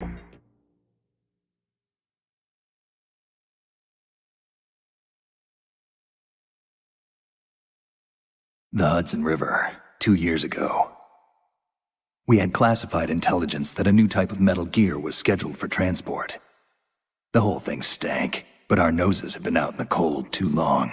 The Hudson River, 2 years ago. We had classified intelligence that a new type of metal gear was scheduled for transport. The whole thing stank, but our noses had been out in the cold too long.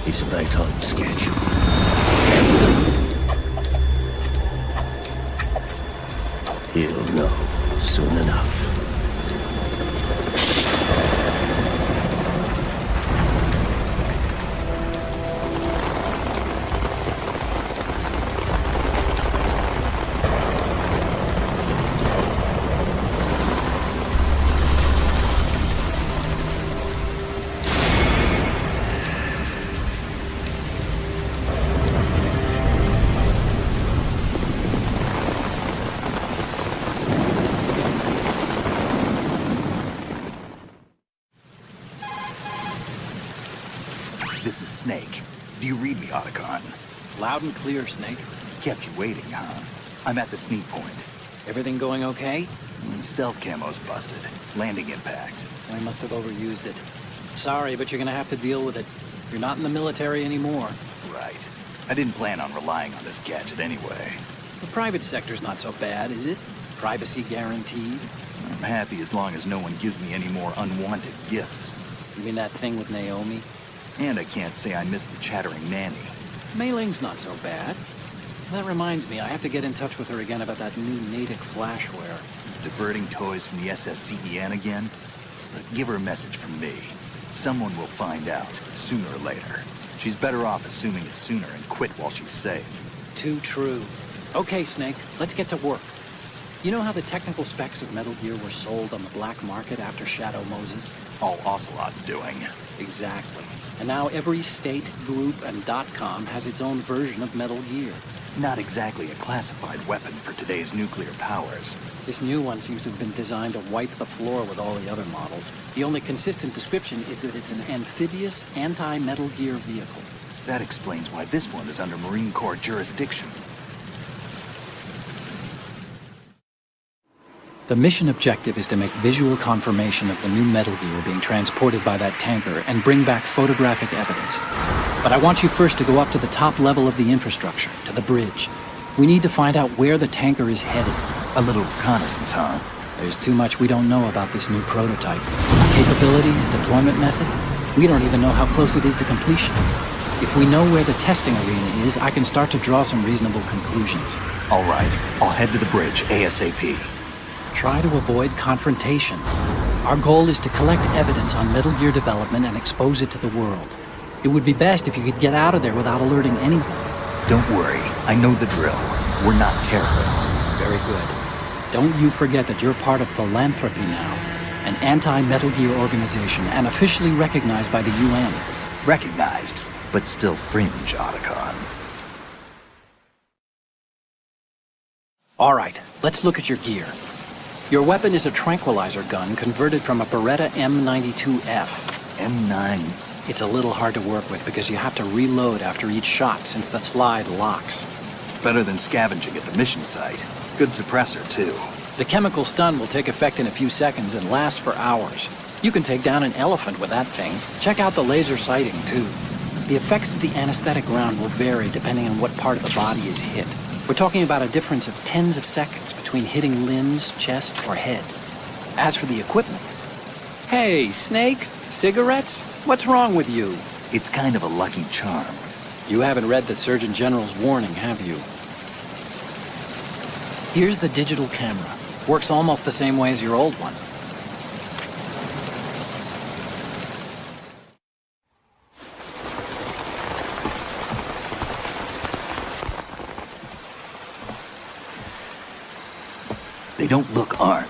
He's right on schedule. He'll know soon enough. This is Snake. Do you read me, Otacon? Loud and clear, Snake. Kept you waiting, huh? I'm at the sneak point. Everything going okay? Stealth camo's busted. Landing impact. I must have overused it. Sorry, but you're gonna have to deal with it. You're not in the military anymore. Right. I didn't plan on relying on this gadget anyway. The private sector's not so bad, is it? Privacy guaranteed. I'm happy as long as no one gives me any more unwanted gifts. You mean that thing with Naomi? And I can't say I miss the chattering nanny. Mei Ling's not so bad. That reminds me, I have to get in touch with her again about that new Natick flashware. Diverting toys from the SSCEN again? But give her a message from me. Someone will find out, sooner or later. She's better off assuming it's sooner and quit while she's safe. too true. Okay, Snake, let's get to work. You know how the technical specs of Metal Gear were sold on the black market after Shadow Moses? All Ocelot's doing. Exactly. And now every state, group, and .com has its own version of Metal Gear. Not exactly a classified weapon for today's nuclear powers. This new one seems to have been designed to wipe the floor with all the other models. The only consistent description is that it's an amphibious, anti-Metal Gear vehicle. That explains why this one is under Marine Corps jurisdiction. The mission objective is to make visual confirmation of the new Metal Gear being transported by that tanker and bring back photographic evidence. But I want you first to go up to the top level of the infrastructure, to the bridge. We need to find out where the tanker is headed. A little reconnaissance, huh? There's too much we don't know about this new prototype. Capabilities, deployment method. We don't even know how close it is to completion. If we know where the testing arena is, I can start to draw some reasonable conclusions. All right, I'll head to the bridge ASAP. Try to avoid confrontations. Our goal is to collect evidence on Metal Gear development and expose it to the world. It would be best if you could get out of there without alerting anyone. Don't worry, I know the drill. We're not terrorists. Very good. Don't you forget that you're part of Philanthropy now, an anti-Metal Gear organization and officially recognized by the UN. Recognized, but still fringe, Otacon. All right, let's look at your gear. Your weapon is a tranquilizer gun converted from a Beretta M92F. M9. It's a little hard to work with because you have to reload after each shot since the slide locks. Better than scavenging at the mission site. Good suppressor, too. The chemical stun will take effect in a few seconds and last for hours. You can take down an elephant with that thing. Check out the laser sighting, too. The effects of the anesthetic round will vary depending on what part of the body is hit. We're talking about a difference of tens of seconds between hitting limbs, chest, or head. As for the equipment... Hey, Snake, cigarettes? What's wrong with you? It's kind of a lucky charm. You haven't read the Surgeon General's warning, have you? Here's the digital camera. Works almost the same way as your old one. They don't look armed.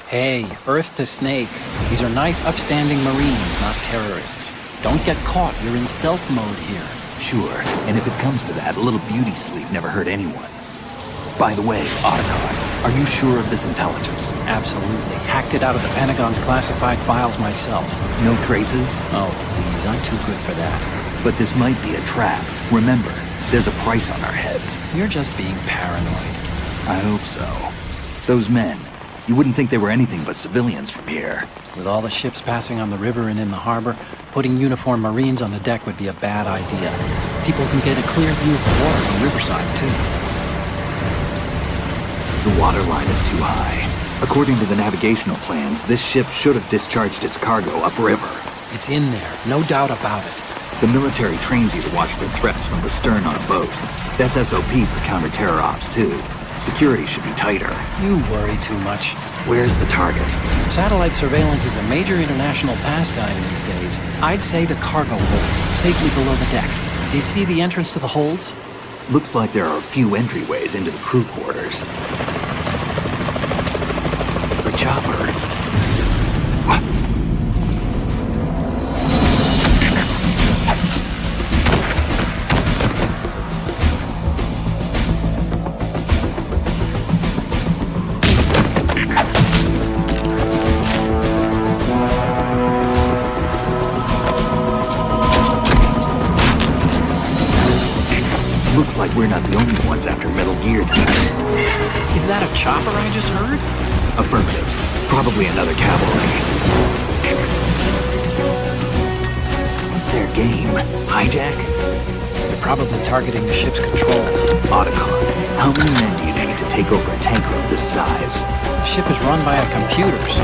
Hey, Earth to Snake. These are nice, upstanding Marines, not terrorists. Don't get caught. You're in stealth mode here. Sure, and if it comes to that, a little beauty sleep never hurt anyone. By the way, Otacon, are you sure of this intelligence? Absolutely. Hacked it out of the Pentagon's classified files myself. No traces? Oh, please, I'm too good for that. But this might be a trap. Remember, there's a price on our heads. You're just being paranoid. I hope so. Those men, you wouldn't think they were anything but civilians from here. With all the ships passing on the river and in the harbor, putting uniformed Marines on the deck would be a bad idea. People can get a clear view of the water from Riverside, too. The water line is too high. According to the navigational plans, this ship should have discharged its cargo upriver. It's in there, no doubt about it. The military trains you to watch for threats from the stern on a boat. That's SOP for counter-terror ops, too. Security should be tighter. You worry too much. Where's the target? Satellite surveillance is a major international pastime these days. I'd say the cargo holds, safely below the deck. Do you see the entrance to the holds? Looks like there are a few entryways into the crew quarters. The chopper. What? Looks like we're not the only ones after Metal Gear tonight. Is that a chopper I just heard? Affirmative. Probably another cavalry. What's their game? Hijack? They're probably targeting the ship's controls. Otacon, how many men do you need to take over a tanker of this size? The ship is run by a computer, so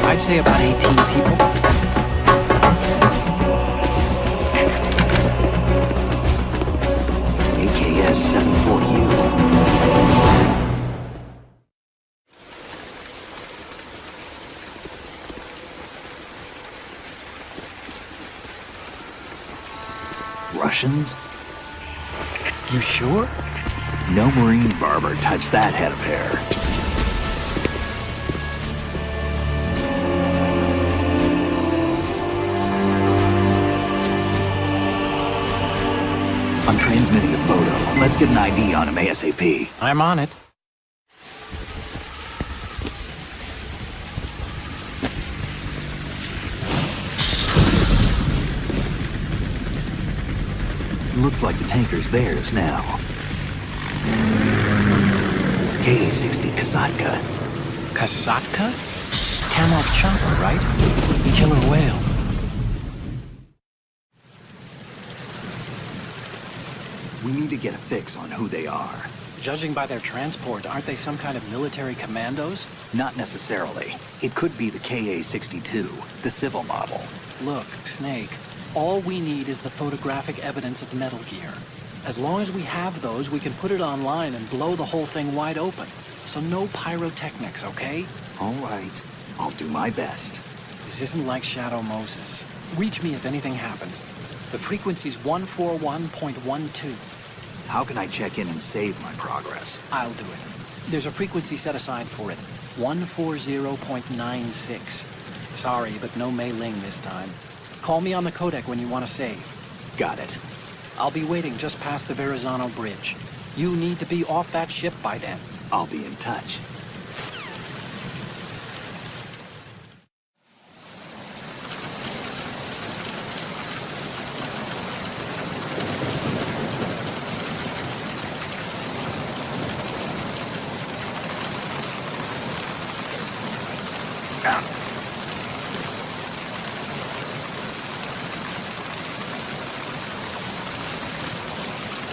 I'd say about 18 people. AKS 74U. Russians? You sure? No marine barber touched that head of hair. I'm transmitting the photo. Let's get an ID on him ASAP. I'm on it. Looks like the tanker's theirs now. Ka-60 Kasatka. Kasatka? Kamov chopper, right? Killer whale. We need to get a fix on who they are. Judging by their transport, aren't they some kind of military commandos? Not necessarily. It could be the Ka-62, the civil model. Look, Snake, all we need is the photographic evidence of Metal Gear. As long as we have those, we can put it online and blow the whole thing wide open. So no pyrotechnics, okay? All right. I'll do my best. This isn't like Shadow Moses. Reach me if anything happens. The frequency's 141.12. How can I check in and save my progress? I'll do it. There's a frequency set aside for it. 140.96. Sorry, but no Mei Ling this time. Call me on the codec when you want to save. Got it. I'll be waiting just past the Verrazano Bridge. You need to be off that ship by then. I'll be in touch.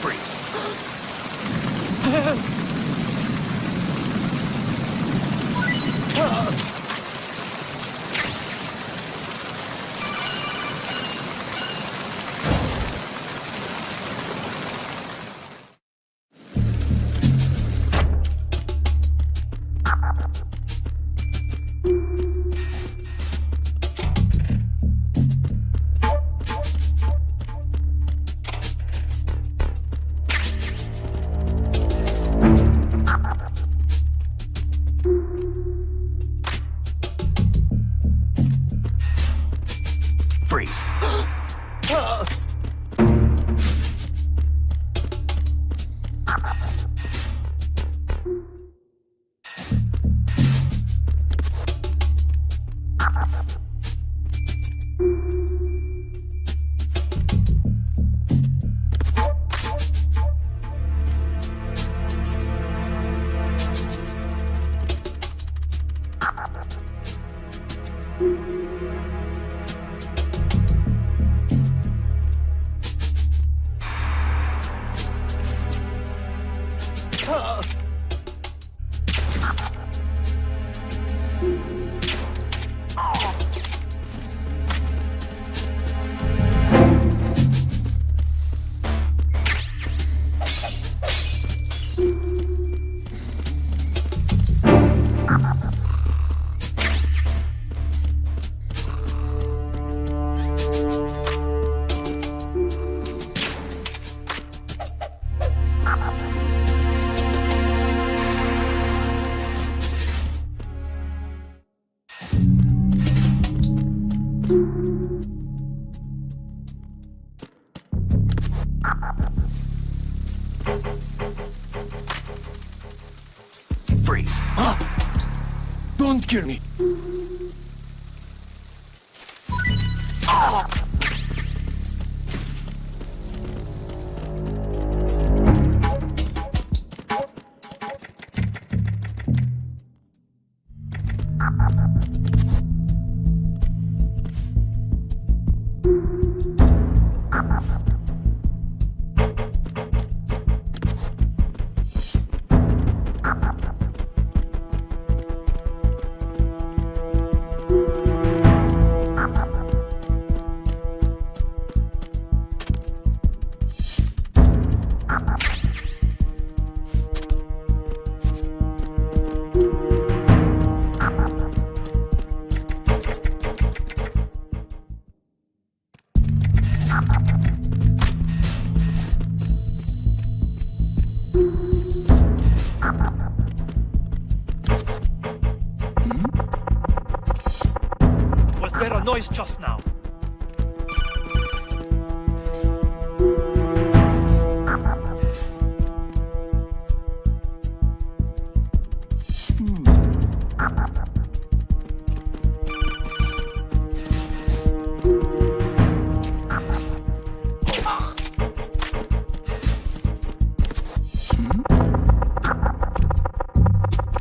Freeze. Freeze. Freeze. Don't kill me. there a noise just now?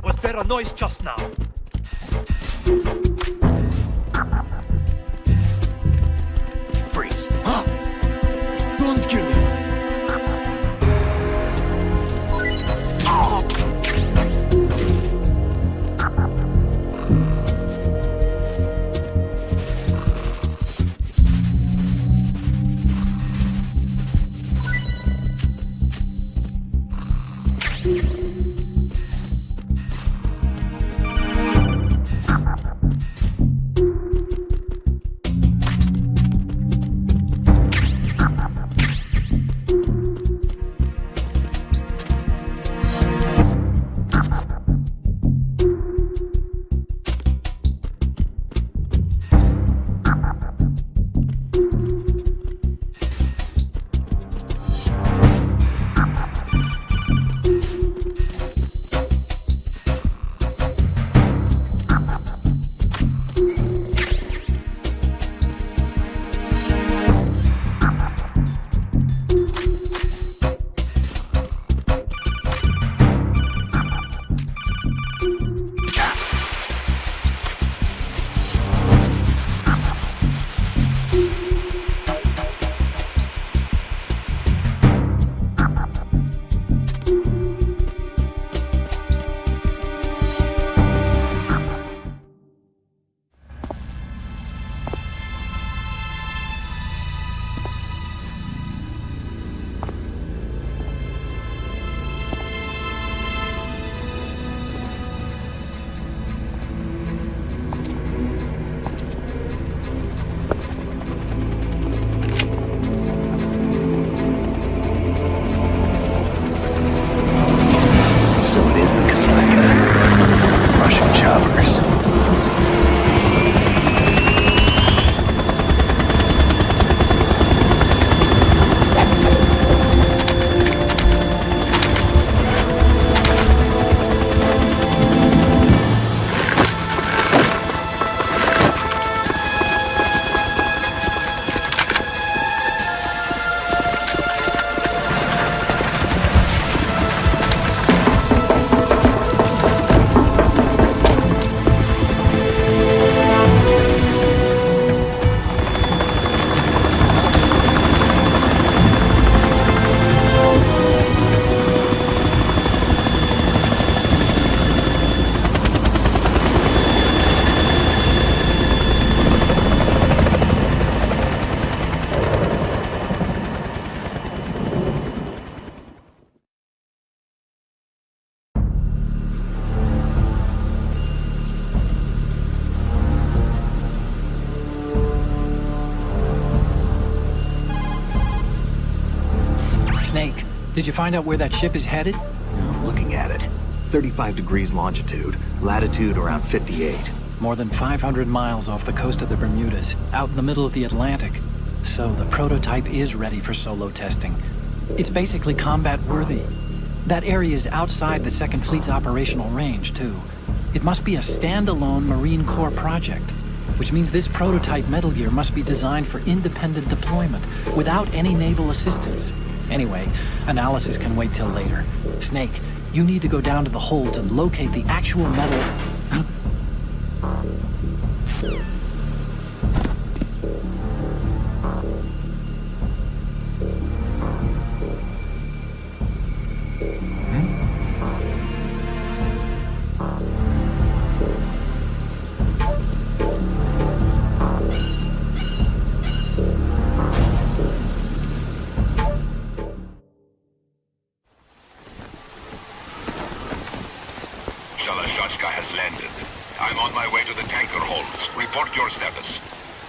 Was there a noise just now? Freeze. Don't kill me. Snake, did you find out where that ship is headed? I'm looking at it. 35 degrees longitude, latitude around 58. More than 500 miles off the coast of the Bermudas, out in the middle of the Atlantic. So the prototype is ready for solo testing. It's basically combat-worthy. That area is outside the Second Fleet's operational range, too. It must be a standalone Marine Corps project, which means this prototype Metal Gear must be designed for independent deployment, without any naval assistance. Anyway, analysis can wait till later. Snake, you need to go down to the holds and locate the actual metal... has landed. I'm on my way to the tanker holds. Report your status.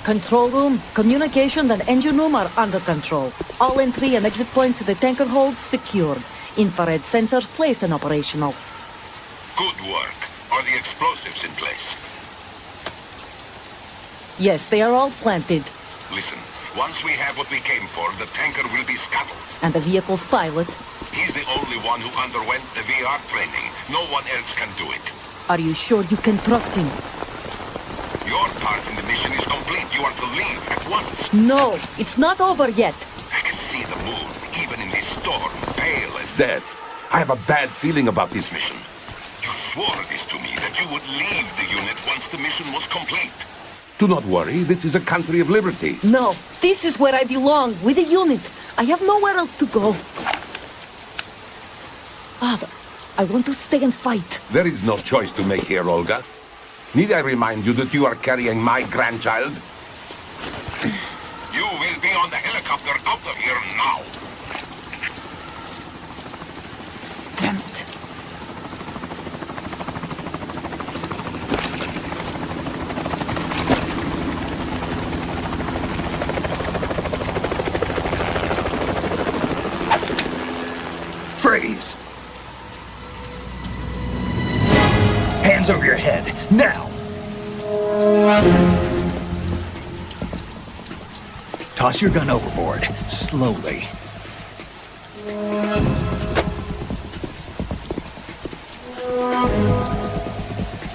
Control room, communications and engine room are under control. All entry and exit points to the tanker hold secured. Infrared sensors placed and operational. Good work. Are the explosives in place? Yes, they are all planted. Listen, once we have what we came for, the tanker will be scuttled. And the vehicle's pilot. He's the only one who underwent the VR training. No one else can do it. Are you sure you can trust him? Your part in the mission is complete. You are to leave at once. No, it's not over yet. I can see the moon, even in this storm, pale as death. I have a bad feeling about this mission. You swore this to me, that you would leave the unit once the mission was complete. Do not worry, this is a country of liberty. No, this is where I belong, with the unit. I have nowhere else to go. Father, I want to stay and fight. There is no choice to make here, Olga. Need I remind you that you are carrying my grandchild? You will be on the helicopter out of here now. Damn it. Freeze! Hands over your head, now! Toss your gun overboard, slowly.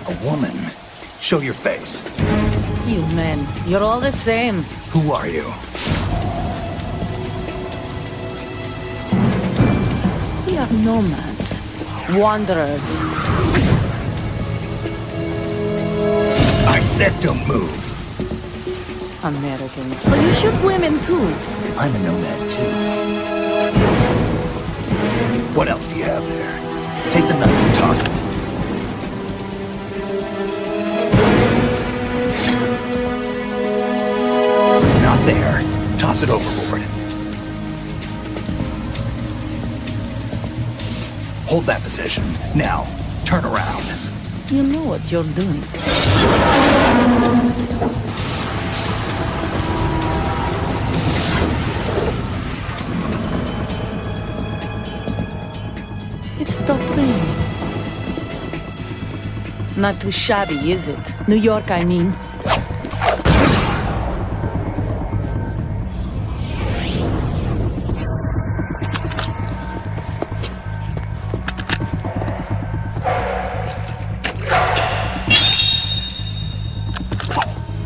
A woman. Show your face. You men, you're all the same. Who are you? We are nomads, wanderers. I said don't move. Americans. So you shoot women too. I'm a nomad too. What else do you have there? Take the knife and toss it. Not there. Toss it overboard. Hold that position. Now, turn around. You know what you're doing. It stopped raining. Not too shabby, is it? New York, I mean.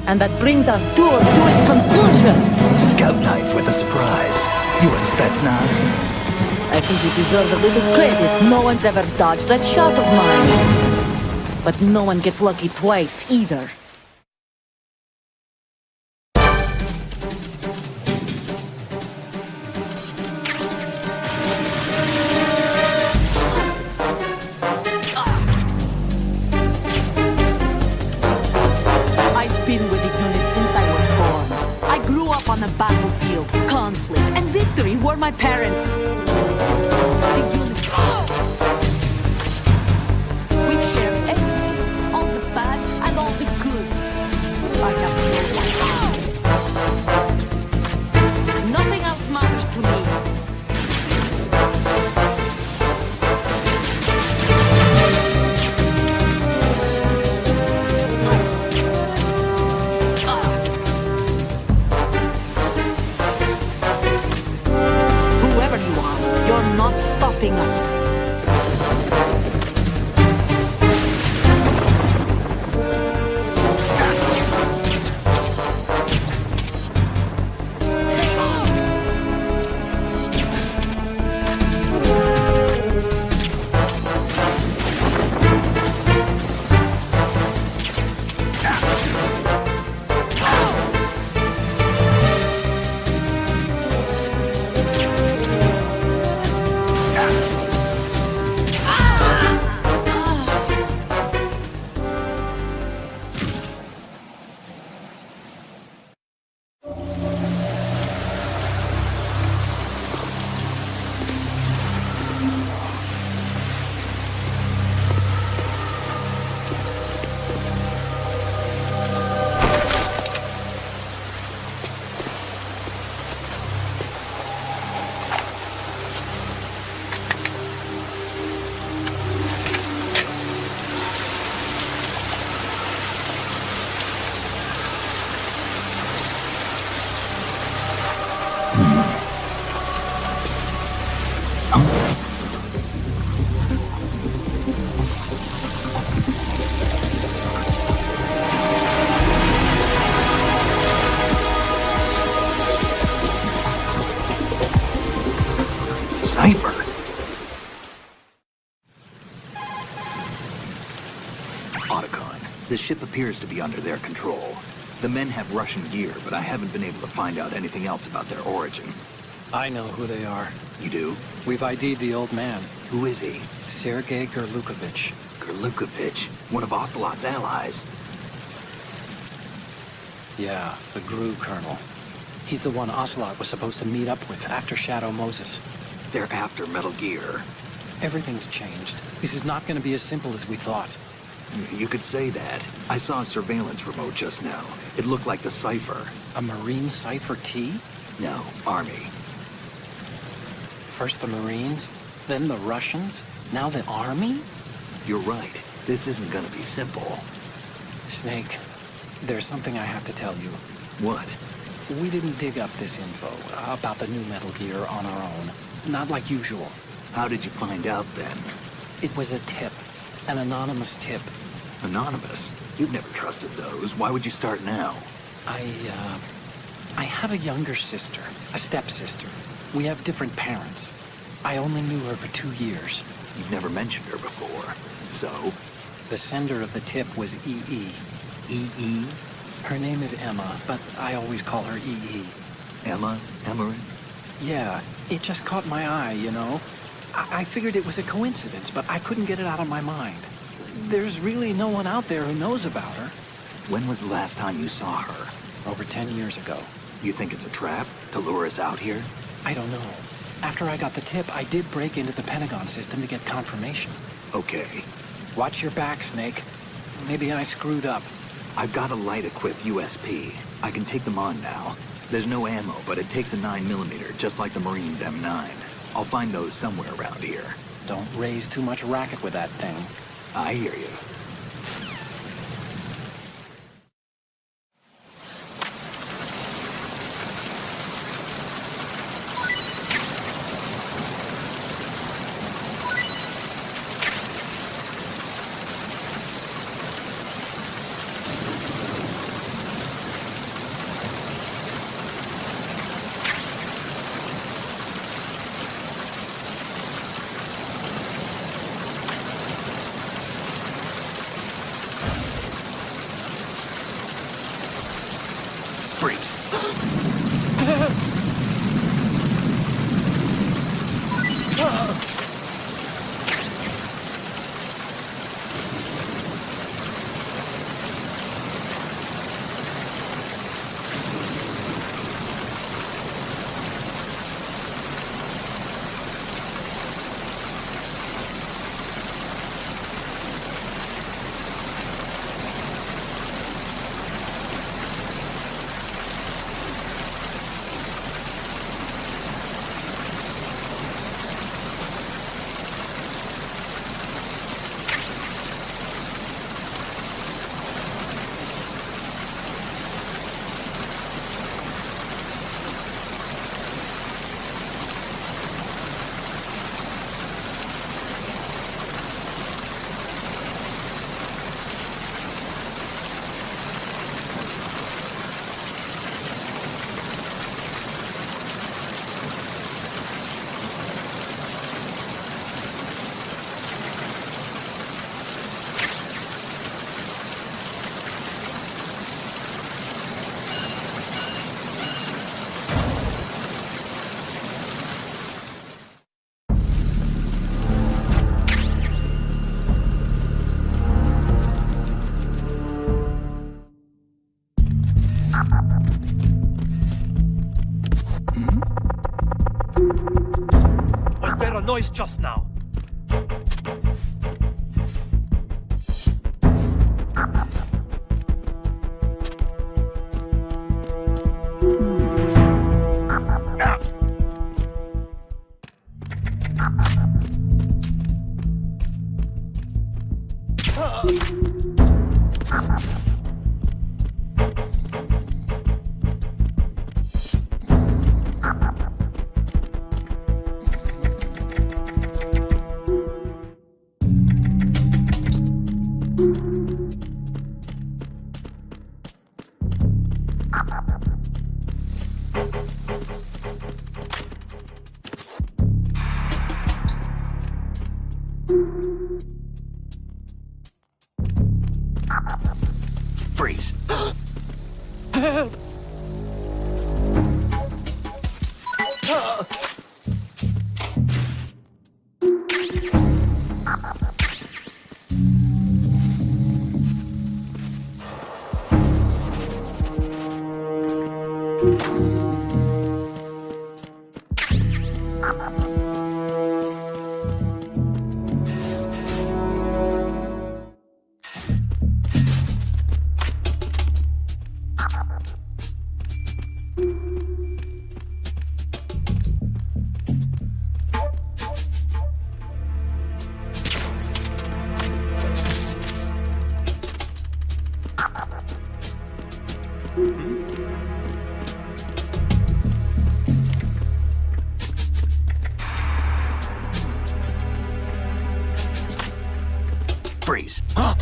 And that brings our tour to its conclusion. Scout knife with a surprise. You a Spetsnaz? I think you deserve a little credit. No one's ever dodged that shot of mine. But no one gets lucky twice, either. I've been with the unit since I was born. I grew up on the battlefield. Conflict and victory were my parents. The unit. We've shared everything, all the bad and all the good. I have nothing else matters to me. Whoever you are, The ship appears to be under their control. The men have Russian gear, but I haven't been able to find out anything else about their origin. I know who they are. You do? We've ID'd the old man, Who is he? Sergei Gerlukovich. Gerlukovich, one of Ocelot's allies. Yeah, the GRU colonel. He's the one Ocelot was supposed to meet up with after Shadow Moses. They're after Metal Gear. Everything's changed. This is not going to be as simple as we thought. You could say that. I saw a surveillance remote just now. It looked like the Cypher. A Marine Cypher T? No, Army. First the Marines, then the Russians, now the Army? You're right. This isn't gonna be simple. Snake, there's something I have to tell you. What? We didn't dig up this info about the new Metal Gear on our own. Not like usual. How did you find out then? It was a tip. An anonymous tip. Anonymous? You've never trusted those. Why would you start now? I have a younger sister, a stepsister. We have different parents. I only knew her for 2 years. You've never mentioned her before. So? The sender of the tip was EE. E.E.? Her name is Emma, but I always call her EE. Emma? Emery? Yeah, it just caught my eye, you know? I figured it was a coincidence, but I couldn't get it out of my mind. There's really no one out there who knows about her. When was the last time you saw her? Over 10 years ago. You think it's a trap? To lure us out here? I don't know. After I got the tip, I did break into the Pentagon system to get confirmation. Okay. Watch your back, Snake. Maybe I screwed up. I've got a light-equipped USP. I can take them on now. There's no ammo, but it takes a 9mm, just like the Marines' M9. I'll find those somewhere around here. Don't raise too much racket with that thing. I hear you. Freeze. Was there a noise just now? Freeze. Freeze. Huh?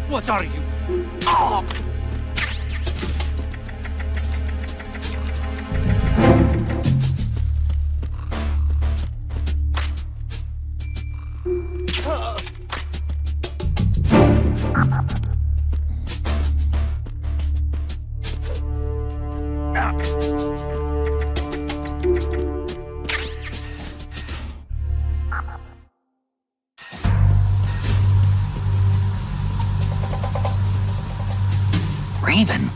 What are you? Raven?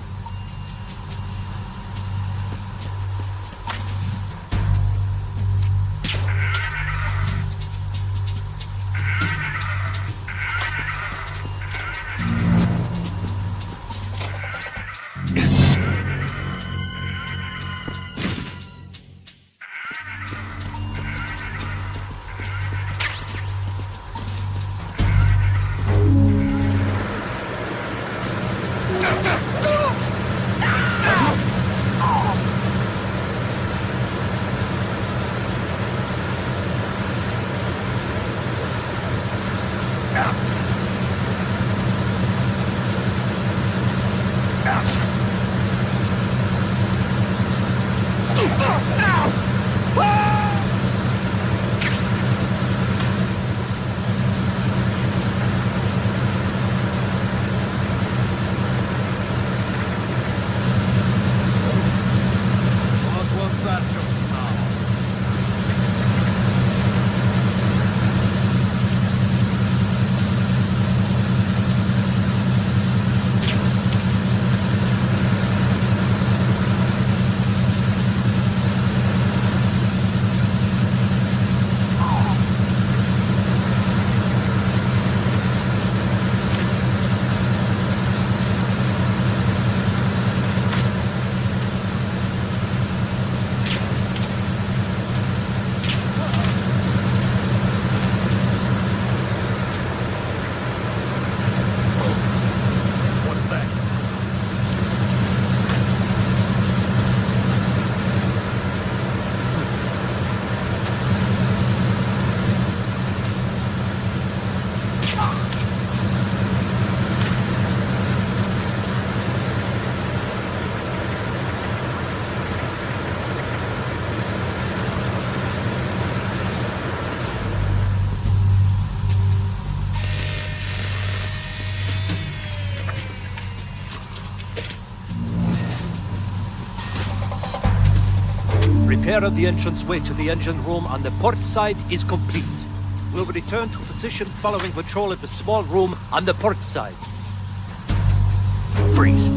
Repair of the entranceway to the engine room on the port side is complete. We'll return to position following patrol of the small room on the port side. Freeze.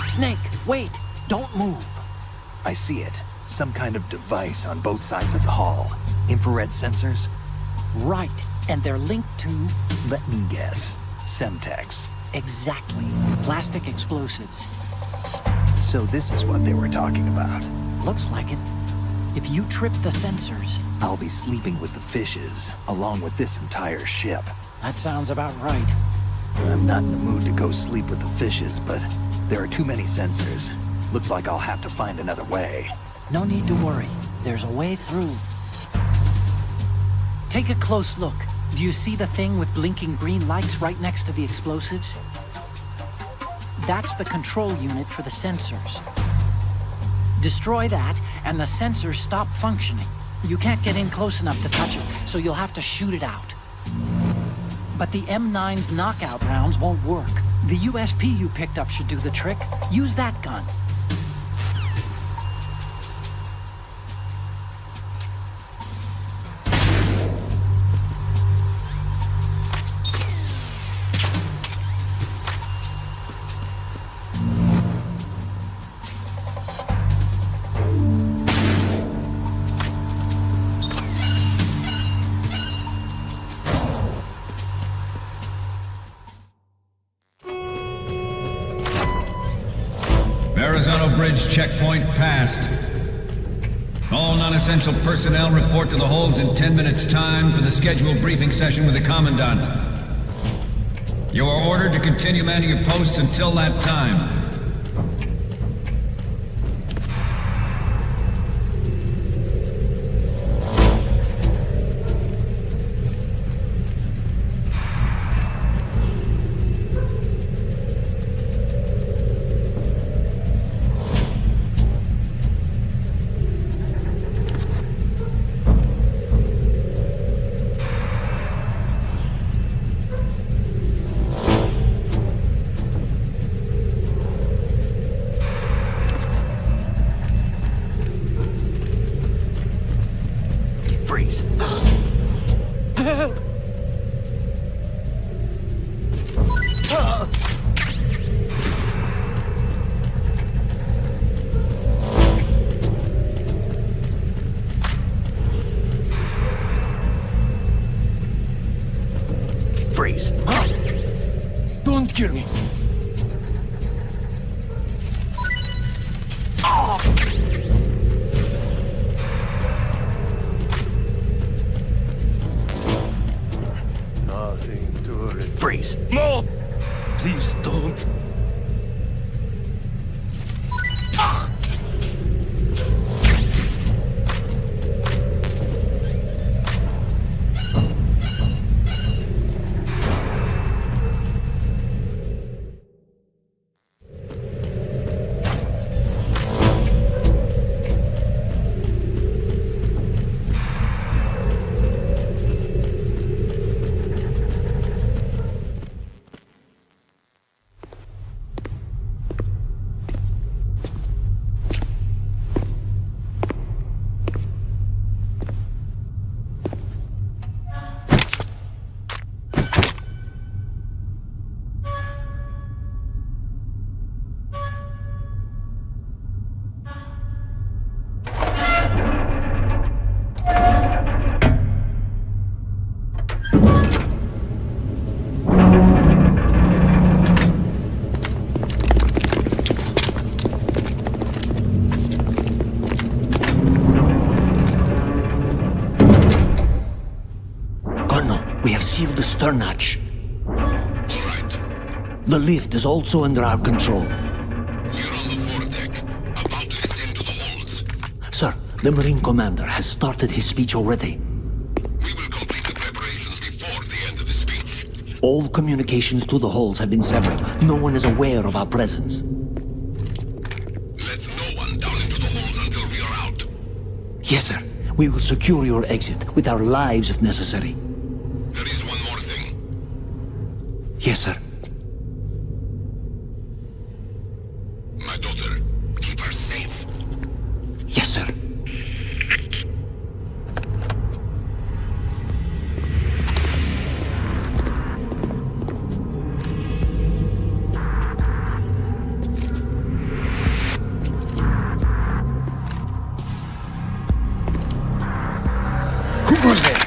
Snake, wait! Don't move! I see it. Some kind of device on both sides of the hall. Infrared sensors? Right, and they're linked to... Let me guess. Semtex. Exactly. Plastic explosives. So this is what they were talking about. Looks like it. If you trip the sensors... I'll be sleeping with the fishes, along with this entire ship. That sounds about right. I'm not in the mood to go sleep with the fishes, but there are too many sensors. Looks like I'll have to find another way. No need to worry. There's a way through. Take a close look. Do you see the thing with blinking green lights right next to the explosives? That's the control unit for the sensors. Destroy that, and the sensors stop functioning. You can't get in close enough to touch it, so you'll have to shoot it out. But the M9's knockout rounds won't work. The USP you picked up should do the trick. Use that gun. Verrazano Bridge checkpoint passed. All non-essential personnel report to the holds in 10 minutes' time for the scheduled briefing session with the Commandant. You are ordered to continue manning your posts until that time. Freeze. Freeze. Don't kill me. Nothing to it. Freeze. No! Please don't. We have sealed the stern hatch. All right. The lift is also under our control. We're on the foredeck, about to descend to the holds. Sir, the Marine Commander has started his speech already. We will complete the preparations before the end of the speech. All communications to the holds have been severed. No one is aware of our presence. Let no one down into the holds until we are out. Yes, sir. We will secure your exit with our lives if necessary. There is one more thing. Yes, sir. My daughter, keep her safe. Yes, sir. Who goes there?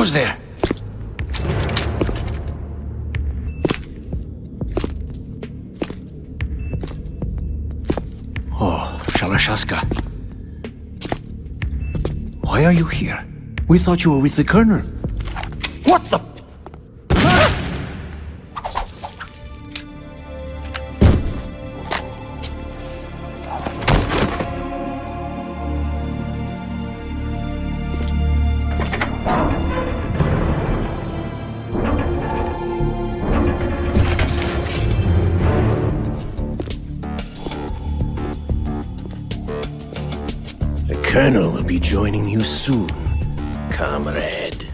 goes there? Oh, Shalashaska. Why are you here? We thought you were with the Colonel. What the... The Colonel will be joining you soon, comrade.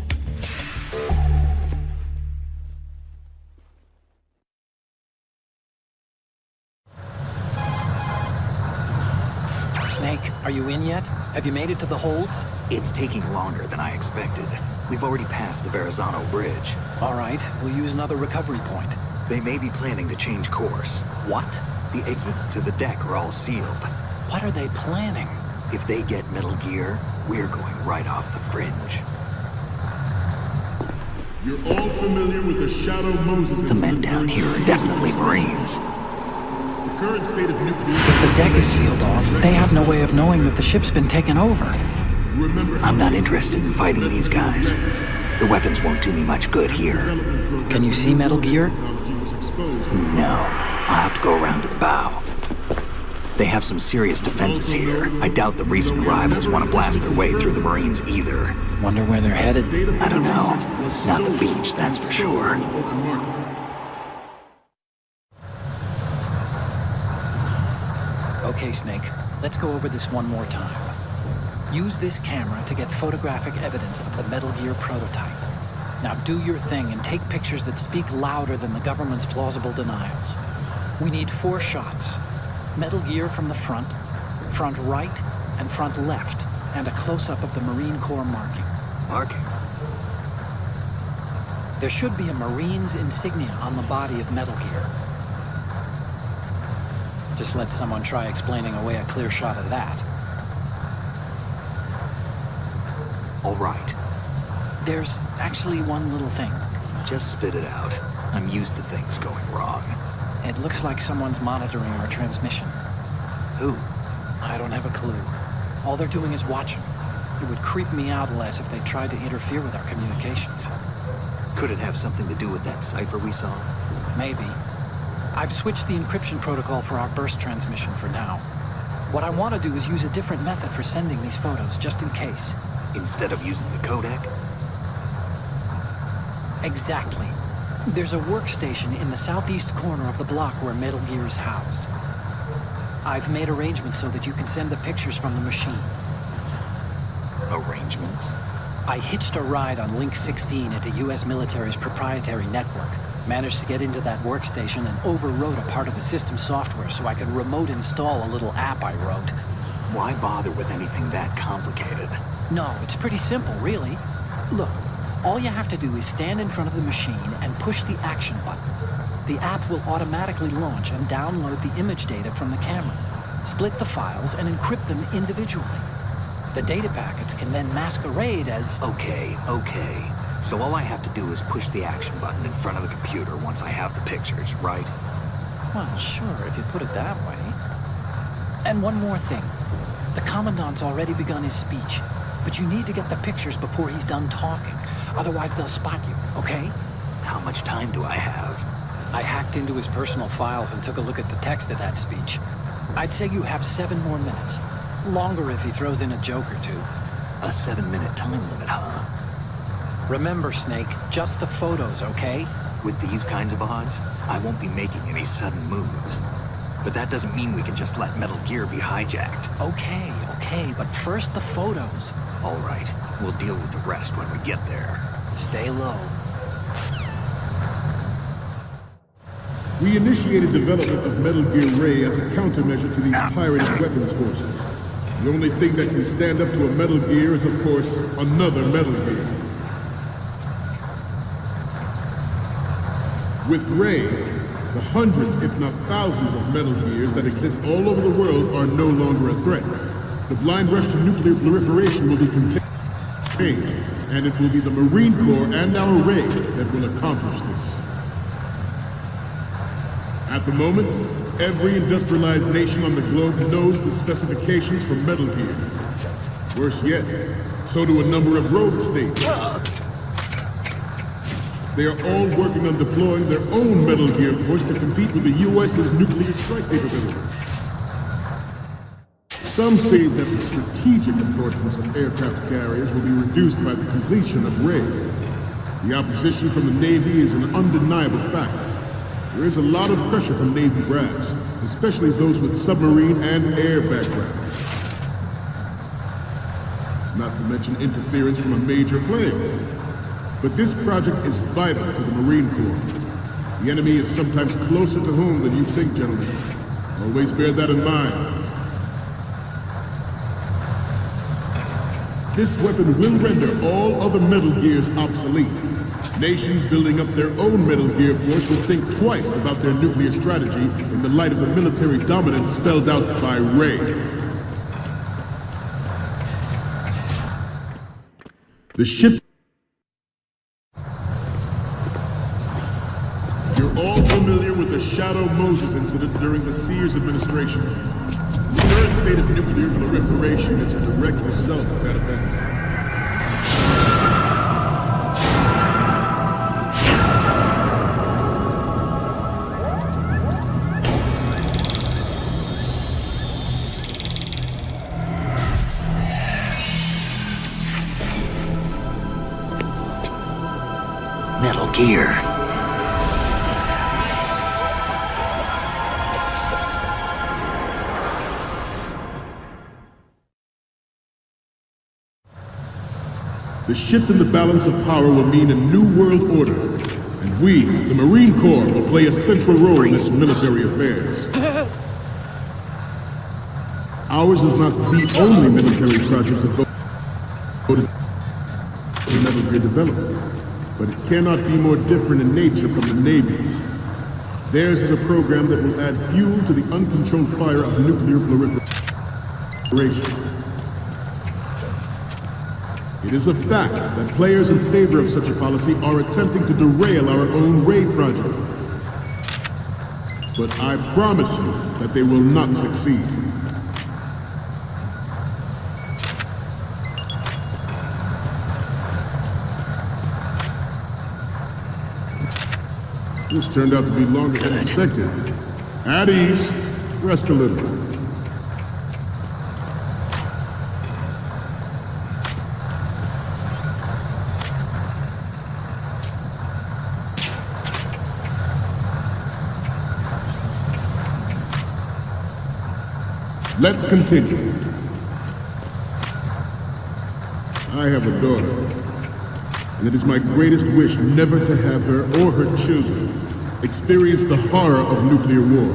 Snake, are you in yet? Have you made it to the holds? It's taking longer than I expected. We've already passed the Verrazano Bridge. All right, we'll use another recovery point. They may be planning to change course. What? The exits to the deck are all sealed. What are they planning? If they get Metal Gear, we're going right off the fringe. You're all familiar with the Shadow Moses The men down here are definitely Marines. The current state of nuclear... If the deck is sealed off, they have no way of knowing that the ship's been taken over. I'm not interested in fighting these guys. The weapons won't do me much good here. Can you see Metal Gear? No. I'll have to go around to the bow. They have some serious defenses here. I doubt the recent arrivals want to blast their way through the Marines either. Wonder where they're headed. I don't know. Not the beach, that's for sure. Okay, Snake. Let's go over this one more time. Use this camera to get photographic evidence of the Metal Gear prototype. Now do your thing and take pictures that speak louder than the government's plausible denials. We need 4 shots. Metal Gear from the front right, and front left, and a close-up of the Marine Corps marking. Marking? There should be a Marine's insignia on the body of Metal Gear. Just let someone try explaining away a clear shot of that. All right. There's actually one little thing. Just spit it out. I'm used to things going wrong. It looks like someone's monitoring our transmission. Who? I don't have a clue. All they're doing is watching. It would creep me out less if they tried to interfere with our communications. Could it have something to do with that cipher we saw? Maybe. I've switched the encryption protocol for our burst transmission for now. What I want to do is use a different method for sending these photos, just in case. Instead of using the codec? Exactly. There's a workstation in the southeast corner of the block where Metal Gear is housed. I've made arrangements so that you can send the pictures from the machine. Arrangements? I hitched a ride on Link 16 into U.S. military's proprietary network. Managed to get into that workstation and overwrote a part of the system software so I could remote install a little app I wrote. Why bother with anything that complicated? No, it's pretty simple, really. Look, all you have to do is stand in front of the machine and push the action button. The app will automatically launch and download the image data from the camera, split the files, and encrypt them individually. The data packets can then masquerade as... Okay. So all I have to do is push the action button in front of the computer once I have the pictures, right? Well, sure, if you put it that way. And one more thing. The Commandant's already begun his speech, but you need to get the pictures before he's done talking. Otherwise, they'll spot you, okay? How much time do I have? I hacked into his personal files and took a look at the text of that speech. I'd say you have 7 more minutes. Longer if he throws in a joke or two. A 7-minute time limit, huh? Remember, Snake, just the photos, okay? With these kinds of odds, I won't be making any sudden moves. But that doesn't mean we can just let Metal Gear be hijacked. Okay, but first the photos. All right, we'll deal with the rest when we get there. Stay low. We initiated development of Metal Gear Ray as a countermeasure to these pirated weapons forces. The only thing that can stand up to a Metal Gear is, of course, another Metal Gear. With Ray, the hundreds, if not thousands, of Metal Gears that exist all over the world are no longer a threat. The blind rush to nuclear proliferation will be contained, And it will be the Marine Corps and our Ray that will accomplish this. At the moment, every industrialized nation on the globe knows the specifications for Metal Gear. Worse yet, so do a number of rogue states. They are all working on deploying their own Metal Gear force to compete with the U.S.'s nuclear strike capability. Some say that the strategic importance of aircraft carriers will be reduced by the completion of Ray. The opposition from the Navy is an undeniable fact. There is a lot of pressure from Navy brass, especially those with submarine and air backgrounds. Not to mention interference from a major player. But this project is vital to the Marine Corps. The enemy is sometimes closer to home than you think, gentlemen. Always bear that in mind. This weapon will render all other Metal Gears obsolete. Nations building up their own Metal Gear force will think twice about their nuclear strategy in the light of the military dominance spelled out by Ray. The shift... You're all familiar with the Shadow Moses incident during the Sears administration. The current state of nuclear proliferation is a direct result of that event. Metal Gear. The shift in the balance of power will mean a new world order, and we, the Marine Corps, will play a central role in its military affairs. Ours is not the only military project devoted to Metal Gear development, but it cannot be more different in nature from the Navy's. Theirs is a program that will add fuel to the uncontrolled fire of nuclear proliferation. It is a fact that players in favor of such a policy are attempting to derail our own Ray project. But I promise you that they will not succeed. This turned out to be longer than expected. At ease. Rest a little. Let's continue. I have a daughter, and it is my greatest wish never to have her or her children experience the horror of nuclear war.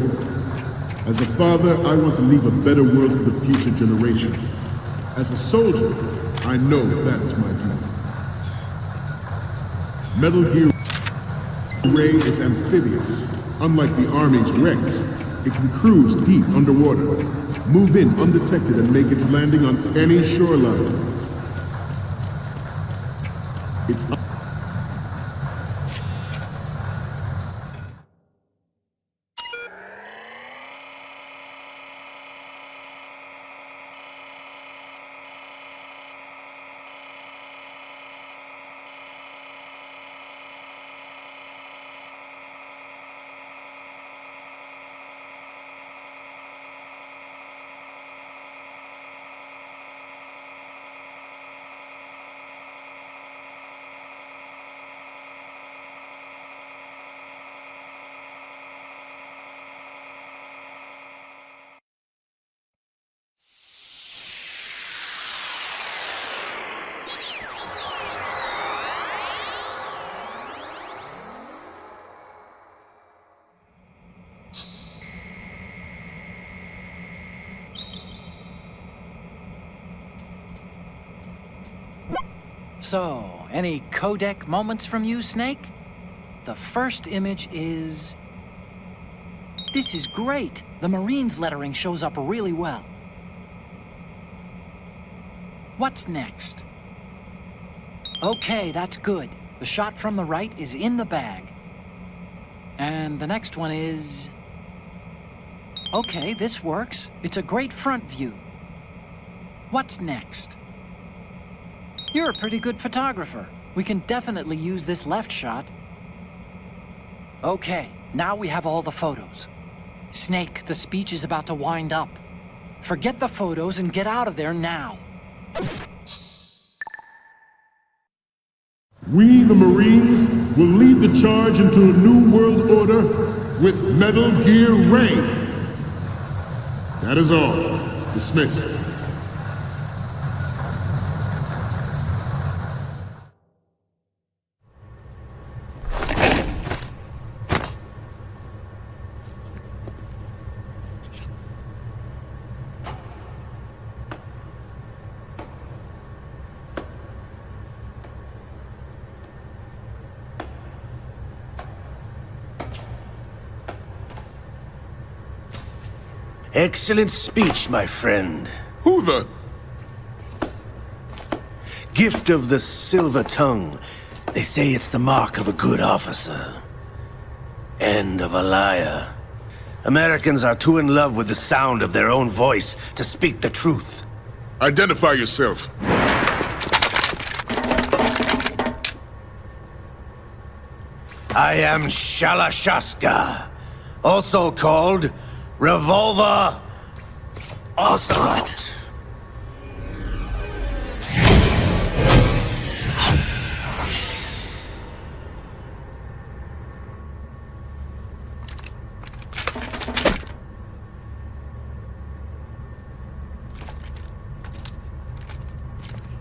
As a father, I want to leave a better world for the future generation. As a soldier, I know that is my duty. Metal Gear Ray is amphibious. Unlike the Army's Rex, it can cruise deep underwater, move in undetected, and make its landing on any shoreline. It's So, any codec moments from you, Snake? The first image is... This is great! The Marines lettering shows up really well. What's next? Okay, that's good. The shot from the right is in the bag. And the next one is... Okay, this works. It's a great front view. What's next? You're a pretty good photographer. We can definitely use this left shot. Okay, now we have all the photos. Snake, the speech is about to wind up. Forget the photos and get out of there now. We, the Marines, will lead the charge into a new world order with Metal Gear Ray. That is all. Dismissed. Excellent speech, my friend. Who the... Gift of the silver tongue. They say it's the mark of a good officer. And of a liar. Americans are too in love with the sound of their own voice to speak the truth. Identify yourself. I am Shalashaska, also called Revolver Ocelot.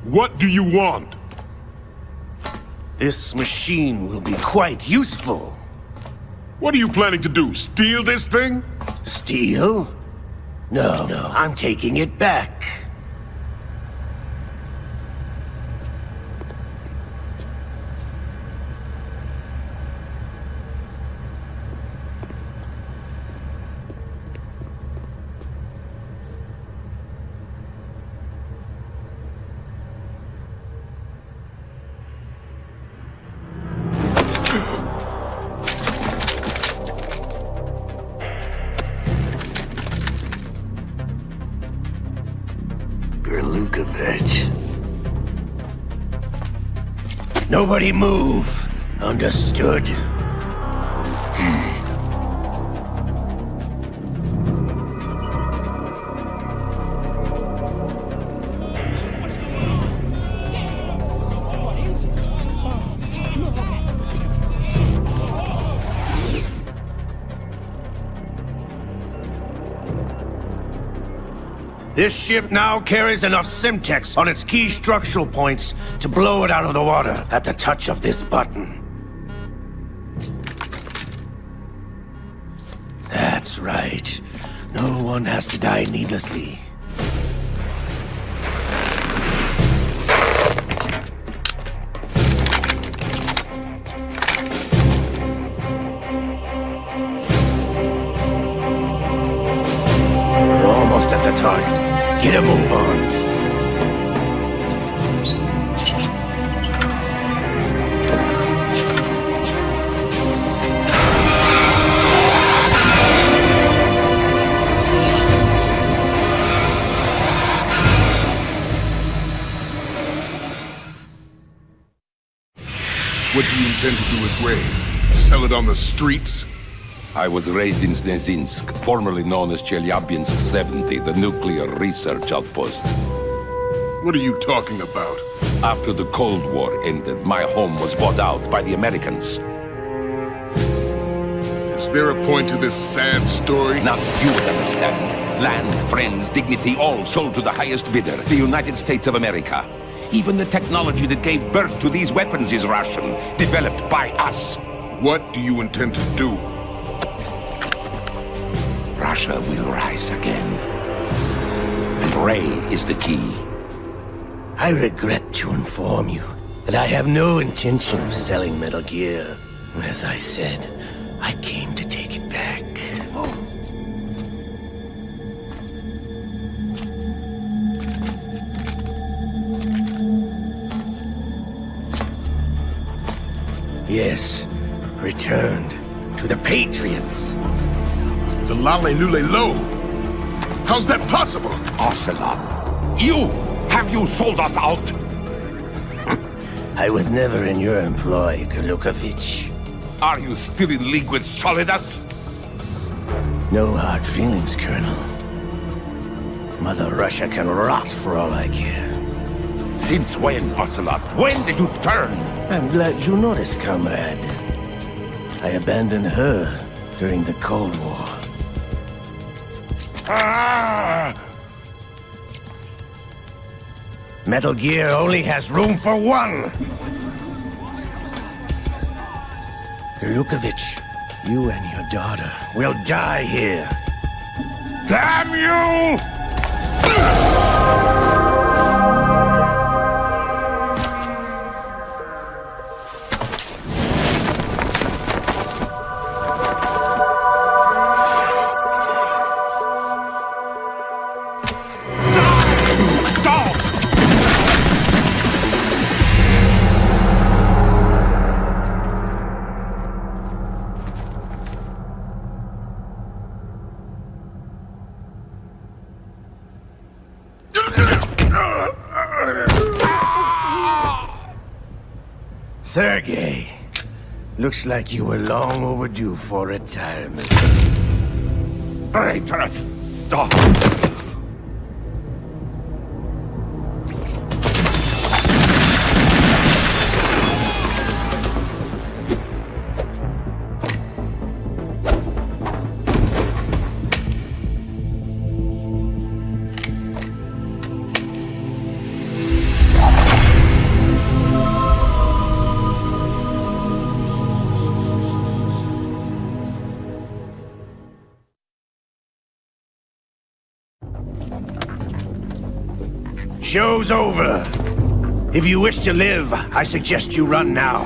What do you want? This machine will be quite useful. What are you planning to do? Steal this thing? Steal? No, I'm taking it back. Nobody move. Understood? This ship now carries enough Simtex on its key structural points to blow it out of the water at the touch of this button. That's right. No one has to die needlessly. We're almost at the target. Get a move on. What do you intend to do with Ray? Sell it on the streets? I was raised in Snezinsk, formerly known as Chelyabinsk 70, the nuclear research outpost. What are you talking about? After the Cold War ended, my home was bought out by the Americans. Is there a point to this sad story? Now you would understand. Land, friends, dignity, all sold to the highest bidder, the United States of America. Even the technology that gave birth to these weapons is Russian, developed by us. What do you intend to do? Russia will rise again. And Ray is the key. I regret to inform you that I have no intention of selling Metal Gear. As I said, I came to take it back. Yes, returned to the Patriots. The Lale Lule Lo. How's that possible? Ocelot, have you sold us out? I was never in your employ, Glukovich. Are you still in league with Solidus? No hard feelings, Colonel. Mother Russia can rot for all I care. Since when, Ocelot? When did you turn? I'm glad you noticed, comrade. I abandoned her during the Cold War. Ah! Metal Gear only has room for one! Glukovich, you and your daughter will die here. Damn you! Sergei, looks like you were long overdue for retirement. Traitorous dog! Show's over. If you wish to live, I suggest you run now.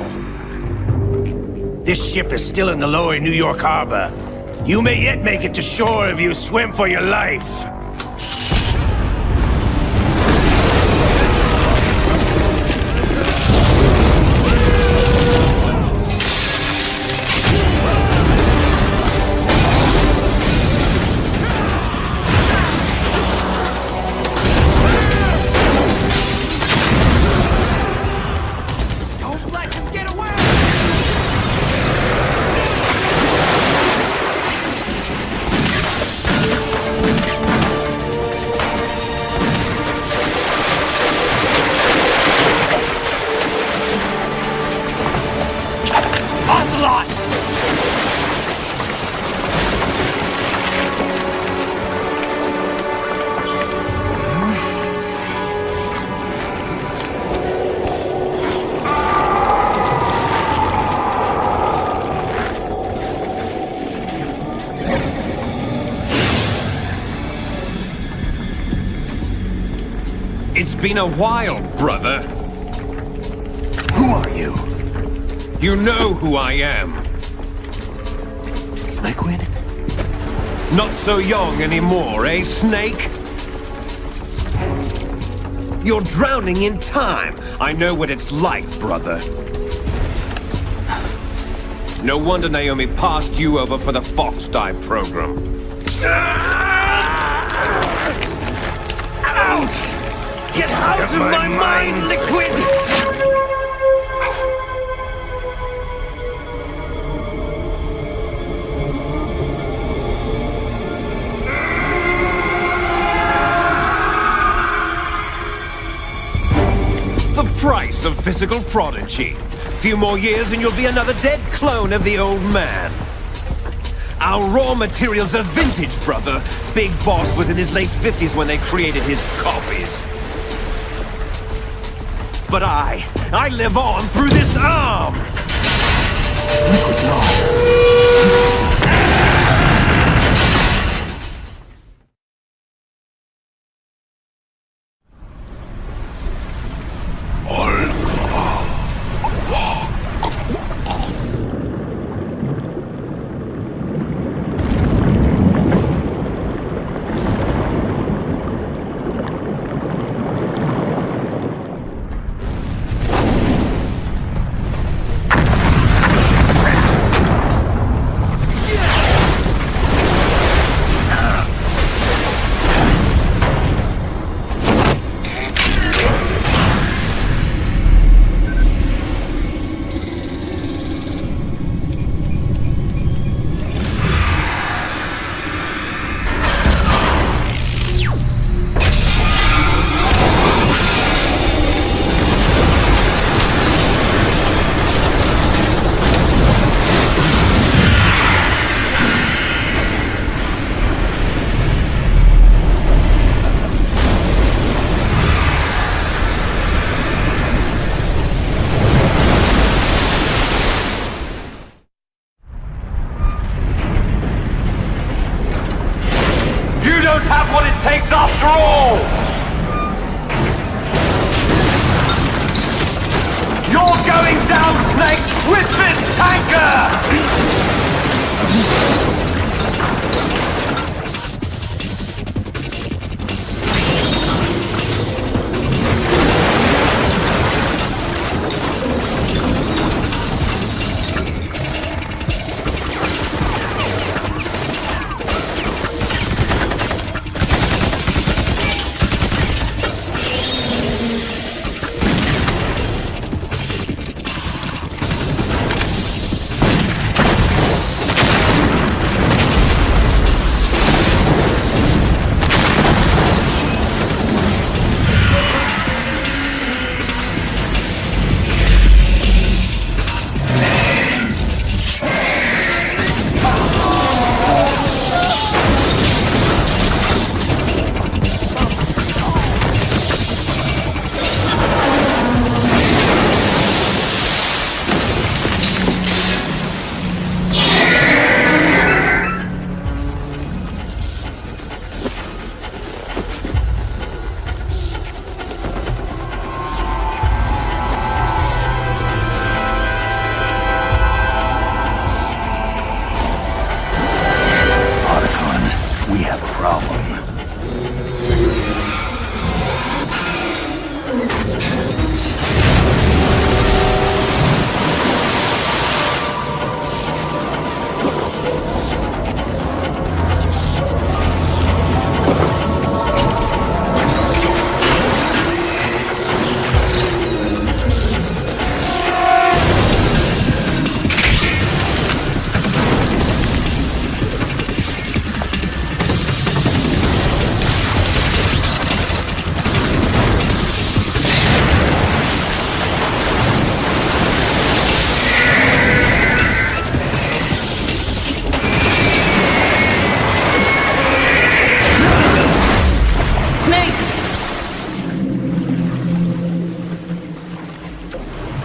This ship is still in the lower New York harbor. You may yet make it to shore if you swim for your life. It's been a while, brother. Who are you? You know who I am. Liquid? Not so young anymore, eh, Snake? You're drowning in time. I know what it's like, brother. No wonder Naomi passed you over for the Fox Dive program. Ouch! Get out of my mind, Liquid! The price of physical prodigy. Few more years and you'll be another dead clone of the old man. Our raw materials are vintage, brother. Big Boss was in his late 50s when they created his copies. But I live on through this arm! Liquid's on.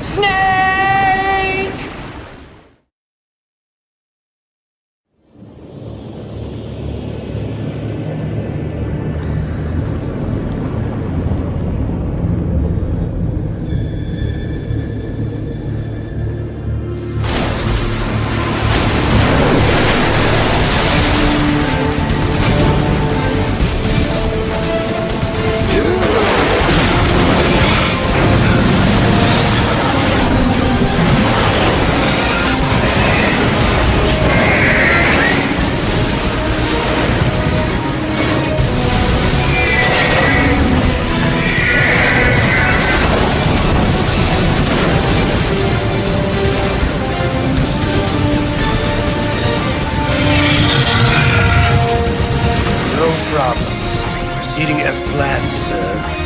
Snake! Proceeding as planned, sir.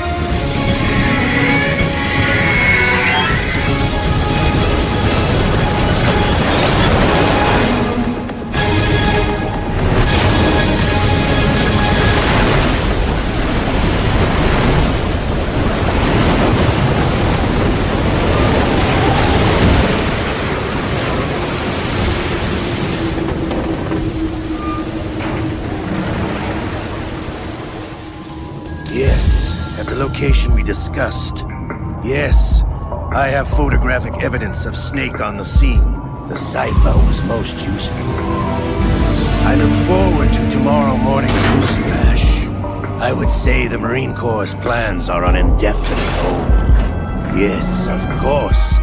Yes, at the location we discussed. Yes, I have photographic evidence of Snake on the scene. The cipher was most useful. I look forward to tomorrow morning's news flash. I would say the Marine Corps' plans are on indefinite hold. Yes, of course,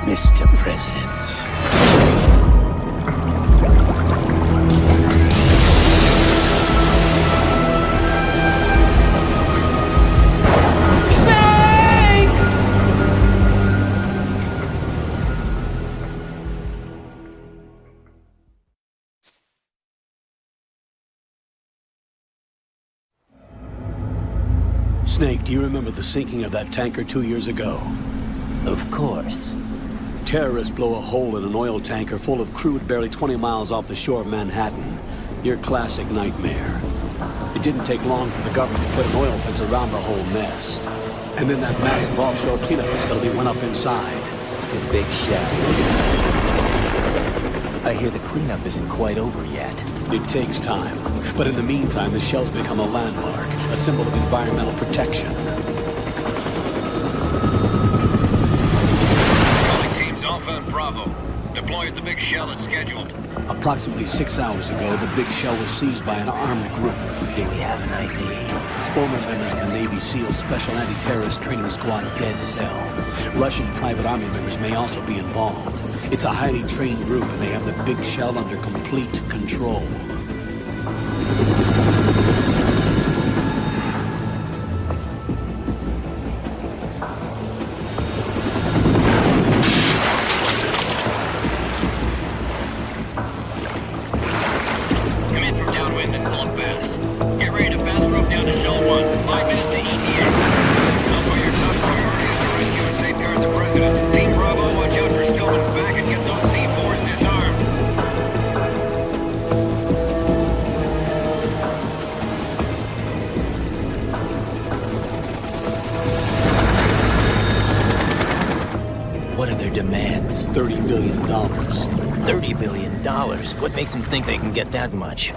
Mr. President. Snake, do you remember the sinking of that tanker 2 years ago? Of course. Terrorists blow a hole in an oil tanker full of crude barely 20 miles off the shore of Manhattan. Your classic nightmare. It didn't take long for the government to put an oil fence around the whole mess. And then that massive offshore cleanup facility went up inside. The big shell. I hear the cleanup isn't quite over yet. It takes time. But in the meantime, the shell's become a landmark, a symbol of environmental protection. Calling teams Alpha and Bravo. Deploy at the big shell as scheduled. Approximately 6 hours ago, the big shell was seized by an armed group. Do we have an ID? Former members of the Navy SEAL Special Anti-Terrorist Training Squad Dead Cell. Russian private army members may also be involved. It's a highly trained group, and they have the big shell under complete control. Come in from downwind and pull up fast. Get ready to fast rope down to Shell 1. 5 minutes to ETA. Now for your top priority is to rescue and safeguard the President. Team Bravo, watch out for Stillman's back and get those C4s disarmed. What are their demands? $30 billion. $30 billion? What makes them think they can get that much?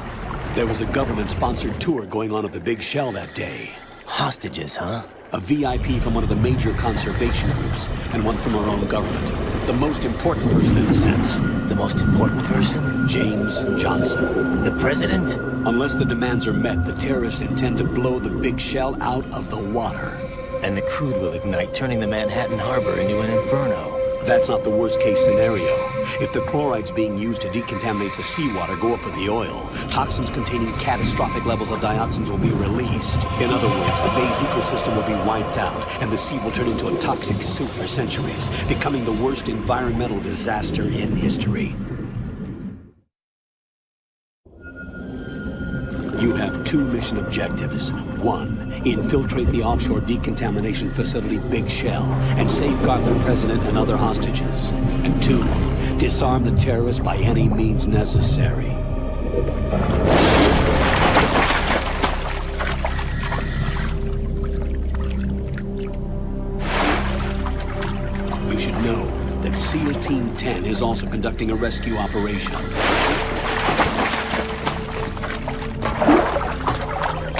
There was a government-sponsored tour going on at the big shell that day. Hostages, huh? A VIP from one of the major conservation groups, and one from our own government. The most important person in a sense. The most important person? James Johnson. The President? Unless the demands are met, the terrorists intend to blow the big shell out of the water. And the crude will ignite, turning the Manhattan Harbor into an inferno. That's not the worst-case scenario. If the chlorides being used to decontaminate the seawater go up with the oil, toxins containing catastrophic levels of dioxins will be released. In other words, the bay's ecosystem will be wiped out, and the sea will turn into a toxic soup for centuries, becoming the worst environmental disaster in history. You have 2 mission objectives. 1, infiltrate the offshore decontamination facility Big Shell and safeguard the President and other hostages. And 2, disarm the terrorists by any means necessary. You should know that SEAL Team 10 is also conducting a rescue operation.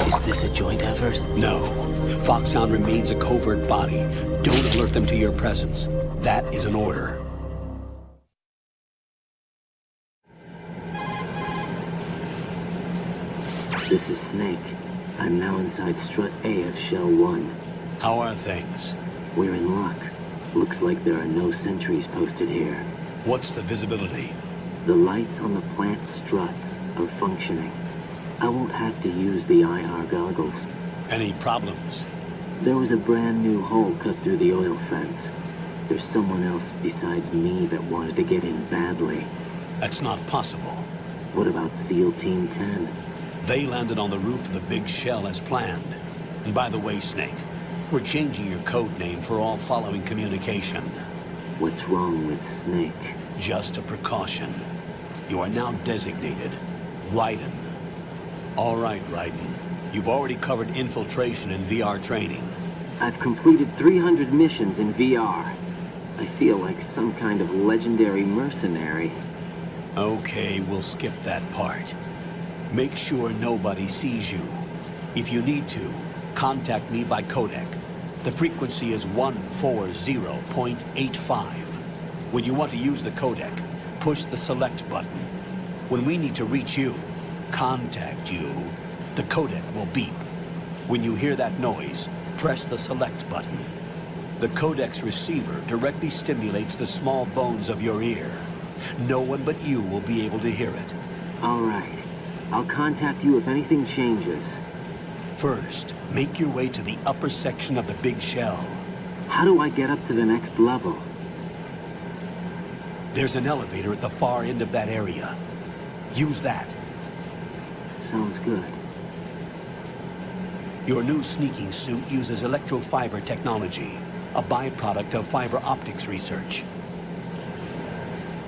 Is this a joint effort? No. Foxhound remains a covert body. Don't alert them to your presence. That is an order. This is Snake. I'm now inside Strut A of Shell 1. How are things? We're in luck. Looks like there are no sentries posted here. What's the visibility? The lights on the plant struts are functioning. I won't have to use the IR goggles. Any problems? There was a brand new hole cut through the oil fence. There's someone else besides me that wanted to get in badly. That's not possible. What about SEAL Team 10? They landed on the roof of the big shell as planned. And by the way, Snake, we're changing your code name for all following communication. What's wrong with Snake? Just a precaution. You are now designated Raiden. All right, Raiden. You've already covered infiltration and VR training. I've completed 300 missions in VR. I feel like some kind of legendary mercenary. Okay, we'll skip that part. Make sure nobody sees you. If you need to, contact me by codec. The frequency is 140.85. When you want to use the codec, push the select button. When we need to reach you, contact you, the codec will beep. When you hear that noise, press the select button. The codec's receiver directly stimulates the small bones of your ear. No one but you will be able to hear it. All right. I'll contact you if anything changes. First, make your way to the upper section of the big shell. How do I get up to the next level? There's an elevator at the far end of that area. Use that. Sounds good. Your new sneaking suit uses electrofiber technology, a byproduct of fiber optics research.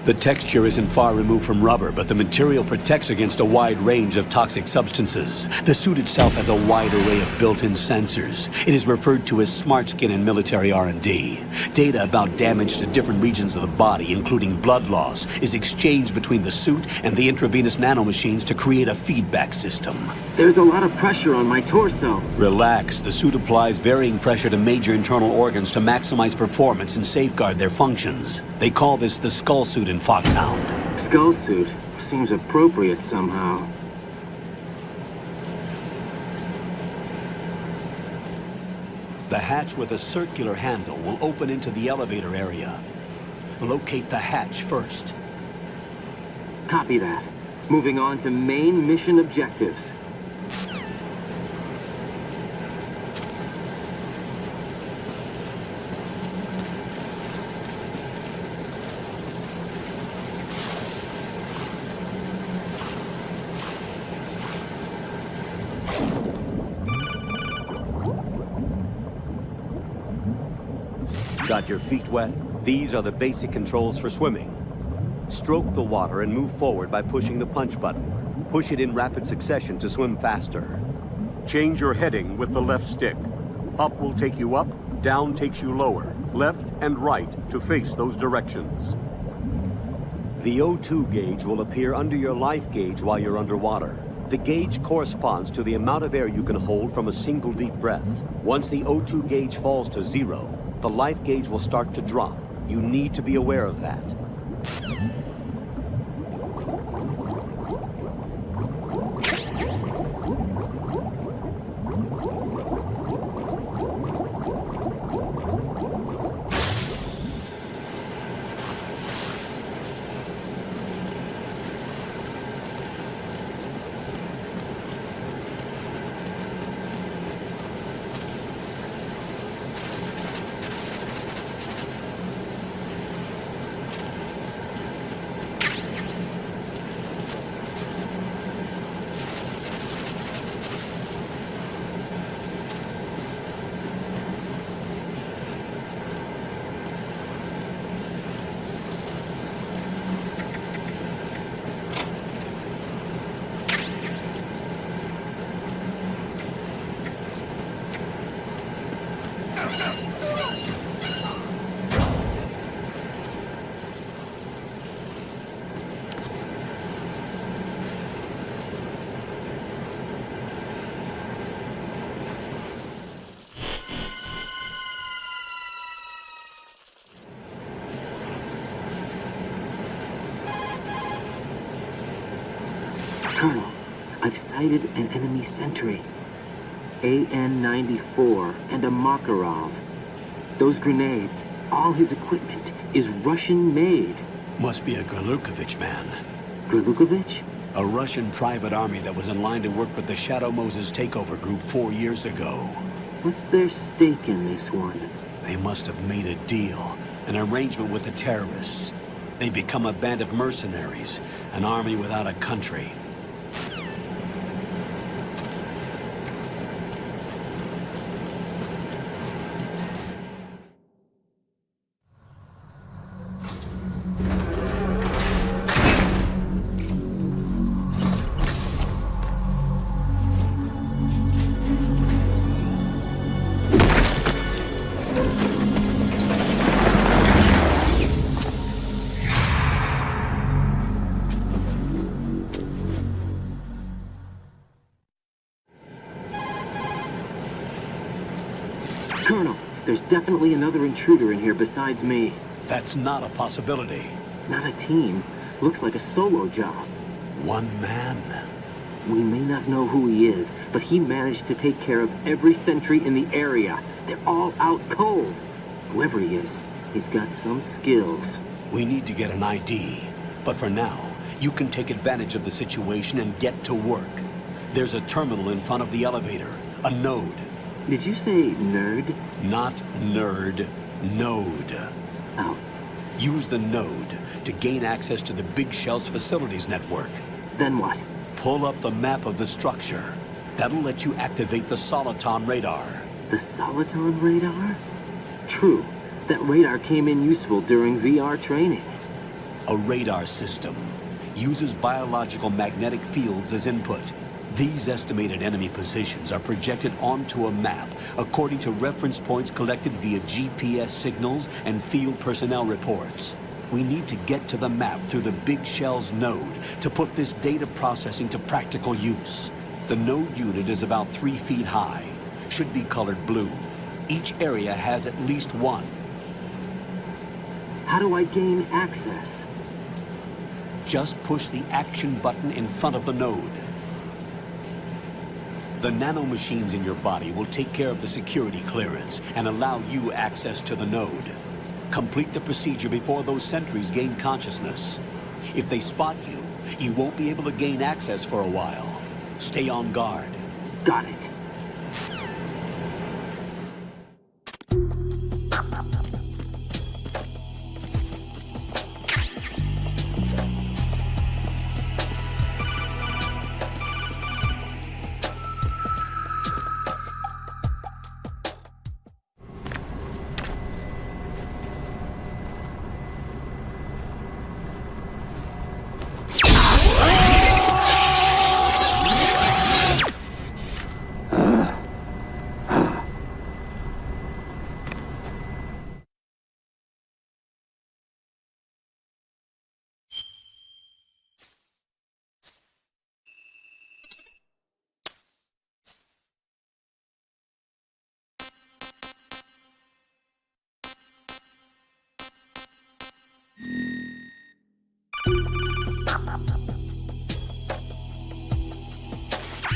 The texture isn't far removed from rubber, but the material protects against a wide range of toxic substances. The suit itself has a wide array of built-in sensors. It is referred to as smart skin in military R&D. Data about damage to different regions of the body, including blood loss, is exchanged between the suit and the intravenous nanomachines to create a feedback system. There's a lot of pressure on my torso. Relax. The suit applies varying pressure to major internal organs to maximize performance and safeguard their functions. They call this the skull suit in Foxhound. Skull suit seems appropriate somehow. The hatch with a circular handle will open into the elevator area. Locate the hatch first. Copy that. Moving on to main mission objectives. Got your feet wet? These are the basic controls for swimming. Stroke the water and move forward by pushing the punch button. Push it in rapid succession to swim faster. Change your heading with the left stick. Up will take you up, down takes you lower, left and right to face those directions. The O2 gauge will appear under your life gauge while you're underwater. The gauge corresponds to the amount of air you can hold from a single deep breath. Once the O2 gauge falls to 0, the life gauge will start to drop. You need to be aware of that. Colonel, I've sighted an enemy sentry. AN-94 and a Makarov. Those grenades, all his equipment, is Russian-made. Must be a Gorlukovich man. Gorlukovich? A Russian private army that was in line to work with the Shadow Moses takeover group 4 years ago. What's their stake in this one? They must have made a deal, an arrangement with the terrorists. They become a band of mercenaries, an army without a country. Colonel, there's definitely another intruder in here besides me. That's not a possibility. Not a team. Looks like a solo job. One man. We may not know who he is, but he managed to take care of every sentry in the area. They're all out cold. Whoever he is, he's got some skills. We need to get an ID. But for now, you can take advantage of the situation and get to work. There's a terminal in front of the elevator. A node. Did you say nerd? Not nerd. Node. Oh. Use the node to gain access to the Big Shell's facilities network. Then what? Pull up the map of the structure. That'll let you activate the Soliton radar. The Soliton radar? True. That radar came in useful during VR training. A radar system uses biological magnetic fields as input. These estimated enemy positions are projected onto a map according to reference points collected via GPS signals and field personnel reports. We need to get to the map through the Big Shell's node to put this data processing to practical use. The node unit is about 3 feet high, should be colored blue. Each area has at least one. How do I gain access? Just push the action button in front of the node. The nanomachines in your body will take care of the security clearance and allow you access to the node. Complete the procedure before those sentries gain consciousness. If they spot you, you won't be able to gain access for a while. Stay on guard. Got it.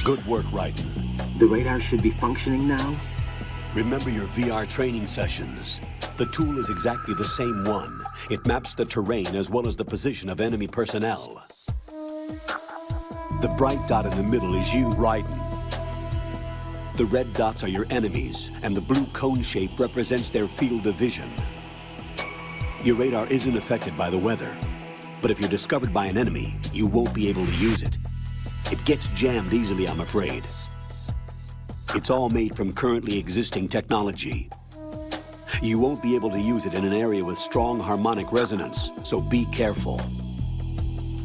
Good work, Raiden. The radar should be functioning now? Remember your VR training sessions. The tool is exactly the same one. It maps the terrain as well as the position of enemy personnel. The bright dot in the middle is you, Raiden. The red dots are your enemies, and the blue cone shape represents their field of vision. Your radar isn't affected by the weather, but if you're discovered by an enemy, you won't be able to use it. It gets jammed easily, I'm afraid. It's all made from currently existing technology. You won't be able to use it in an area with strong harmonic resonance, so be careful.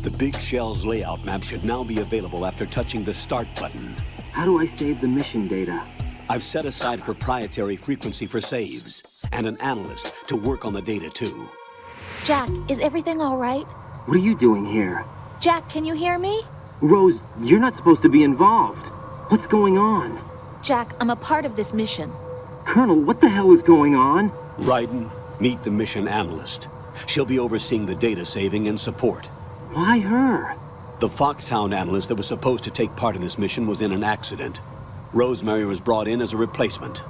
The Big Shell's layout map should now be available after touching the Start button. How do I save the mission data? I've set aside a proprietary frequency for saves, and an analyst to work on the data too. Jack, is everything all right? What are you doing here? Jack, can you hear me? Rose, you're not supposed to be involved. What's going on? Jack, I'm a part of this mission. Colonel, what the hell is going on? Raiden, meet the mission analyst. She'll be overseeing the data saving and support. Why her? The Foxhound analyst that was supposed to take part in this mission was in an accident. Rosemary was brought in as a replacement.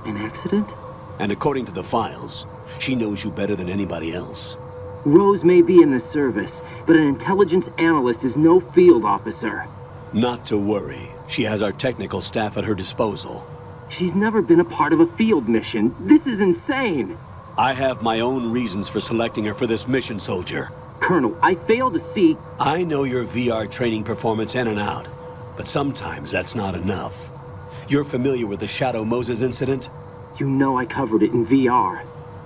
An accident? And according to the files, she knows you better than anybody else. Rose may be in the service, but an intelligence analyst is no field officer. Not to worry. She has our technical staff at her disposal. She's never been a part of a field mission. This is insane! I have my own reasons for selecting her for this mission, soldier. Colonel, I fail to see... I know your VR training performance in and out, but sometimes that's not enough. You're familiar with the Shadow Moses incident? You know I covered it in VR.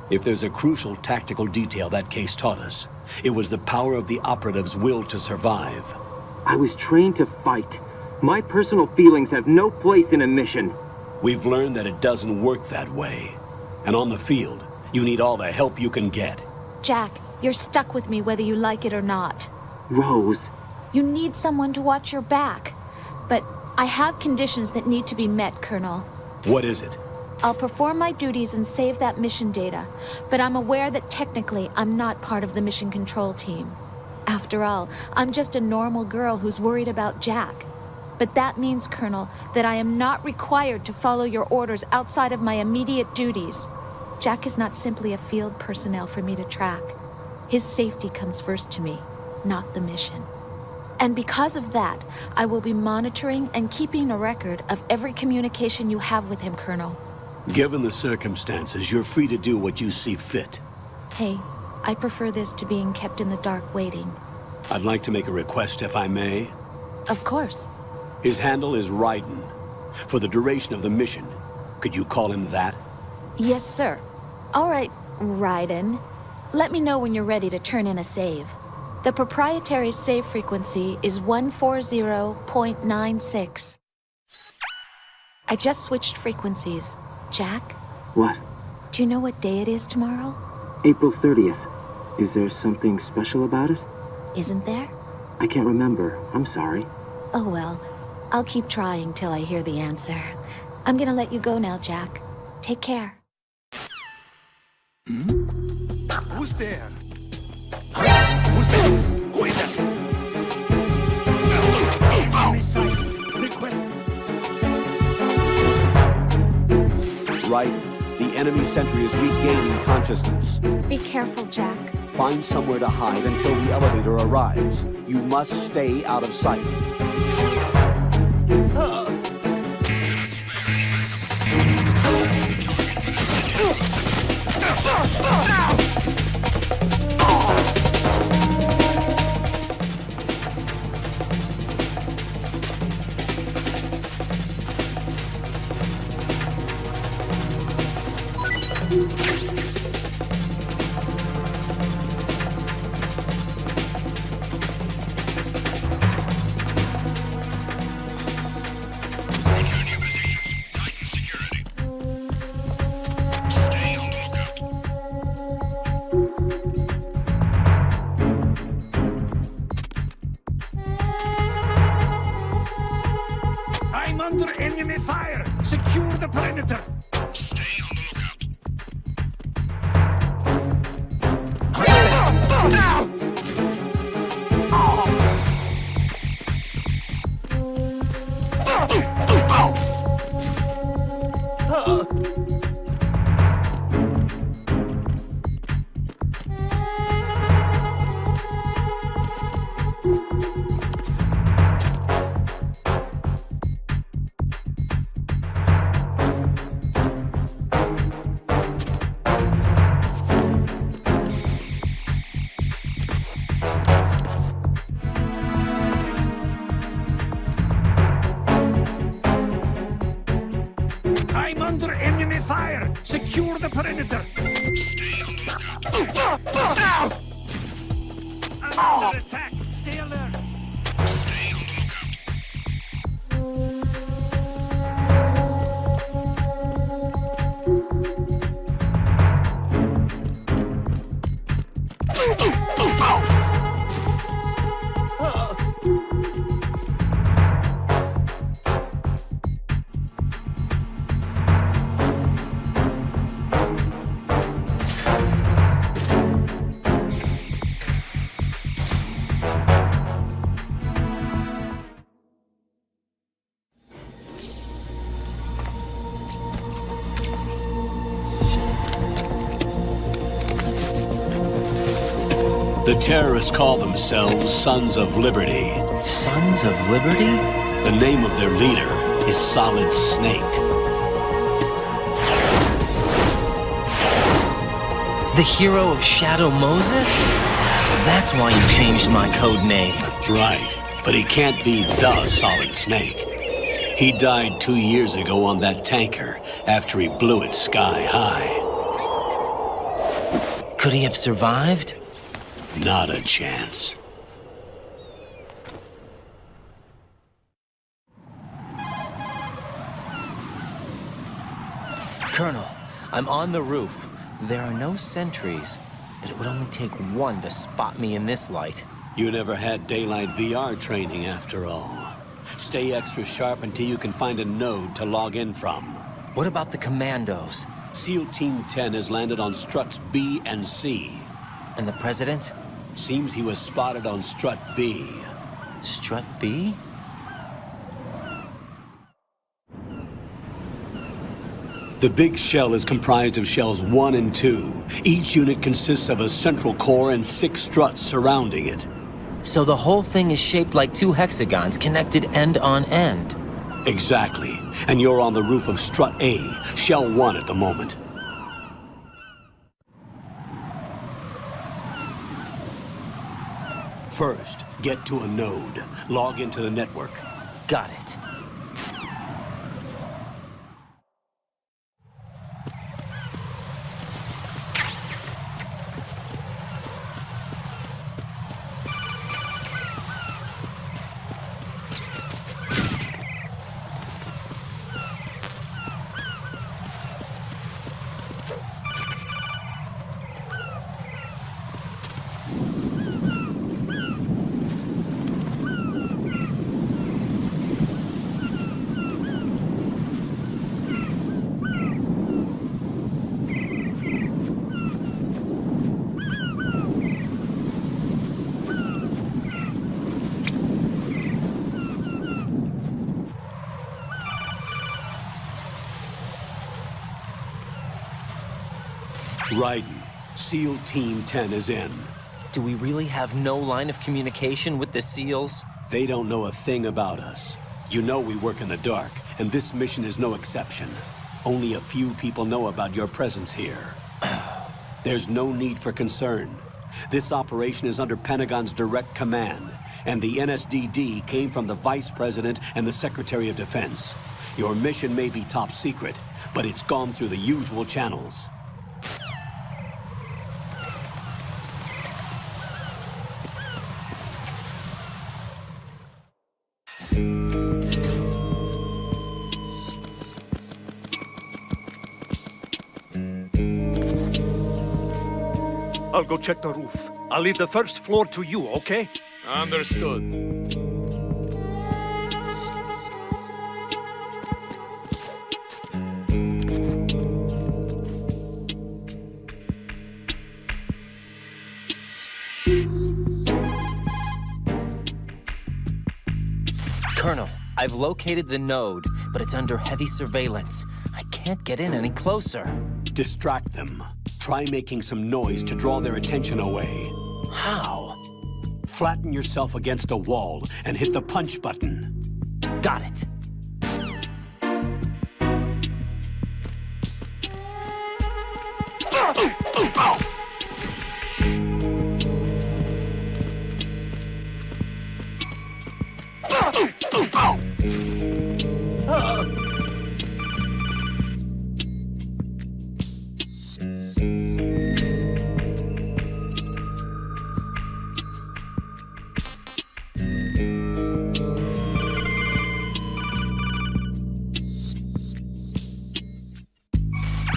If there's a crucial tactical detail that case taught us, it was the power of the operative's will to survive. I was trained to fight. My personal feelings have no place in a mission. We've learned that it doesn't work that way. And on the field, you need all the help you can get. Jack, you're stuck with me whether you like it or not. Rose. You need someone to watch your back. But I have conditions that need to be met, Colonel. What is it? I'll perform my duties and save that mission data, but I'm aware that technically I'm not part of the mission control team. After all, I'm just a normal girl who's worried about Jack. But that means, Colonel, that I am not required to follow your orders outside of my immediate duties. Jack is not simply a field personnel for me to track. His safety comes first to me, not the mission. And because of that, I will be monitoring and keeping a record of every communication you have with him, Colonel. Given the circumstances, you're free to do what you see fit. Hey, I prefer this to being kept in the dark waiting. I'd like to make a request, if I may. Of course. His handle is Raiden. For the duration of the mission, could you call him that? Yes, sir. All right, Raiden. Let me know when you're ready to turn in a save. The proprietary save frequency is 140.96. I just switched frequencies. Jack? What? Do you know what day it is tomorrow? April 30th. Is there something special about it? Isn't there? I can't remember. I'm sorry. Oh well. I'll keep trying till I hear the answer. I'm gonna let you go now, Jack. Take care. Who's there? Who's there? Who is that? Right. The enemy sentry is regaining consciousness. Be careful, Jack. Find somewhere to hide until the elevator arrives. You must stay out of sight. I'm under enemy fire! Secure the perimeter! Stay on the I'm under enemy fire! Secure the perimeter! Stay on the lookout. I'm under attack! Stay alert! Stay on the lookout. The terrorists call themselves Sons of Liberty. Sons of Liberty? The name of their leader is Solid Snake. The hero of Shadow Moses? So that's why you changed my code name. Right, but he can't be the Solid Snake. He died 2 years ago on that tanker after he blew it sky high. Could he have survived? Not a chance. Colonel, I'm on the roof. There are no sentries, but it would only take one to spot me in this light. You never had daylight VR training after all. Stay extra sharp until you can find a node to log in from. What about the commandos? SEAL Team 10 has landed on struts B and C. And the President? Seems he was spotted on strut B. Strut B? The big shell is comprised of shells 1 and 2. Each unit consists of a central core and 6 struts surrounding it. So the whole thing is shaped like 2 hexagons connected end on end. Exactly. And you're on the roof of strut A, shell 1 at the moment. First, get to a node. Log into the network. Got it. Raiden, SEAL Team 10 is in. Do we really have no line of communication with the SEALs? They don't know a thing about us. You know we work in the dark, and this mission is no exception. Only a few people know about your presence here. There's no need for concern. This operation is under Pentagon's direct command, and the NSDD came from the Vice President and the Secretary of Defense. Your mission may be top secret, but it's gone through the usual channels. I'll go check the roof. I'll leave the first floor to you, okay? Understood. Colonel, I've located the node, but it's under heavy surveillance. I can't get in any closer. Distract them. Try making some noise to draw their attention away. How? Flatten yourself against a wall and hit the punch button. Got it.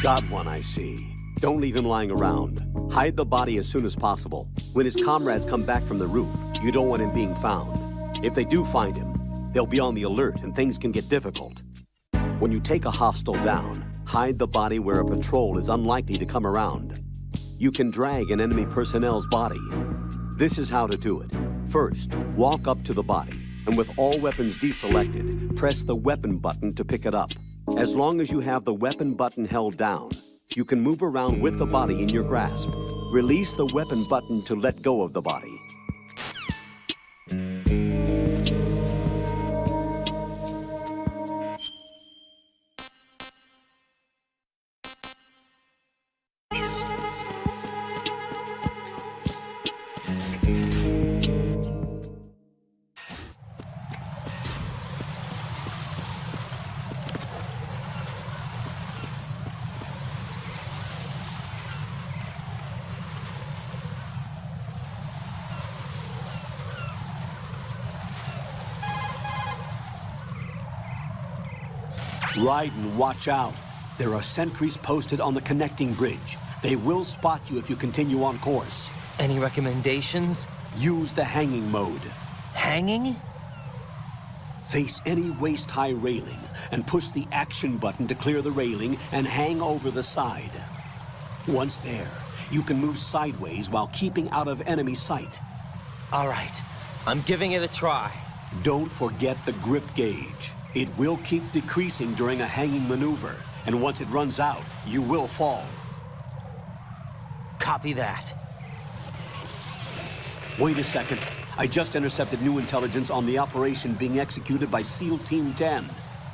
Got one, I see. Don't leave him lying around. Hide the body as soon as possible. When his comrades come back from the roof, you don't want him being found. If they do find him, they'll be on the alert and things can get difficult. When you take a hostile down, hide the body where a patrol is unlikely to come around. You can drag an enemy personnel's body. This is how to do it. First, walk up to the body, and with all weapons deselected, press the weapon button to pick it up. As long as you have the weapon button held down, You can move around with the body in your grasp. Release the weapon button to let go of the body. Raiden, watch out. There are sentries posted on the connecting bridge. They will spot you if you continue on course. Any recommendations? Use the hanging mode. Hanging? Face any waist-high railing and push the action button to clear the railing and hang over the side. Once there, you can move sideways while keeping out of enemy sight. All right, I'm giving it a try. Don't forget the grip gauge. It will keep decreasing during a hanging maneuver, and once it runs out, you will fall. Copy that. Wait a second. I just intercepted new intelligence on the operation being executed by SEAL Team 10.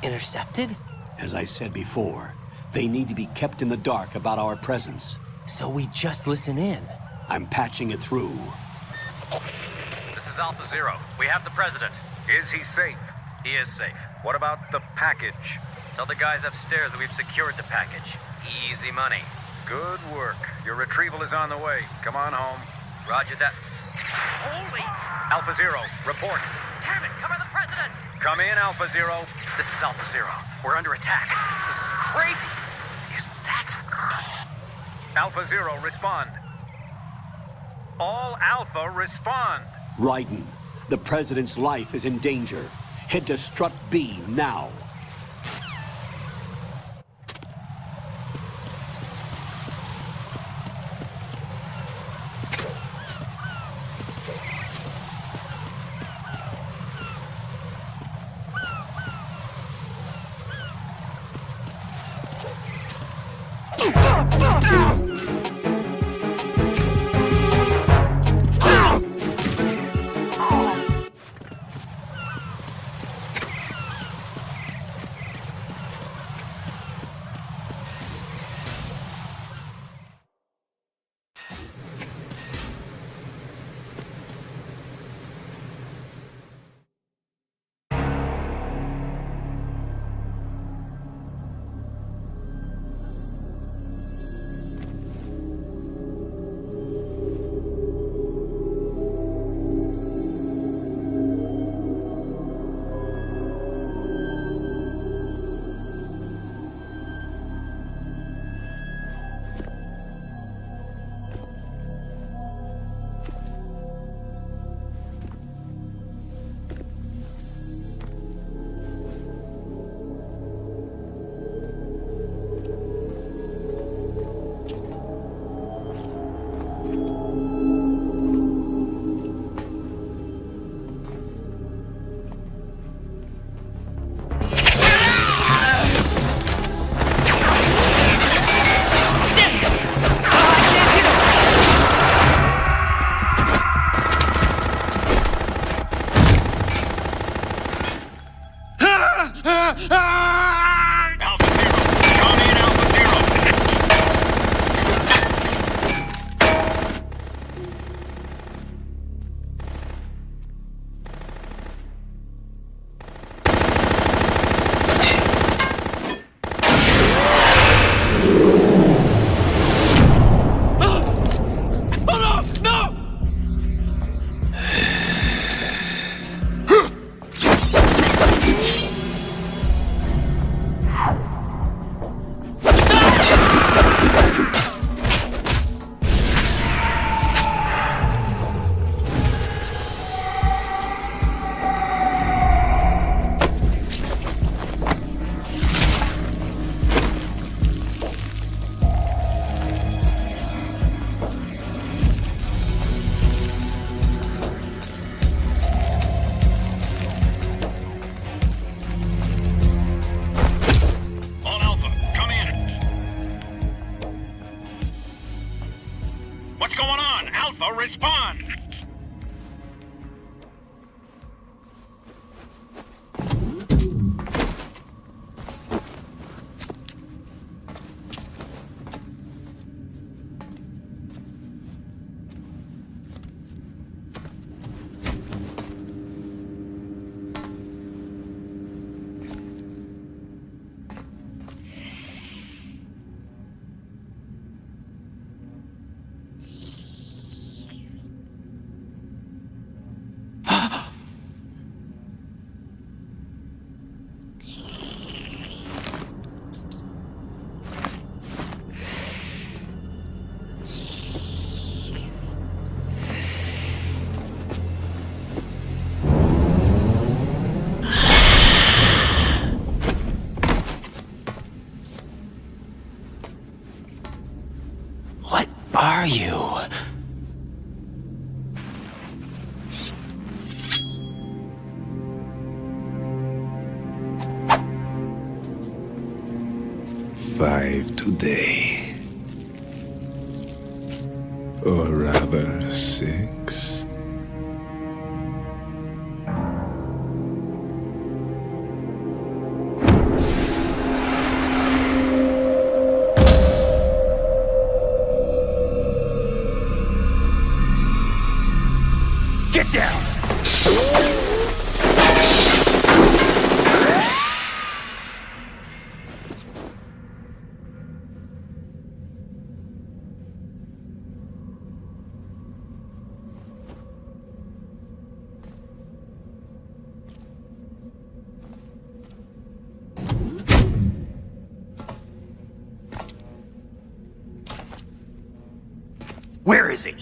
Intercepted? As I said before, they need to be kept in the dark about our presence. So we just listen in. I'm patching it through. This is Alpha Zero. We have the President. Is he safe? He is safe. What about the package? Tell the guys upstairs that we've secured the package. Easy money. Good work. Your retrieval is on the way. Come on home. Roger that. Holy! Alpha Zero, report. Damn it, cover the President! Come in, Alpha Zero. This is Alpha Zero. We're under attack. This is crazy. Is that... Alpha Zero, respond. All Alpha, respond. Raiden, the President's life is in danger. Head to Strut B now. What's going on? Alpha, respond! Are you? Five today. Or rather, 6. Get down! Where is he?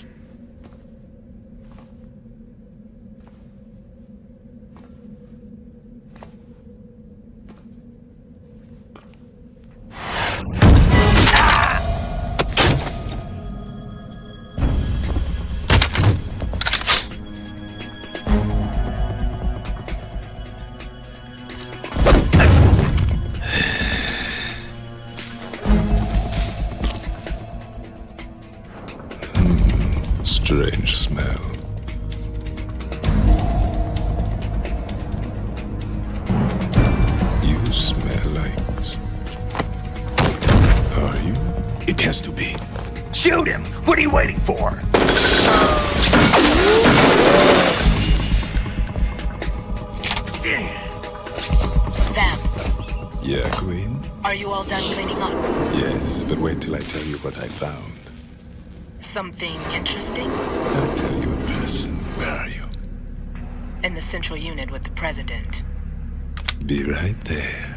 Strange smell. You smell like... Are you? It has to be. Shoot him! What are you waiting for? Them. Yeah, Queen? Are you all done cleaning up? Yes, but wait till I tell you what I found. Something interesting? I'll tell you in person. Where are you? In the central unit with the president. Be right there.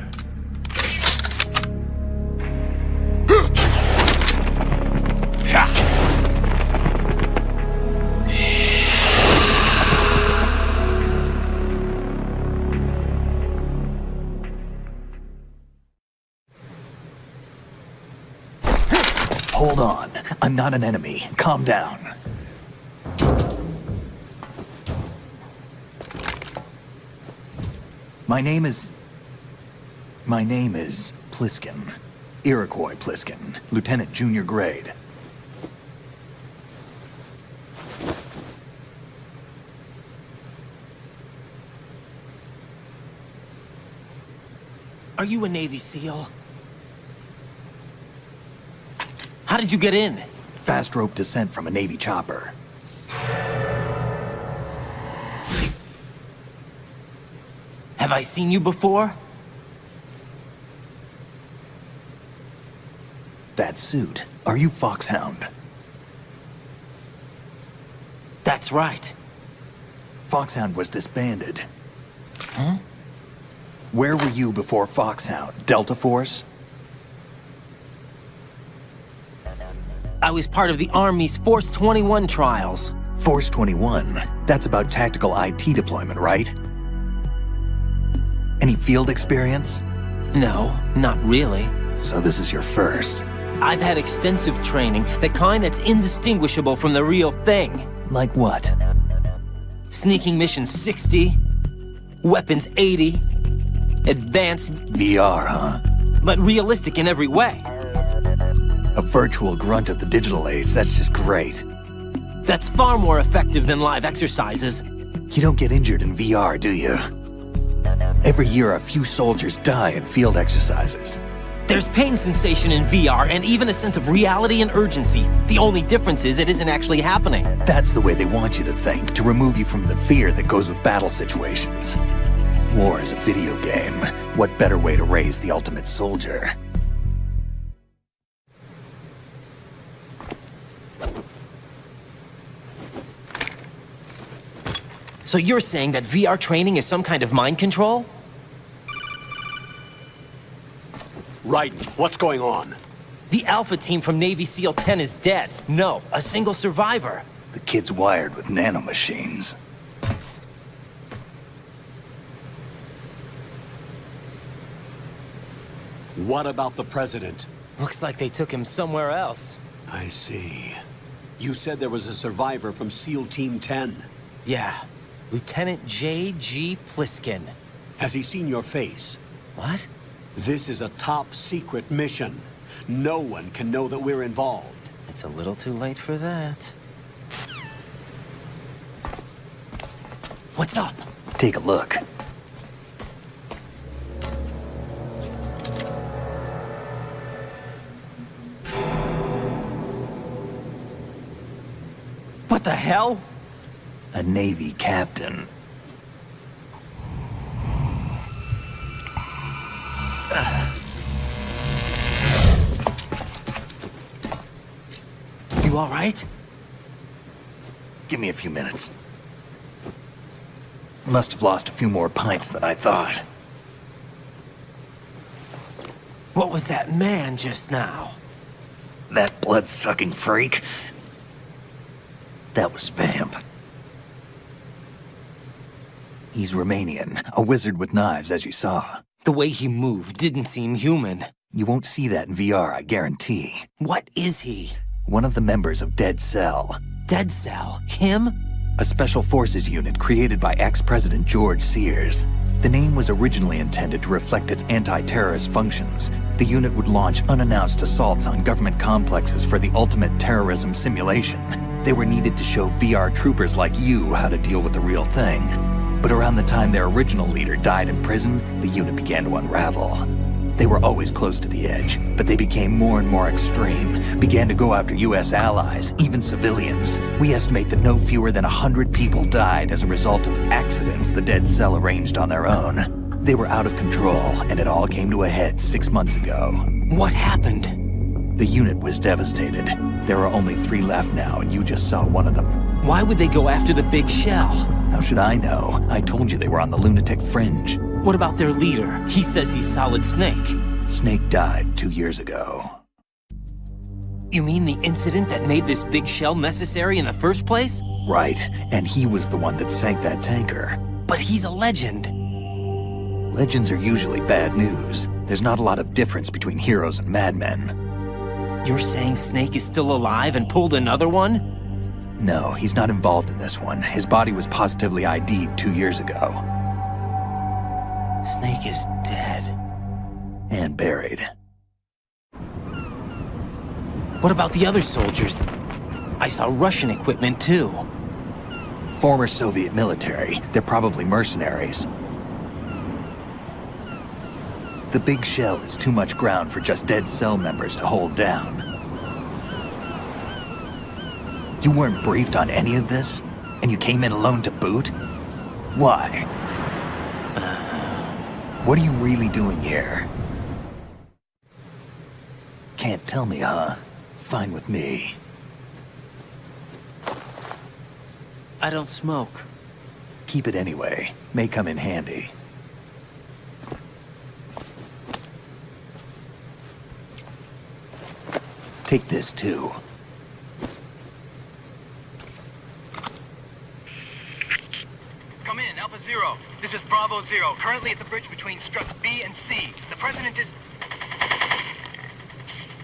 Hold on. I'm not an enemy. Calm down. My name is Pliskin. Iroquois Pliskin. Lieutenant Junior Grade. Are you a Navy SEAL? How did you get in? Fast rope descent from a Navy chopper. Have I seen you before? That suit. Are you Foxhound? That's right. Foxhound was disbanded. Huh? Where were you before Foxhound? Delta Force? I was part of the Army's Force 21 trials. Force 21? That's about tactical IT deployment, right? Any field experience? No, not really. So this is your first. I've had extensive training, the kind that's indistinguishable from the real thing. Like what? Sneaking mission 60, weapons 80, advanced... VR, huh? But realistic in every way. A virtual grunt of the digital age, that's just great. That's far more effective than live exercises. You don't get injured in VR, do you? Every year, a few soldiers die in field exercises. There's pain sensation in VR and even a sense of reality and urgency. The only difference is it isn't actually happening. That's the way they want you to think, to remove you from the fear that goes with battle situations. War is a video game. What better way to raise the ultimate soldier? So you're saying that VR training is some kind of mind control? Right. What's going on? The Alpha team from Navy SEAL 10 is dead. No, a single survivor. The kid's wired with nanomachines. What about the president? Looks like they took him somewhere else. I see. You said there was a survivor from SEAL Team 10. Yeah. Lieutenant J.G. Pliskin. Has he seen your face? What? This is a top-secret mission. No one can know that we're involved. It's a little too late for that. What's up? Take a look. What the hell? A Navy captain. You all right? Give me a few minutes. Must have lost a few more pints than I thought. What was that man just now? That blood-sucking freak? That was Vamp. He's Romanian, a wizard with knives, as you saw. The way he moved didn't seem human. You won't see that in VR, I guarantee. What is he? One of the members of Dead Cell. Dead Cell? Him? A special forces unit created by ex-President George Sears. The name was originally intended to reflect its anti-terrorist functions. The unit would launch unannounced assaults on government complexes for the ultimate terrorism simulation. They were needed to show VR troopers like you how to deal with the real thing. But around the time their original leader died in prison, the unit began to unravel. They were always close to the edge, but they became more and more extreme, began to go after U.S. allies, even civilians. We estimate that no fewer than 100 people died as a result of accidents the Dead Cell arranged on their own. They were out of control, and it all came to a head 6 months ago. What happened? The unit was devastated. There are only 3 left now, and you just saw one of them. Why would they go after the big shell? How should I know? I told you they were on the lunatic fringe. What about their leader? He says he's Solid Snake. Snake died 2 years ago. You mean the incident that made this big shell necessary in the first place? Right, and he was the one that sank that tanker. But he's a legend. Legends are usually bad news. There's not a lot of difference between heroes and madmen. You're saying Snake is still alive and pulled another one? No, he's not involved in this one. His body was positively ID'd 2 years ago. Snake is dead. And buried. What about the other soldiers? I saw Russian equipment too. Former Soviet military. They're probably mercenaries. The big shell is too much ground for just Dead Cell members to hold down. You weren't briefed on any of this? And you came in alone to boot? Why? What are you really doing here? Can't tell me, huh? Fine with me. I don't smoke. Keep it anyway. May come in handy. Take this too. Come in, Alpha Zero. This is Bravo Zero, currently at the bridge between struts B and C. The President is...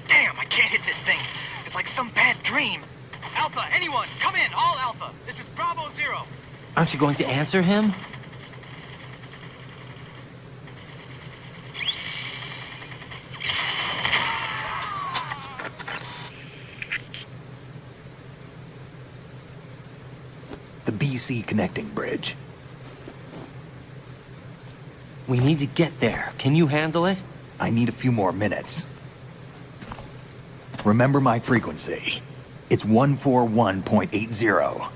Damn, I can't hit this thing. It's like some bad dream. Alpha, anyone, come in, all Alpha. This is Bravo Zero. Aren't you going to answer him? BC connecting bridge. We need to get there. Can you handle it? I need a few more minutes. Remember my frequency. It's 141.80.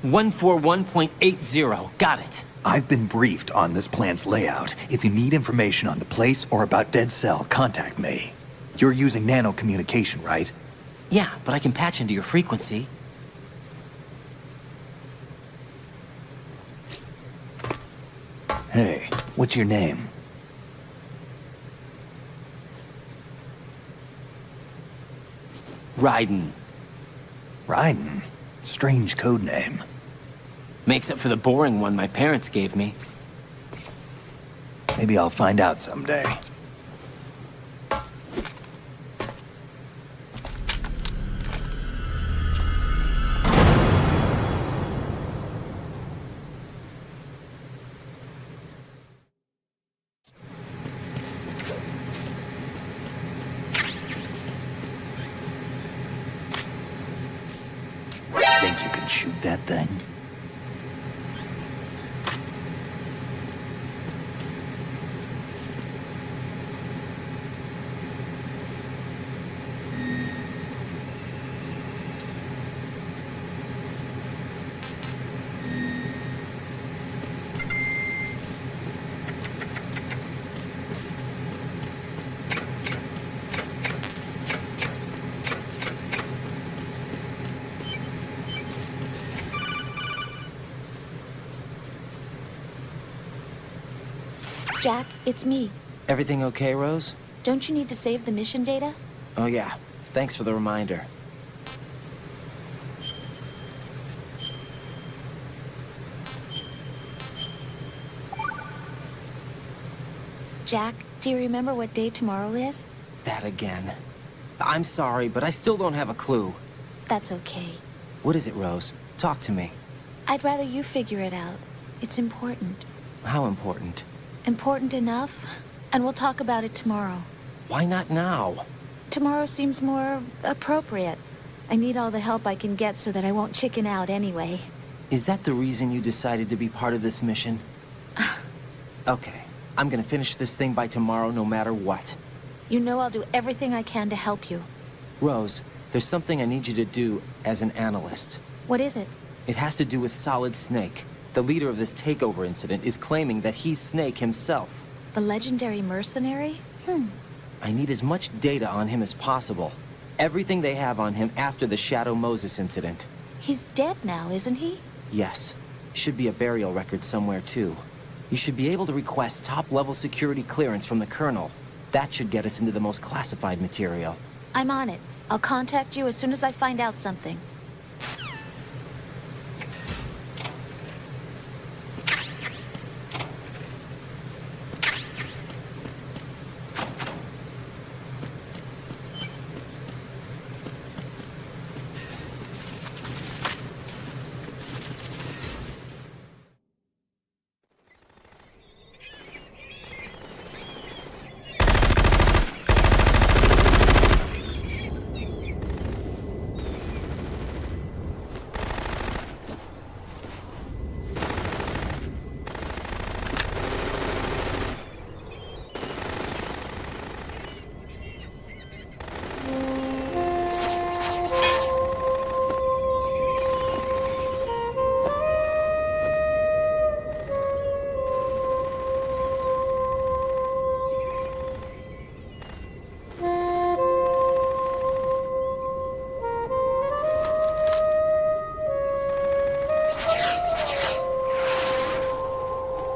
141.80. Got it. I've been briefed on this plant's layout. If you need information on the place or about Dead Cell, contact me. You're using nano communication, right? Yeah, but I can patch into your frequency. Hey, what's your name? Raiden. Raiden? Strange code name. Makes up for the boring one my parents gave me. Maybe I'll find out someday. Think you can shoot that thing? Jack, it's me. Everything okay, Rose? Don't you need to save the mission data? Oh yeah. Thanks for the reminder. Jack, do you remember what day tomorrow is? That again. I'm sorry, but I still don't have a clue. That's okay. What is it, Rose? Talk to me. I'd rather you figure it out. It's important. How important? Important enough? And we'll talk about it tomorrow. Why not now? Tomorrow seems more appropriate. I need all the help I can get so that I won't chicken out anyway. Is that the reason you decided to be part of this mission? Okay. I'm gonna finish this thing by tomorrow no matter what. You know I'll do everything I can to help you. Rose, there's something I need you to do as an analyst. What is it? It has to do with Solid Snake. The leader of this takeover incident is claiming that he's Snake himself. The legendary mercenary? I need as much data on him as possible. Everything they have on him after the Shadow Moses incident. He's dead now, isn't he? Yes. Should be a burial record somewhere, too. You should be able to request top-level security clearance from the Colonel. That should get us into the most classified material. I'm on it. I'll contact you as soon as I find out something.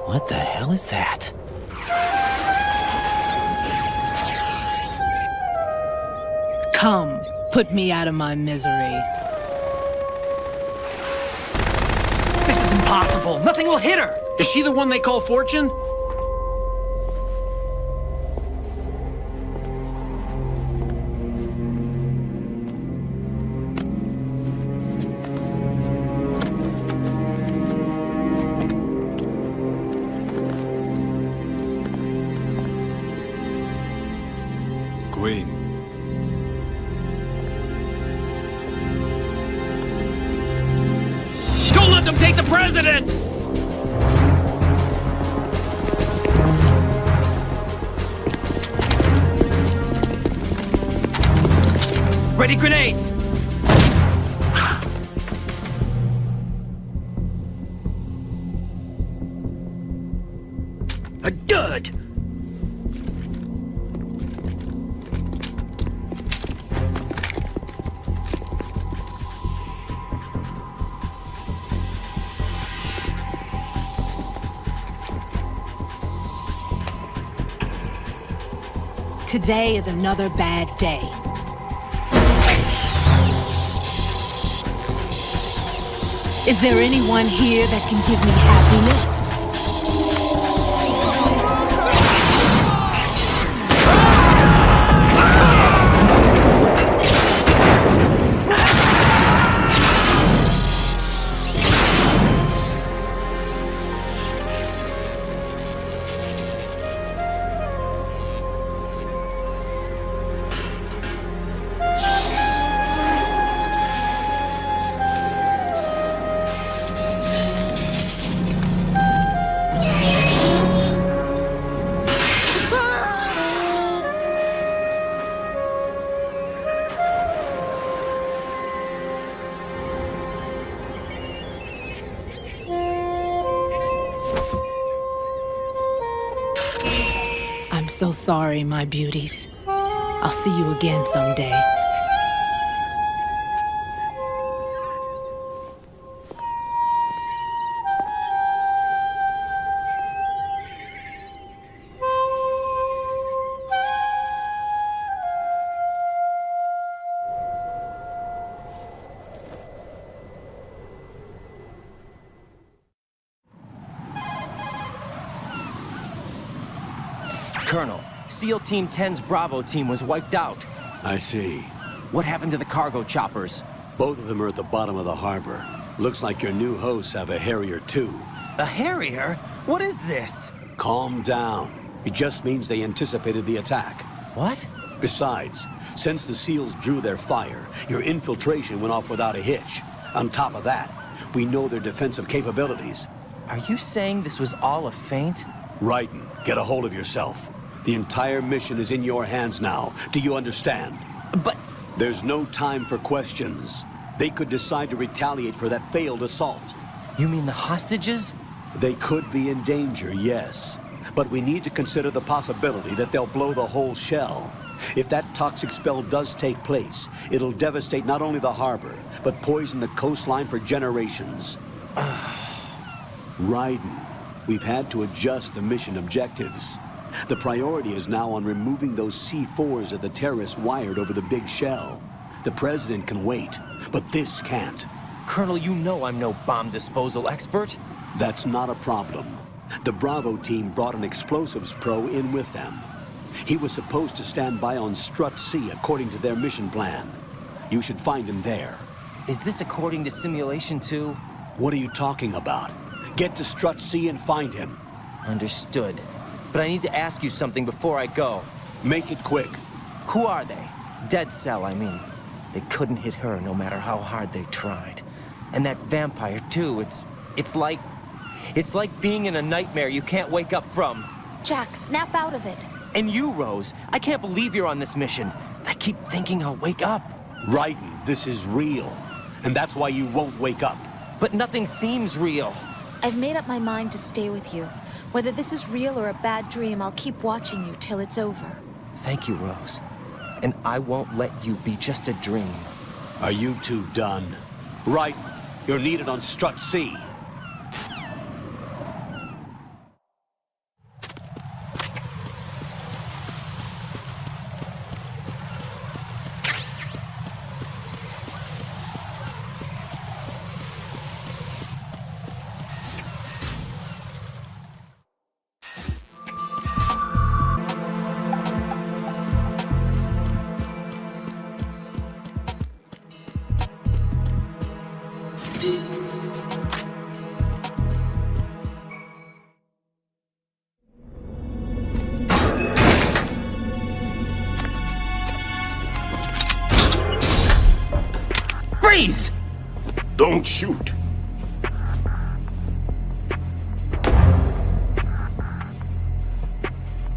What the hell is that? Come, put me out of my misery. This is impossible. Nothing will hit her. Is she the one they call Fortune? Queen. Don't let them take the president! Ready grenades! A dud! Today is another bad day. Is there anyone here that can give me happiness? I'm so sorry, my beauties. I'll see you again someday. Colonel, SEAL Team 10's Bravo team was wiped out. I see. What happened to the cargo choppers? Both of them are at the bottom of the harbor. Looks like your new hosts have a Harrier too. A Harrier? What is this? Calm down. It just means they anticipated the attack. What? Besides, since the SEALs drew their fire, your infiltration went off without a hitch. On top of that, we know their defensive capabilities. Are you saying this was all a feint? Raiden, get a hold of yourself. The entire mission is in your hands now. Do you understand? But... There's no time for questions. They could decide to retaliate for that failed assault. You mean the hostages? They could be in danger, yes. But we need to consider the possibility that they'll blow the whole shell. If that toxic spell does take place, it'll devastate not only the harbor, but poison the coastline for generations. Raiden, we've had to adjust the mission objectives. The priority is now on removing those C4s that the terrorists wired over the big shell. The president can wait, but this can't. Colonel, you know I'm no bomb disposal expert. That's not a problem. The Bravo team brought an explosives pro in with them. He was supposed to stand by on Strut C according to their mission plan. You should find him there. Is this according to simulation too? What are you talking about? Get to Strut C and find him. Understood. But I need to ask you something before I go. Make it quick. Who are they? Dead Cell, I mean. They couldn't hit her no matter how hard they tried. And that vampire too, it's like being in a nightmare you can't wake up from. Jack, snap out of it. And you, Rose, I can't believe you're on this mission. I keep thinking I'll wake up. Raiden, this is real. And that's why you won't wake up. But nothing seems real. I've made up my mind to stay with you. Whether this is real or a bad dream, I'll keep watching you till it's over. Thank you, Rose. And I won't let you be just a dream. Are you two done? Right. You're needed on Strut C. Don't shoot.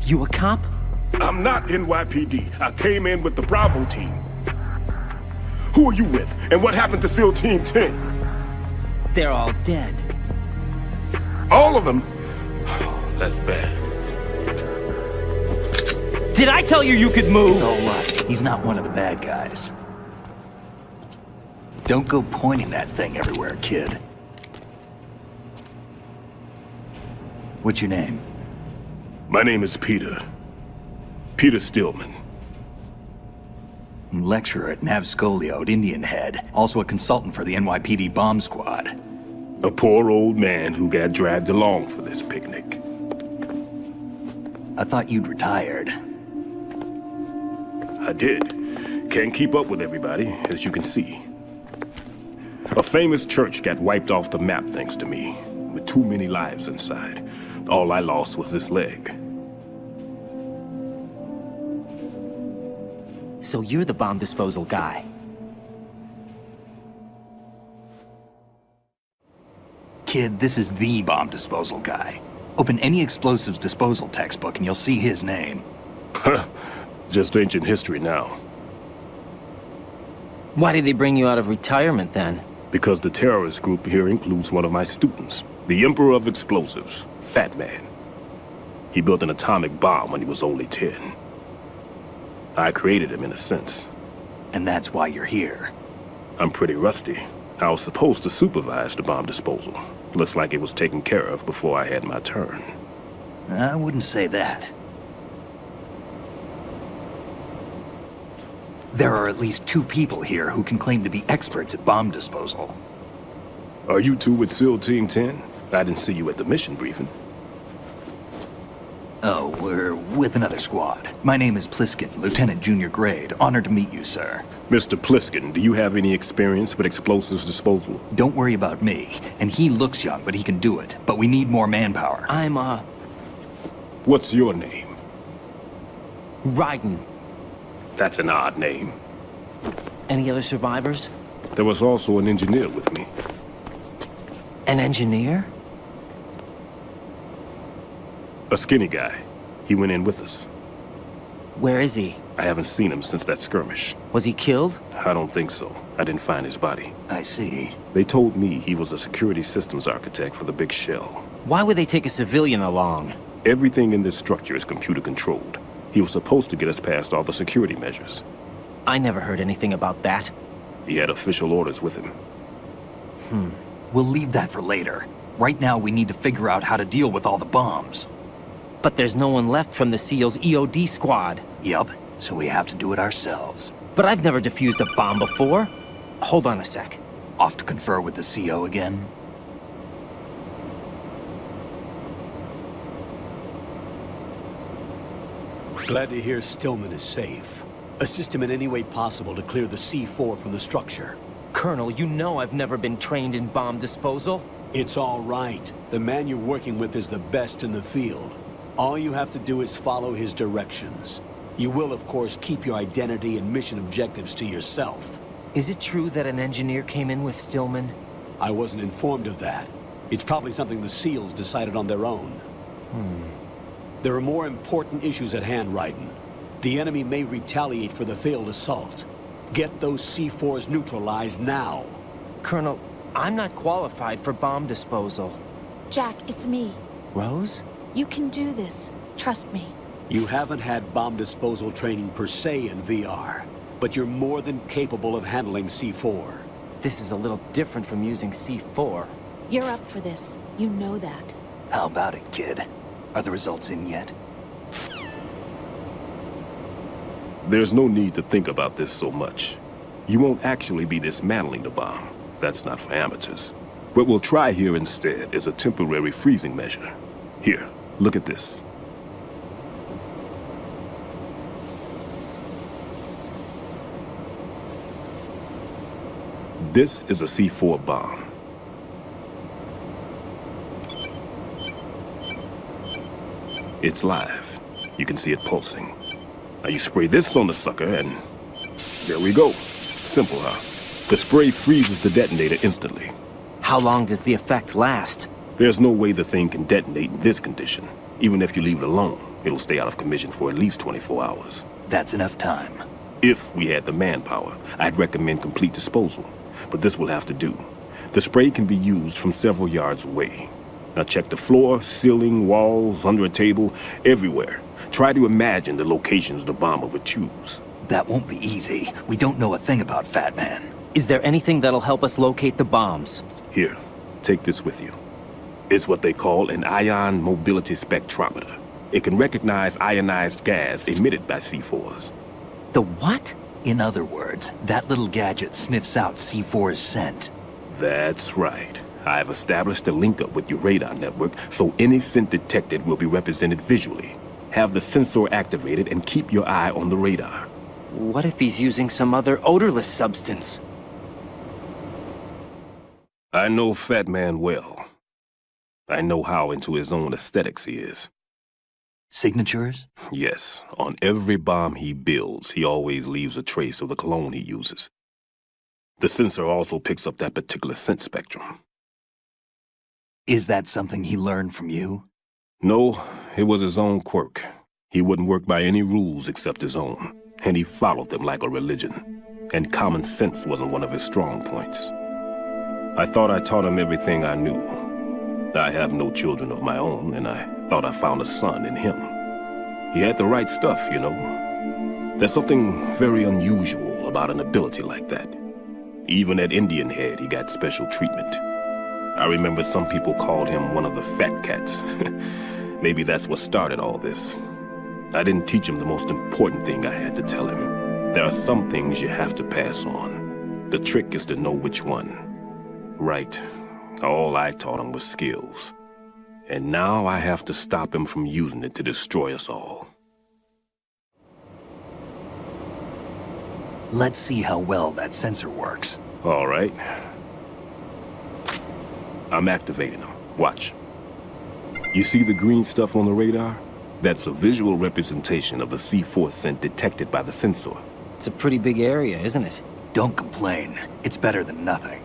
You a cop? I'm not NYPD. I came in with the Bravo team. Who are you with? And what happened to SEAL Team 10? They're all dead. All of them? That's bad. Did I tell you you could move? It's all right. He's not one of the bad guys. Don't go pointing that thing everywhere, kid. What's your name? My name is Peter. Peter Stillman. Lecturer at Nav Scolio at Indian Head. Also a consultant for the NYPD bomb squad. A poor old man who got dragged along for this picnic. I thought you'd retired. I did. Can't keep up with everybody, as you can see. A famous church got wiped off the map thanks to me, with too many lives inside. All I lost was this leg. So you're the bomb disposal guy. Kid, this is the bomb disposal guy. Open any explosives disposal textbook and you'll see his name. Just ancient history now. Why did they bring you out of retirement then? Because the terrorist group here includes one of my students, the Emperor of Explosives, Fat Man. He built an atomic bomb when he was only 10. I created him in a sense. And that's why you're here. I'm pretty rusty. I was supposed to supervise the bomb disposal. Looks like it was taken care of before I had my turn. I wouldn't say that. There are at least 2 people here who can claim to be experts at bomb disposal. Are you two with SEAL Team 10? I didn't see you at the mission briefing. Oh, we're with another squad. My name is Pliskin, Lieutenant Junior Grade. Honored to meet you, sir. Mr. Pliskin, do you have any experience with explosives disposal? Don't worry about me. And he looks young, but he can do it. But we need more manpower. I'm, What's your name? Raiden. That's an odd name. Any other survivors? There was also an engineer with me. An engineer? A skinny guy. He went in with us. Where is he? I haven't seen him since that skirmish. Was he killed? I don't think so. I didn't find his body. I see. They told me he was a security systems architect for the big shell. Why would they take a civilian along? Everything in this structure is computer controlled. He was supposed to get us past all the security measures. I never heard anything about that. He had official orders with him. We'll leave that for later. Right now, we need to figure out how to deal with all the bombs. But there's no one left from the SEAL's EOD squad. Yup, so we have to do it ourselves. But I've never defused a bomb before. Hold on a sec. Off to confer with the CO again? Glad to hear Stillman is safe. Assist him in any way possible to clear the C4 from the structure. Colonel, you know I've never been trained in bomb disposal. It's all right. The man you're working with is the best in the field. All you have to do is follow his directions. You will, of course, keep your identity and mission objectives to yourself. Is it true that an engineer came in with Stillman? I wasn't informed of that. It's probably something the SEALs decided on their own. There are more important issues at hand, Raiden. The enemy may retaliate for the failed assault. Get those C4s neutralized now. Colonel, I'm not qualified for bomb disposal. Jack, it's me. Rose? You can do this. Trust me. You haven't had bomb disposal training per se in VR, but you're more than capable of handling C4. This is a little different from using C4. You're up for this. You know that. How about it, kid? Are the results in yet? There's no need to think about this so much. You won't actually be dismantling the bomb. That's not for amateurs. What we'll try here instead is a temporary freezing measure. Here, look at this. This is a C4 bomb. It's live. You can see it pulsing. Now you spray this on the sucker and... there we go. Simple, huh? The spray freezes the detonator instantly. How long does the effect last? There's no way the thing can detonate in this condition. Even if you leave it alone, it'll stay out of commission for at least 24 hours. That's enough time. If we had the manpower, I'd recommend complete disposal. But this will have to do. The spray can be used from several yards away. Now check the floor, ceiling, walls, under a table, everywhere. Try to imagine the locations the bomber would choose. That won't be easy. We don't know a thing about Fat Man. Is there anything that'll help us locate the bombs? Here, take this with you. It's what they call an ion mobility spectrometer. It can recognize ionized gas emitted by C4s. The what? In other words, that little gadget sniffs out C4's scent. That's right. I've established a link up with your radar network, so any scent detected will be represented visually. Have the sensor activated and keep your eye on the radar. What if he's using some other odorless substance? I know Fat Man well. I know how into his own aesthetics he is. Signatures? Yes. On every bomb he builds, he always leaves a trace of the cologne he uses. The sensor also picks up that particular scent spectrum. Is that something he learned from you? No, it was his own quirk. He wouldn't work by any rules except his own, and he followed them like a religion. And common sense wasn't one of his strong points. I thought I taught him everything I knew. I have no children of my own, and I thought I found a son in him. He had the right stuff, you know. There's something very unusual about an ability like that. Even at Indian Head, he got special treatment. I remember some people called him one of the fat cats. Maybe that's what started all this. I didn't teach him the most important thing I had to tell him. There are some things you have to pass on. The trick is to know which one. Right. All I taught him was skills. And now I have to stop him from using it to destroy us all. Let's see how well that sensor works. All right. I'm activating them. Watch. You see the green stuff on the radar? That's a visual representation of the C4 scent detected by the sensor. It's a pretty big area, isn't it? Don't complain. It's better than nothing.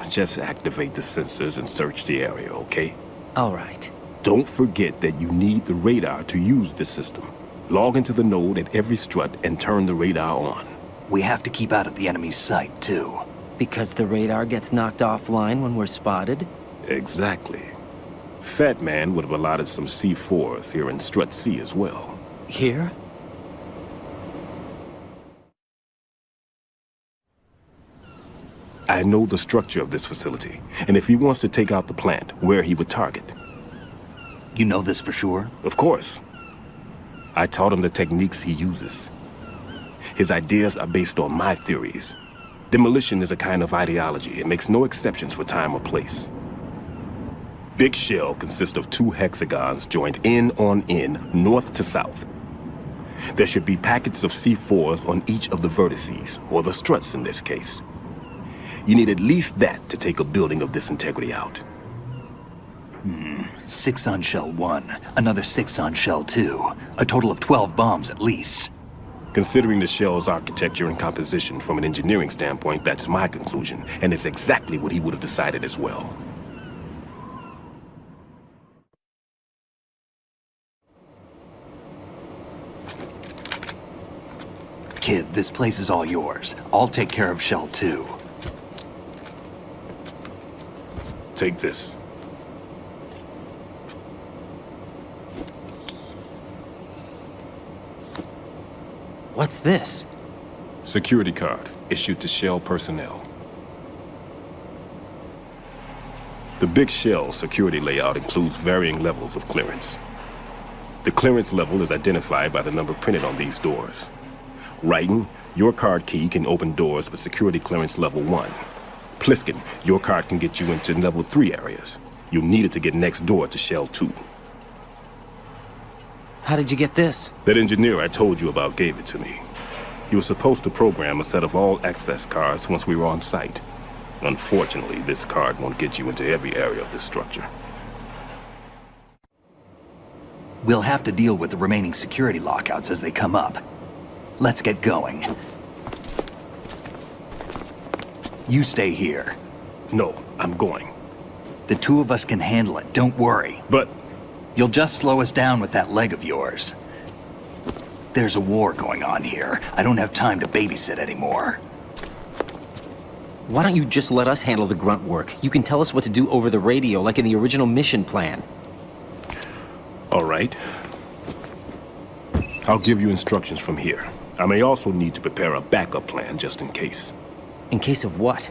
Just activate the sensors and search the area, okay? All right. Don't forget that you need the radar to use this system. Log into the node at every strut and turn the radar on. We have to keep out of the enemy's sight, too. Because the radar gets knocked offline when we're spotted? Exactly. Fat Man would have allotted some C4s here in Strut C as well. Here? I know the structure of this facility, and if he wants to take out the plant, where he would target. You know this for sure? Of course. I taught him the techniques he uses. His ideas are based on my theories. Demolition is a kind of ideology. It makes no exceptions for time or place. Big shell consists of 2 hexagons joined end on end, north to south. There should be packets of C4s on each of the vertices, or the struts in this case. You need at least that to take a building of this integrity out. 6 on shell 1, another 6 on shell 2. A total of 12 bombs at least. Considering the shell's architecture and composition from an engineering standpoint, that's my conclusion, and it's exactly what he would have decided as well. Kid, this place is all yours. I'll take care of shell 2. Take this. What's this? Security card, issued to Shell personnel. The Big Shell security layout includes varying levels of clearance. The clearance level is identified by the number printed on these doors. Writing, your card key can open doors with security clearance level 1. Pliskin, your card can get you into level 3 areas. You'll need it to get next door to Shell 2. How did you get this? That engineer I told you about gave it to me. He was supposed to program a set of all access cards once we were on site. Unfortunately, this card won't get you into every area of this structure. We'll have to deal with the remaining security lockouts as they come up. Let's get going. You stay here. No, I'm going. The 2 of us can handle it, don't worry. But You'll just slow us down with that leg of yours. There's a war going on here. I don't have time to babysit anymore. Why don't you just let us handle the grunt work? You can tell us what to do over the radio, like in the original mission plan. All right. I'll give you instructions from here. I may also need to prepare a backup plan just in case. In case of what?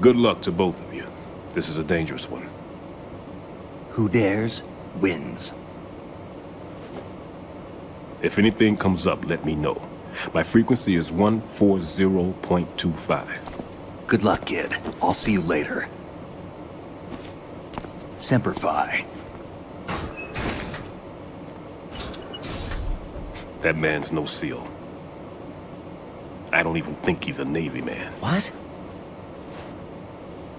Good luck to both of you. This is a dangerous one. Who dares, wins. If anything comes up, let me know. My frequency is 140.25. Good luck, kid. I'll see you later. Semper Fi. That man's no SEAL. I don't even think he's a Navy man. What?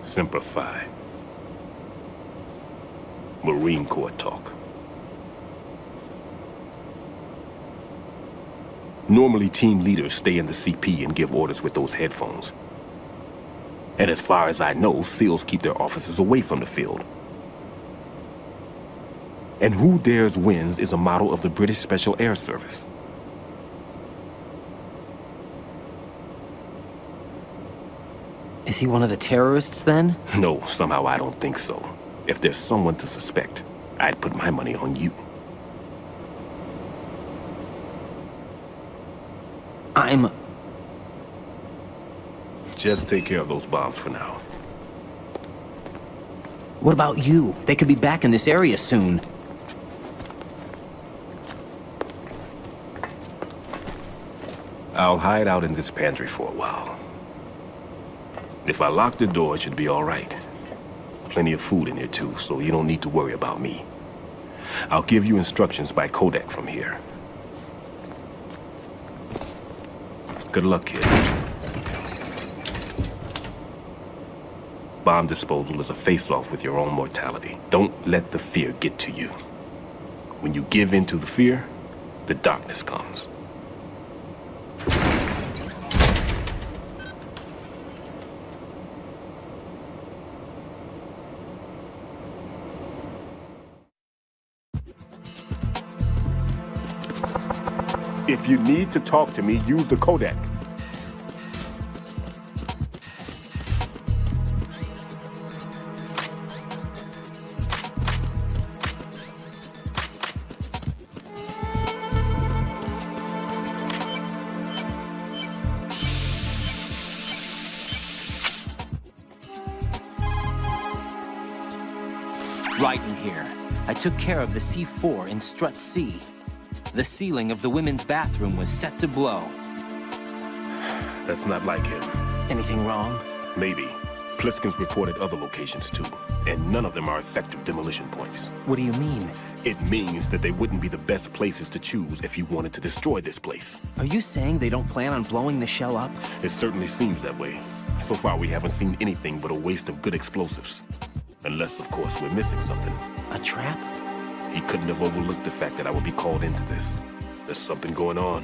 Semper Fi. Marine Corps talk. Normally, team leaders stay in the CP and give orders with those headphones. And as far as I know, SEALs keep their officers away from the field. And Who Dares Wins is a motto of the British Special Air Service. Is he one of the terrorists, then? No, somehow I don't think so. If there's someone to suspect, I'd put my money on you. Just take care of those bombs for now. What about you? They could be back in this area soon. I'll hide out in this pantry for a while. If I lock the door, it should be all right. Plenty of food in here too, so you don't need to worry about me. I'll give you instructions by Kodak from here. Good luck, kid. Bomb disposal is a face-off with your own mortality. Don't let the fear get to you. When you give in to the fear, the darkness comes. If you need to talk to me, use the Kodak. Right in here. I took care of the C4 in Strut C. The ceiling of the women's bathroom was set to blow. That's not like him. Anything wrong? Maybe. Pliskin's reported other locations too, and none of them are effective demolition points. What do you mean? It means that they wouldn't be the best places to choose if you wanted to destroy this place. Are you saying they don't plan on blowing the shell up? It certainly seems that way. So far, we haven't seen anything but a waste of good explosives. Unless, of course, we're missing something. A trap? He couldn't have overlooked the fact that I would be called into this. There's something going on.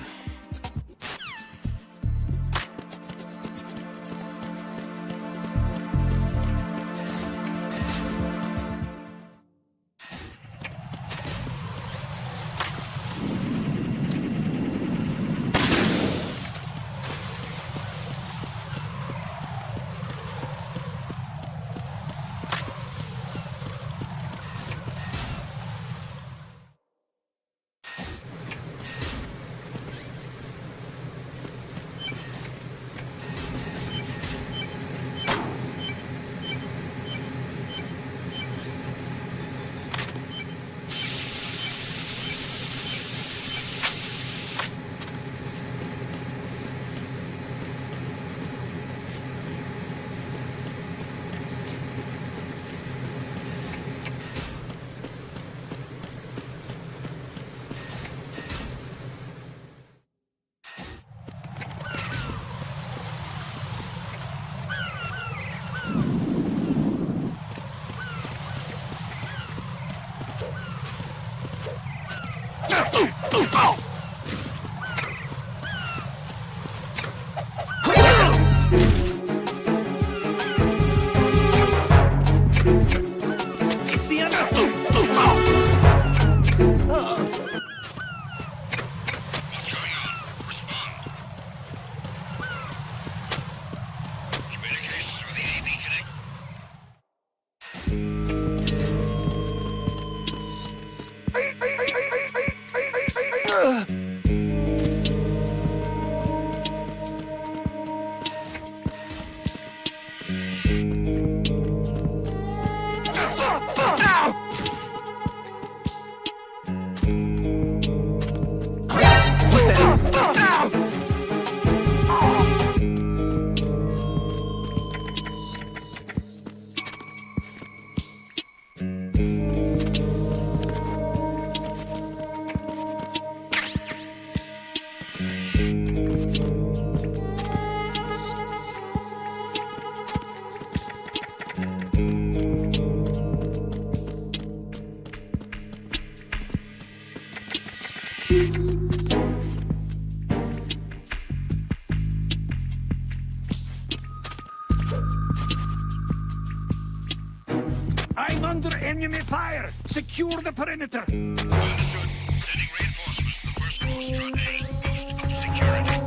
I'm under enemy fire! Secure the perimeter! Understood. Sending reinforcements to the first floor, strut A. Boost security.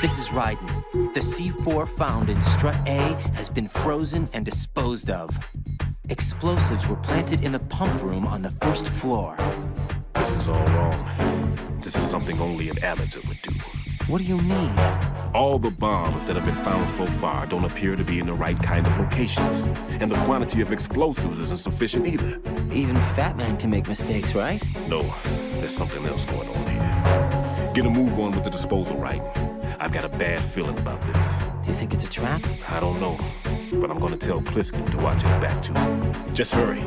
This is Raiden. The C4 found in strut A has been frozen and disposed of. Explosives were planted in the pump room on the first floor. This is all wrong. This is something only an amateur would do. What do you mean? All the bombs that have been found so far don't appear to be in the right kind of locations. And the quantity of explosives isn't sufficient either. Even Fat Man can make mistakes, right? No, there's something else going on here. Get a move on with the disposal, right? I've got a bad feeling about this. Do you think it's a trap? I don't know, but I'm gonna tell Pliskin to watch his back too. Just hurry.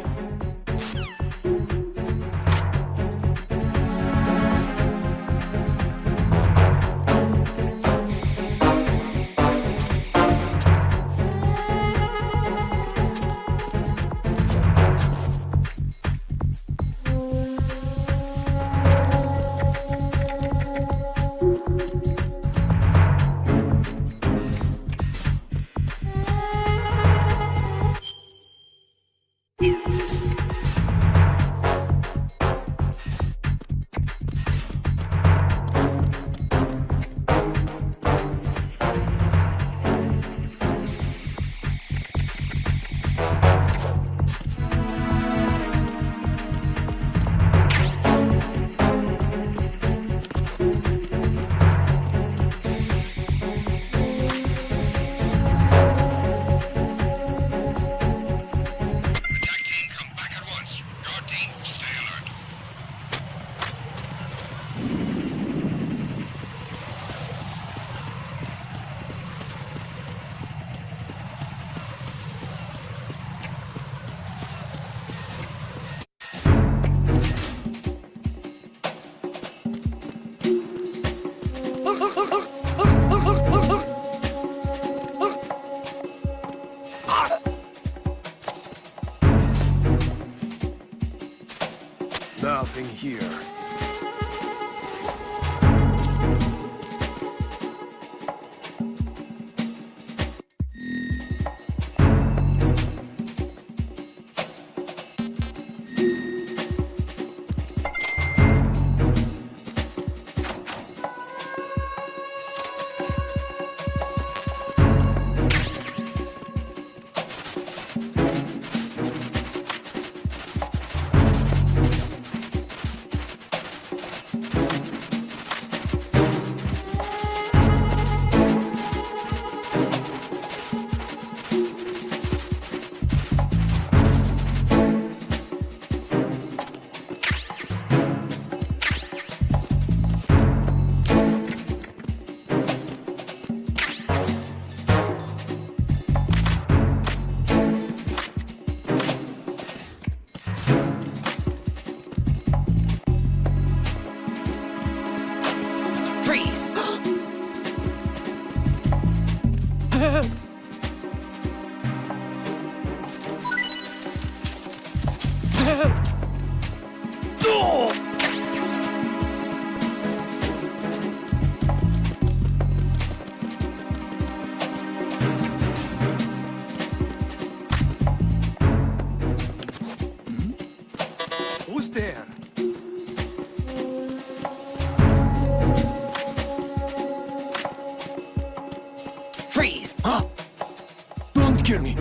Nothing here. Freeze! Who's there? Freeze! Huh? Don't kill me.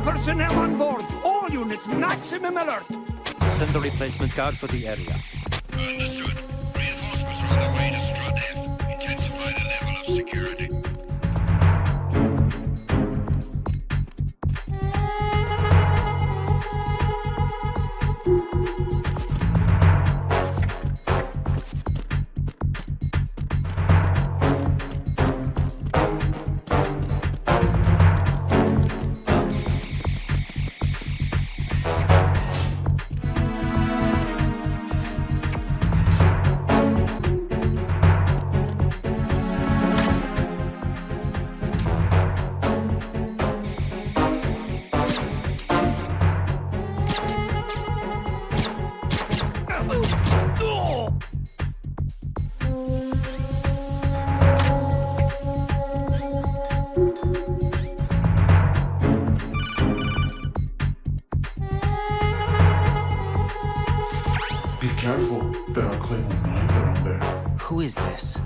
personnel on board! All units, maximum alert! Send a replacement guard for the area. Understood. Reinforcements are on their way to Strut F. Intensify the level of security. Be careful, there are Claymore mines around there. Who is this?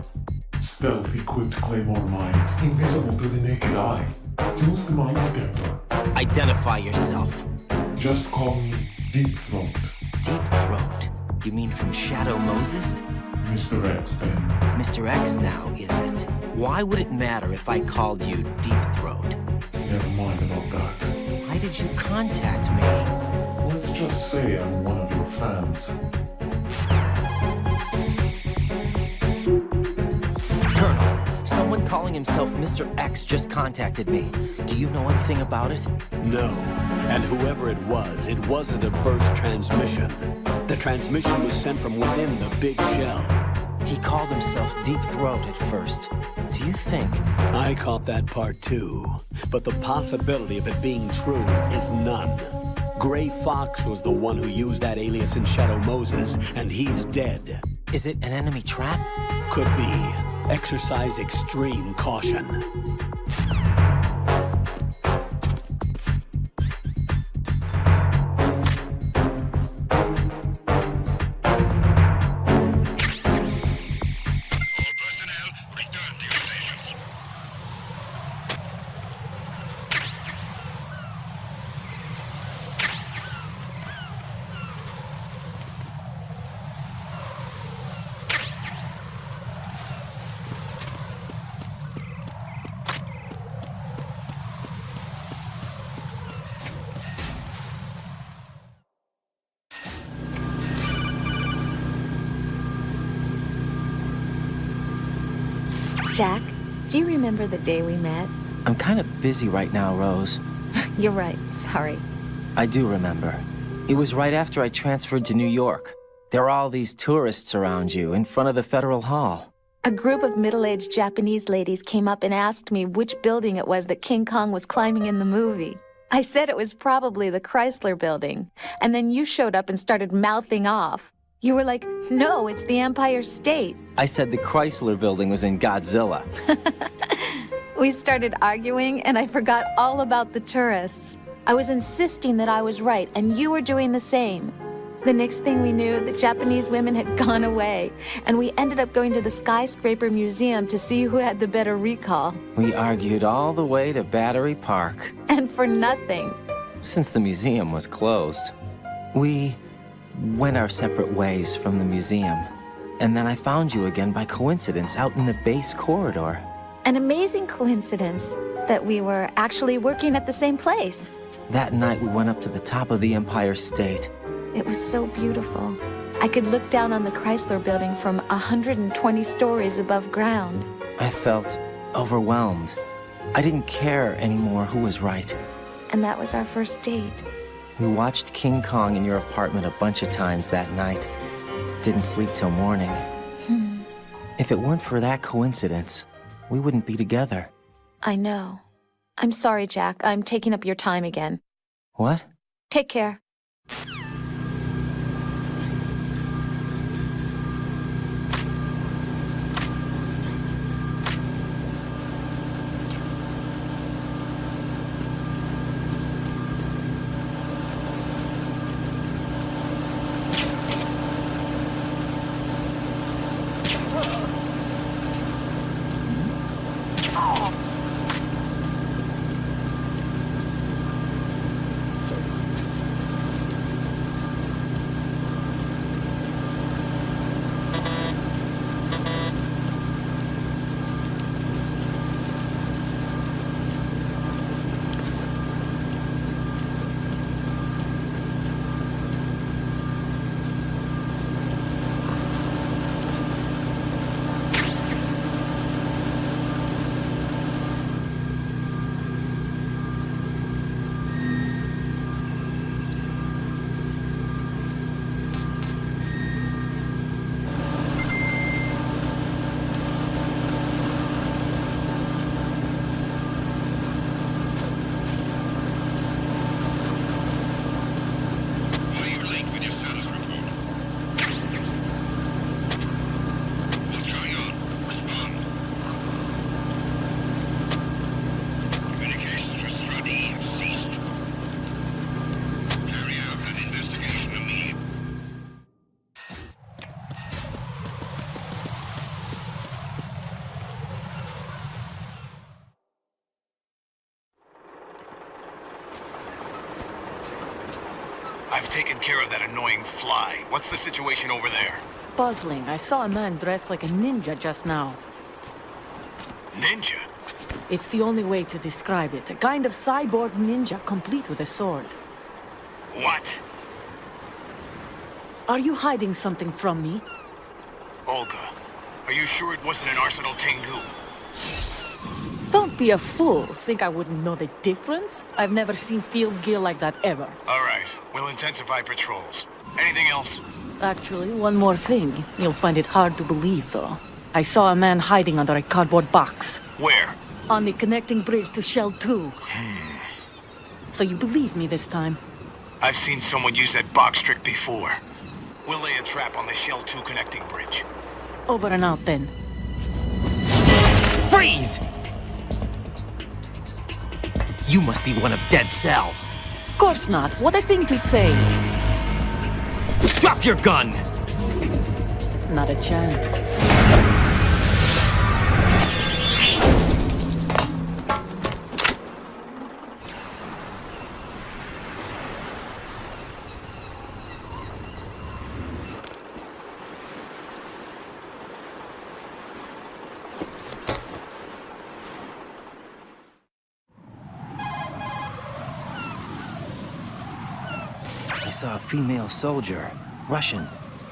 Stealth-equipped Claymore mines, invisible to the naked eye. Use the mine detector. Identify yourself. Just call me Deep Throat. Deep Throat? You mean from Shadow Moses? Mr. X, then. Mr. X now, is it? Why would it matter if I called you Deep Throat? Never mind about that. Why did you contact me? Let's just say I'm one of your fans. Colonel, someone calling himself Mr. X just contacted me. Do you know anything about it? No. And whoever it wasn't a burst transmission. The transmission was sent from within the big shell. He called himself Deep Throat at first. Do you think? I caught that part too. But the possibility of it being true is none. Gray Fox was the one who used that alias in Shadow Moses, and he's dead. Is it an enemy trap? Could be. Exercise extreme caution. Jack, do you remember the day we met? I'm kind of busy right now, Rose. You're right, sorry. I do remember. It was right after I transferred to New York. There were all these tourists around you in front of the Federal Hall. A group of middle-aged Japanese ladies came up and asked me which building it was that King Kong was climbing in the movie. I said it was probably the Chrysler Building, and then you showed up and started mouthing off. You were like, no, it's the Empire State. I said the Chrysler Building was in Godzilla. We started arguing, and I forgot all about the tourists. I was insisting that I was right, and you were doing the same. The next thing we knew, the Japanese women had gone away, and we ended up going to the Skyscraper Museum to see who had the better recall. We argued all the way to Battery Park. And for nothing. Since the museum was closed, we went our separate ways from the museum. And then I found you again by coincidence out in the base corridor. An amazing coincidence that we were actually working at the same place. That night we went up to the top of the Empire State. It was so beautiful. I could look down on the Chrysler Building from 120 stories above ground. I felt overwhelmed. I didn't care anymore who was right. And that was our first date. We watched King Kong in your apartment a bunch of times that night. Didn't sleep till morning. If it weren't for that coincidence, we wouldn't be together. I know. I'm sorry, Jack. I'm taking up your time again. What? Take care. I've taken care of that annoying fly. What's the situation over there? Puzzling. I saw a man dressed like a ninja just now. Ninja? It's the only way to describe it. A kind of cyborg ninja, complete with a sword. What? Are you hiding something from me? Olga, are you sure it wasn't an Arsenal Tengu? Don't be a fool. Think I wouldn't know the difference? I've never seen field gear like that ever. All right, we'll intensify patrols. Anything else? Actually, one more thing. You'll find it hard to believe, though. I saw a man hiding under a cardboard box. Where? On the connecting bridge to Shell 2. So you believe me this time? I've seen someone use that box trick before. We'll lay a trap on the Shell 2 connecting bridge. Over and out, then. Freeze! You must be one of Dead Cell. Of course not. What a thing to say. Drop your gun! Not a chance. I saw a female soldier. Russian.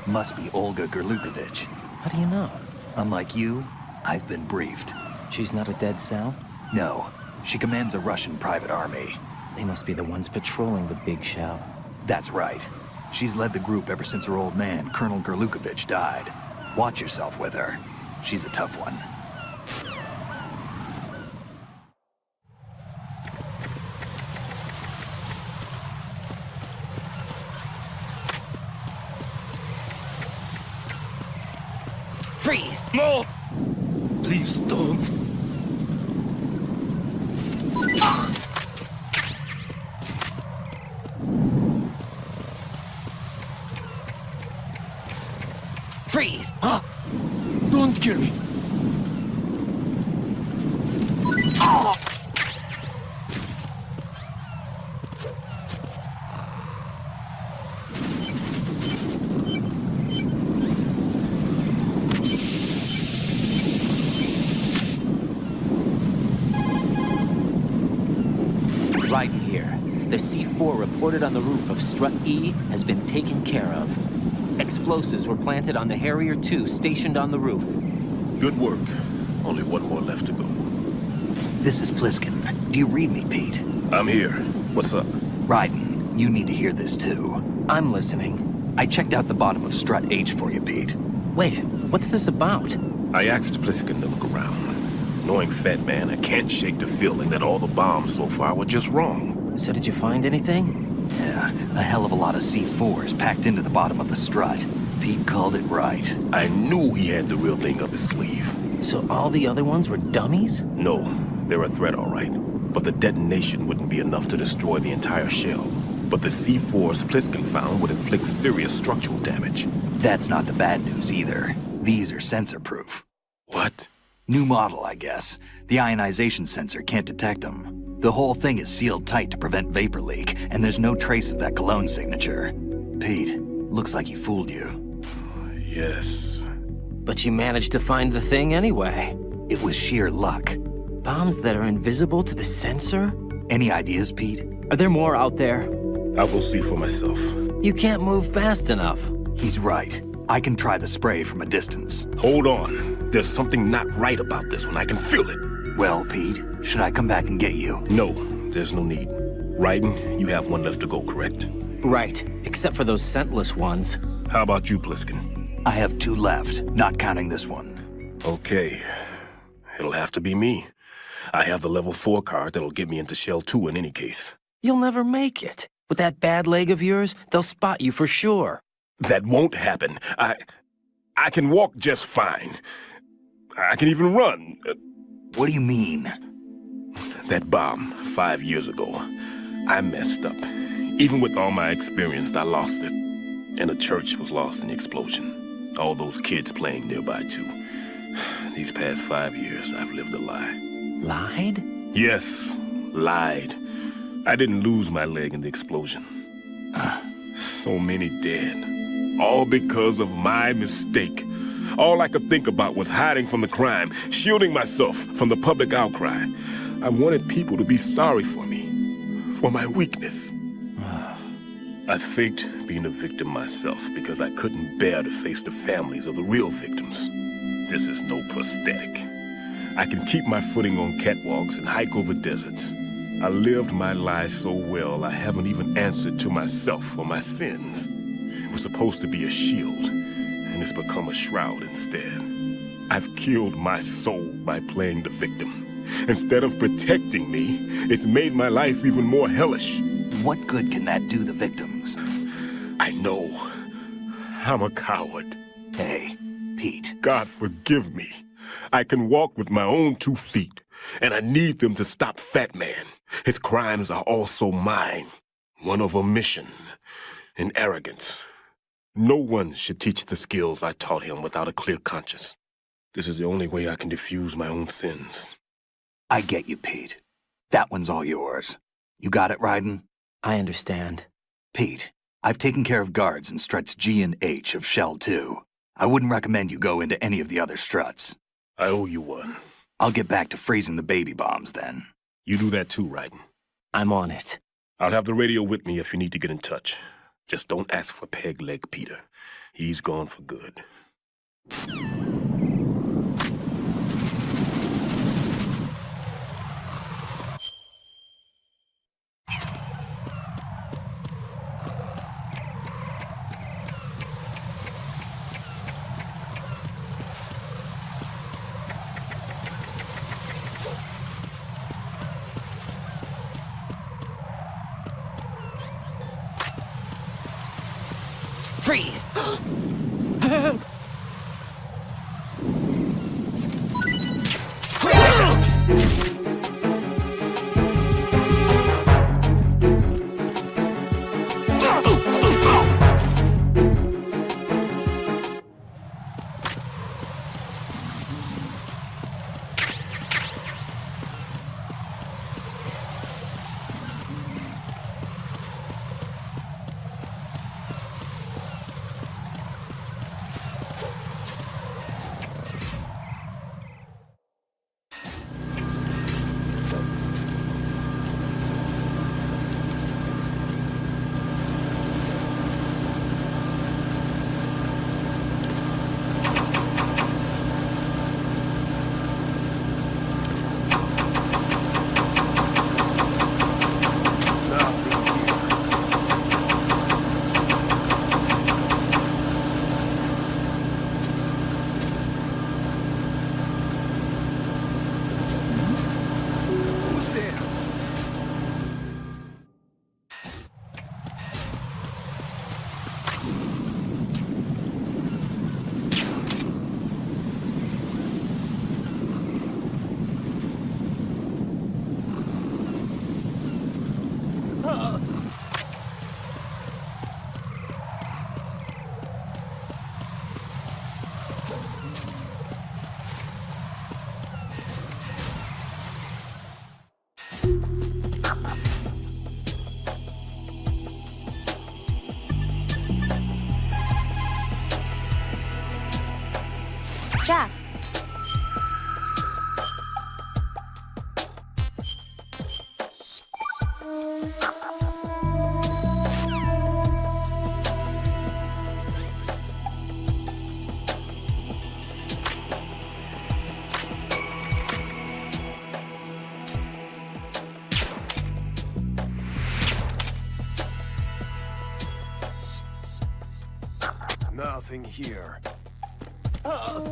Must be Olga Gerlukovich. How do you know? Unlike you, I've been briefed. She's not a Dead Cell? No. She commands a Russian private army. They must be the ones patrolling the Big Shell. That's right. She's led the group ever since her old man, Colonel Gerlukovich, died. Watch yourself with her. She's a tough one. Freeze! No! Please don't. Freeze! Don't kill me. Right here. The C4 reported on the roof of Strut E has been taken care of. Explosives were planted on the Harrier 2 stationed on the roof. Good work. Only one more left to go. This is Pliskin. Do you read me, Pete? I'm here. What's up? Raiden, you need to hear this too. I'm listening. I checked out the bottom of Strut H for you, Pete. Wait, what's this about? I asked Pliskin to look around. Knowing Fat Man, I can't shake the feeling that all the bombs so far were just wrong. So did you find anything? Yeah, a hell of a lot of C4s packed into the bottom of the strut. Pete called it right. I knew he had the real thing up his sleeve. So all the other ones were dummies? No, they're a threat, all right. But the detonation wouldn't be enough to destroy the entire shell. But the C4s Pliskin found would inflict serious structural damage. That's not the bad news either. These are sensor-proof. What? New model, I guess. The ionization sensor can't detect them. The whole thing is sealed tight to prevent vapor leak, and there's no trace of that cologne signature. Pete, looks like he fooled you. Yes. But you managed to find the thing anyway. It was sheer luck. Bombs that are invisible to the sensor? Any ideas, Pete? Are there more out there? I'll go see for myself. You can't move fast enough. He's right. I can try the spray from a distance. Hold on. There's something not right about this one. I can feel it. Well, Pete, should I come back and get you? No, there's no need. Raiden, you have one left to go, correct? Right, except for those scentless ones. How about you, Pliskin? I have 2 left, not counting this one. Okay. It'll have to be me. I have the level 4 card that'll get me into Shell 2 in any case. You'll never make it. With that bad leg of yours, they'll spot you for sure. That won't happen. I can walk just fine. I can even run. What do you mean? That bomb, 5 years ago. I messed up. Even with all my experience, I lost it. And the church was lost in the explosion. All those kids playing nearby, too. These past 5 years, I've lived a lie. Lied? Yes, lied. I didn't lose my leg in the explosion. So many dead. All because of my mistake. All I could think about was hiding from the crime, shielding myself from the public outcry. I wanted people to be sorry for me, for my weakness. I faked being a victim myself because I couldn't bear to face the families of the real victims. This is no prosthetic. I can keep my footing on catwalks and hike over deserts. I lived my lie so well I haven't even answered to myself for my sins. It was supposed to be a shield, and it's become a shroud instead. I've killed my soul by playing the victim. Instead of protecting me, it's made my life even more hellish. What good can that do the victims? I know. I'm a coward. Hey, Pete. God forgive me. I can walk with my own 2 feet, and I need them to stop Fat Man. His crimes are also mine. One of omission and arrogance. No one should teach the skills I taught him without a clear conscience. This is the only way I can diffuse my own sins. I get you, Pete. That one's all yours. You got it, Raiden? I understand. Pete, I've taken care of guards in struts G and H of Shell 2. I wouldn't recommend you go into any of the other struts. I owe you one. I'll get back to freezing the baby bombs then. You do that too, Raiden. I'm on it. I'll have the radio with me if you need to get in touch. Just don't ask for Peg Leg Peter. He's gone for good. Freeze! Jack. Nothing here. Oh,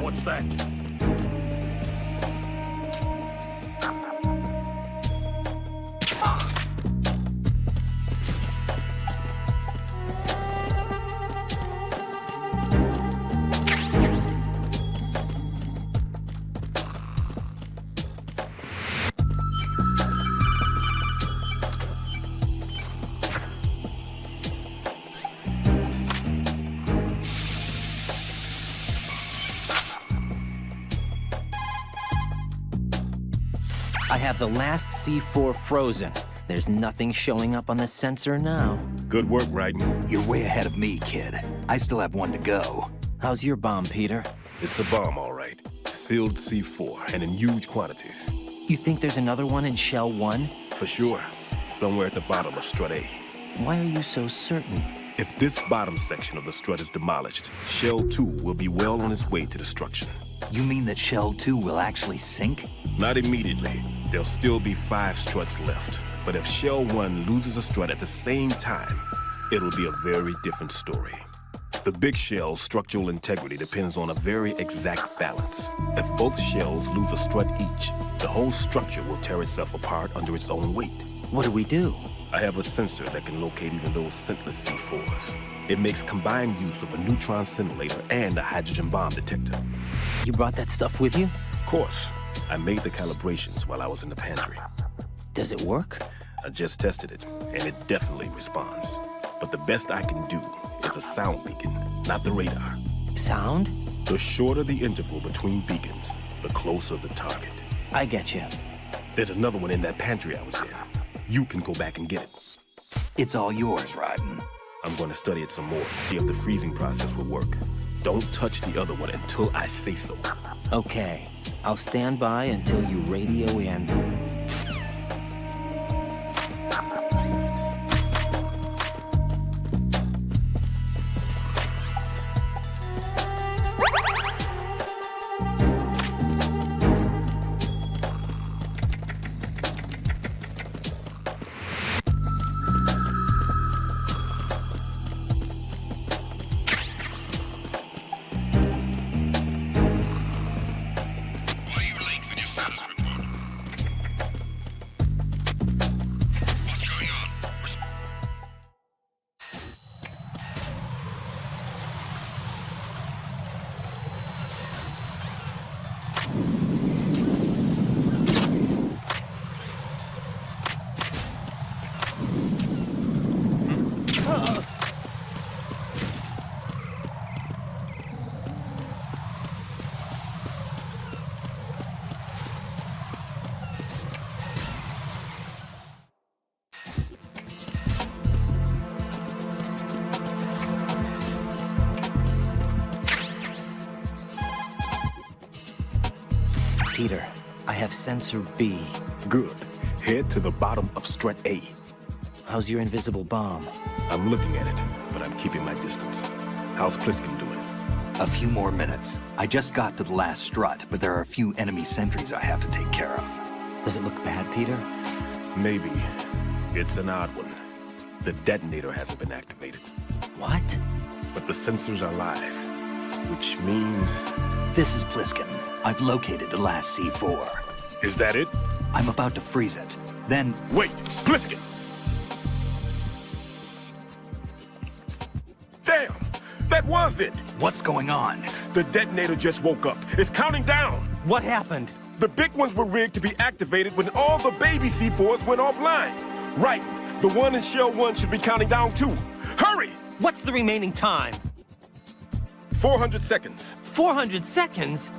what's that? have the last C4 frozen. There's nothing showing up on the sensor now. Good work, Raiden. You're way ahead of me, kid. I still have one to go. How's your bomb, Peter? It's a bomb, all right. Sealed C4, and in huge quantities. You think there's another one in Shell 1? For sure. Somewhere at the bottom of Strut A. Why are you so certain? If this bottom section of the strut is demolished, Shell 2 will be well on its way to destruction. You mean that Shell 2 will actually sink? Not immediately. There'll still be 5 struts left. But if Shell 1 loses a strut at the same time, it'll be a very different story. The big shell's structural integrity depends on a very exact balance. If both shells lose a strut each, the whole structure will tear itself apart under its own weight. What do we do? I have a sensor that can locate even those scentless C4s. It makes combined use of a neutron scintillator and a hydrogen bomb detector. You brought that stuff with you? Of course. I made the calibrations while I was in the pantry. Does it work? I just tested it, and it definitely responds. But the best I can do is a sound beacon, not the radar. Sound? The shorter the interval between beacons, the closer the target. I get you. There's another one in that pantry I was in. You can go back and get it. It's all yours, Raiden. I'm going to study it some more and see if the freezing process will work. Don't touch the other one until I say so. Okay. I'll stand by until you radio in. Peter, I have sensor B. Good. Head to the bottom of Strut A. How's your invisible bomb? I'm looking at it, but I'm keeping my distance. How's Pliskin doing? A few more minutes. I just got to the last strut, but there are a few enemy sentries I have to take care of. Does it look bad, Peter? Maybe. It's an odd one. The detonator hasn't been activated. What? But the sensors are live, which means... This is Pliskin. I've located the last C4. Is that it? I'm about to freeze it. Then... Wait! Pliskin! Damn! That was it! What's going on? The detonator just woke up. It's counting down! What happened? The big ones were rigged to be activated when all the baby C4s went offline. Right. The one in Shell 1 should be counting down too. Hurry! What's the remaining time? 400 seconds. 400 seconds?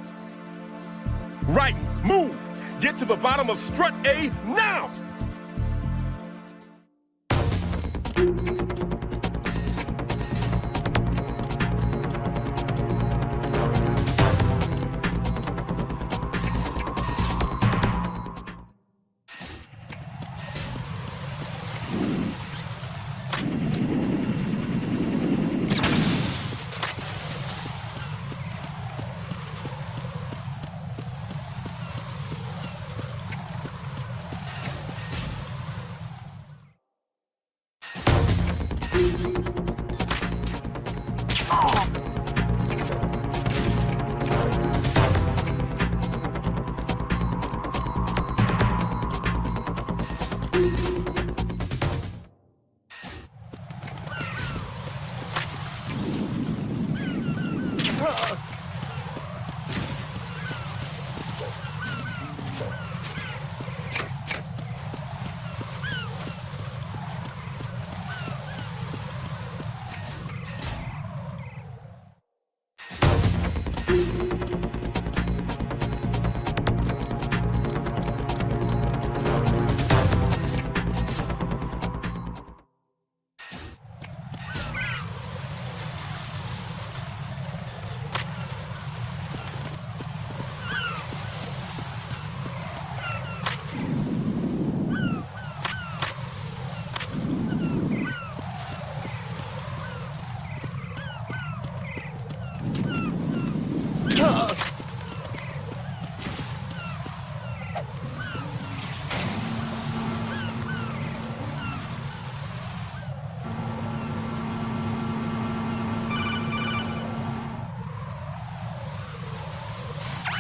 Right. Move! Get to the bottom of Strut A now!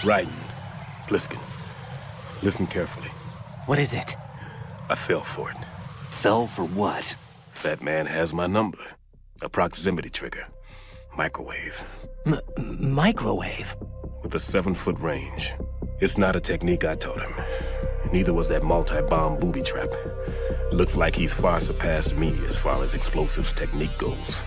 Right. Pliskin. Listen carefully. What is it? I fell for it. Fell for what? That man has my number. A proximity trigger. Microwave. Microwave? With a 7-foot range. It's not a technique I taught him. Neither was that multi-bomb booby trap. Looks like he's far surpassed me as far as explosives technique goes.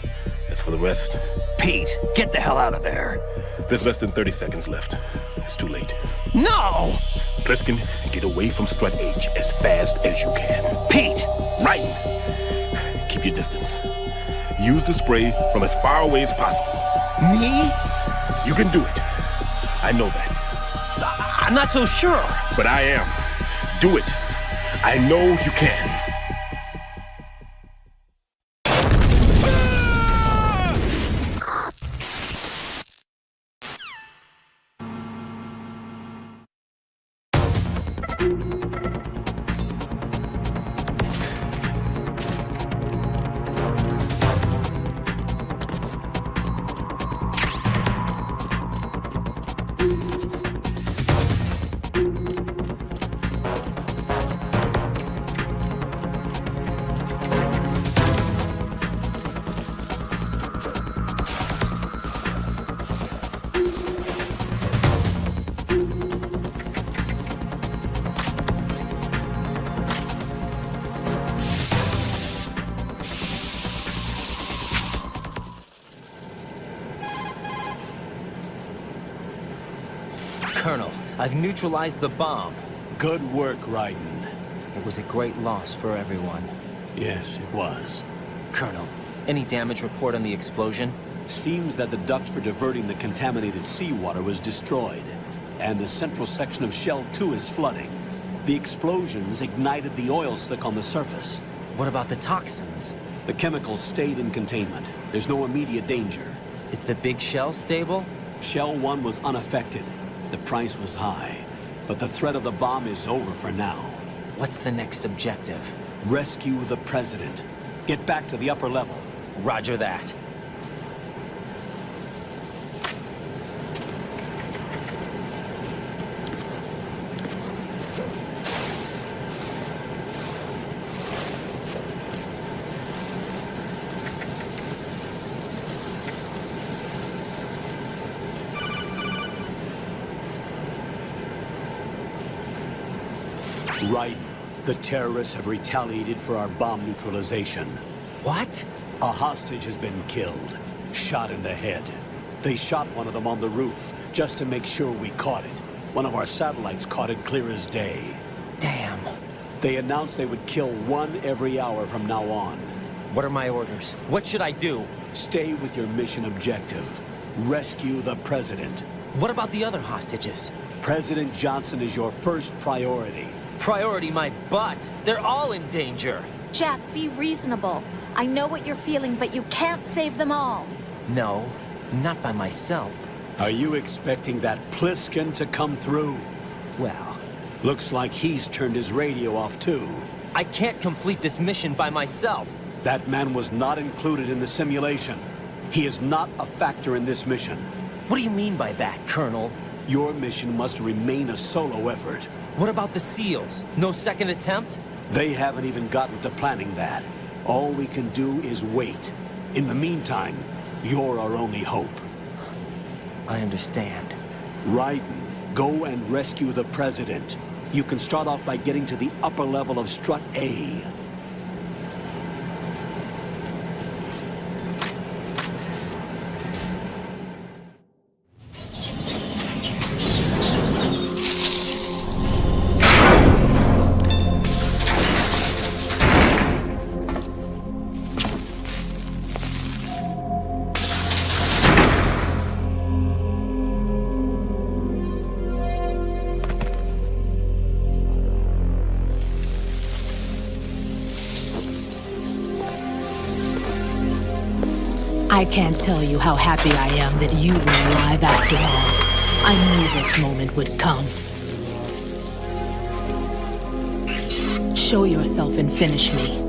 As for the rest... Pete, get the hell out of there. There's less than 30 seconds left. It's too late. No! Pliskin, get away from Strut H as fast as you can. Pete! Right! Keep your distance. Use the spray from as far away as possible. Me? You can do it. I know that. I'm not so sure. But I am. Do it. I know you can. Colonel, I've neutralized the bomb. Good work, Raiden. It was a great loss for everyone. Yes, it was. Colonel, any damage report on the explosion? Seems that the duct for diverting the contaminated seawater was destroyed, and the central section of Shell 2 is flooding. The explosions ignited the oil slick on the surface. What about the toxins? The chemicals stayed in containment. There's no immediate danger. Is the big shell stable? Shell 1 was unaffected. The price was high, but the threat of the bomb is over for now. What's the next objective? Rescue the President. Get back to the upper level. Roger that. Right. The terrorists have retaliated for our bomb neutralization. What? A hostage has been killed. Shot in the head. They shot one of them on the roof, just to make sure we caught it. One of our satellites caught it clear as day. Damn. They announced they would kill one every hour from now on. What are my orders? What should I do? Stay with your mission objective. Rescue the President. What about the other hostages? President Johnson is your first priority. Priority my butt. They're all in danger. Jack, be reasonable. I know what you're feeling, but you can't save them all. No, not by myself. Are you expecting that Pliskin to come through? Well, looks like he's turned his radio off too. I can't complete this mission by myself. That man was not included in the simulation. He is not a factor in this mission. What do you mean by that, Colonel? Your mission must remain a solo effort. What about the SEALs? No second attempt? They haven't even gotten to planning that. All we can do is wait. In the meantime, you're our only hope. I understand. Raiden, go and rescue the President. You can start off by getting to the upper level of Strut A. I can't tell you how happy I am that you were alive after all. I knew this moment would come. Show yourself and finish me.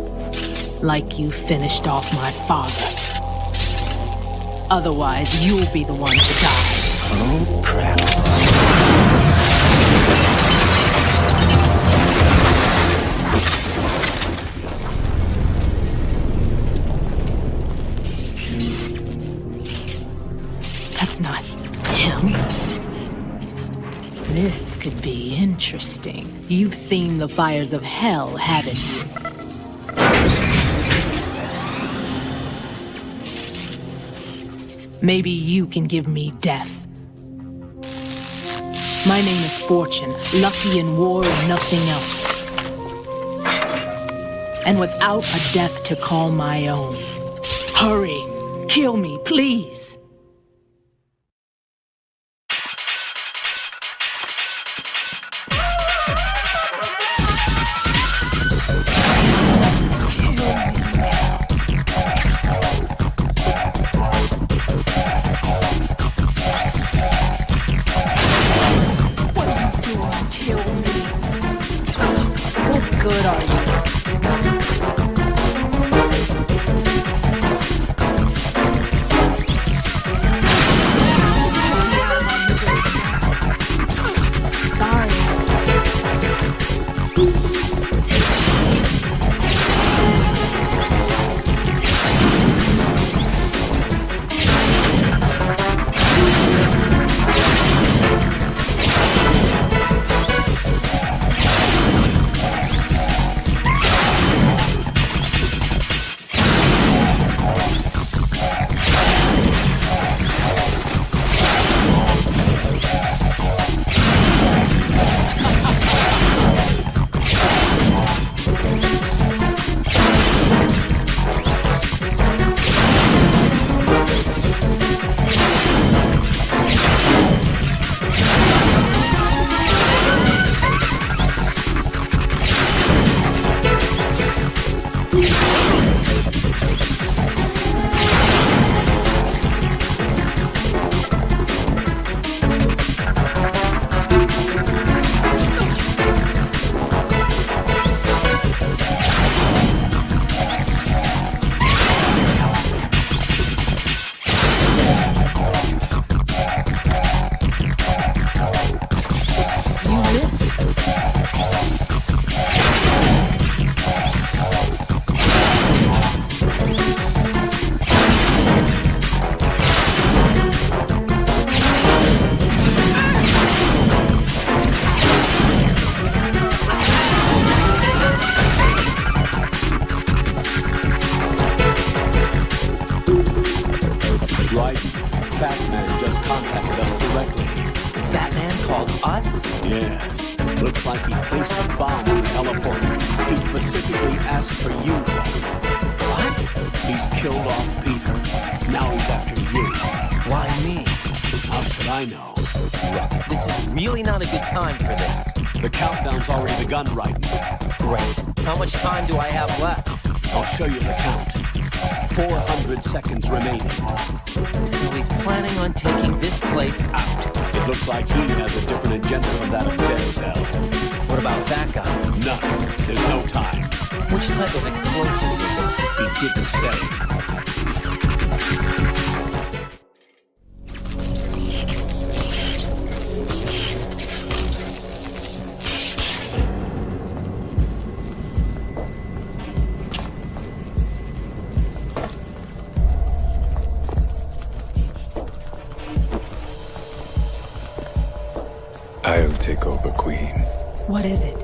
Like you finished off my father. Otherwise, you'll be the one to die. Oh, crap. That's not him. This could be interesting. You've seen the fires of hell, haven't you? Maybe you can give me death. My name is Fortune, lucky in war and nothing else. And without a death to call my own. Hurry! Kill me, please! Good are you? Yes. Looks like he placed a bomb on the heliport. He specifically asked for you. What? He's killed off Peter. Now he's after you. Why me? How should I know? Look, this is really not a good time for this. The countdown's already begun, Raiden. Great. How much time do I have left? I'll show you the count. 400 seconds remaining. So he's planning on taking this place out. It looks like he has a different agenda from that of Dead Cell. What about that guy? None. There's no time. Which type of explosives is it? He didn't say. I'll take over, Queen. What is it?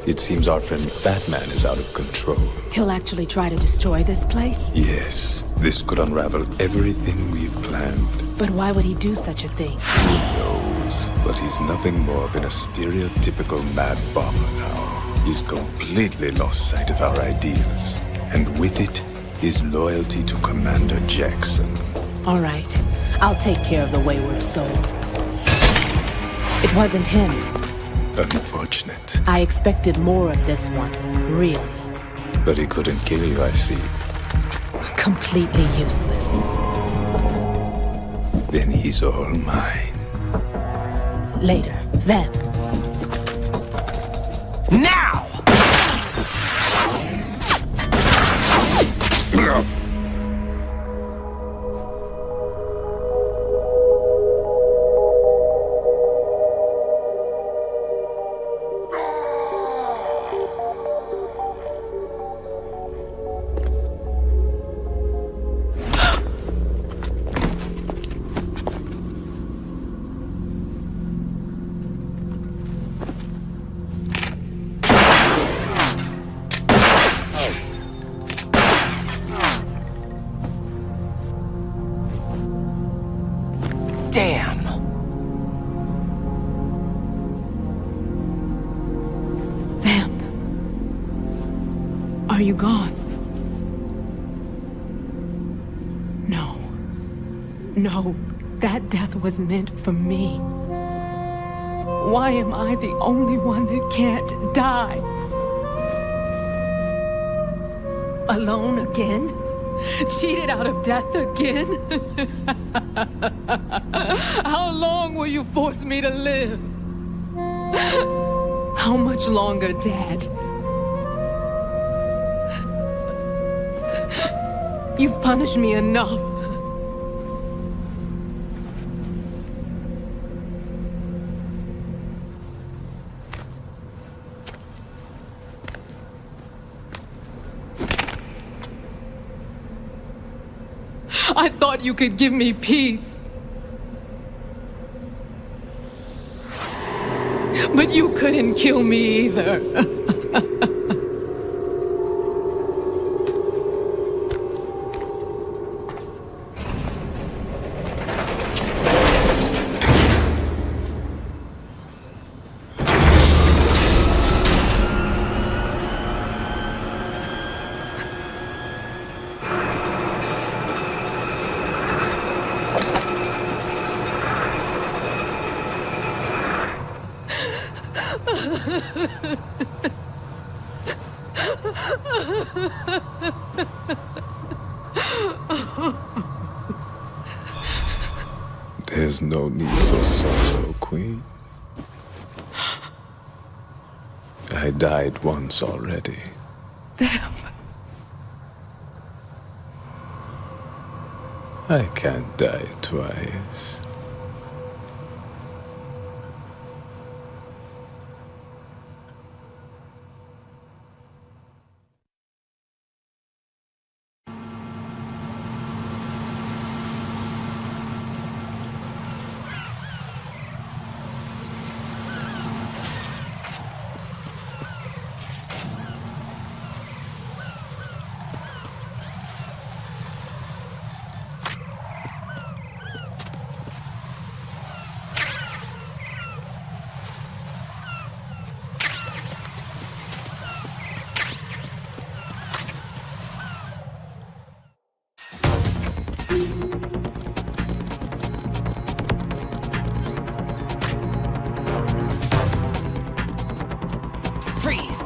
It seems our friend Fat Man is out of control. He'll actually try to destroy this place? Yes, this could unravel everything we've planned. But why would he do such a thing? Who knows? But he's nothing more than a stereotypical mad bomber now. He's completely lost sight of our ideas. And with it, his loyalty to Commander Jackson. All right. I'll take care of the wayward soul. It wasn't him. Unfortunate. I expected more of this one, really. But he couldn't kill you, I see. Completely useless. Then he's all mine. Later, then. Now! Damn! Vamp. Are you gone? No. No, that death was meant for me. Why am I the only one that can't die? Alone again? Cheated out of death again? How long will you force me to live? How much longer, Dad? You've punished me enough. I thought you could give me peace. But you couldn't kill me either. There's no need for sorrow, Queen. I died once already. Vamp. I can't die twice. Freeze!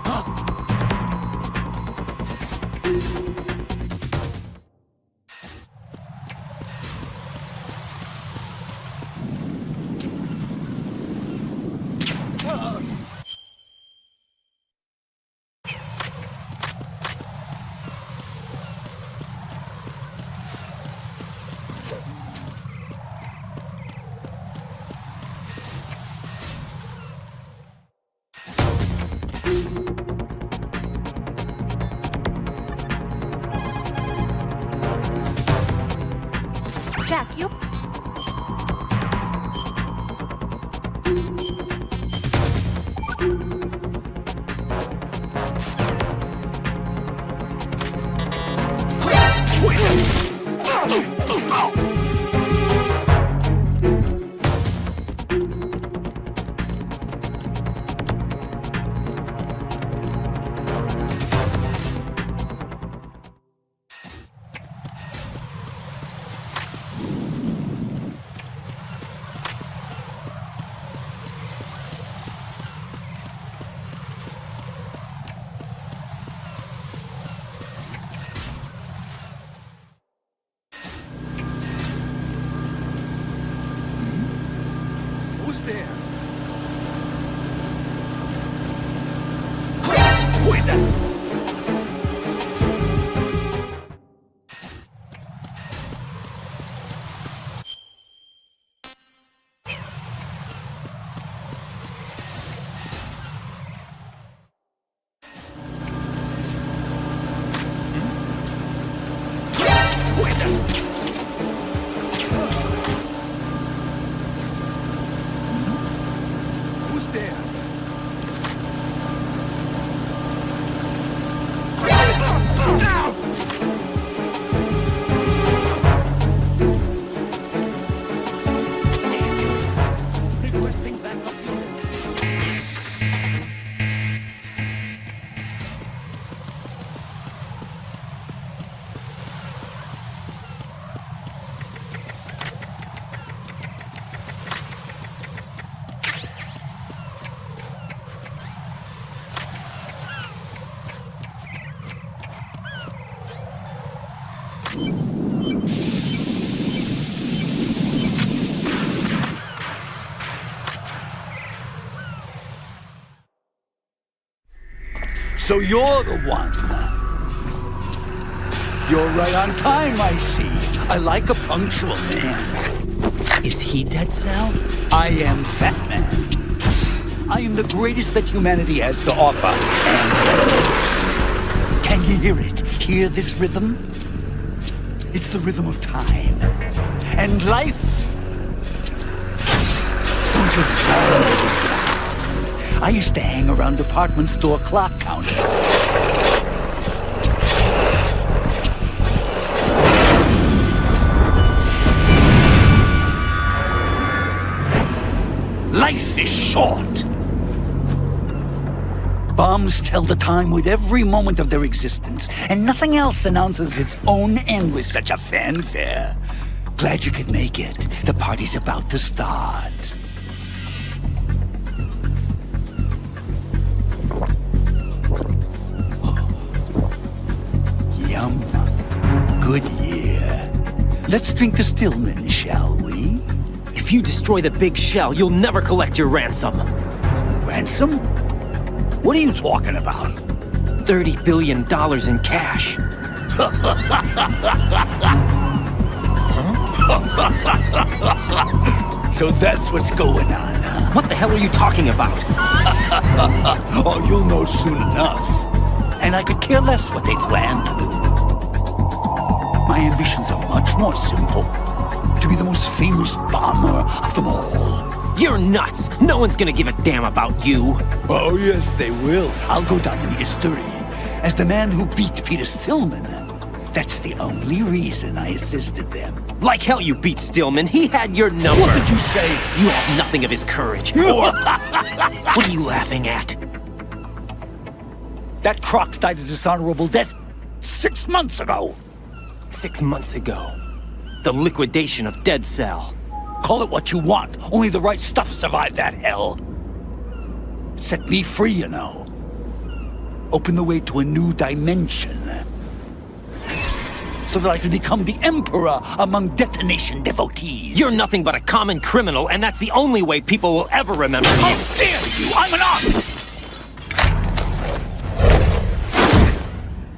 Jack, you... Who's there? Who is that? So you're the one. You're right on time, I see. I like a punctual man. Is he Dead Cell? I am Fat Man. I am the greatest that humanity has to offer, and the most. Can you hear it? Hear this rhythm? It's the rhythm of time. And life. Don't you love this sound? I used to hang around department store clock counters. Life is short. Bombs tell the time with every moment of their existence, and nothing else announces its own end with such a fanfare. Glad you could make it. The party's about to start. Yum. Good year. Let's drink to Stillman, shall we? If you destroy the big shell, you'll never collect your ransom. Ransom? What are you talking about? $30 billion in cash. So that's what's going on, huh? What the hell are you talking about? Oh, you'll know soon enough. And I could care less what they plan to do. My ambitions are much more simple. To be the most famous bomber of them all. You're nuts! No one's gonna give a damn about you! Oh, yes, they will. I'll go down in history as the man who beat Peter Stillman. That's the only reason I assisted them. Like hell you beat Stillman. He had your number. What did you say? You have nothing of his courage. Or... What are you laughing at? That croc died a dishonorable death 6 months ago. 6 months ago. The liquidation of Dead Cell. Call it what you want. Only the right stuff survived that hell. Set me free, you know. Open the way to a new dimension. So that I can become the emperor among detonation devotees. You're nothing but a common criminal, and that's the only way people will ever remember you. How dare you! I'm an artist!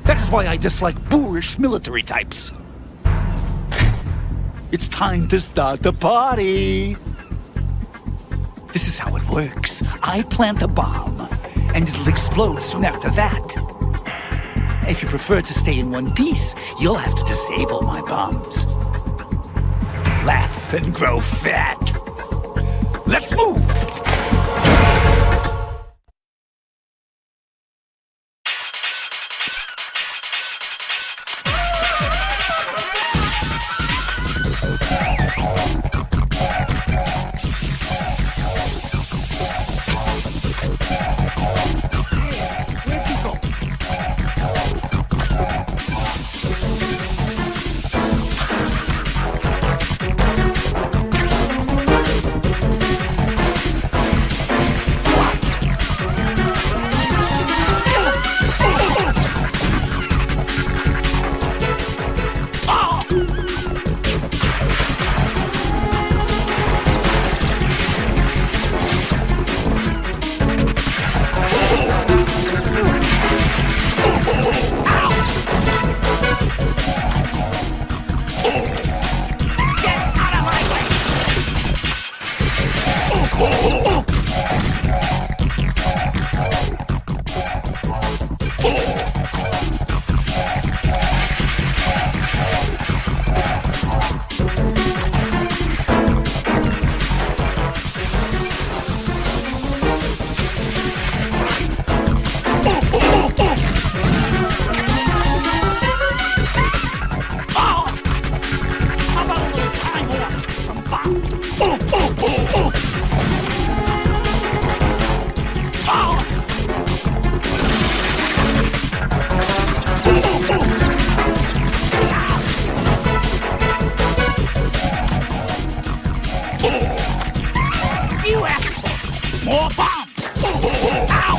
That is why I dislike boorish military types. It's time to start the party. This is how it works. I plant a bomb, and it'll explode soon after that. If you prefer to stay in one piece, you'll have to disable my bombs. Laugh and grow fat. Let's move! You asshole! More bombs! Ow!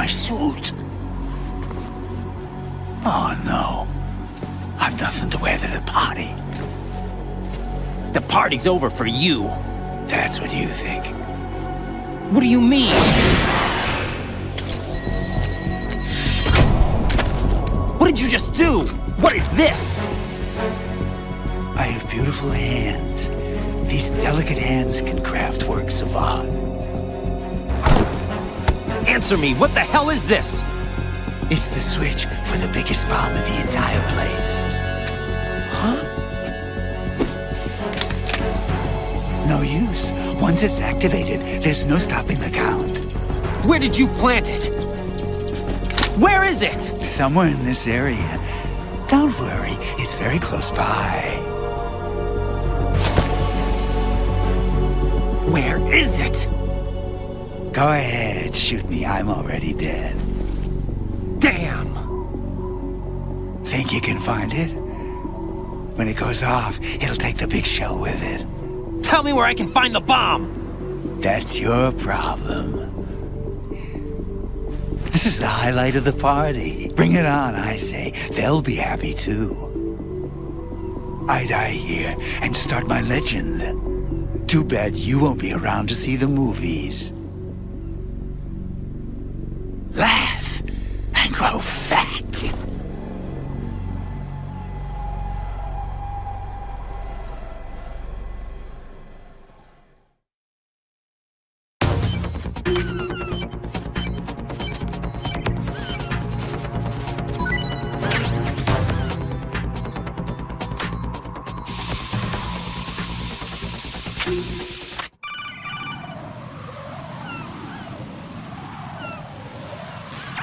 my suit. Oh no. I've nothing to wear to the party. The party's over for you. That's what you think. What do you mean? What did you just do? What is this? I have beautiful hands. These delicate hands can craft works of art. Answer me, what the hell is this? It's the switch for the biggest bomb in the entire place. Huh? No use. Once it's activated, there's no stopping the count. Where did you plant it? Where is it? Somewhere in this area. Don't worry, it's very close by. Where is it? Go ahead, shoot me. I'm already dead. Damn! Think you can find it? When it goes off, it'll take the big shell with it. Tell me where I can find the bomb! That's your problem. This is the highlight of the party. Bring it on, I say. They'll be happy too. I die here and start my legend. Too bad you won't be around to see the movies. Laugh and grow fat.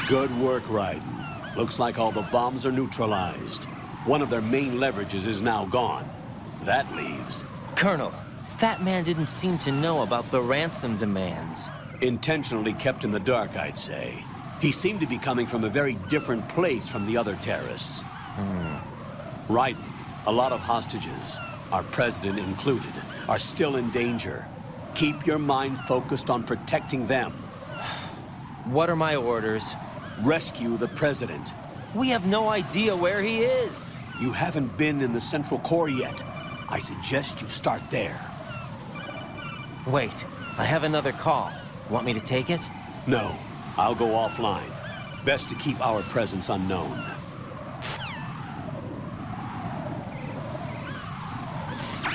Good work, Raiden. Looks like all the bombs are neutralized. One of their main leverages is now gone. That leaves... Colonel, Fat Man didn't seem to know about the ransom demands. Intentionally kept in the dark, I'd say. He seemed to be coming from a very different place from the other terrorists. Raiden, a lot of hostages, our president included, are still in danger. Keep your mind focused on protecting them. What are my orders? Rescue the president. We have no idea where he is. You haven't been in the Central Core yet. I suggest you start there. Wait, I have another call. Want me to take it? No, I'll go offline. Best to keep our presence unknown.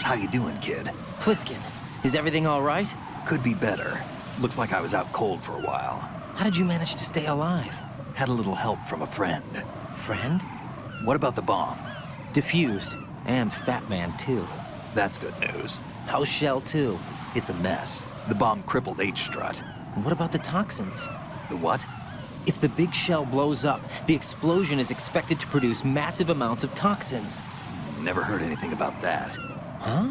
How you doing, kid? Pliskin, is everything all right? Could be better. Looks like I was out cold for a while. How did you manage to stay alive? Had a little help from a friend. Friend? What about the bomb? Diffused. And Fat Man, too. That's good news. How's Shell 2? It's a mess. The bomb crippled H-Strut. What about the toxins? The what? If the big shell blows up, the explosion is expected to produce massive amounts of toxins. Never heard anything about that. Huh?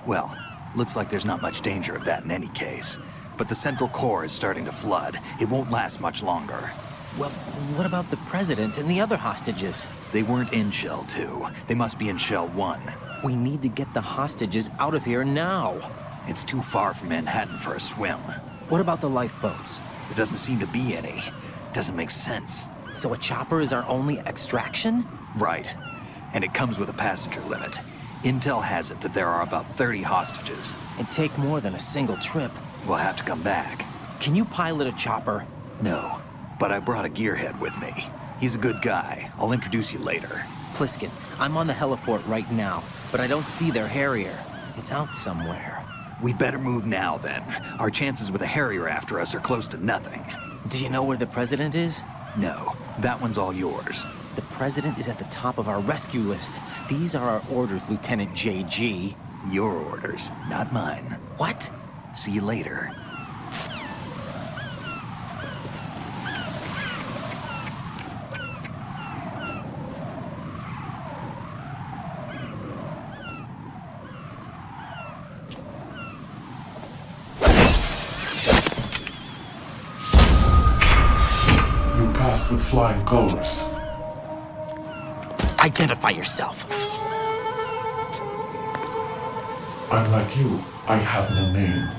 Well, looks like there's not much danger of that in any case. But the Central Core is starting to flood. It won't last much longer. Well, what about the president and the other hostages? They weren't in Shell 2. They must be in Shell 1. We need to get the hostages out of here now. It's too far from Manhattan for a swim. What about the lifeboats? There doesn't seem to be any. Doesn't make sense. So a chopper is our only extraction? Right. And it comes with a passenger limit. Intel has it that there are about 30 hostages. It'd take more than a single trip. We'll have to come back. Can you pilot a chopper? No, but I brought a gearhead with me. He's a good guy. I'll introduce you later. Pliskin, I'm on the heliport right now, but I don't see their Harrier. It's out somewhere. We better move now, then. Our chances with a Harrier after us are close to nothing. Do you know where the president is? No, that one's all yours. The president is at the top of our rescue list. These are our orders, Lieutenant JG. Your orders, not mine. What? See you later. You passed with flying colors. Identify yourself. Unlike you, I have no name.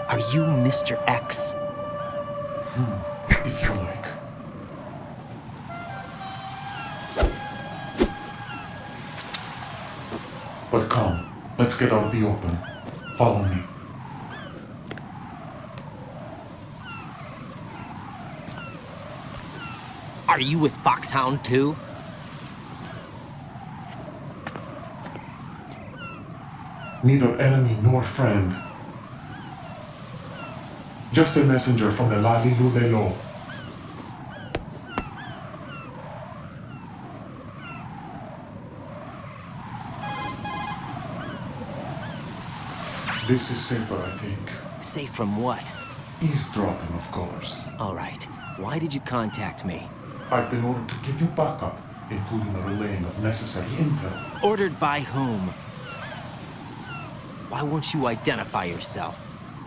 Are you Mr. X? If you like. But come, let's get out of the open. Follow me. Are you with Foxhound too? Neither enemy nor friend. Just a messenger from the Lali Lulelo. This is safer, I think. Safe from what? Eavesdropping, of course. All right. Why did you contact me? I've been ordered to give you backup, including the relaying of necessary intel. Ordered by whom? Why won't you identify yourself?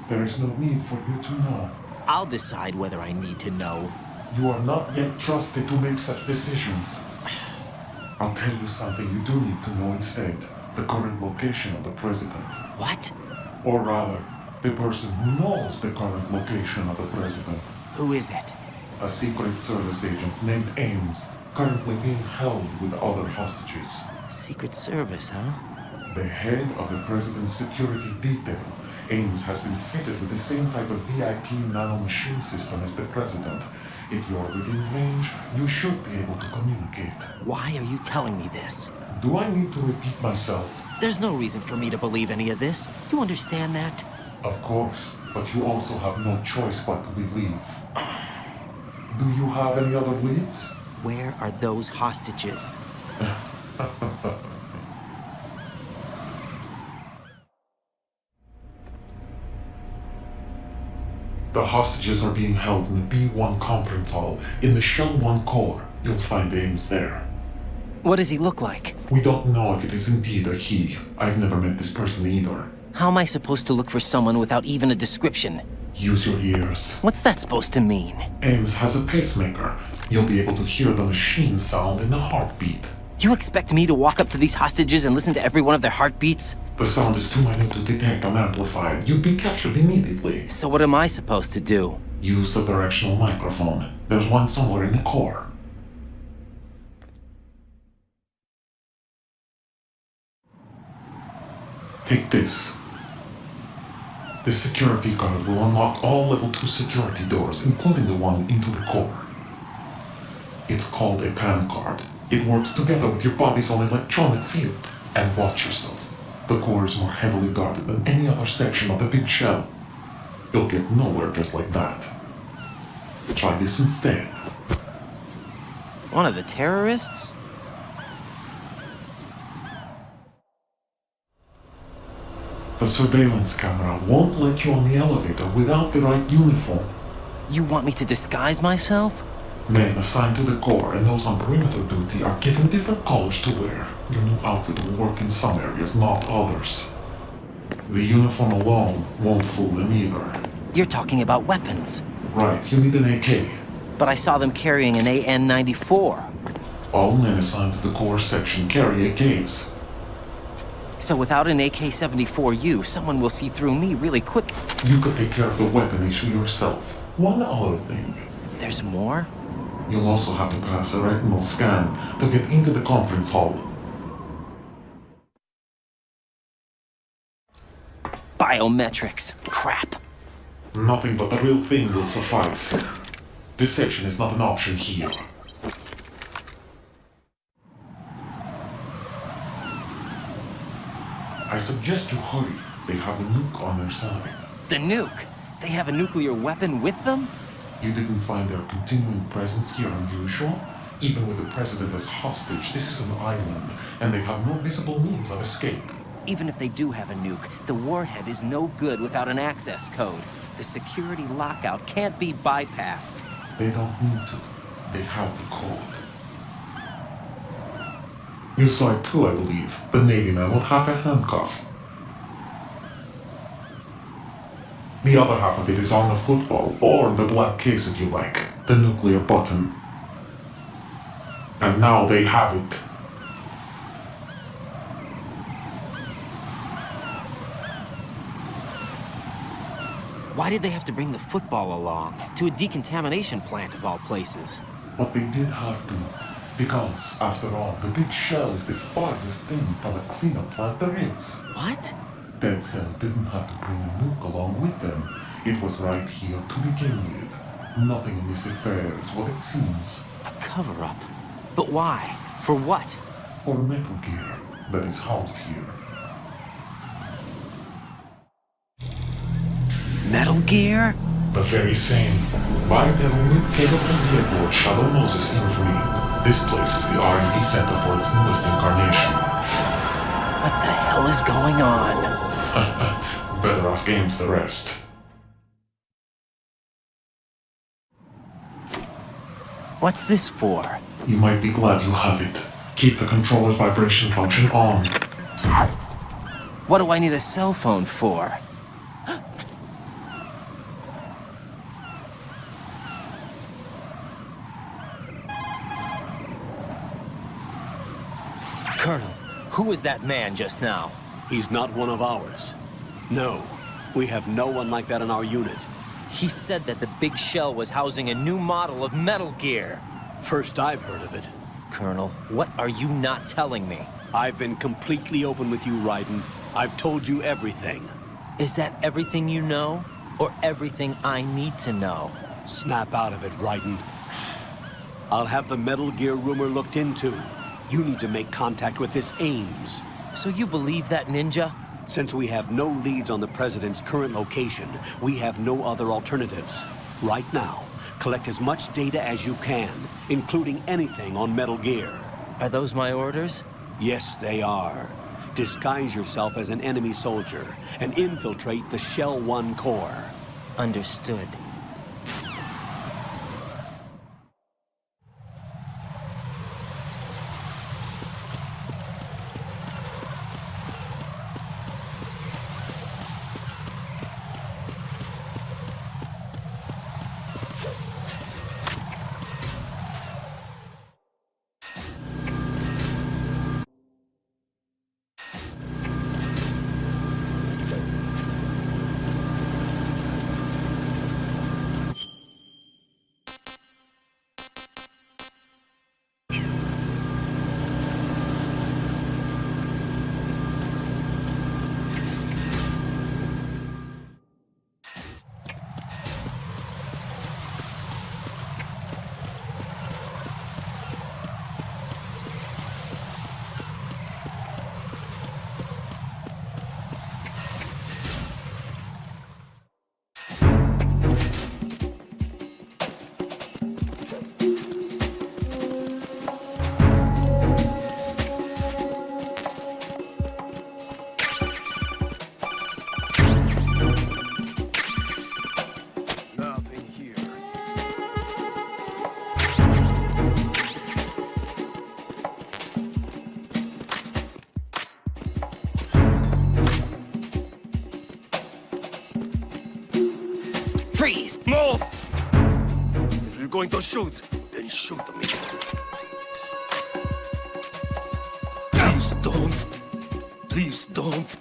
There is no need for you to know. I'll decide whether I need to know. You are not yet trusted to make such decisions. I'll tell you something you do need to know instead. The current location of the president. What? Or rather, the person who knows the current location of the president. Who is it? A Secret Service agent named Ames, currently being held with other hostages. Secret Service, huh? The head of the president's security detail, Ames has been fitted with the same type of VIP nanomachine system as the president. If you're within range, you should be able to communicate. Why are you telling me this? Do I need to repeat myself? There's no reason for me to believe any of this. You understand that? Of course, but you also have no choice but to believe. Do you have any other leads? Where are those hostages? The hostages are being held in the B1 conference hall in the Shell 1 core. You'll find Ames there. What does he look like? We don't know if it is indeed a he. I've never met this person either. How am I supposed to look for someone without even a description? Use your ears. What's that supposed to mean? Ames has a pacemaker. You'll be able to hear the machine sound in the heartbeat. You expect me to walk up to these hostages and listen to every one of their heartbeats? The sound is too minute to detect unamplified. You'd be captured immediately. So what am I supposed to do? Use the directional microphone. There's one somewhere in the core. Take this. This security card will unlock all level 2 security doors, including the one into the core. It's called a PAN card. It works together with your body's own electronic field. And watch yourself. The core is more heavily guarded than any other section of the big shell. You'll get nowhere just like that. Try this instead. One of the terrorists? The surveillance camera won't let you on the elevator without the right uniform. You want me to disguise myself? Men assigned to the core and those on perimeter duty are given different colors to wear. Your new outfit will work in some areas, not others. The uniform alone won't fool them either. You're talking about weapons. Right, you need an AK. But I saw them carrying an AN-94. All men assigned to the core section carry AKs. So without an AK-74U, someone will see through me really quick. You could take care of the weapon issue yourself. One other thing. There's more? You'll also have to pass a retinal scan to get into the conference hall. Biometrics. Crap. Nothing but the real thing will suffice. Deception is not an option here. I suggest you hurry. They have a nuke on their side. The nuke? They have a nuclear weapon with them? You didn't find their continuing presence here unusual? Even with the president as hostage, this is an island, and they have no visible means of escape. Even if they do have a nuke, the warhead is no good without an access code. The security lockout can't be bypassed. They don't need to. They have the code. You saw it too, I believe. The Navy man with half a handcuff. The other half of it is on the football, or the black case if you like. The nuclear button. And now they have it. Why did they have to bring the football along? To a decontamination plant of all places. But they did have to. Because, after all, the big shell is the farthest thing from a cleanup plant there is. What? Dead Cell didn't have to bring a nuke along with them. It was right here to begin with. Nothing in this affair is what it seems. A cover-up? But why? For what? For Metal Gear that is housed here. Metal Gear? The very same. By their only fatal from aboard Shadow Moses Infamy. This place is the R&D center for its newest incarnation. What the hell is going on? Better ask Games the rest. What's this for? You might be glad you have it. Keep the controller's vibration function on. What do I need a cell phone for? Colonel, who was that man just now? He's not one of ours. No, we have no one like that in our unit. He said that the big shell was housing a new model of Metal Gear. First I've heard of it. Colonel, what are you not telling me? I've been completely open with you, Raiden. I've told you everything. Is that everything you know? Or everything I need to know? Snap out of it, Raiden. I'll have the Metal Gear rumor looked into. You need to make contact with this Ames. So you believe that ninja? Since we have no leads on the President's current location, we have no other alternatives. Right now, collect as much data as you can, including anything on Metal Gear. Are those my orders? Yes, they are. Disguise yourself as an enemy soldier and infiltrate the Shell 1 core. Understood. Freeze! Move! If you're going to shoot, then shoot me. Please don't. Please don't.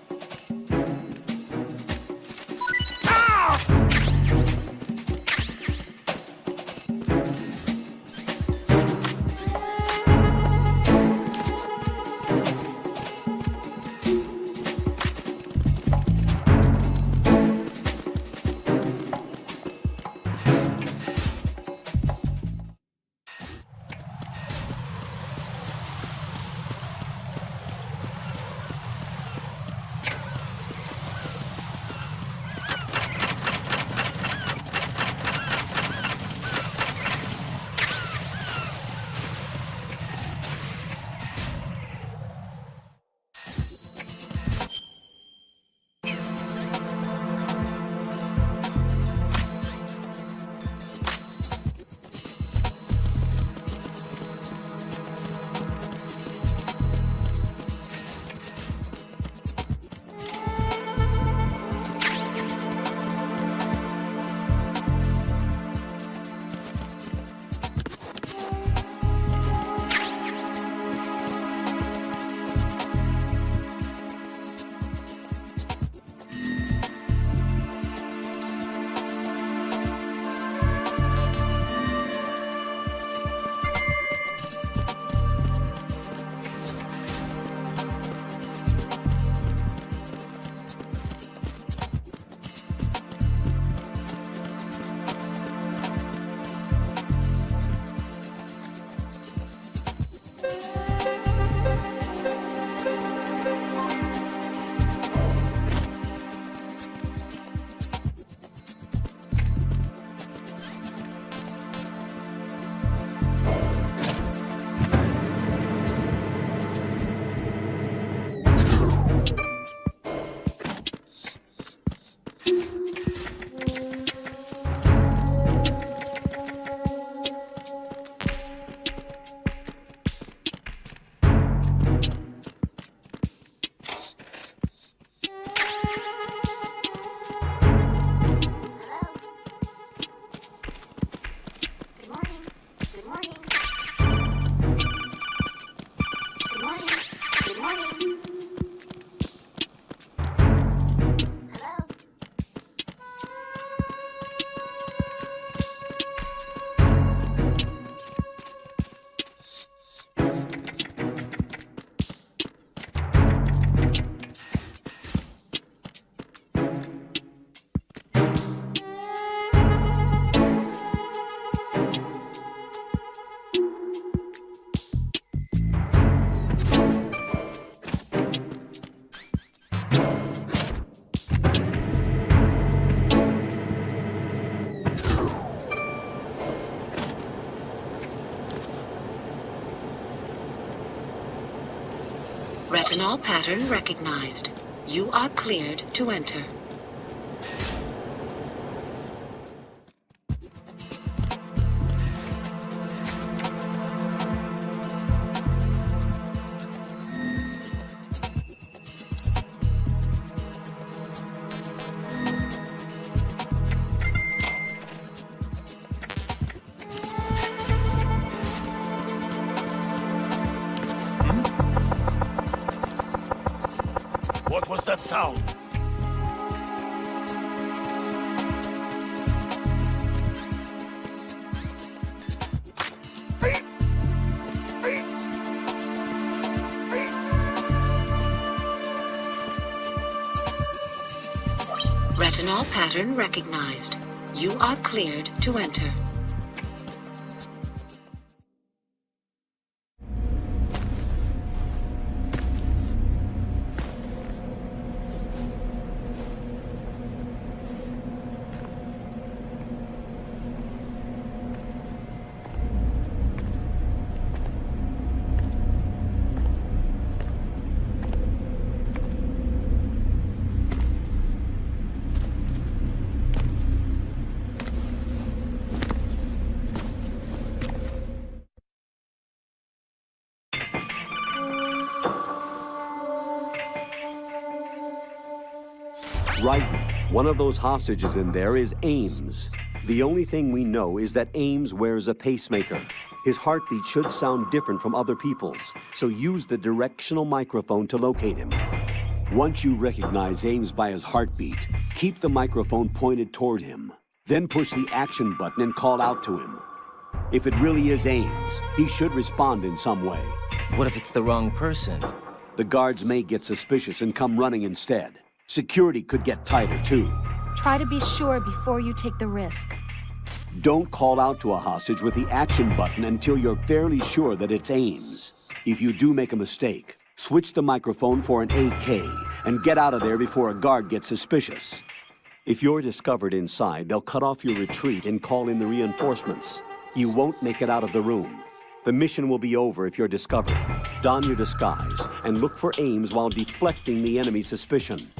Retinol pattern recognized. You are cleared to enter. What was that sound? Retinol pattern recognized. You are cleared to enter. Right. One of those hostages in there is Ames. The only thing we know is that Ames wears a pacemaker. His heartbeat should sound different from other people's, so use the directional microphone to locate him. Once you recognize Ames by his heartbeat, keep the microphone pointed toward him. Then push the action button and call out to him. If it really is Ames, he should respond in some way. What if it's the wrong person? The guards may get suspicious and come running instead. Security could get tighter, too. Try to be sure before you take the risk. Don't call out to a hostage with the action button until you're fairly sure that it's Ames. If you do make a mistake, switch the microphone for an AK and get out of there before a guard gets suspicious. If you're discovered inside, they'll cut off your retreat and call in the reinforcements. You won't make it out of the room. The mission will be over if you're discovered. Don your disguise and look for Ames while deflecting the enemy's suspicion.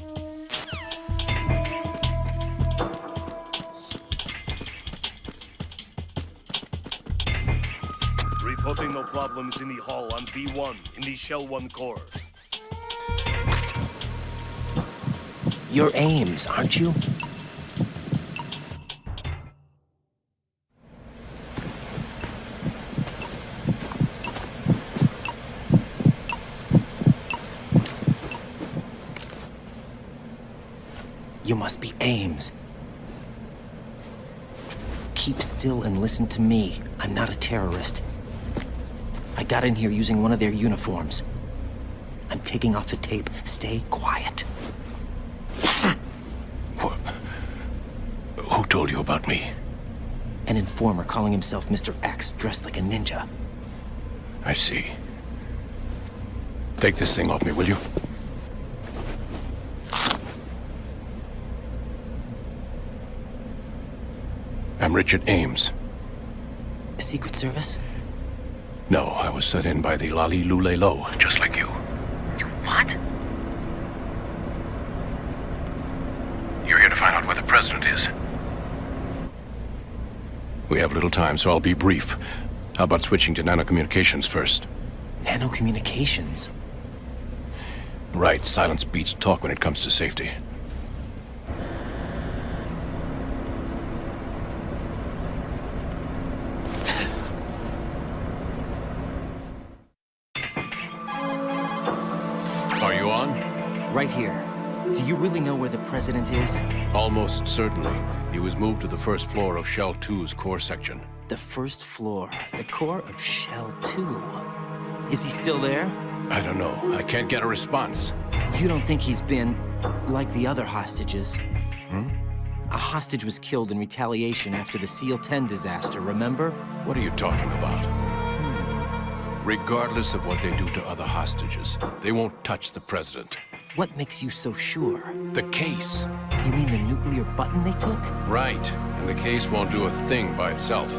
Reporting no problems in the hall on B1 in the Shell 1 core. You're Ames, aren't you? You must be Ames. Keep still and listen to me. I'm not a terrorist. I got in here using one of their uniforms. I'm taking off the tape. Stay quiet. Who told you about me? An informer calling himself Mr. X, dressed like a ninja. I see. Take this thing off me, will you? I'm Richard Ames. Secret Service? No, I was set in by the Lali Lule Lo, just like you. You what? You're here to find out where the president is. We have little time, so I'll be brief. How about switching to nanocommunications first? Nanocommunications? Right, silence beats talk when it comes to safety. Are you on? Right here. Do you really know where the president is? Almost certainly. He was moved to the first floor of Shell 2's core section. The first floor. The core of Shell 2. Is he still there? I don't know. I can't get a response. You don't think he's been like the other hostages? A hostage was killed in retaliation after the SEAL 10 disaster, remember? What are you talking about? Regardless of what they do to other hostages, they won't touch the president. What makes you so sure? The case. You mean the nuclear button they took? Right. And the case won't do a thing by itself.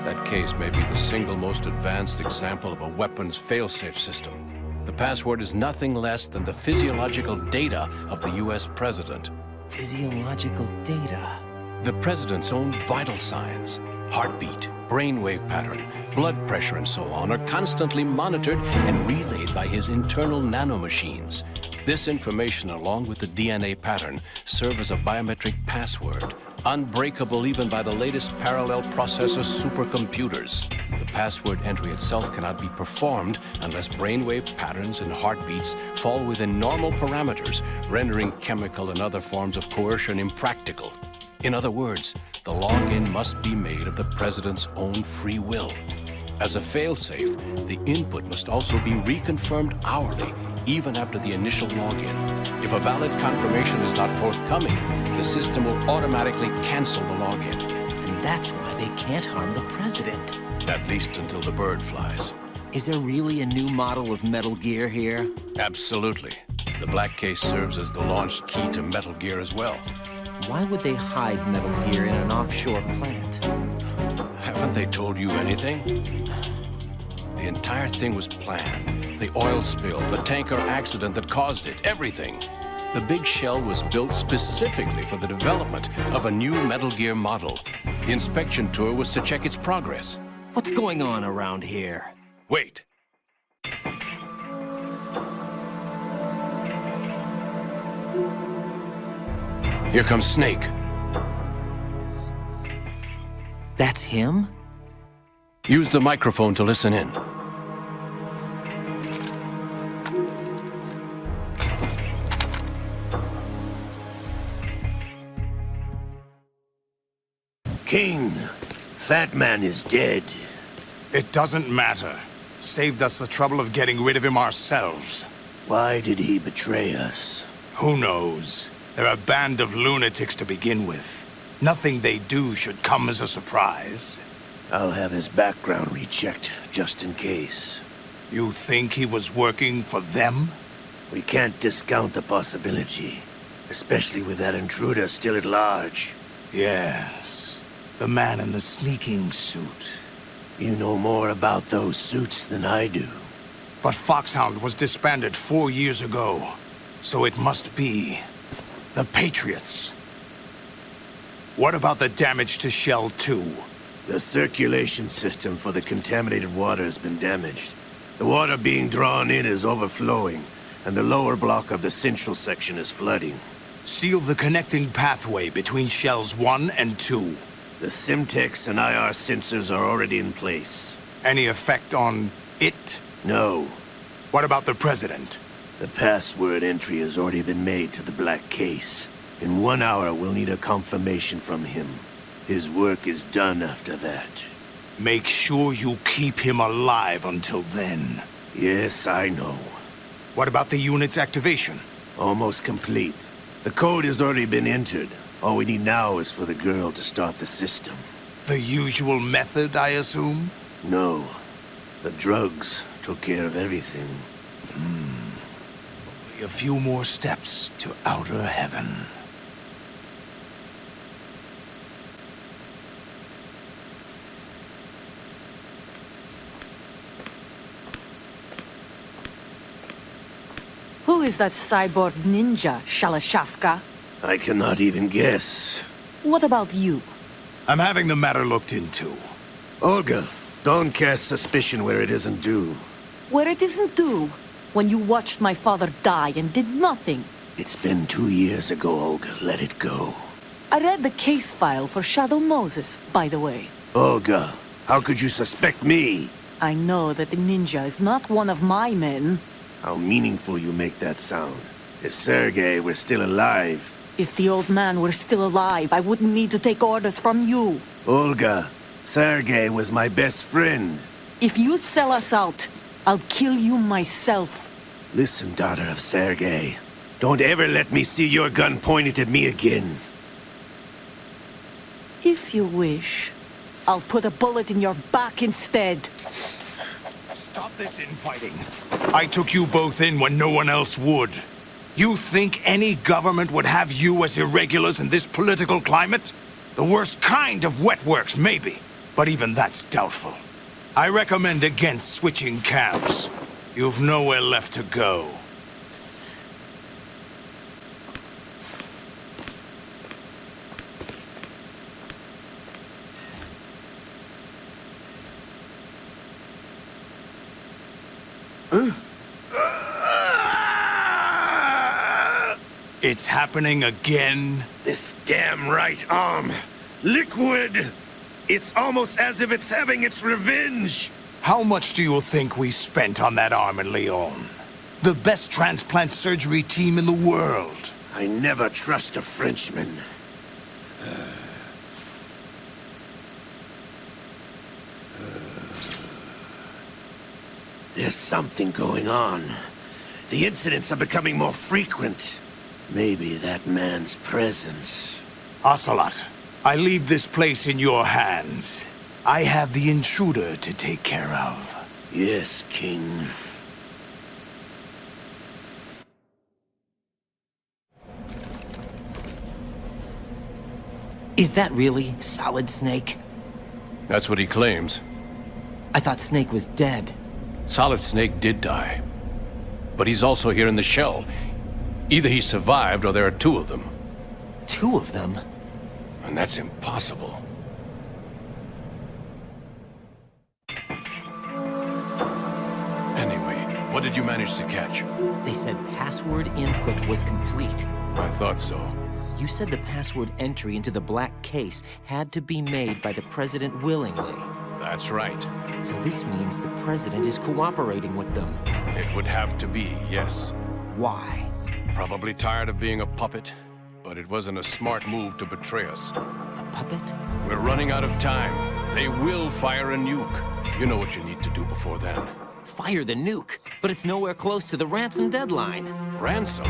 That case may be the single most advanced example of a weapons failsafe system. The password is nothing less than the physiological data of the US president. Physiological data? The president's own vital signs, heartbeat, brainwave pattern, blood pressure, and so on are constantly monitored and relayed by his internal nanomachines. This information, along with the DNA pattern, serve as a biometric password, unbreakable even by the latest parallel processor supercomputers. The password entry itself cannot be performed unless brainwave patterns and heartbeats fall within normal parameters, rendering chemical and other forms of coercion impractical. In other words, the login must be made of the president's own free will. As a failsafe, the input must also be reconfirmed hourly, even after the initial login. If a valid confirmation is not forthcoming, the system will automatically cancel the login. And that's why they can't harm the president. At least until the bird flies. Is there really a new model of Metal Gear here? Absolutely. The black case serves as the launch key to Metal Gear as well. Why would they hide Metal Gear in an offshore plant? Haven't they told you anything? The entire thing was planned. The oil spill, the tanker accident that caused it, everything. The big shell was built specifically for the development of a new Metal Gear model. The inspection tour was to check its progress. What's going on around here? Wait. Here comes Snake. That's him? Use the microphone to listen in. King, Fat Man is dead. It doesn't matter. Saved us the trouble of getting rid of him ourselves. Why did he betray us? Who knows? They're a band of lunatics to begin with. Nothing they do should come as a surprise. I'll have his background rechecked, just in case. You think he was working for them? We can't discount the possibility, especially with that intruder still at large. Yes, the man in the sneaking suit. You know more about those suits than I do. But Foxhound was disbanded 4 years ago, so it must be the Patriots. What about the damage to Shell 2? The circulation system for the contaminated water has been damaged. The water being drawn in is overflowing, and the lower block of the central section is flooding. Seal the connecting pathway between Shells 1 and 2. The Simtex and IR sensors are already in place. Any effect on it? No. What about the President? The password entry has already been made to the black case. In 1 hour, we'll need a confirmation from him. His work is done after that. Make sure you keep him alive until then. Yes, I know. What about the unit's activation? Almost complete. The code has already been entered. All we need now is for the girl to start the system. The usual method, I assume? No. The drugs took care of everything. Only a few more steps to outer heaven. Who is that cyborg ninja, Shalashaska? I cannot even guess. What about you? I'm having the matter looked into. Olga, don't cast suspicion where it isn't due. Where it isn't due? When you watched my father die and did nothing. It's been 2 years ago, Olga. Let it go. I read the case file for Shadow Moses, by the way. Olga, how could you suspect me? I know that the ninja is not one of my men. How meaningful you make that sound. If Sergei were still alive... If the old man were still alive, I wouldn't need to take orders from you. Olga, Sergei was my best friend. If you sell us out, I'll kill you myself. Listen, daughter of Sergei. Don't ever let me see your gun pointed at me again. If you wish, I'll put a bullet in your back instead. Stop this infighting. I took you both in when no one else would. You think any government would have you as irregulars in this political climate? The worst kind of wet works, maybe. But even that's doubtful. I recommend against switching camps. You've nowhere left to go. It's happening again? This damn right arm. Liquid! It's almost as if it's having its revenge! How much do you think we spent on that arm in Lyon? The best transplant surgery team in the world. I never trust a Frenchman. There's something going on. The incidents are becoming more frequent. Maybe that man's presence. Ocelot, I leave this place in your hands. I have the intruder to take care of. Yes, King. Is that really Solid Snake? That's what he claims. I thought Snake was dead. Solid Snake did die. But he's also here in the shell. Either he survived or there are two of them. Two of them? And that's impossible. Anyway, what did you manage to catch? They said password input was complete. I thought so. You said the password entry into the black case had to be made by the President willingly. That's right. So this means the President is cooperating with them. It would have to be, yes. Why? Probably tired of being a puppet, but it wasn't a smart move to betray us. A puppet? We're running out of time. They will fire a nuke. You know what you need to do before then. Fire the nuke, but it's nowhere close to the ransom deadline. Ransom?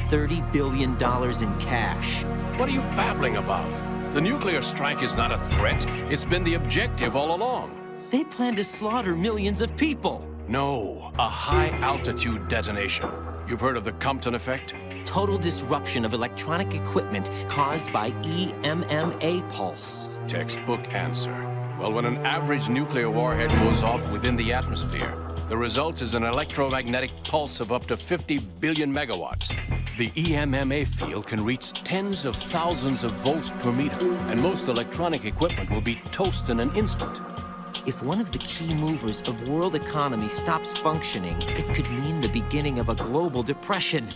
$30 billion in cash. What are you babbling about? The nuclear strike is not a threat. It's been the objective all along. They plan to slaughter millions of people. No, a high-altitude detonation. You've heard of the Compton effect? Total disruption of electronic equipment caused by EMMA pulse. Textbook answer. Well, when an average nuclear warhead goes off within the atmosphere, the result is an electromagnetic pulse of up to 50 billion megawatts. The EMMA field can reach tens of thousands of volts per meter, and most electronic equipment will be toast in an instant. If one of the key movers of world economy stops functioning, it could mean the beginning of a global depression.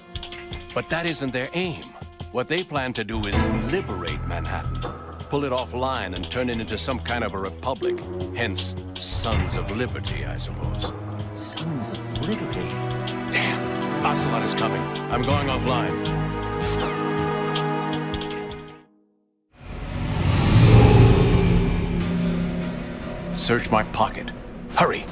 But that isn't their aim. What they plan to do is liberate Manhattan. Pull it offline and turn it into some kind of a republic. Hence, Sons of Liberty, I suppose. Sons of Liberty? Damn! Ocelot is coming. I'm going offline. Search my pocket. Hurry!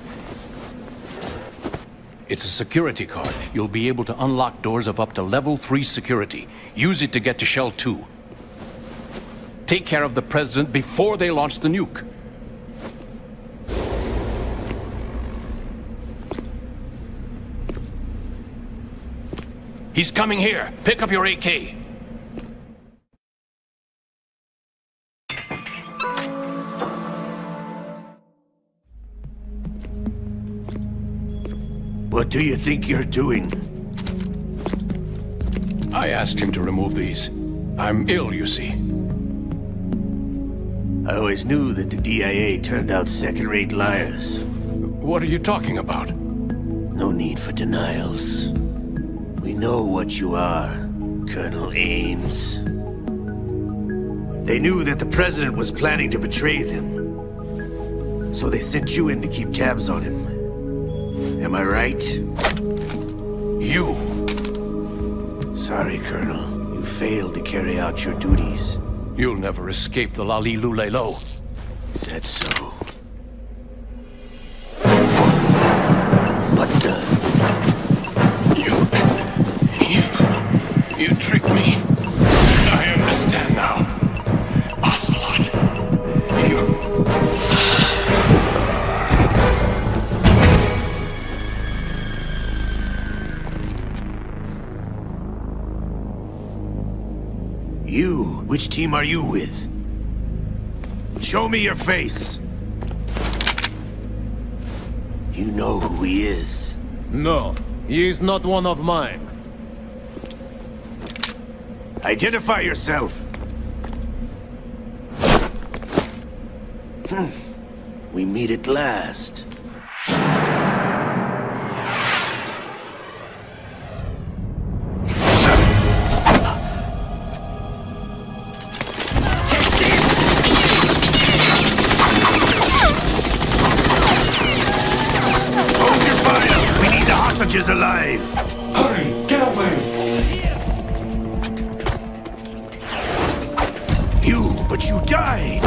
It's a security card. You'll be able to unlock doors of up to level 3 security. Use it to get to Shell 2. Take care of the President before they launch the nuke. He's coming here. Pick up your AK. What do you think you're doing? I asked him to remove these. I'm ill, you see. I always knew that the DIA turned out second-rate liars. What are you talking about? No need for denials. We know what you are, Colonel Ames. They knew that the President was planning to betray them. So they sent you in to keep tabs on him. Am I right? You! Sorry, Colonel. You failed to carry out your duties. You'll never escape the Lali Lulelo. Is that so? What the? You tricked me. I understand now. Ocelot. You? Which team are you with? Show me your face! You know who he is. No, he is not one of mine. Identify yourself. We meet at last. Hostages alive! Hurry! Get away! But you died!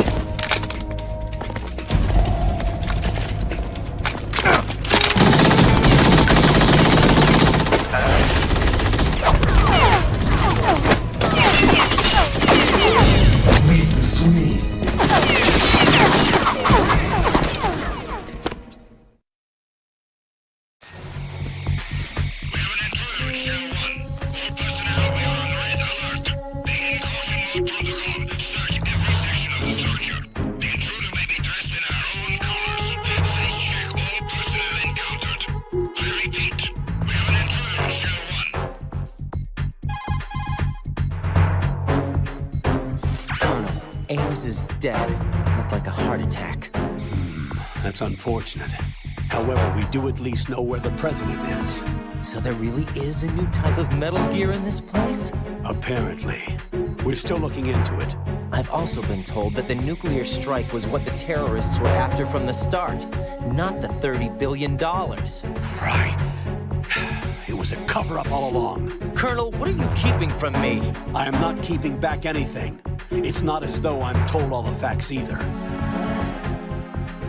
Leave this to me. Ames is dead. Looked like a heart attack. That's unfortunate. However, we do at least know where the president is. So there really is a new type of Metal Gear in this place? Apparently. We're still looking into it. I've also been told that the nuclear strike was what the terrorists were after from the start, not the $30 billion. Right. It was a cover-up all along. Colonel, what are you keeping from me? I am not keeping back anything. It's not as though I'm told all the facts either.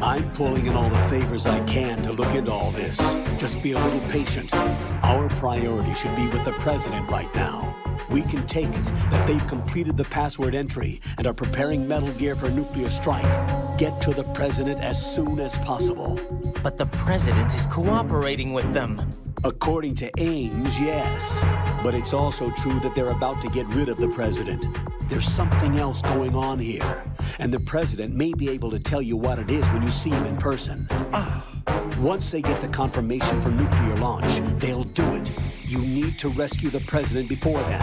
I'm pulling in all the favors I can to look into all this. Just be a little patient. Our priority should be with the president right now. We can take it that they've completed the password entry and are preparing Metal Gear for nuclear strike. Get to the president as soon as possible. But the president is cooperating with them. According to Ames, yes. But it's also true that they're about to get rid of the president. There's something else going on here. And the president may be able to tell you what it is when you see him in person. Once they get the confirmation for nuclear launch, they'll do it. You need to rescue the president before then.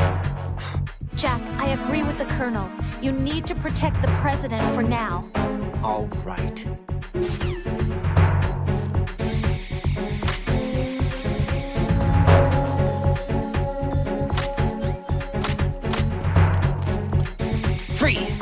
Jack, I agree with the Colonel. You need to protect the president for now. All right. Freeze!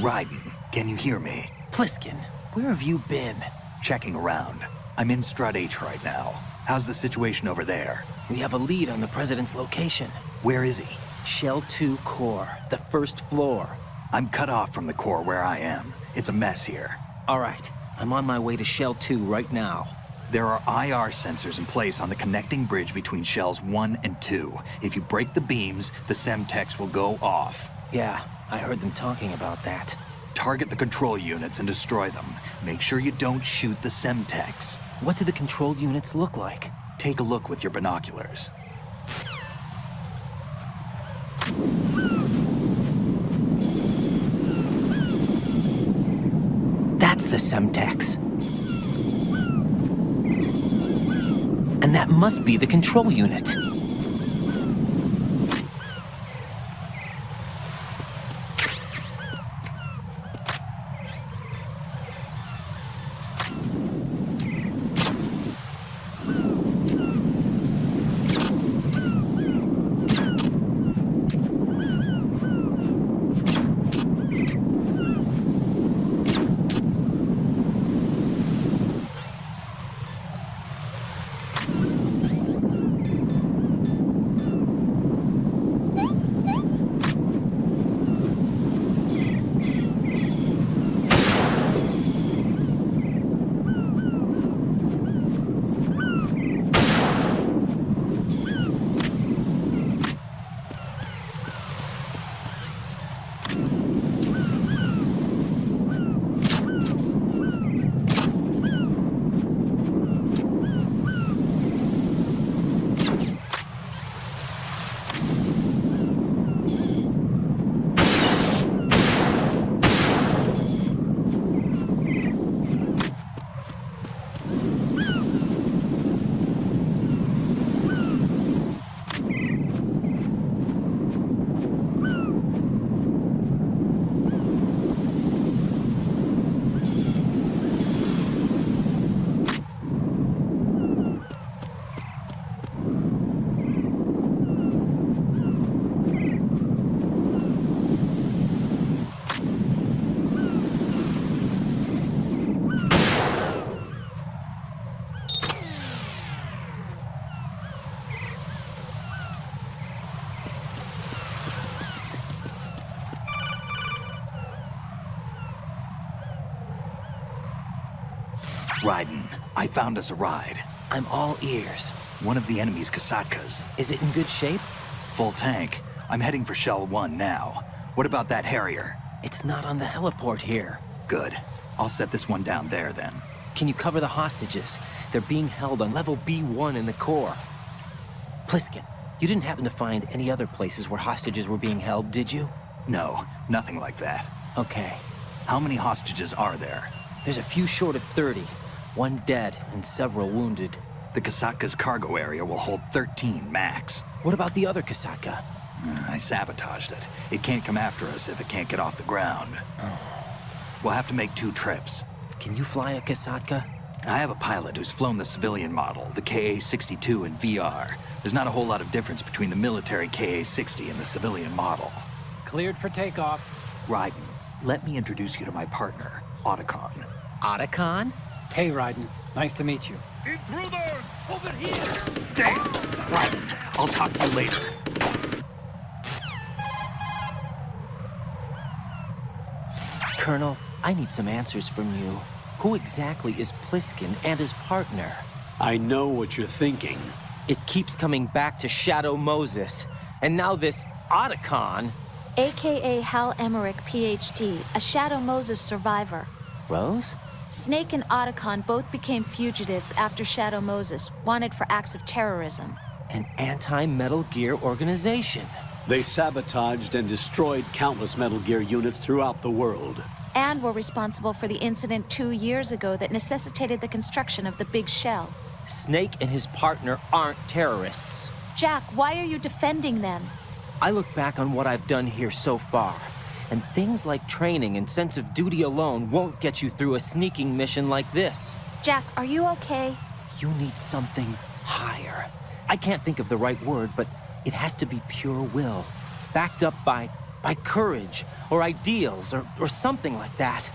Raiden, can you hear me? Pliskin, where have you been? Checking around. I'm in Strut H right now. How's the situation over there? We have a lead on the President's location. Where is he? Shell 2 core, the first floor. I'm cut off from the core where I am. It's a mess here. All right, I'm on my way to Shell 2 right now. There are IR sensors in place on the connecting bridge between Shells 1 and 2. If you break the beams, the Semtex will go off. Yeah, I heard them talking about that. Target the control units and destroy them. Make sure you don't shoot the Semtex. What do the control units look like? Take a look with your binoculars. That's the Semtex. And that must be the control unit. Raiden, I found us a ride. I'm all ears. One of the enemy's Kasatkas. Is it in good shape? Full tank. I'm heading for Shell 1 now. What about that Harrier? It's not on the heliport here. Good. I'll set this one down there then. Can you cover the hostages? They're being held on level B1 in the core. Pliskin, you didn't happen to find any other places where hostages were being held, did you? No, nothing like that. Okay. How many hostages are there? There's a few short of 30. One dead and several wounded. The Kasatka's cargo area will hold 13 max. What about the other Kasatka? I sabotaged it. It can't come after us if it can't get off the ground. We'll have to make 2 trips. Can you fly a Kasatka? I have a pilot who's flown the civilian model, the KA-62 in VR. There's not a whole lot of difference between the military KA-60 and the civilian model. Cleared for takeoff. Raiden, let me introduce you to my partner, Otacon. Otacon? Hey, Raiden. Nice to meet you. Intruders! Over here! Damn! Raiden, I'll talk to you later. Colonel, I need some answers from you. Who exactly is Pliskin and his partner? I know what you're thinking. It keeps coming back to Shadow Moses. And now this Otacon. AKA Hal Emmerich, PhD, a Shadow Moses survivor. Rose? Snake and Otacon both became fugitives after Shadow Moses, wanted for acts of terrorism. An anti-Metal Gear organization. They sabotaged and destroyed countless Metal Gear units throughout the world. And were responsible for the incident 2 years ago that necessitated the construction of the Big Shell. Snake and his partner aren't terrorists. Jack, why are you defending them? I look back on what I've done here so far, and things like training and sense of duty alone won't get you through a sneaking mission like this. Jack, are you okay? You need something higher. I can't think of the right word, but it has to be pure will, backed up by by courage, or ideals, or something like that.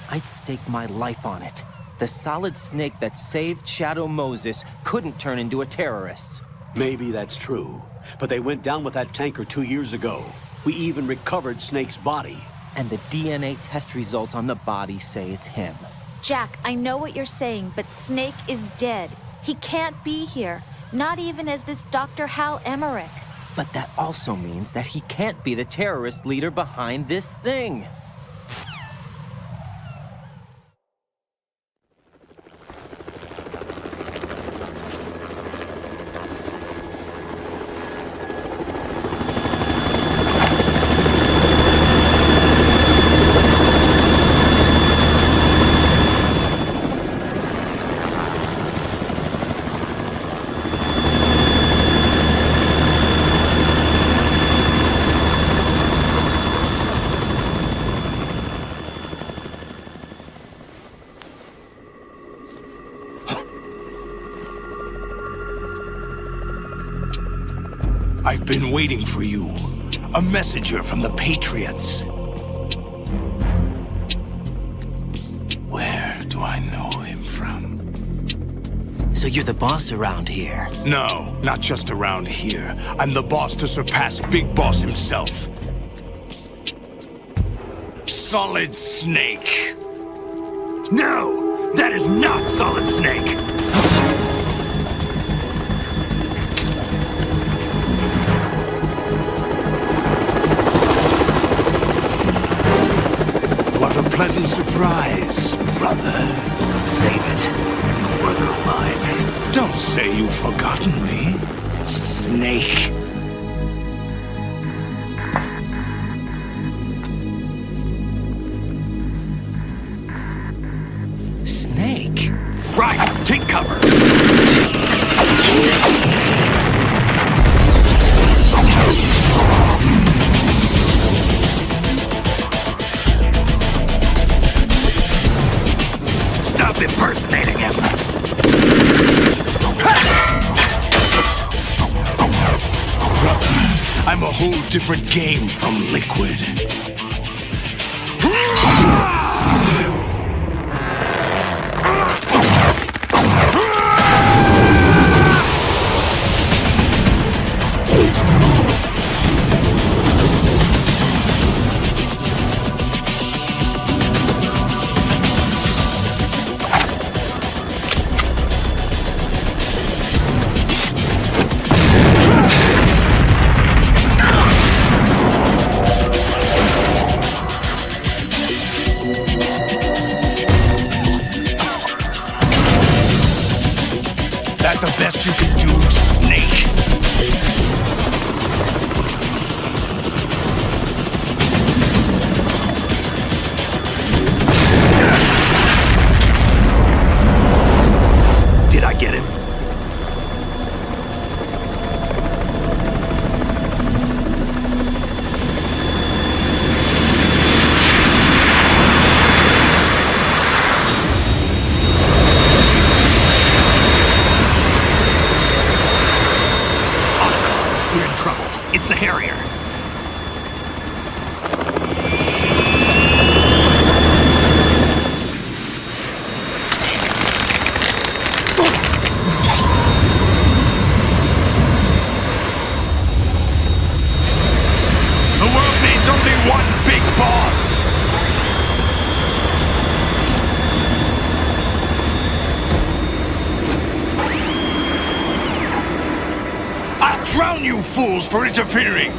I'd stake my life on it. The solid snake that saved Shadow Moses couldn't turn into a terrorist. Maybe that's true, but they went down with that tanker 2 years ago. We even recovered Snake's body. And the DNA test results on the body say it's him. Jack, I know what you're saying, but Snake is dead. He can't be here, not even as this Dr. Hal Emmerich. But that also means that he can't be the terrorist leader behind this thing. I've been waiting for you. A messenger from the Patriots. Where do I know him from? So you're the boss around here? No, not just around here. I'm the boss to surpass Big Boss himself. Solid Snake. No! That is not Solid Snake! What a pleasant surprise, brother. Save it. You brother of mine. Don't say you've forgotten me, Snake. Snake? Right, take cover. Stop impersonating him. Brother, I'm a whole different game from Liquid. That the best you can do, Snake? Did I get him? We're in trouble. It's the Harrier. The world needs only one big boss. I'll drown you fools for interfering!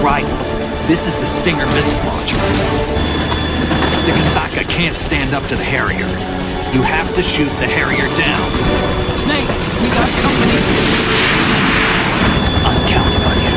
Right. This is the Stinger missile launcher. The Kasaka can't stand up to the Harrier. You have to shoot the Harrier down. Snake, we got company. I'm counting on you.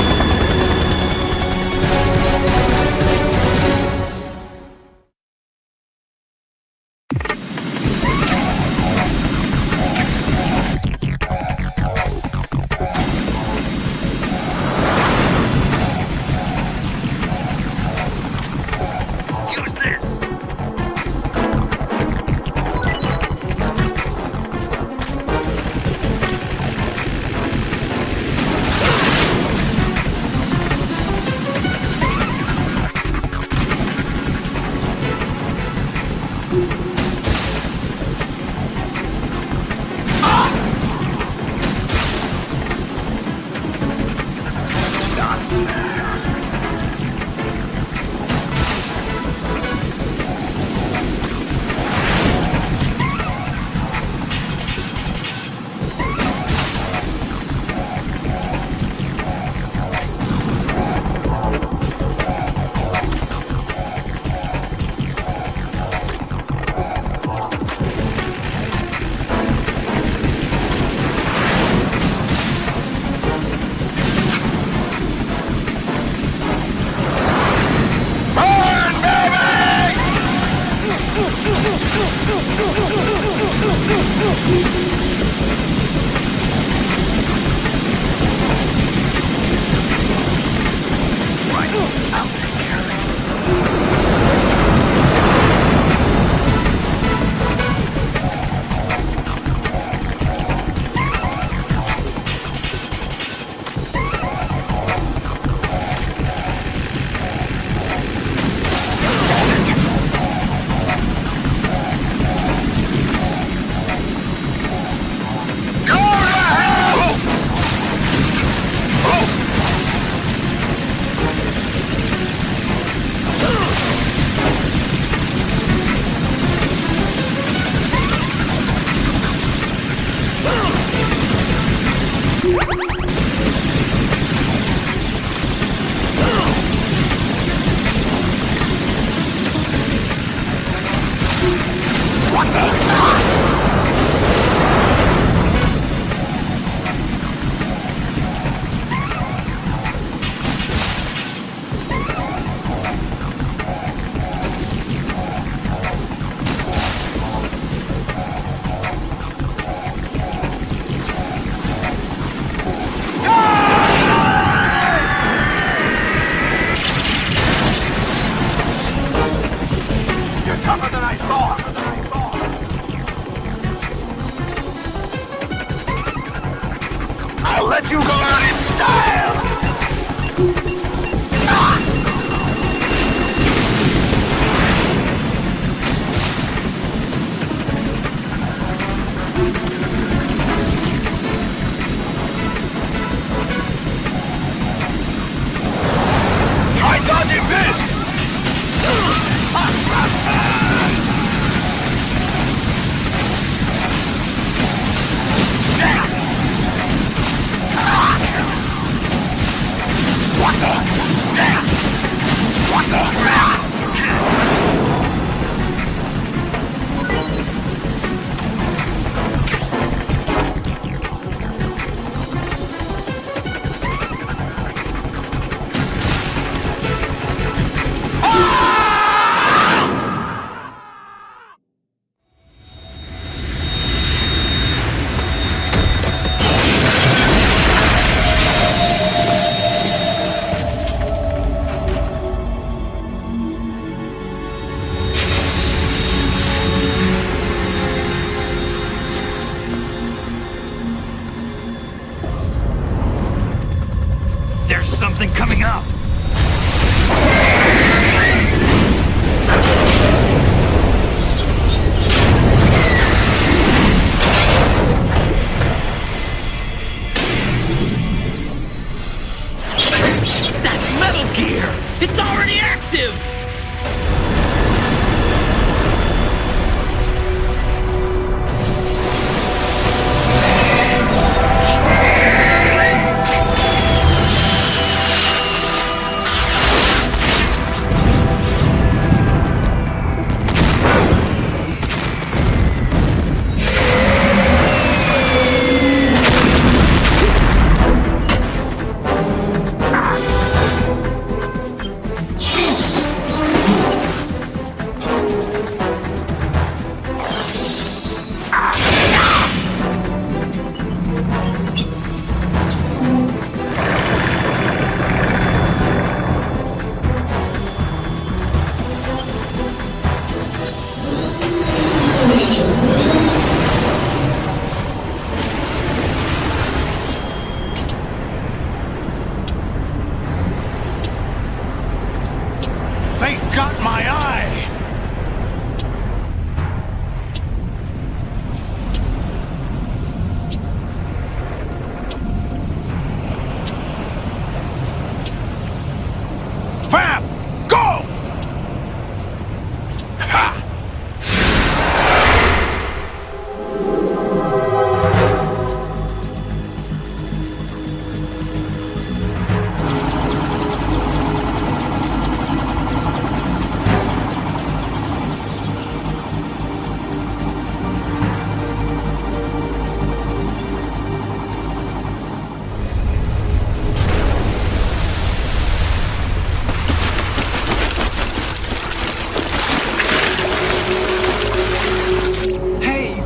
They got my eye! Fab! Go! Ha!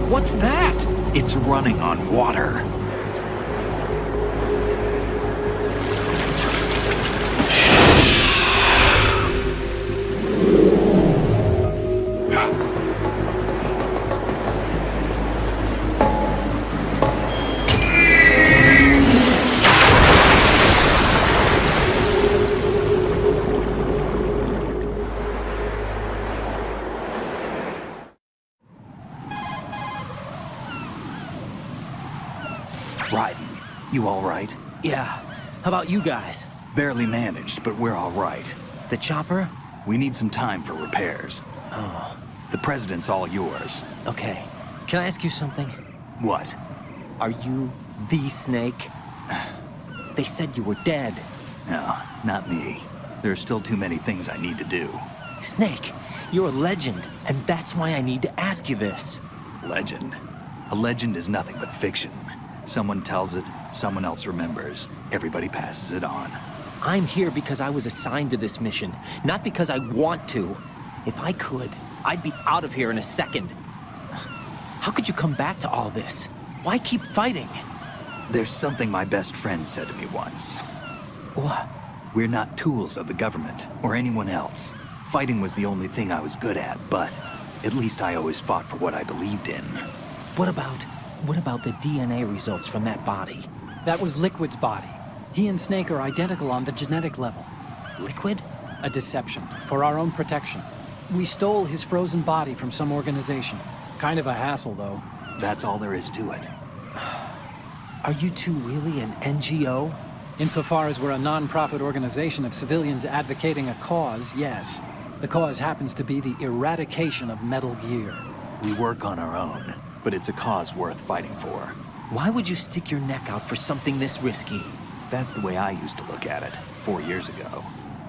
What's that? It's running on water. Ryden, you all right? Yeah. How about you guys? Barely managed, but we're all right. The chopper? We need some time for repairs. Oh. The president's all yours. Okay. Can I ask you something? What? Are you the Snake? They said you were dead. No, not me. There are still too many things I need to do. Snake, you're a legend, and that's why I need to ask you this. Legend? A legend is nothing but fiction. Someone tells it, someone else remembers. Everybody passes it on. I'm here because I was assigned to this mission, not because I want to. If I could, I'd be out of here in a second. How could you come back to all this? Why keep fighting? There's something my best friend said to me once. What? We're not tools of the government or anyone else. Fighting was the only thing I was good at, but at least I always fought for what I believed in. What about the DNA results from that body? That was Liquid's body. He and Snake are identical on the genetic level. Liquid? A deception, for our own protection. We stole his frozen body from some organization. Kind of a hassle, though. That's all there is to it. Are you two really an NGO? Insofar as we're a non-profit organization of civilians advocating a cause, yes. The cause happens to be the eradication of Metal Gear. We work on our own, but it's a cause worth fighting for. Why would you stick your neck out for something this risky? That's the way I used to look at it, 4 years ago.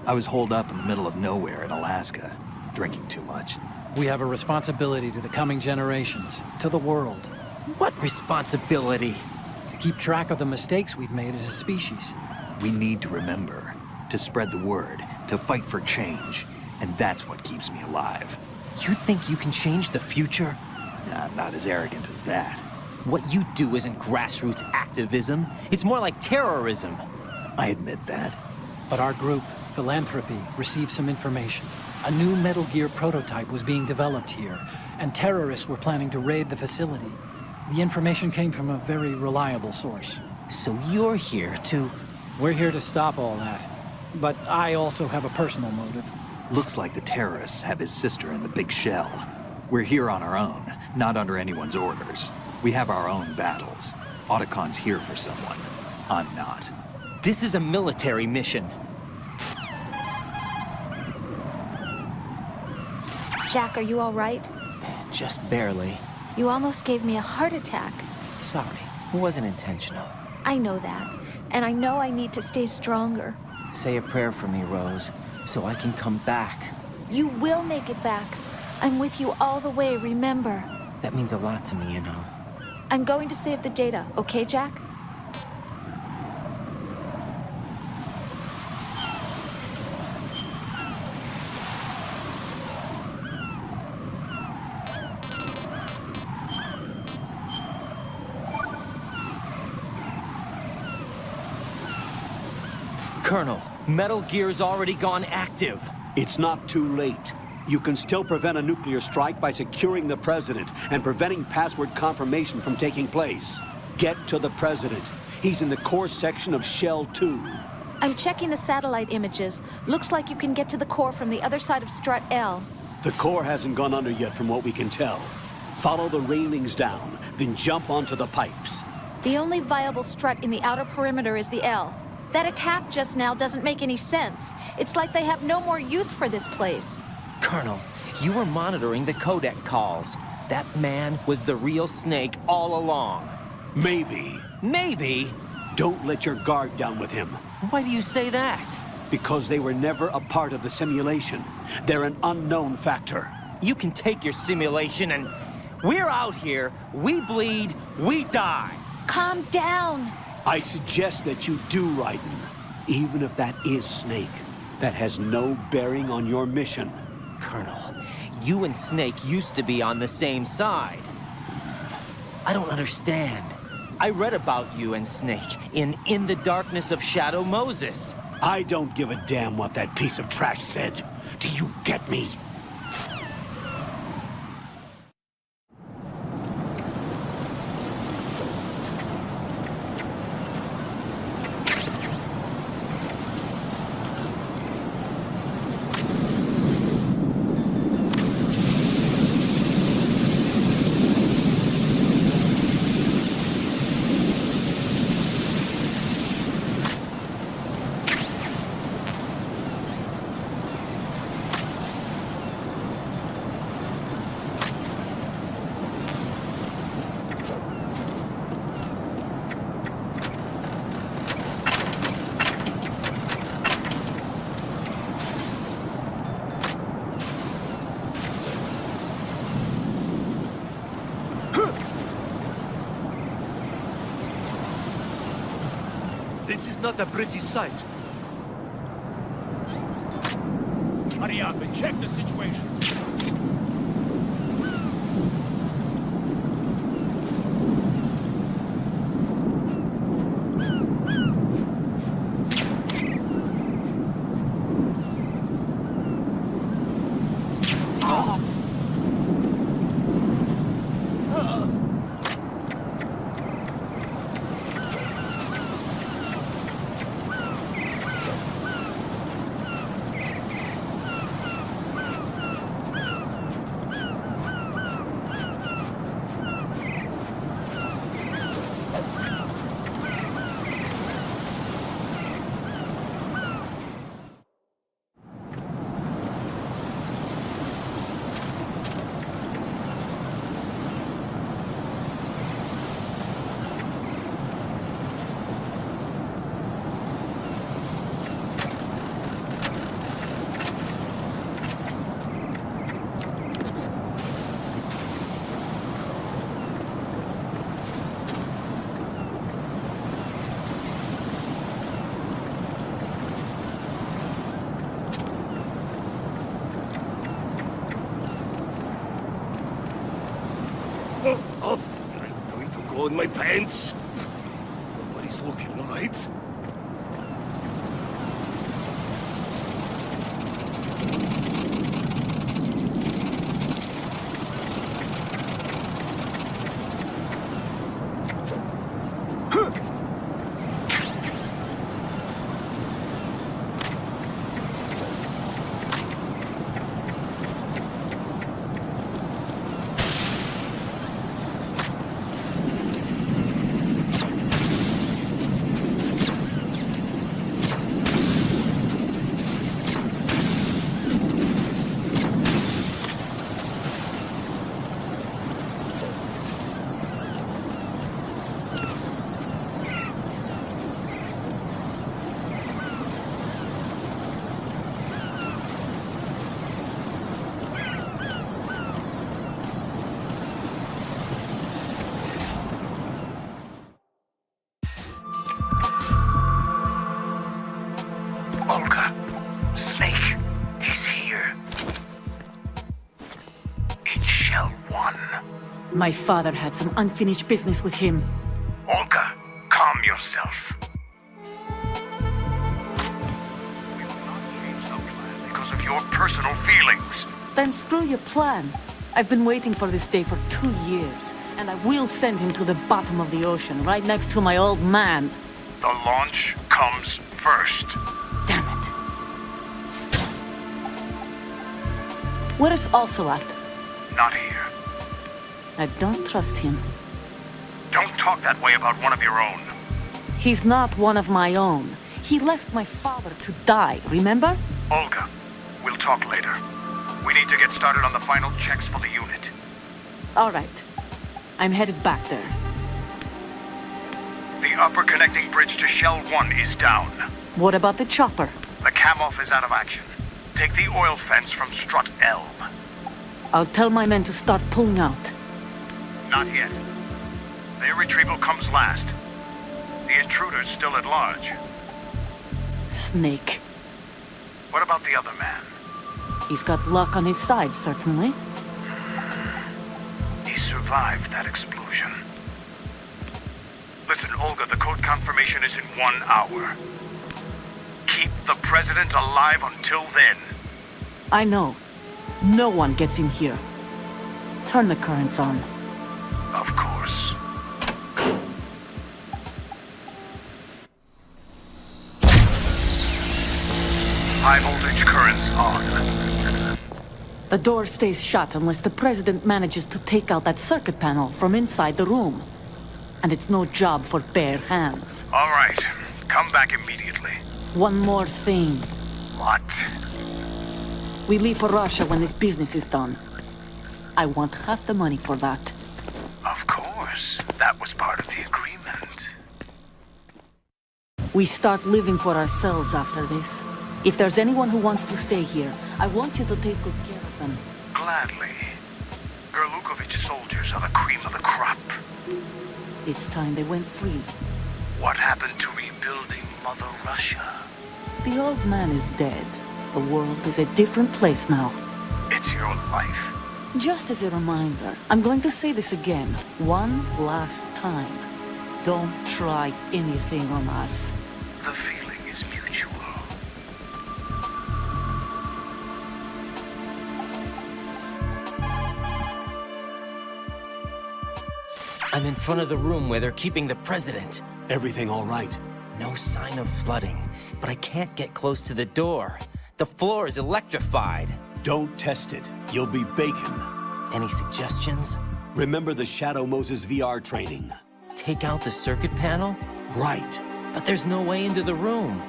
I was holed up in the middle of nowhere in Alaska, drinking too much. We have a responsibility to the coming generations, to the world. What responsibility? To keep track of the mistakes we've made as a species. We need to remember, to spread the word, to fight for change, and that's what keeps me alive. You think you can change the future? Nah, I'm not as arrogant as that. What you do isn't grassroots activism. It's more like terrorism. I admit that. But our group, Philanthropy, received some information. A new Metal Gear prototype was being developed here, and terrorists were planning to raid the facility. The information came from a very reliable source. So you're here to... We're here to stop all that. But I also have a personal motive. Looks like the terrorists have his sister in the big shell. We're here on our own, not under anyone's orders. We have our own battles. Otacon's here for someone. I'm not. This is a military mission. Jack, are you all right? Just barely. You almost gave me a heart attack. Sorry, it wasn't intentional. I know that, and I know I need to stay stronger. Say a prayer for me, Rose, so I can come back. You will make it back. I'm with you all the way, remember? That means a lot to me, you know. I'm going to save the data, okay, Jack? Colonel, Metal Gear's already gone active. It's not too late. You can still prevent a nuclear strike by securing the President and preventing password confirmation from taking place. Get to the President. He's in the core section of Shell 2. I'm checking the satellite images. Looks like you can get to the core from the other side of Strut L. The core hasn't gone under yet from what we can tell. Follow the railings down, then jump onto the pipes. The only viable strut in the outer perimeter is the L. That attack just now doesn't make any sense. It's like they have no more use for this place. Colonel, you were monitoring the codec calls. That man was the real Snake all along. Maybe. Maybe? Don't let your guard down with him. Why do you say that? Because they were never a part of the simulation. They're an unknown factor. You can take your simulation and... We're out here, we bleed, we die. Calm down. I suggest that you do, Raiden. Even if that is Snake. That has no bearing on your mission. Colonel, you and Snake used to be on the same side. I don't understand. I read about you and Snake in the Darkness of Shadow Moses. I don't give a damn what that piece of trash said. Do you get me? This is not a pretty sight. Hurry up and check the situation. What? I'm going to go in my pants. Nobody's looking, right? Olga, Snake, he's here. In Shell 1. My father had some unfinished business with him. Olga, calm yourself. We will not change the plan because of your personal feelings. Then screw your plan. I've been waiting for this day for 2 years, and I will send him to the bottom of the ocean, right next to my old man. The launch comes first. Damn it. Where's Ocelot? Not here. I don't trust him. Don't talk that way about one of your own. He's not one of my own. He left my father to die, remember? Olga, we'll talk later. We need to get started on the final checks for the unit. All right. I'm headed back there. The upper connecting bridge to Shell 1 is down. What about the chopper? The cam-off is out of action. Take the oil fence from strut L. I'll tell my men to start pulling out. Not yet. Their retrieval comes last. The intruder's still at large. Snake. What about the other man? He's got luck on his side, certainly. He survived that explosion. Listen, Olga, the code confirmation is in 1 hour. Keep the president alive until then. I know. No one gets in here. Turn the currents on. Of course. High voltage currents on. The door stays shut unless the president manages to take out that circuit panel from inside the room. And it's no job for bare hands. All right. Come back immediately. One more thing. What? We leave for Russia when this business is done. I want half the money for that. Of course. That was part of the agreement. We start living for ourselves after this. If there's anyone who wants to stay here, I want you to take good care of them. Gladly. Gerlukovich soldiers are the cream of the crop. It's time they went free. What happened to rebuilding Mother Russia? The old man is dead. The world is a different place now. It's your life. Just as a reminder, I'm going to say this again, one last time. Don't try anything on us. The feeling is mutual. I'm in front of the room where they're keeping the president. Everything all right? No sign of flooding, but I can't get close to the door. The floor is electrified. Don't test it. You'll be bacon. Any suggestions? Remember the Shadow Moses VR training. Take out the circuit panel? Right. But there's no way into the room.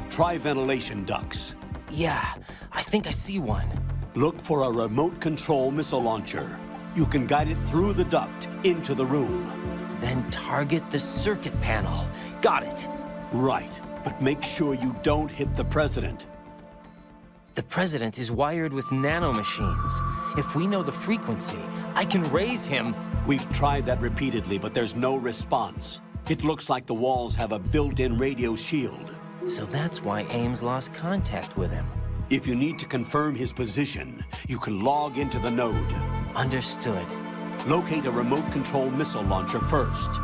Try ventilation ducts. Yeah, I think I see one. Look for a remote control missile launcher. You can guide it through the duct into the room. Then target the circuit panel. Got it. Right, but make sure you don't hit the president. The president is wired with nanomachines. If we know the frequency, I can raise him. We've tried that repeatedly, but there's no response. It looks like the walls have a built-in radio shield. So that's why Ames lost contact with him. If you need to confirm his position, you can log into the node. Understood. Locate a remote control missile launcher first.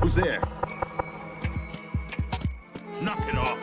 Who's there? Knock it off.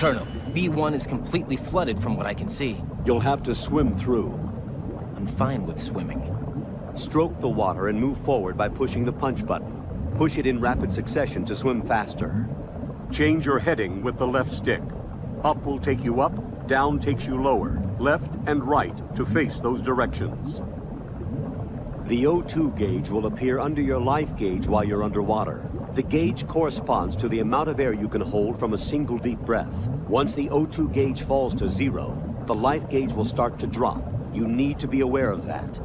Colonel, B1 is completely flooded from what I can see. You'll have to swim through. I'm fine with swimming. Stroke the water and move forward by pushing the punch button. Push it in rapid succession to swim faster. Change your heading with the left stick. Up will take you up, down takes you lower, left and right to face those directions. The O2 gauge will appear under your life gauge while you're underwater. The gauge corresponds to the amount of air you can hold from a single deep breath. Once the O2 gauge falls to 0, the life gauge will start to drop. You need to be aware of that.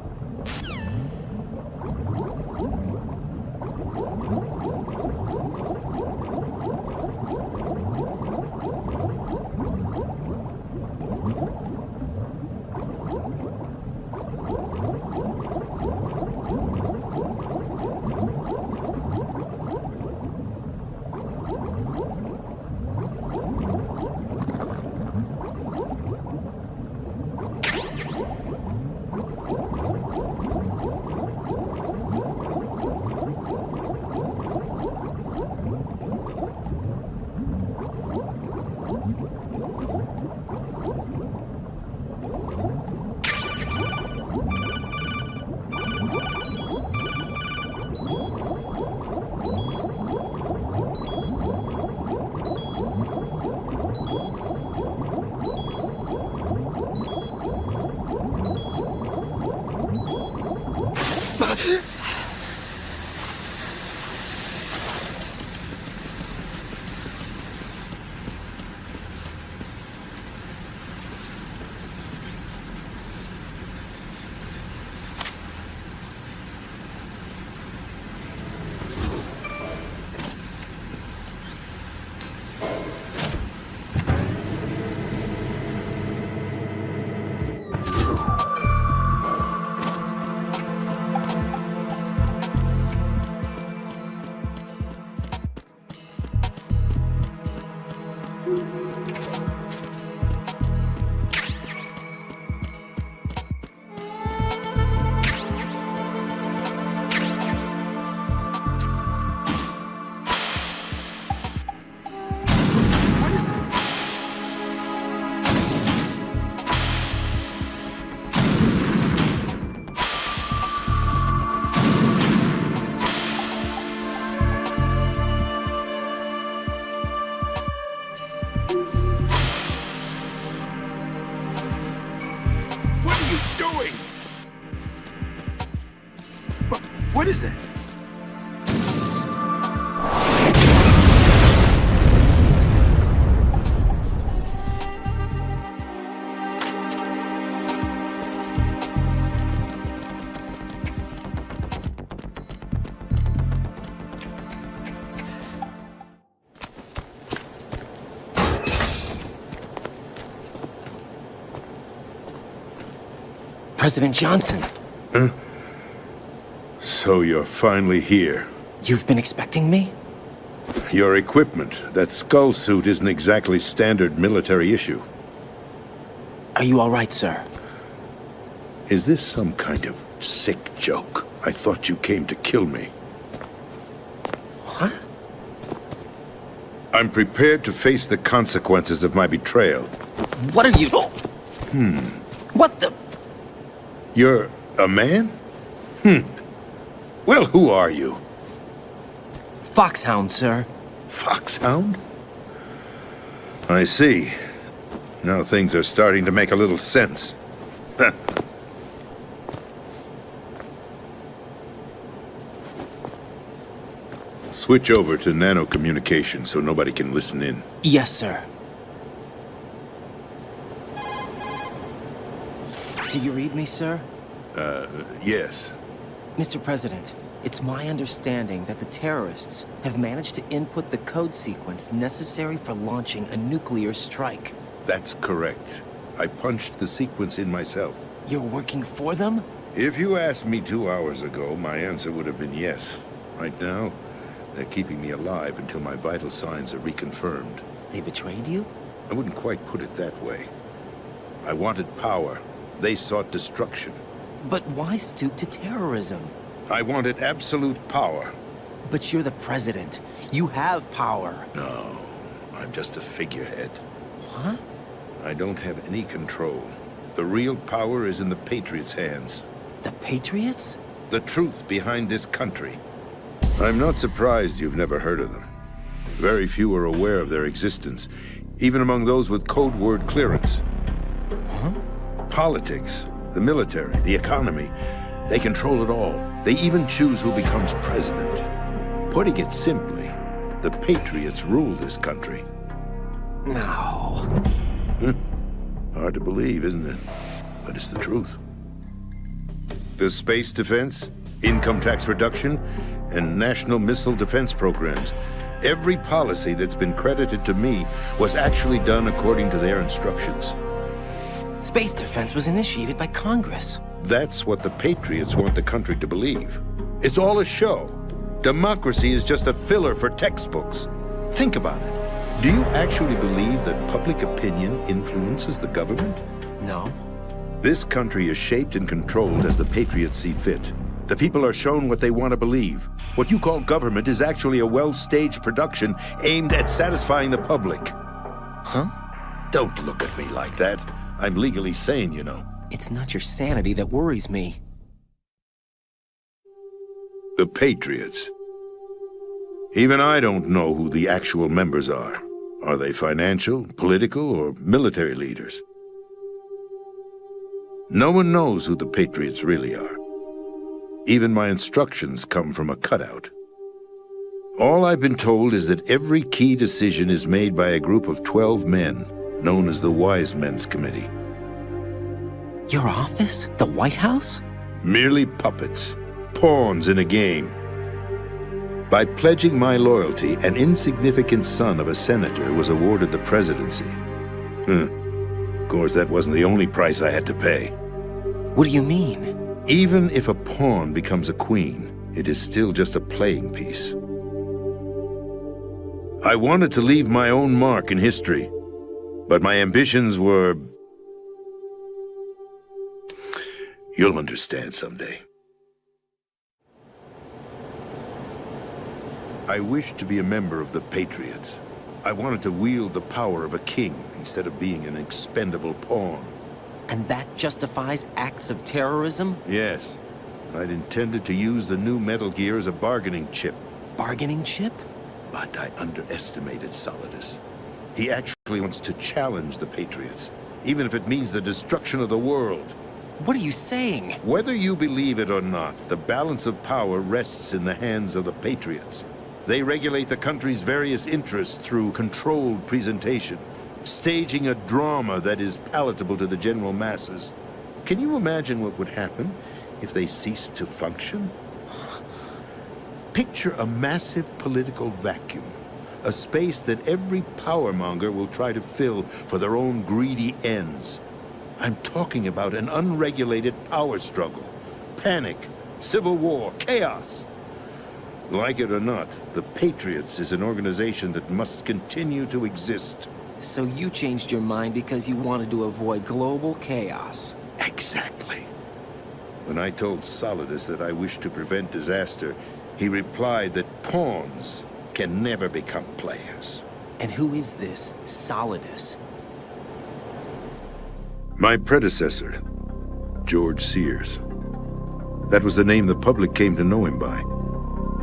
What is that? President Johnson. Huh? So you're finally here. You've been expecting me? Your equipment, that skull suit isn't exactly standard military issue. Are you all right, sir? Is this some kind of sick joke? I thought you came to kill me. What? I'm prepared to face the consequences of my betrayal. What are you... What the... You're a man? Well, who are you? Foxhound, sir. Foxhound? I see. Now things are starting to make a little sense. Switch over to nano-communication so nobody can listen in. Yes, sir. Do you read me, sir? Yes. Mr. President, it's my understanding that the terrorists have managed to input the code sequence necessary for launching a nuclear strike. That's correct. I punched the sequence in myself. You're working for them? If you asked me 2 hours ago, my answer would have been yes. Right now, they're keeping me alive until my vital signs are reconfirmed. They betrayed you? I wouldn't quite put it that way. I wanted power. They sought destruction. But why stoop to terrorism? I wanted absolute power. But you're the president. You have power. No, I'm just a figurehead. Huh? I don't have any control. The real power is in the Patriots' hands. The Patriots? The truth behind this country. I'm not surprised you've never heard of them. Very few are aware of their existence, even among those with code word clearance. Huh? Politics, the military, the economy, they control it all. They even choose who becomes president. Putting it simply, the Patriots rule this country. No. Hard to believe, isn't it? But it's the truth. The space defense, income tax reduction, and national missile defense programs. Every policy that's been credited to me was actually done according to their instructions. Space defense was initiated by Congress. That's what the Patriots want the country to believe. It's all a show. Democracy is just a filler for textbooks. Think about it. Do you actually believe that public opinion influences the government? No. This country is shaped and controlled as the Patriots see fit. The people are shown what they want to believe. What you call government is actually a well-staged production aimed at satisfying the public. Huh? Don't look at me like that. I'm legally sane, you know. It's not your sanity that worries me. The Patriots. Even I don't know who the actual members are. Are they financial, political, or military leaders? No one knows who the Patriots really are. Even my instructions come from a cutout. All I've been told is that every key decision is made by a group of 12 men, known as the Wise Men's Committee. Your office? The White House? Merely puppets, pawns in a game. By pledging my loyalty, an insignificant son of a senator was awarded the presidency. Of course, that wasn't the only price I had to pay. What do you mean? Even if a pawn becomes a queen, it is still just a playing piece. I wanted to leave my own mark in history, but my ambitions were... You'll understand someday. I wished to be a member of the Patriots. I wanted to wield the power of a king instead of being an expendable pawn. And that justifies acts of terrorism? Yes. I'd intended to use the new Metal Gear as a bargaining chip. Bargaining chip? But I underestimated Solidus. He actually wants to challenge the Patriots, even if it means the destruction of the world. What are you saying? Whether you believe it or not, the balance of power rests in the hands of the Patriots. They regulate the country's various interests through controlled presentation, staging a drama that is palatable to the general masses. Can you imagine what would happen if they ceased to function? Picture a massive political vacuum, a space that every powermonger will try to fill for their own greedy ends. I'm talking about an unregulated power struggle, panic, civil war, chaos. Like it or not, the Patriots is an organization that must continue to exist. So you changed your mind because you wanted to avoid global chaos. Exactly. When I told Solidus that I wished to prevent disaster, he replied that pawns can never become players. And who is this Solidus? My predecessor, George Sears. That was the name the public came to know him by.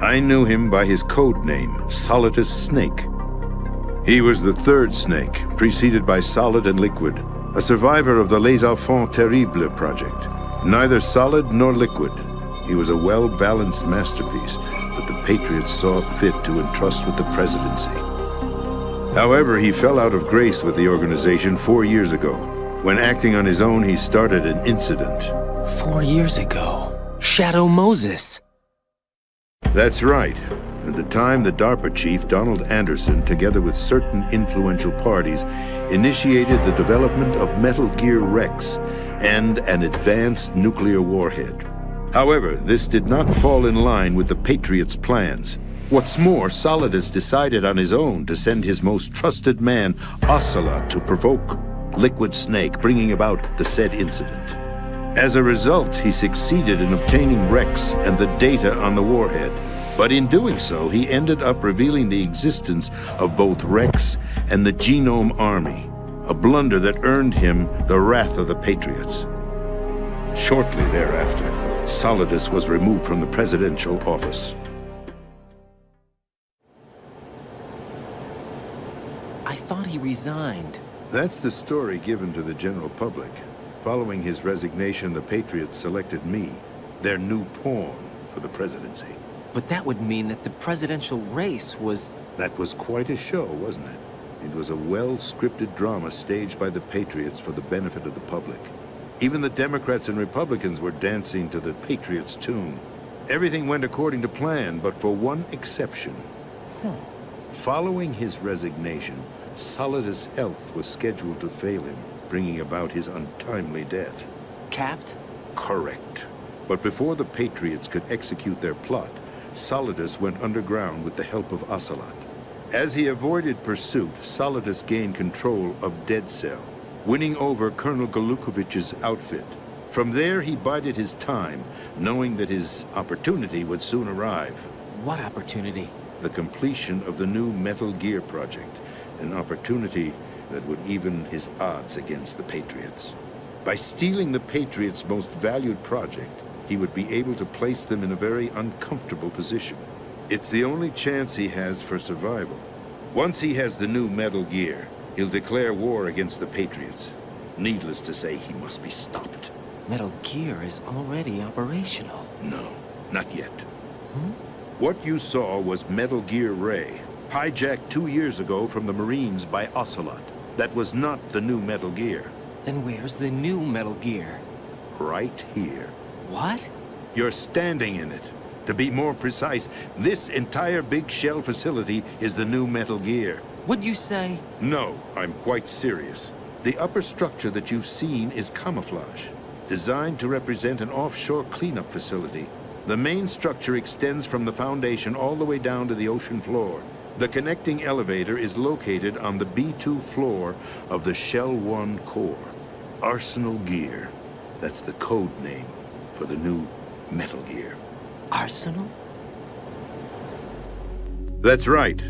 I knew him by his code name, Solidus Snake. He was the third snake, preceded by Solid and Liquid, a survivor of the Les Enfants Terribles project. Neither solid nor liquid, he was a well-balanced masterpiece that the Patriots saw fit to entrust with the presidency. However, he fell out of grace with the organization 4 years ago. When acting on his own, he started an incident. 4 years ago? Shadow Moses! That's right. At the time, the DARPA chief, Donald Anderson, together with certain influential parties, initiated the development of Metal Gear Rex and an advanced nuclear warhead. However, this did not fall in line with the Patriots' plans. What's more, Solidus decided on his own to send his most trusted man, Ocelot, to provoke Liquid Snake, bringing about the said incident. As a result, he succeeded in obtaining Rex and the data on the warhead. But in doing so, he ended up revealing the existence of both Rex and the Genome Army. a blunder that earned him the wrath of the Patriots. Shortly thereafter, Solidus was removed from the presidential office. I thought he resigned. That's the story given to the general public. Following his resignation, the Patriots selected me, their new pawn, for the presidency. But that would mean that the presidential race was... That was quite a show, wasn't it? It was a well-scripted drama staged by the Patriots for the benefit of the public. Even the Democrats and Republicans were dancing to the Patriots' tune. Everything went according to plan, but for one exception. Following his resignation, Solidus' health was scheduled to fail him, bringing about his untimely death. Capped? Correct. But before the Patriots could execute their plot, Solidus went underground with the help of Ocelot. As he avoided pursuit, Solidus gained control of Dead Cell, winning over Colonel Golukovich's outfit. From there, he bided his time, knowing that his opportunity would soon arrive. What opportunity? The completion of the new Metal Gear project, an opportunity that would even his odds against the Patriots. By stealing the Patriots' most valued project, he would be able to place them in a very uncomfortable position. It's the only chance he has for survival. Once he has the new Metal Gear, he'll declare war against the Patriots. Needless to say, he must be stopped. Metal Gear is already operational. No, not yet. What you saw was Metal Gear Ray, hijacked 2 years ago from the Marines by Ocelot. That was not the new Metal Gear. Then where's the new Metal Gear? Right here. What? You're standing in it. To be more precise, this entire big shell facility is the new Metal Gear. What'd you say? No, I'm quite serious. The upper structure that you've seen is camouflage, designed to represent an offshore cleanup facility. The main structure extends from the foundation all the way down to the ocean floor. The connecting elevator is located on the B2 floor of the Shell 1 core. Arsenal Gear. That's the code name for the new Metal Gear. Arsenal? That's right.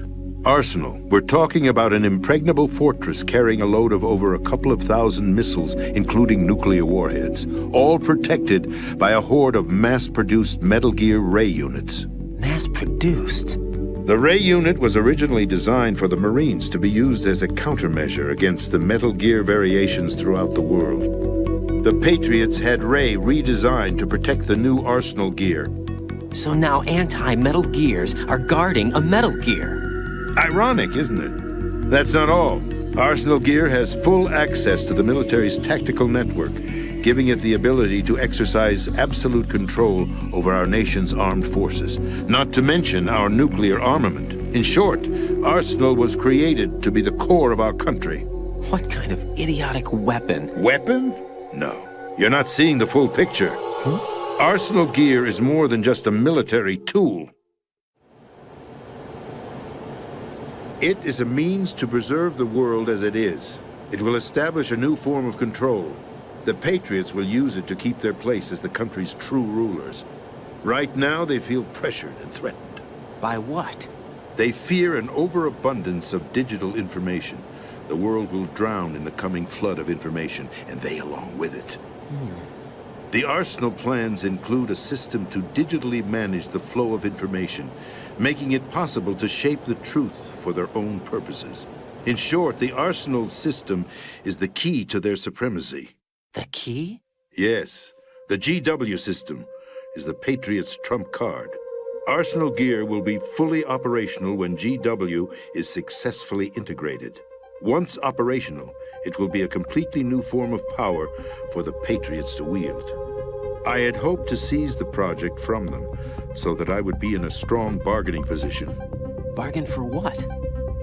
Arsenal. We're talking about an impregnable fortress carrying a load of over a couple of thousand missiles, including nuclear warheads, all protected by a horde of mass-produced Metal Gear Ray units. Mass-produced? The Ray unit was originally designed for the Marines to be used as a countermeasure against the Metal Gear variations throughout the world. The Patriots had Ray redesigned to protect the new Arsenal Gear. So now anti-Metal Gears are guarding a Metal Gear. Ironic, isn't it? That's not all. Arsenal Gear has full access to the military's tactical network, giving it the ability to exercise absolute control over our nation's armed forces, not to mention our nuclear armament. In short, Arsenal was created to be the core of our country. What kind of idiotic weapon? Weapon? No. You're not seeing the full picture. Arsenal Gear is more than just a military tool. It is a means to preserve the world as it is. It will establish a new form of control. The Patriots will use it to keep their place as the country's true rulers. Right now, they feel pressured and threatened. By what? They fear an overabundance of digital information. The world will drown in the coming flood of information, and they along with it. The Arsenal plans include a system to digitally manage the flow of information, making it possible to shape the truth for their own purposes. In short, the Arsenal system is the key to their supremacy. The key? Yes. The GW system is the Patriots' trump card. Arsenal Gear will be fully operational when GW is successfully integrated. Once operational, it will be a completely new form of power for the Patriots to wield. I had hoped to seize the project from them, so that I would be in a strong bargaining position. Bargain for what?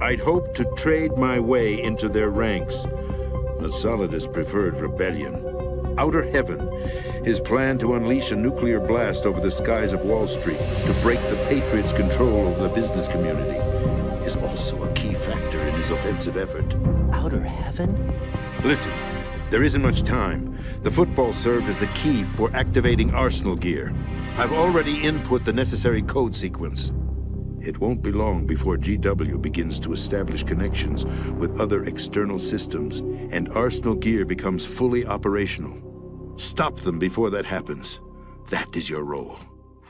I'd hoped to trade my way into their ranks, but Solidus preferred rebellion. Outer Heaven, his plan to unleash a nuclear blast over the skies of Wall Street to break the Patriots' control over the business community, is also a key factor in his offensive effort. Outer Heaven? Listen, there isn't much time. The football served as the key for activating Arsenal Gear. I've already input the necessary code sequence. It won't be long before GW begins to establish connections with other external systems, and Arsenal Gear becomes fully operational. Stop them before that happens. That is your role.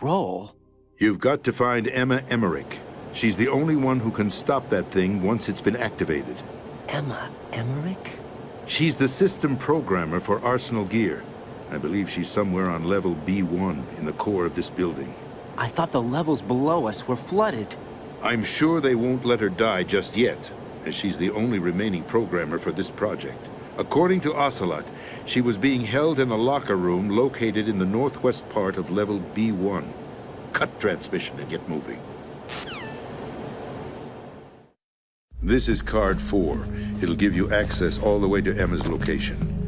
Role? You've got to find Emma Emmerich. She's the only one who can stop that thing once it's been activated. Emma Emmerich? She's the system programmer for Arsenal Gear. I believe she's somewhere on level B1 in the core of this building. I thought the levels below us were flooded. I'm sure they won't let her die just yet, as she's the only remaining programmer for this project. According to Ocelot, she was being held in a locker room located in the northwest part of level B1. Cut transmission and get moving. This is card 4. It'll give you access all the way to Emma's location.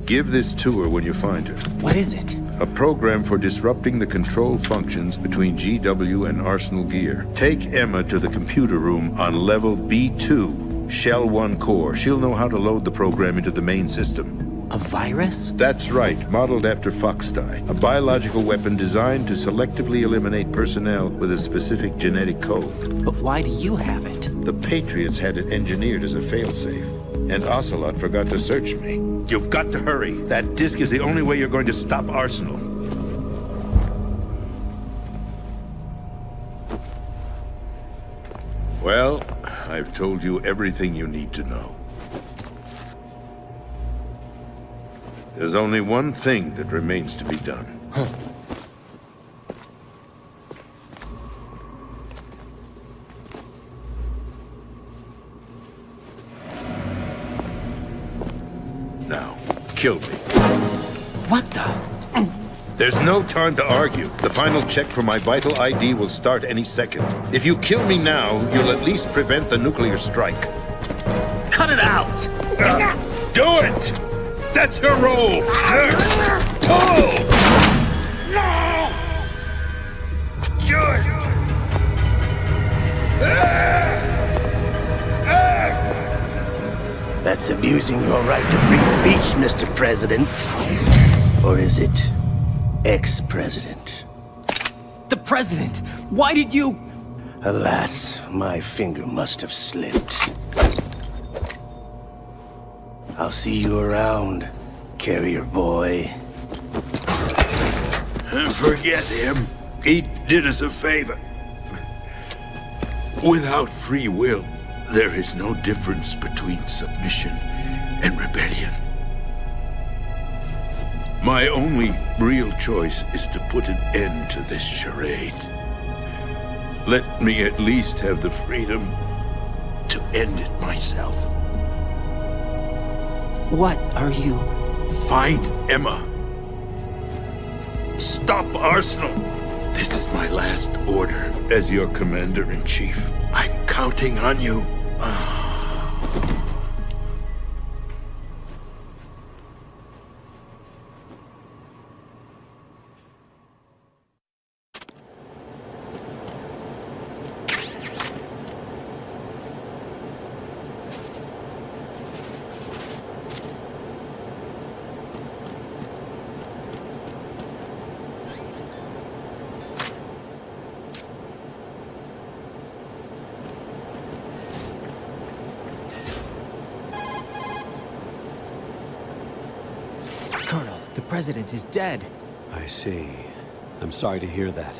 Give this to her when you find her. What is it? A program for disrupting the control functions between GW and Arsenal Gear. Take Emma to the computer room on level B2, Shell 1 core. She'll know how to load the program into the main system. A virus? That's right, modeled after Foxdie. A biological weapon designed to selectively eliminate personnel with a specific genetic code. But why do you have it? The Patriots had it engineered as a failsafe, and Ocelot forgot to search me. You've got to hurry. That disk is the only way you're going to stop Arsenal. Well, I've told you everything you need to know. There's only one thing that remains to be done. Huh. Now, kill me. What the? There's no time to argue. The final check for my vital ID will start any second. If you kill me now, you'll at least prevent the nuclear strike. Cut it out! Do it! That's your role! Pull! No! Good! That's abusing your right to free speech, Mr. President. Or is it ex-president? The president! Why did you... Alas, my finger must have slipped. I'll see you around, carrier boy. Forget him. He did us a favor. Without free will, there is no difference between submission and rebellion. My only real choice is to put an end to this charade. Let me at least have the freedom to end it myself. What are you... Find Emma. Stop Arsenal. This is my last order as your commander-in-chief. I'm counting on you. Colonel, the president is dead. I see. I'm sorry to hear that.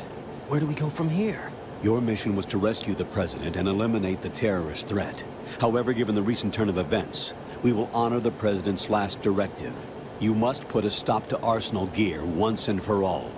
Where do we go from here? Your mission was to rescue the president and eliminate the terrorist threat. However, given the recent turn of events, we will honor the president's last directive. You must put a stop to Arsenal Gear once and for all.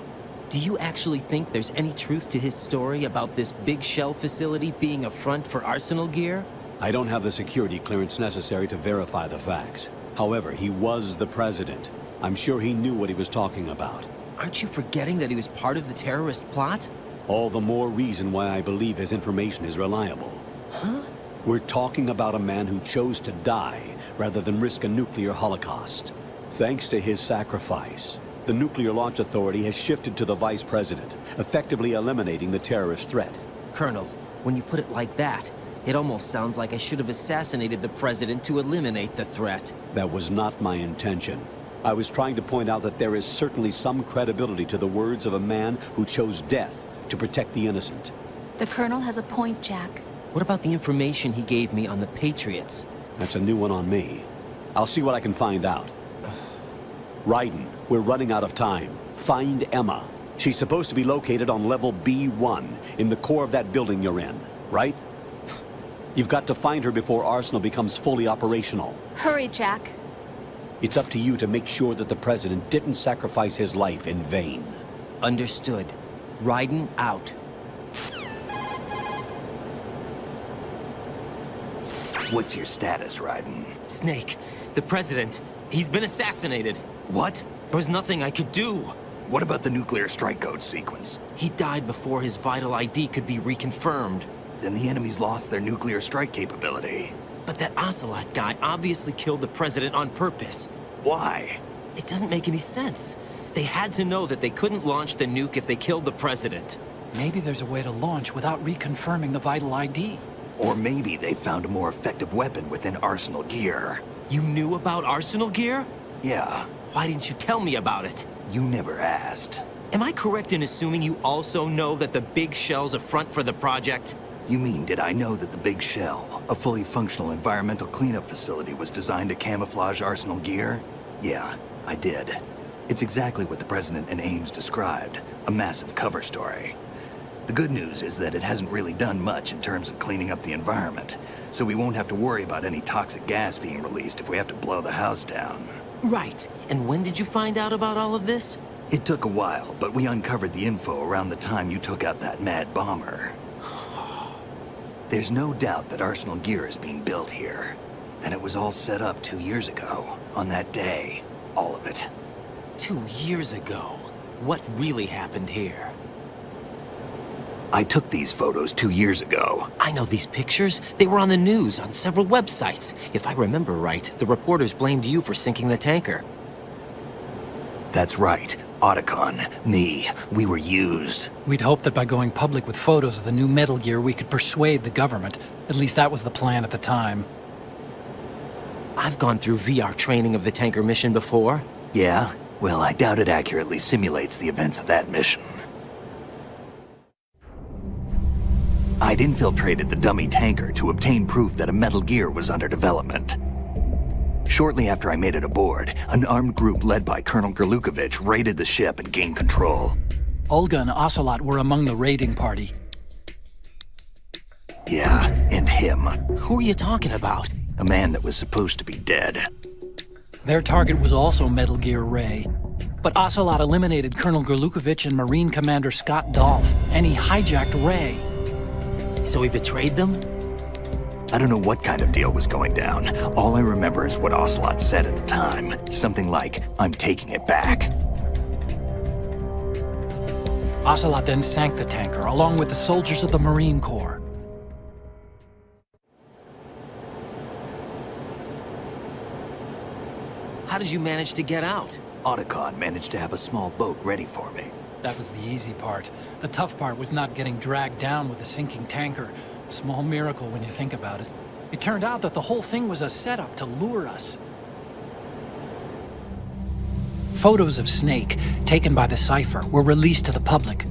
Do you actually think there's any truth to his story about this big shell facility being a front for Arsenal Gear? I don't have the security clearance necessary to verify the facts. However, he was the president. I'm sure he knew what he was talking about. Aren't you forgetting that he was part of the terrorist plot? All the more reason why I believe his information is reliable. Huh? We're talking about a man who chose to die rather than risk a nuclear holocaust. Thanks to his sacrifice, the Nuclear Launch Authority has shifted to the vice president, effectively eliminating the terrorist threat. Colonel, when you put it like that, it almost sounds like I should have assassinated the president to eliminate the threat. That was not my intention. I was trying to point out that there is certainly some credibility to the words of a man who chose death to protect the innocent. The Colonel has a point, Jack. What about the information he gave me on the Patriots? That's a new one on me. I'll see what I can find out. Raiden, we're running out of time. Find Emma. She's supposed to be located on level B1, in the core of that building you're in, right? You've got to find her before Arsenal becomes fully operational. Hurry, Jack. It's up to you to make sure that the President didn't sacrifice his life in vain. Understood. Raiden out. What's your status, Raiden? Snake, the President, he's been assassinated. What? There was nothing I could do. What about the nuclear strike code sequence? He died before his vital ID could be reconfirmed. Then the enemy's lost their nuclear strike capability. But that Ocelot guy obviously killed the President on purpose. Why? It doesn't make any sense. They had to know that they couldn't launch the nuke if they killed the President. Maybe there's a way to launch without reconfirming the vital ID. Or maybe they found a more effective weapon within Arsenal gear. You knew about Arsenal gear? Yeah. Why didn't you tell me about it? You never asked. Am I correct in assuming you also know that the Big Shell's a front for the project? You mean, did I know that the Big Shell, a fully functional environmental cleanup facility, was designed to camouflage Arsenal gear? Yeah, I did. It's exactly what the President and Ames described, a massive cover story. The good news is that it hasn't really done much in terms of cleaning up the environment, so we won't have to worry about any toxic gas being released if we have to blow the house down. Right. And when did you find out about all of this? It took a while, but we uncovered the info around the time you took out that mad bomber. There's no doubt that Arsenal gear is being built here. And it was all set up 2 years ago, on that day. All of it. 2 years ago? What really happened here? I took these photos 2 years ago. I know these pictures. They were on the news, on several websites. If I remember right, the reporters blamed you for sinking the tanker. That's right. Otacon, me, we were used. We'd hoped that by going public with photos of the new Metal Gear, we could persuade the government. At least that was the plan at the time. I've gone through VR training of the tanker mission before. Yeah? Well, I doubt it accurately simulates the events of that mission. I'd infiltrated the dummy tanker to obtain proof that a Metal Gear was under development. Shortly after I made it aboard, an armed group led by Colonel Gerlukovich raided the ship and gained control. Olga and Ocelot were among the raiding party. Yeah, and him. Who are you talking about? A man that was supposed to be dead. Their target was also Metal Gear Ray. But Ocelot eliminated Colonel Gerlukovich and Marine Commander Scott Dolph, and he hijacked Ray. So he betrayed them? I don't know what kind of deal was going down. All I remember is what Ocelot said at the time. Something like, "I'm taking it back." Ocelot then sank the tanker, along with the soldiers of the Marine Corps. How did you manage to get out? Otacon managed to have a small boat ready for me. That was the easy part. The tough part was not getting dragged down with a sinking tanker. A small miracle when you think about it. It turned out that the whole thing was a setup to lure us. Photos of Snake, taken by the Cypher, were released to the public.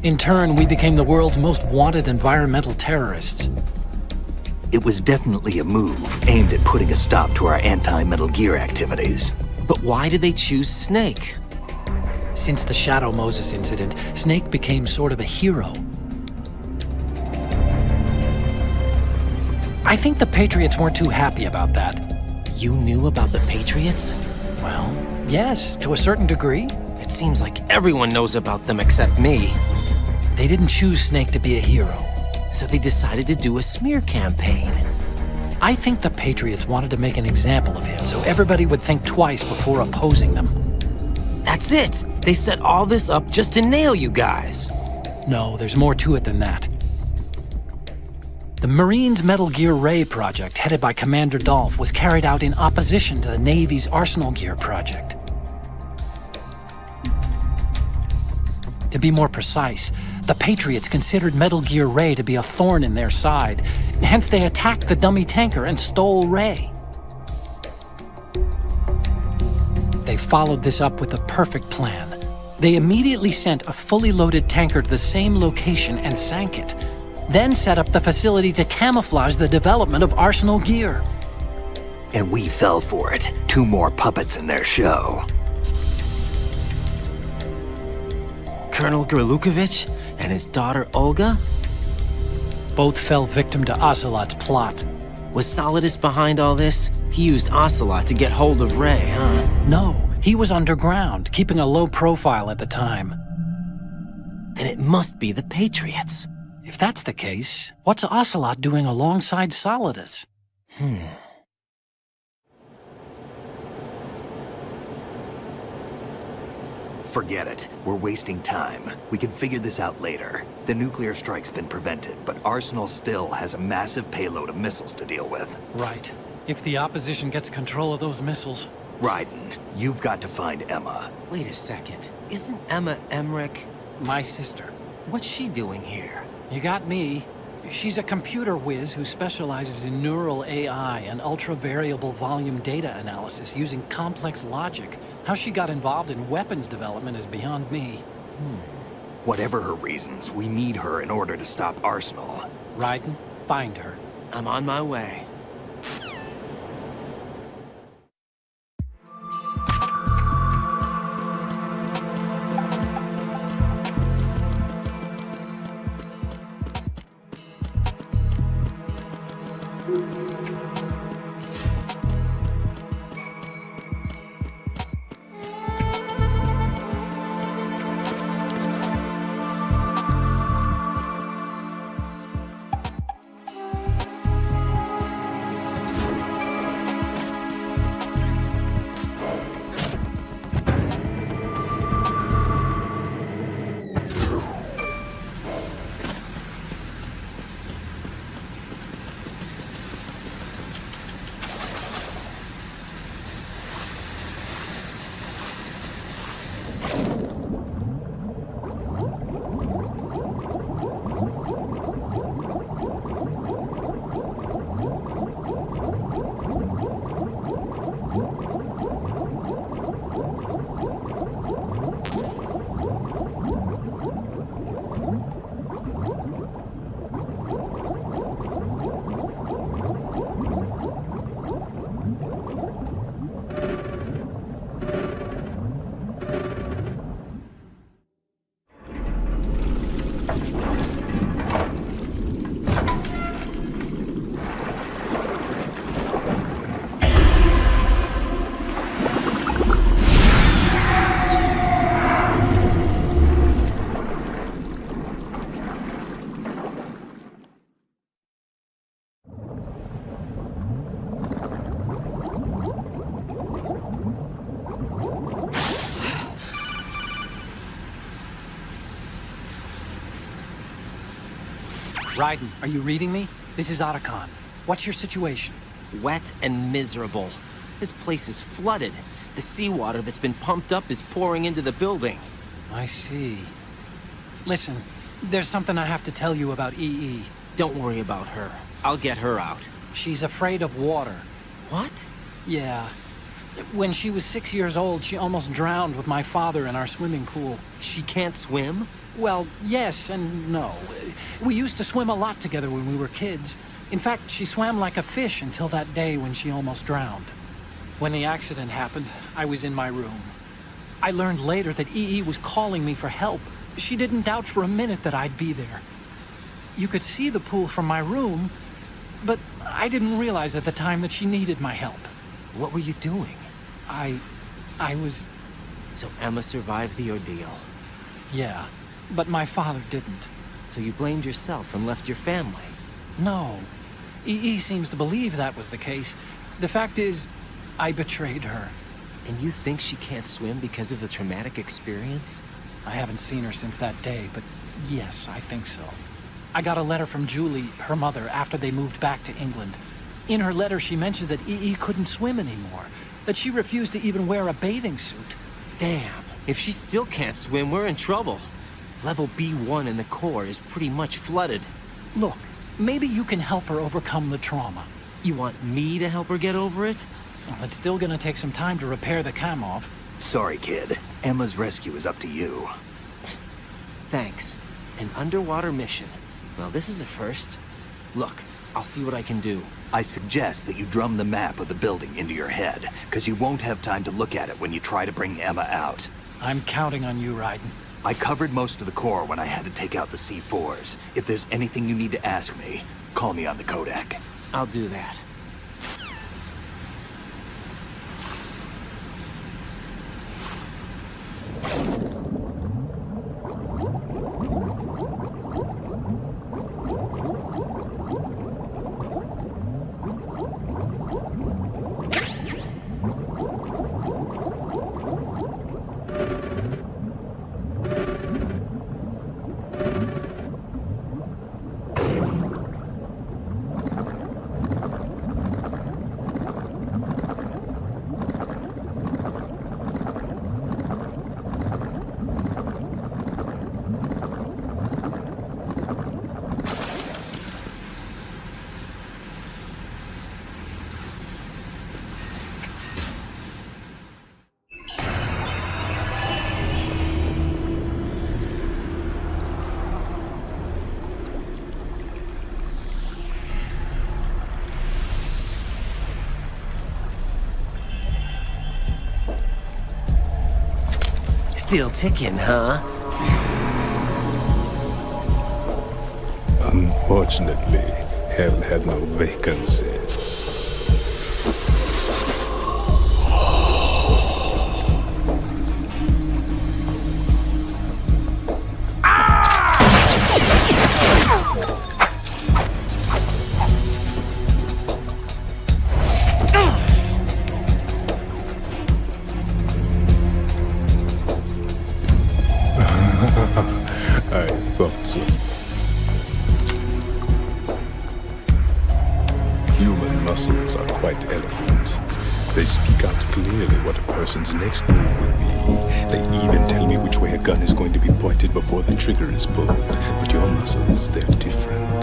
In turn, we became the world's most wanted environmental terrorists. It was definitely a move aimed at putting a stop to our anti-Metal Gear activities. But why did they choose Snake? Since the Shadow Moses incident, Snake became sort of a hero. I think the Patriots weren't too happy about that. You knew about the Patriots? Well, yes, to a certain degree. It seems like everyone knows about them except me. They didn't choose Snake to be a hero. So they decided to do a smear campaign. I think the Patriots wanted to make an example of him so everybody would think twice before opposing them. That's it! They set all this up just to nail you guys. No, there's more to it than that. The Marines' Metal Gear Ray project, headed by Commander Dolph, was carried out in opposition to the Navy's Arsenal Gear project. To be more precise, the Patriots considered Metal Gear Ray to be a thorn in their side. Hence, they attacked the dummy tanker and stole Ray. They followed this up with the perfect plan. They immediately sent a fully loaded tanker to the same location and sank it. Then set up the facility to camouflage the development of Arsenal gear. And we fell for it. 2 more puppets in their show. Colonel Gerlukovich and his daughter Olga? Both fell victim to Ocelot's plot. Was Solidus behind all this? He used Ocelot to get hold of Ray, huh? No, he was underground, keeping a low profile at the time. Then it must be the Patriots. If that's the case, what's Ocelot doing alongside Solidus? Forget it. We're wasting time. We can figure this out later. The nuclear strike's been prevented, but Arsenal still has a massive payload of missiles to deal with. Right. If the opposition gets control of those missiles... Raiden, you've got to find Emma. Wait a second. Isn't Emma Emmerich... My sister. What's she doing here? You got me. She's a computer whiz who specializes in neural AI and ultra-variable volume data analysis using complex logic. How she got involved in weapons development is beyond me. Whatever her reasons, we need her in order to stop Arsenal. Raiden, find her. I'm on my way. Raiden, are you reading me? This is Otacon. What's your situation? Wet and miserable. This place is flooded. The seawater that's been pumped up is pouring into the building. I see. Listen, there's something I have to tell you about EE. Don't worry about her. I'll get her out. She's afraid of water. What? Yeah. When she was 6 years old, she almost drowned with my father in our swimming pool. She can't swim? Well, yes and no. We used to swim a lot together when we were kids. In fact, she swam like a fish until that day when she almost drowned. When the accident happened, I was in my room. I learned later that EE was calling me for help. She didn't doubt for a minute that I'd be there. You could see the pool from my room, but I didn't realize at the time that she needed my help. What were you doing? I was... So Emma survived the ordeal? Yeah, but my father didn't. So you blamed yourself and left your family? No. EE seems to believe that was the case. The fact is, I betrayed her. And you think she can't swim because of the traumatic experience? I haven't seen her since that day, but yes, I think so. I got a letter from Julie, her mother, after they moved back to England. In her letter, she mentioned that EE couldn't swim anymore, that she refused to even wear a bathing suit. Damn, if she still can't swim, we're in trouble. Level B1 in the core is pretty much flooded. Look, maybe you can help her overcome the trauma. You want me to help her get over it? Well, it's still gonna take some time to repair the cam off. Sorry, kid. Emma's rescue is up to you. Thanks. An underwater mission. Well, this is a first. Look, I'll see what I can do. I suggest that you drum the map of the building into your head, because you won't have time to look at it when you try to bring Emma out. I'm counting on you, Raiden. I covered most of the core when I had to take out the C4s. If there's anything you need to ask me, call me on the Kodak. I'll do that. Still ticking, huh? Unfortunately, hell had no vacancies. I thought so. Human muscles are quite eloquent. They speak out clearly what a person's next move will be. They even tell me which way a gun is going to be pointed before the trigger is pulled. But your muscles, they're different.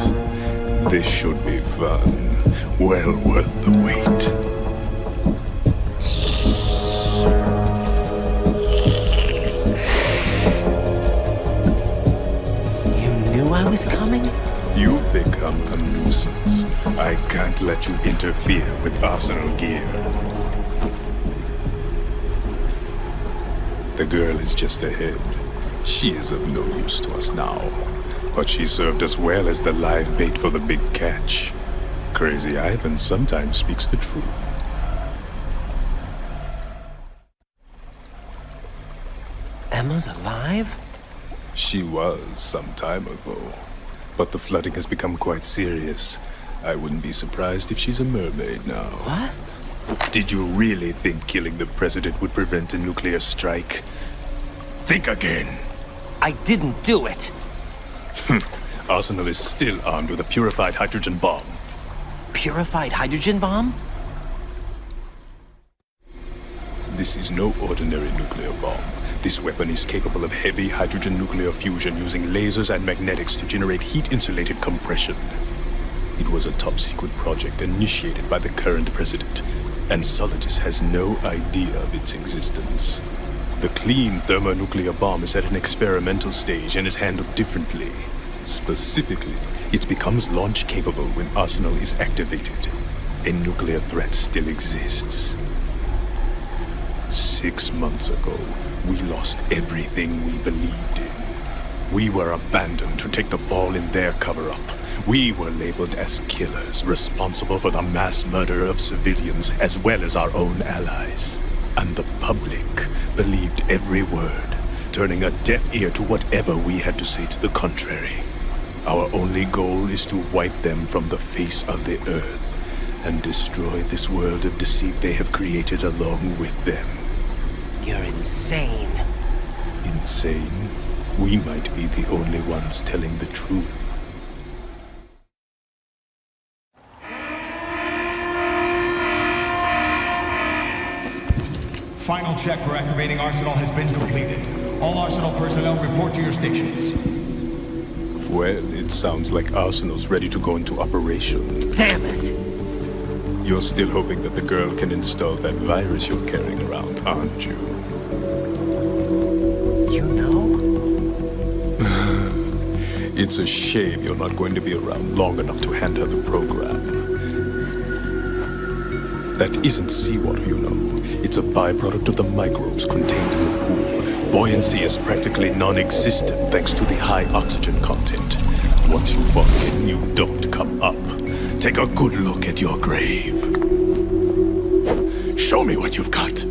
This should be fun. Well worth the wait. I was coming? You've become a nuisance. I can't let you interfere with Arsenal gear. The girl is just ahead. She is of no use to us now. But she served us well as the live bait for the big catch. Crazy Ivan sometimes speaks the truth. Emma's alive? She was some time ago. But the flooding has become quite serious. I wouldn't be surprised if she's a mermaid now. What? Did you really think killing the president would prevent a nuclear strike? Think again. I didn't do it. Arsenal is still armed with a purified hydrogen bomb. Purified hydrogen bomb? This is no ordinary nuclear bomb. This weapon is capable of heavy hydrogen nuclear fusion using lasers and magnetics to generate heat-insulated compression. It was a top-secret project initiated by the current president, and Solidus has no idea of its existence. The clean thermonuclear bomb is at an experimental stage and is handled differently. Specifically, it becomes launch-capable when Arsenal is activated. A nuclear threat still exists. 6 months ago, we lost everything we believed in. We were abandoned to take the fall in their cover-up. We were labeled as killers, responsible for the mass murder of civilians as well as our own allies. And the public believed every word, turning a deaf ear to whatever we had to say to the contrary. Our only goal is to wipe them from the face of the earth and destroy this world of deceit they have created along with them. You're insane. Insane? We might be the only ones telling the truth. Final check for activating Arsenal has been completed. All Arsenal personnel report to your stations. Well, it sounds like Arsenal's ready to go into operation. Damn it! You're still hoping that the girl can install that virus you're carrying around, aren't you? It's a shame you're not going to be around long enough to hand her the program. That isn't seawater, you know. It's a byproduct of the microbes contained in the pool. Buoyancy is practically non-existent thanks to the high oxygen content. Once you fall in, you don't come up. Take a good look at your grave. Show me what you've got.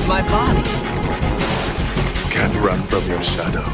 My body. Can't run from your shadow.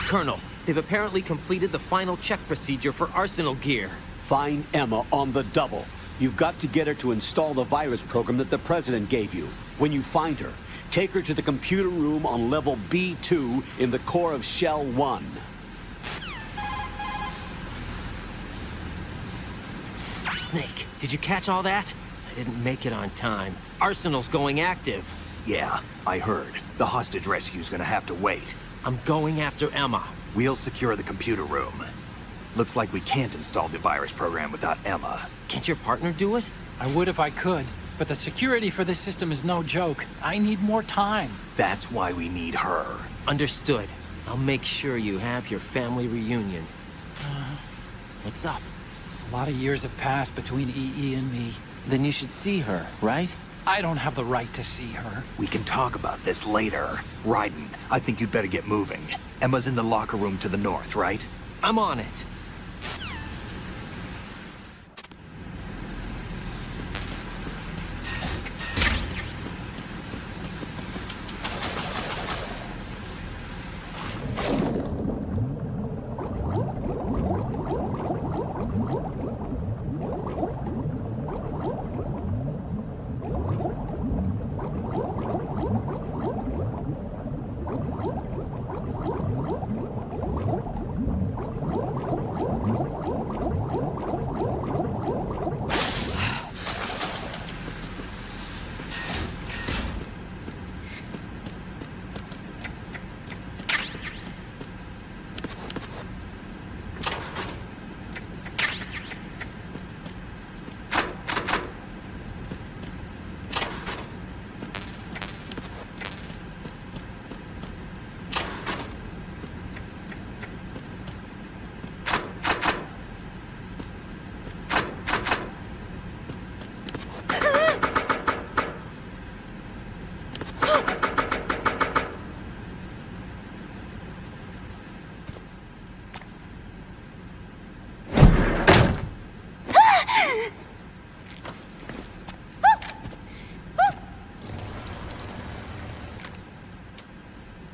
Colonel, they've apparently completed the final check procedure for arsenal gear. Find Emma on the double. You've got to get her to install the virus program that the President gave you. When you find her, take her to the computer room on level B2 in the core of Shell 1. Snake, did you catch all that? I didn't make it on time. Arsenal's going active. Yeah, I heard. The hostage rescue's gonna have to wait. I'm going after Emma. We'll secure the computer room. Looks like we can't install the virus program without Emma. Can't your partner do it? I would if I could, but the security for this system is no joke. I need more time. That's why we need her. Understood. I'll make sure you have your family reunion. What's up? A lot of years have passed between EE and me. Then you should see her, right? I don't have the right to see her. We can talk about this later. Raiden, I think you'd better get moving. Emma's in the locker room to the north, right? I'm on it.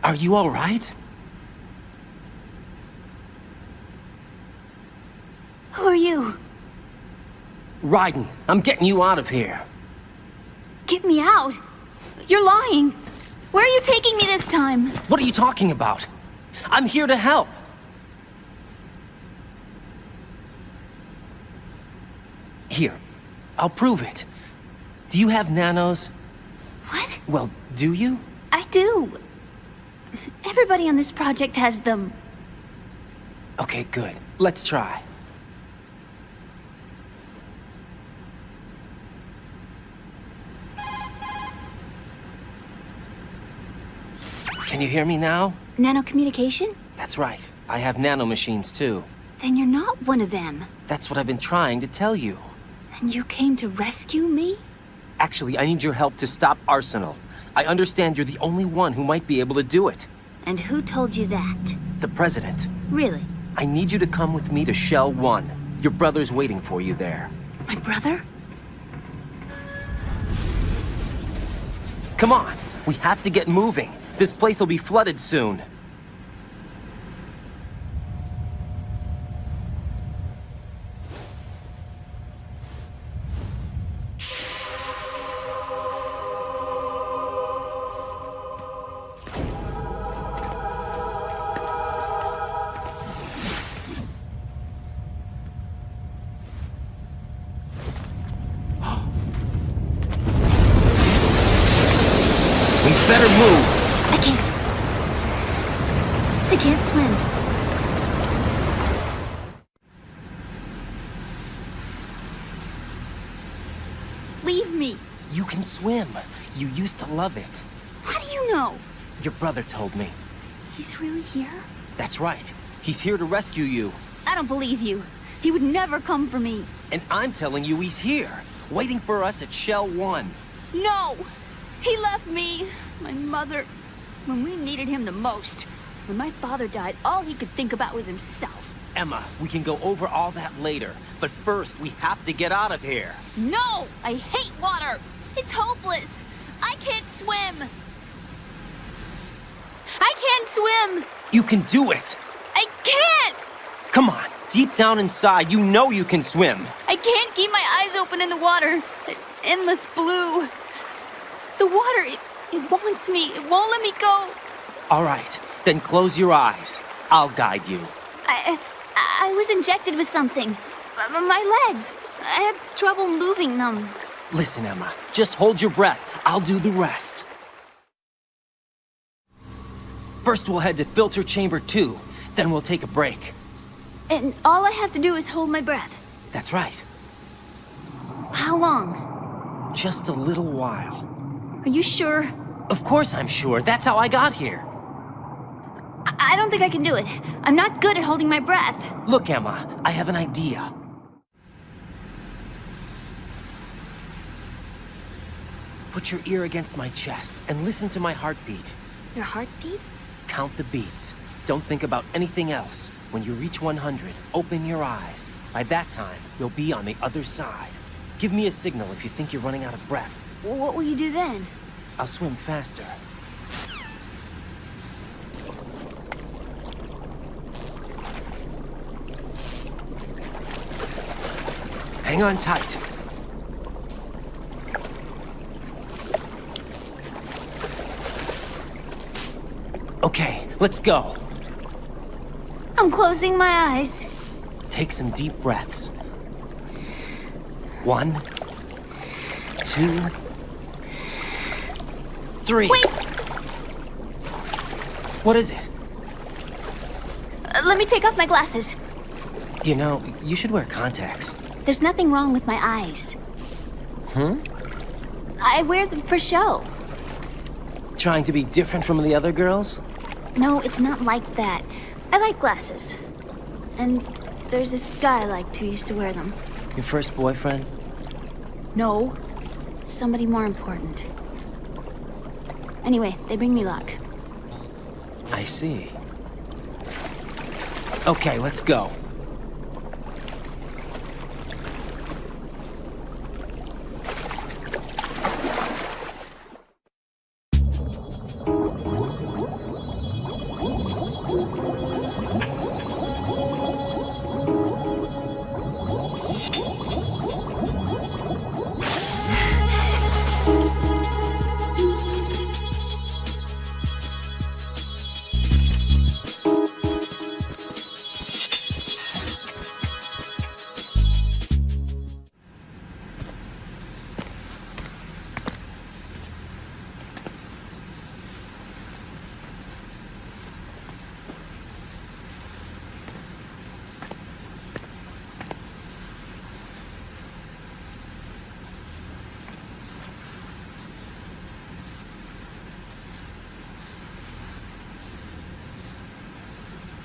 Are you all right? Who are you? Raiden, I'm getting you out of here. Get me out. You're lying. Where are you taking me this time? What are you talking about? I'm here to help. Here, I'll prove it. Do you have nanos? What? Well, do you? I do. Everybody on this project has them. Okay, good. Let's try. Can you hear me now? Nanocommunication? That's right. I have nanomachines too. Then you're not one of them. That's what I've been trying to tell you. And you came to rescue me? Actually, I need your help to stop Arsenal. I understand you're the only one who might be able to do it. And who told you that? The President. Really? I need you to come with me to Shell 1. Your brother's waiting for you there. My brother? Come on! We have to get moving. This place will be flooded soon. Better move! I can't swim. Leave me. You can swim. You used to love it. How do you know? Your brother told me. He's really here? That's right. He's here to rescue you. I don't believe you. He would never come for me. And I'm telling you he's here, waiting for us at Shell 1. No! He left me, my mother, when we needed him the most. When my father died, all he could think about was himself. Emma, we can go over all that later. But first, we have to get out of here. No! I hate water! It's hopeless! I can't swim! I can't swim! You can do it! I can't! Come on, deep down inside, you know you can swim. I can't keep my eyes open in the water. That endless blue. The water, it wants me. It won't let me go. All right, then close your eyes. I'll guide you. I was injected with something. My legs. I have trouble moving them. Listen, Emma, just hold your breath. I'll do the rest. First, we'll head to filter chamber 2. Then we'll take a break. And all I have to do is hold my breath. That's right. How long? Just a little while. Are you sure? Of course I'm sure. That's how I got here. I don't think I can do it. I'm not good at holding my breath. Look, Emma, I have an idea. Put your ear against my chest and listen to my heartbeat. Your heartbeat? Count the beats. Don't think about anything else. When you reach 100, open your eyes. By that time, you'll be on the other side. Give me a signal if you think you're running out of breath. Well, what will you do then? I'll swim faster. Hang on tight. Okay, let's go. I'm closing my eyes. Take some deep breaths. 1, 2, 3. Wait! What is it? Let me take off my glasses. You know, you should wear contacts. There's nothing wrong with my eyes. I wear them for show. Trying to be different from the other girls? No, it's not like that. I like glasses. And there's this guy I liked who used to wear them. Your first boyfriend? No. Somebody more important. Anyway, they bring me luck. I see. Okay, let's go.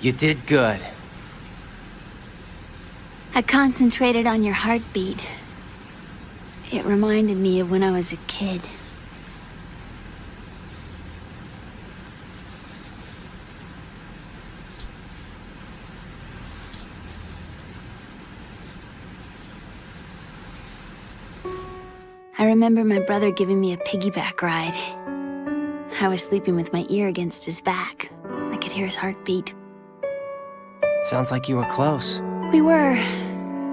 You did good. I concentrated on your heartbeat. It reminded me of when I was a kid. I remember my brother giving me a piggyback ride. I was sleeping with my ear against his back. I could hear his heartbeat. Sounds like you were close. We were,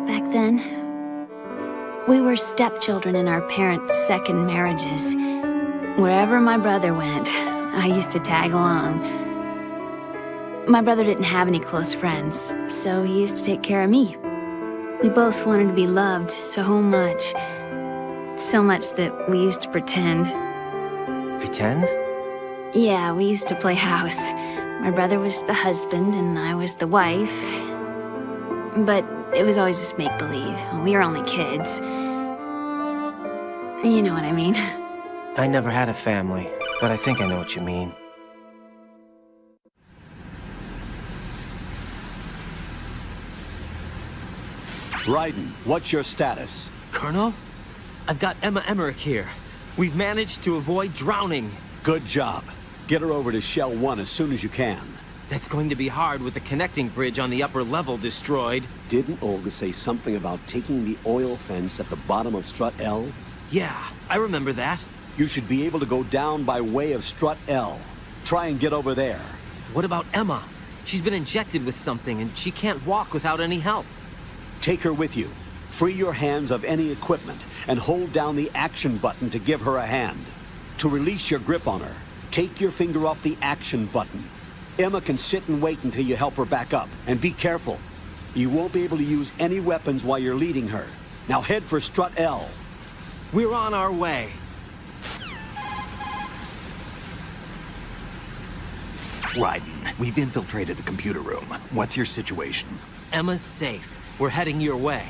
back then. We were stepchildren in our parents' second marriages. Wherever my brother went, I used to tag along. My brother didn't have any close friends, so he used to take care of me. We both wanted to be loved so much. So much that we used to pretend. Pretend? Yeah, we used to play house. My brother was the husband and I was the wife. But it was always just make-believe. We were only kids. You know what I mean. I never had a family, but I think I know what you mean. Raiden, what's your status? Colonel? I've got Emma Emmerich here. We've managed to avoid drowning. Good job. Get her over to Shell 1 as soon as you can. That's going to be hard with the connecting bridge on the upper level destroyed. Didn't Olga say something about taking the oil fence at the bottom of Strut L? Yeah, I remember that. You should be able to go down by way of Strut L. Try and get over there. What about Emma? She's been injected with something, and she can't walk without any help. Take her with you. Free your hands of any equipment, and hold down the action button to give her a hand. To release your grip on her, take your finger off the action button. Emma can sit and wait until you help her back up, and be careful. You won't be able to use any weapons while you're leading her. Now head for strut L. We're on our way. Raiden, we've infiltrated the computer room. What's your situation? Emma's safe. We're heading your way.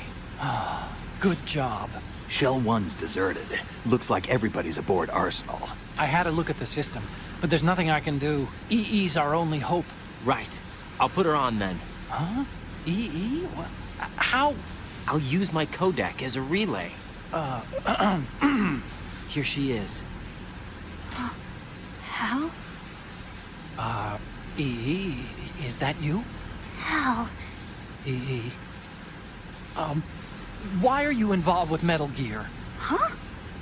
Good job. Shell 1's deserted. Looks like everybody's aboard Arsenal. I had a look at the system, but there's nothing I can do. EE's our only hope. Right. I'll put her on then. Huh? EE? What? How? I'll use my codec as a relay. Here she is. Hal? EE, is that you? Hal? EE. Why are you involved with Metal Gear? Huh?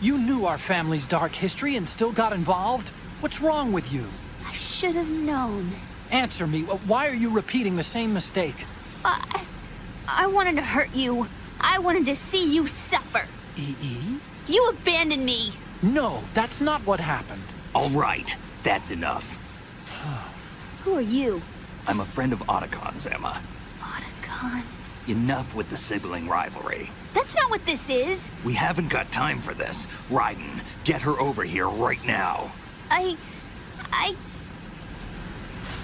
You knew our family's dark history and still got involved? What's wrong with you? I should have known. Answer me. Why are you repeating the same mistake? I wanted to hurt you. I wanted to see you suffer. EE? You abandoned me. No, that's not what happened. All right, that's enough. Who are you? I'm a friend of Otacon's, Emma. Otacon? Enough with the sibling rivalry. That's not what this is. We haven't got time for this. Raiden, get her over here right now. I...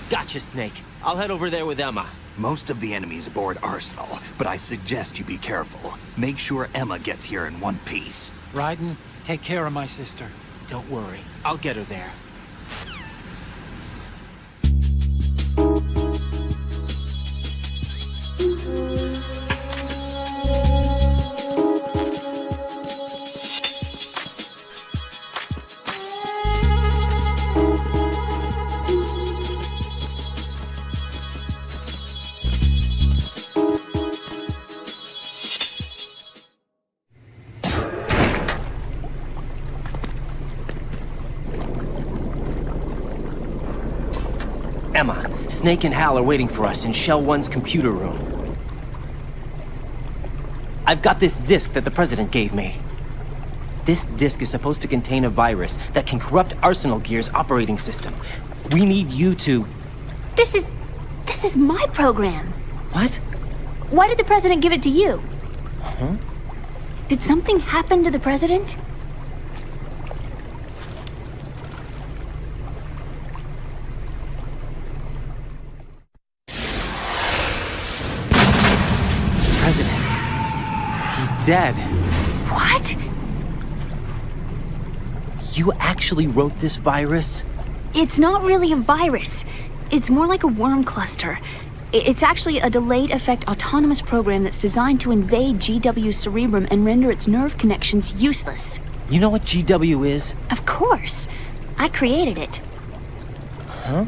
Gotcha, Snake. I'll head over there with Emma. Most of the enemy's aboard Arsenal, but I suggest you be careful. Make sure Emma gets here in one piece. Raiden, take care of my sister. Don't worry. I'll get her there. Emma, Snake and Hal are waiting for us in Shell 1's computer room. I've got this disk that the President gave me. This disk is supposed to contain a virus that can corrupt Arsenal Gear's operating system. We need you to... This is my program. What? Why did the President give it to you? Huh? Did something happen to the President? President. He's dead. What? You actually wrote this virus? It's not really a virus. It's more like a worm cluster. It's actually a delayed effect autonomous program that's designed to invade GW's cerebrum and render its nerve connections useless. You know what GW is? Of course. I created it. Huh?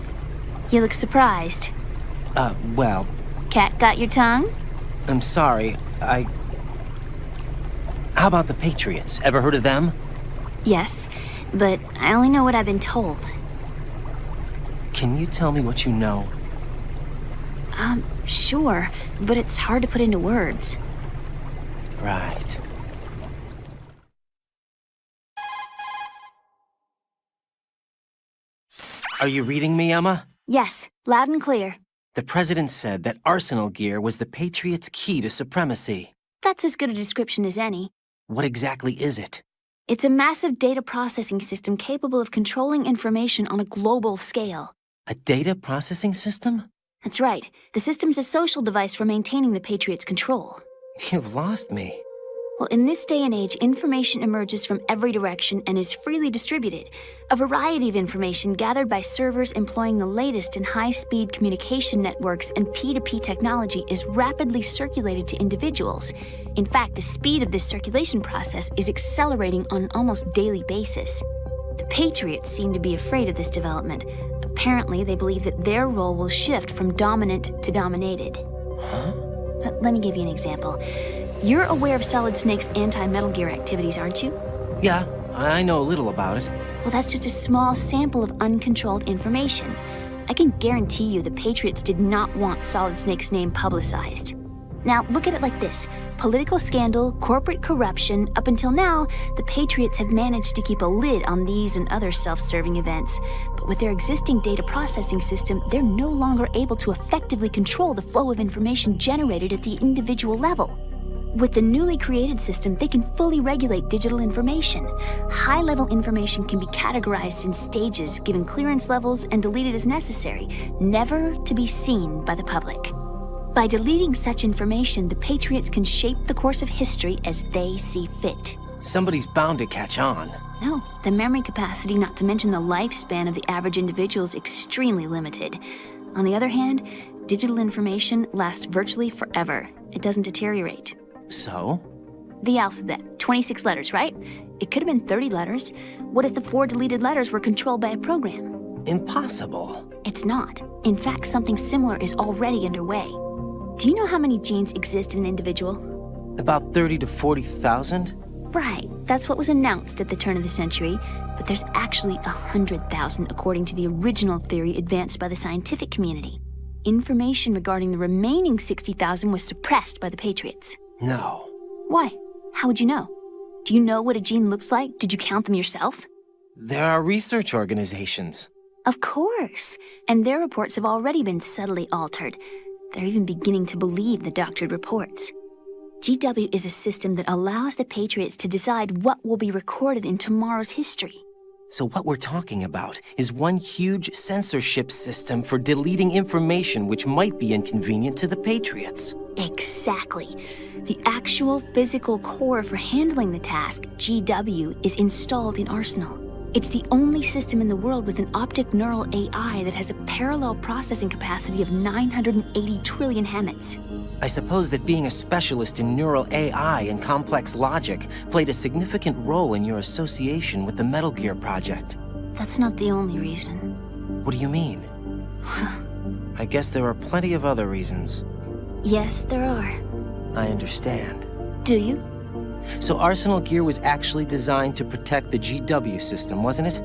You look surprised. Well... Cat got your tongue? I'm sorry, How about the Patriots? Ever heard of them? Yes, but I only know what I've been told. Can you tell me what you know? Sure, but it's hard to put into words. Right. Are you reading me, Emma? Yes, loud and clear. The President said that Arsenal Gear was the Patriots' key to supremacy. That's as good a description as any. What exactly is it? It's a massive data processing system capable of controlling information on a global scale. A data processing system? That's right. The system's a social device for maintaining the Patriots' control. You've lost me. Well, in this day and age, information emerges from every direction and is freely distributed. A variety of information gathered by servers employing the latest in high-speed communication networks and P2P technology is rapidly circulated to individuals. In fact, the speed of this circulation process is accelerating on an almost daily basis. The Patriots seem to be afraid of this development. Apparently, they believe that their role will shift from dominant to dominated. Huh? Let me give you an example. You're aware of Solid Snake's anti-Metal Gear activities, aren't you? Yeah, I know a little about it. Well, that's just a small sample of uncontrolled information. I can guarantee you the Patriots did not want Solid Snake's name publicized. Now, look at it like this. Political scandal, corporate corruption, up until now, the Patriots have managed to keep a lid on these and other self-serving events. But with their existing data processing system, they're no longer able to effectively control the flow of information generated at the individual level. With the newly created system, they can fully regulate digital information. High-level information can be categorized in stages, given clearance levels, and deleted as necessary, never to be seen by the public. By deleting such information, the Patriots can shape the course of history as they see fit. Somebody's bound to catch on. No, the memory capacity, not to mention the lifespan of the average individual, is extremely limited. On the other hand, digital information lasts virtually forever. It doesn't deteriorate. So? The alphabet, 26 letters, right? It could have been 30 letters. What if the 4 deleted letters were controlled by a program? Impossible. It's not. In fact, something similar is already underway. Do you know how many genes exist in an individual? About 30 to 40,000? Right, that's what was announced at the turn of the century, but there's actually 100,000 according to the original theory advanced by the scientific community. Information regarding the remaining 60,000 was suppressed by the Patriots. No. Why? How would you know? Do you know what a gene looks like? Did you count them yourself? There are research organizations. Of course, and their reports have already been subtly altered. They're even beginning to believe the doctored reports. GW is a system that allows the Patriots to decide what will be recorded in tomorrow's history. So what we're talking about is one huge censorship system for deleting information which might be inconvenient to the Patriots. Exactly. The actual physical core for handling the task, GW, is installed in Arsenal. It's the only system in the world with an optic neural AI that has a parallel processing capacity of 980 trillion Hammets. I suppose that being a specialist in neural AI and complex logic played a significant role in your association with the Metal Gear project. That's not the only reason. What do you mean? I guess there are plenty of other reasons. Yes, there are. I understand. Do you? So Arsenal Gear was actually designed to protect the GW system, wasn't it?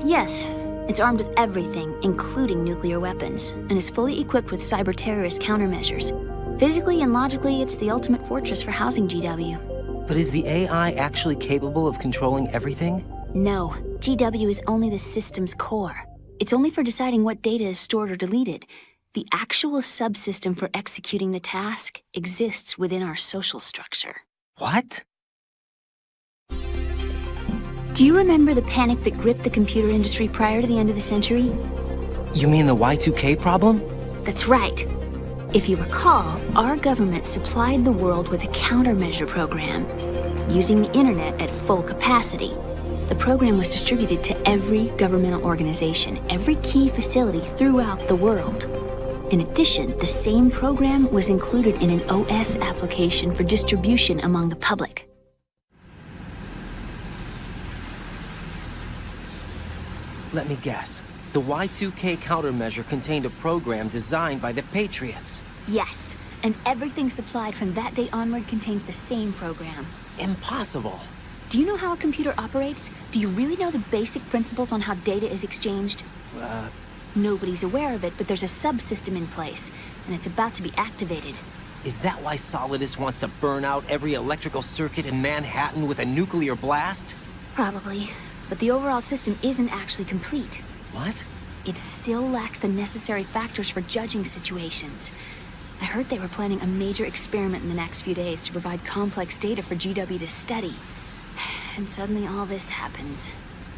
Yes. It's armed with everything, including nuclear weapons, and is fully equipped with cyber-terrorist countermeasures. Physically and logically, it's the ultimate fortress for housing GW. But is the AI actually capable of controlling everything? No. GW is only the system's core. It's only for deciding what data is stored or deleted. The actual subsystem for executing the task exists within our social structure. What? Do you remember the panic that gripped the computer industry prior to the end of the century? You mean the Y2K problem? That's right. If you recall, our government supplied the world with a countermeasure program, using the internet at full capacity. The program was distributed to every governmental organization, every key facility throughout the world. In addition, the same program was included in an OS application for distribution among the public. Let me guess. The Y2K countermeasure contained a program designed by the Patriots. Yes, and everything supplied from that day onward contains the same program. Impossible. Do you know how a computer operates? Do you really know the basic principles on how data is exchanged? Nobody's aware of it, but there's a subsystem in place, and it's about to be activated. Is that why Solidus wants to burn out every electrical circuit in Manhattan with a nuclear blast? Probably, but the overall system isn't actually complete. What? It still lacks the necessary factors for judging situations. I heard they were planning a major experiment in the next few days to provide complex data for GW to study. And suddenly all this happens.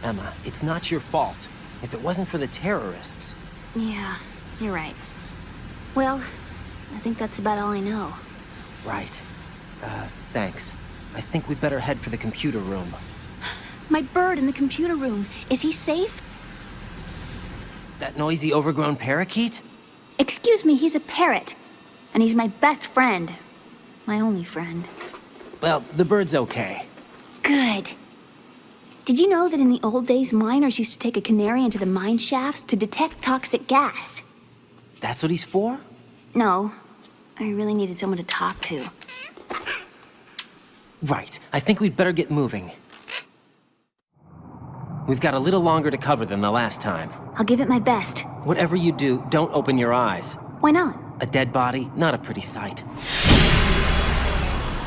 Emma, it's not your fault. If it wasn't for the terrorists... Yeah, you're right. Well, I think that's about all I know. Right. Thanks. I think we'd better head for the computer room. My bird in the computer room. Is he safe? That noisy, overgrown parakeet? Excuse me, he's a parrot. And he's my best friend. My only friend. Well, the bird's okay. Good. Did you know that in the old days, miners used to take a canary into the mine shafts to detect toxic gas? That's what he's for? No. I really needed someone to talk to. Right. I think we'd better get moving. We've got a little longer to cover than the last time. I'll give it my best. Whatever you do, don't open your eyes. Why not? A dead body, not a pretty sight.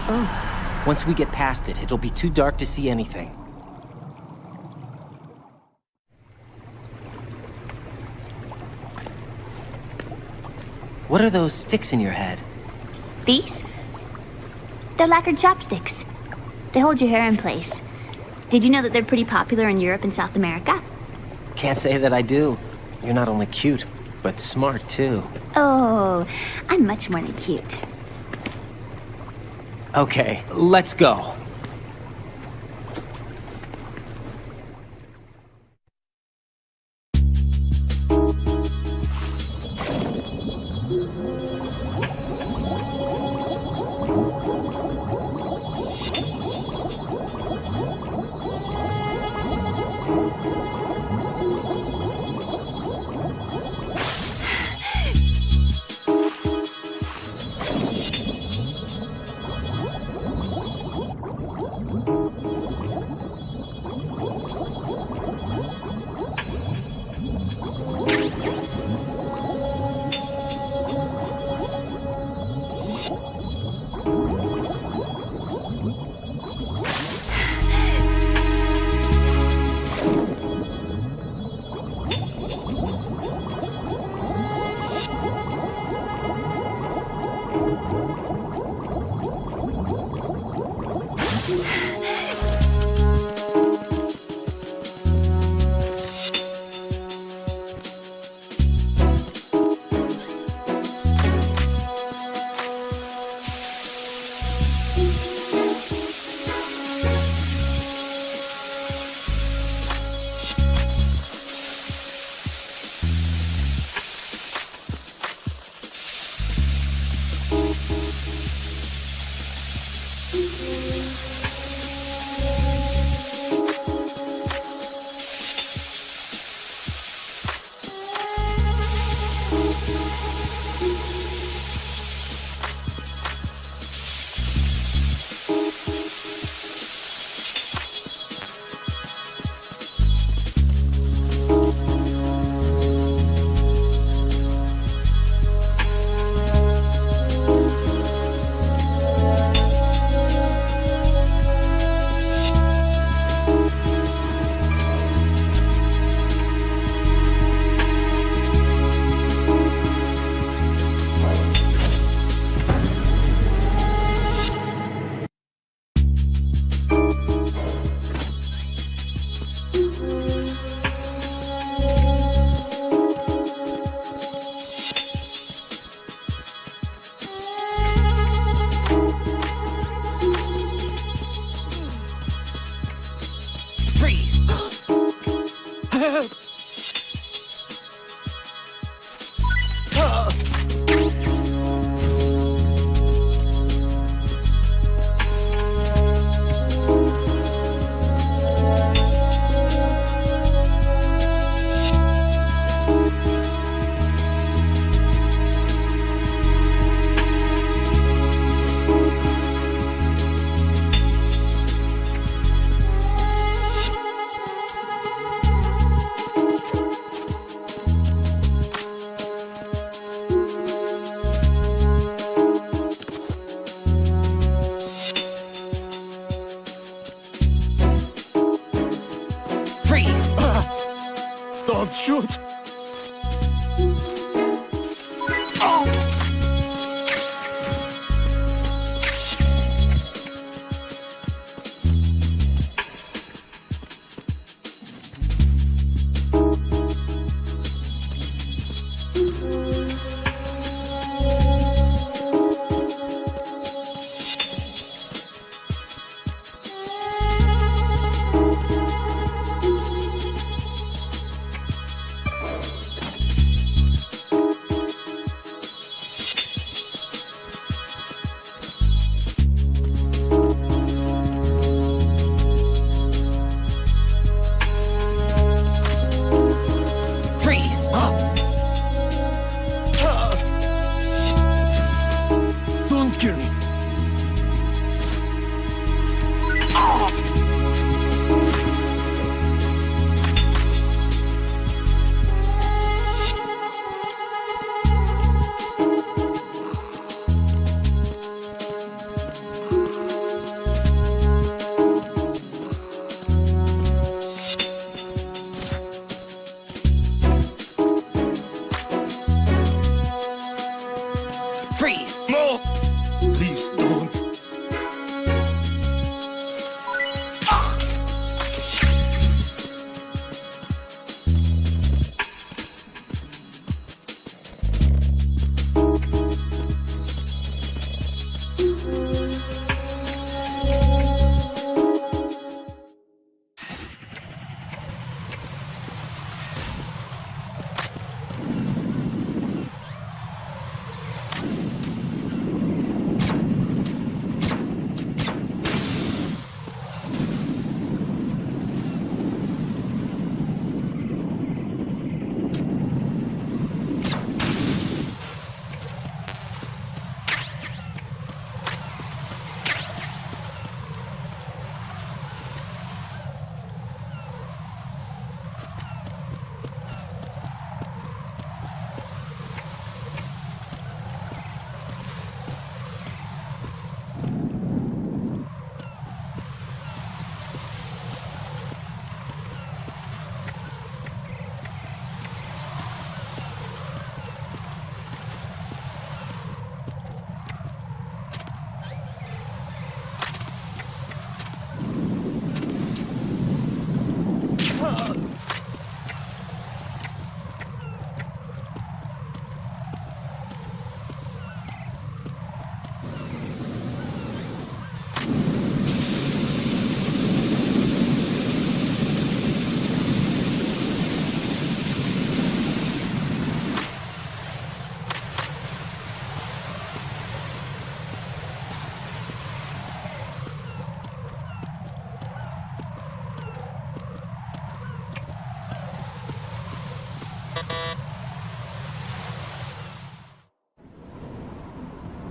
Oh. Once we get past it, it'll be too dark to see anything. What are those sticks in your head? These? They're lacquered chopsticks. They hold your hair in place. Did you know that they're pretty popular in Europe and South America? Can't say that I do. You're not only cute, but smart too. Oh, I'm much more than cute. Okay, let's go.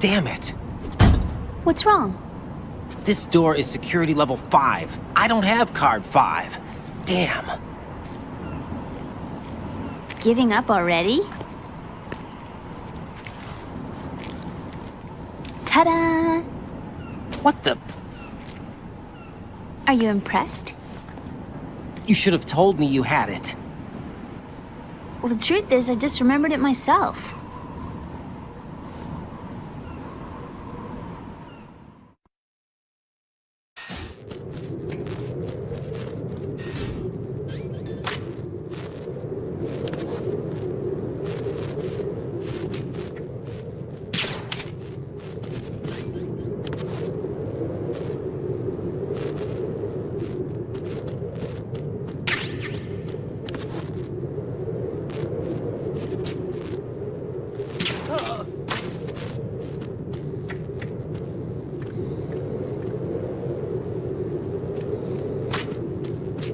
Damn it. What's wrong? This door is security level 5. I don't have card 5. Damn. Giving up already? Ta-da! What the? Are you impressed? You should have told me you had it. Well, the truth is, I just remembered it myself.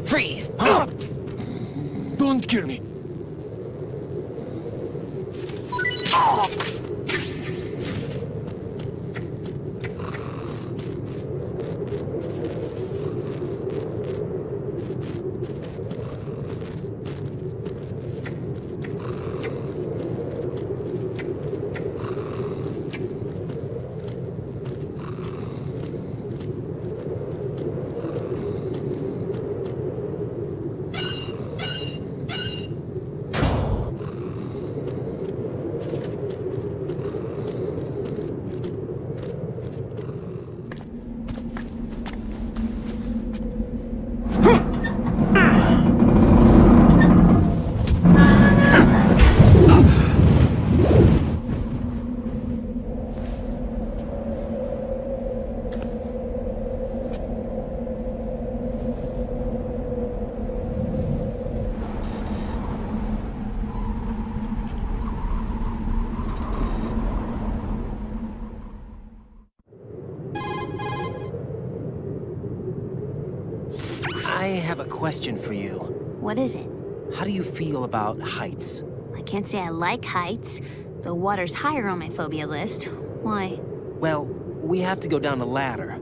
Freeze! Don't kill me. I have a question for you. What is it? How do you feel about heights? I can't say I like heights, though water's higher on my phobia list. Why? Well, we have to go down a ladder.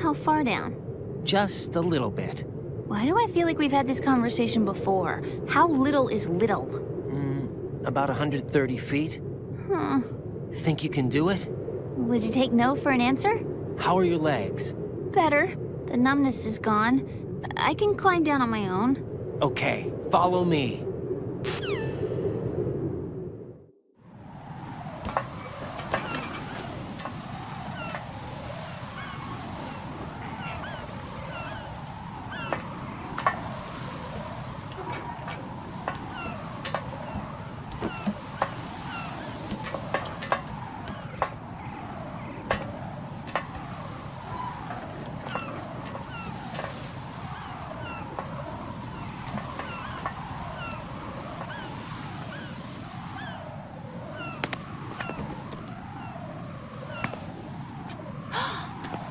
How far down? Just a little bit. Why do I feel like we've had this conversation before? How little is little? About 130 feet. Huh. Think you can do it? Would you take no for an answer? How are your legs? Better. The numbness is gone. I can climb down on my own. Okay, follow me.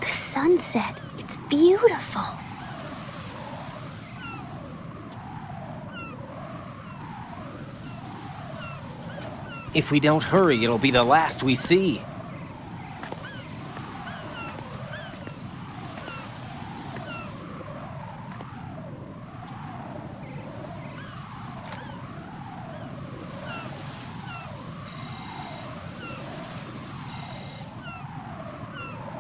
Sunset. It's beautiful. If we don't hurry, it'll be the last we see.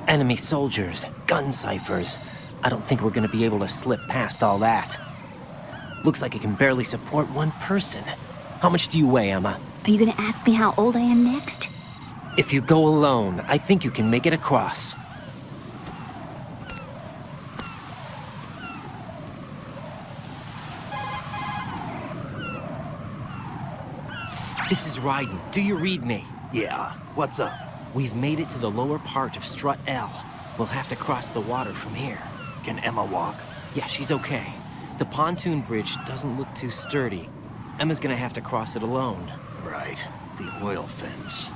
Enemy soldiers, gun ciphers. I don't think we're gonna be able to slip past all that. Looks like it can barely support one person. How much do you weigh, Emma? Are you gonna ask me how old I am next? If you go alone, I think you can make it across. This is Raiden. Do you read me? Yeah, what's up? We've made it to the lower part of Strut L. We'll have to cross the water from here. Can Emma walk? Yeah, she's okay. The pontoon bridge doesn't look too sturdy. Emma's gonna have to cross it alone. Right, the oil fence.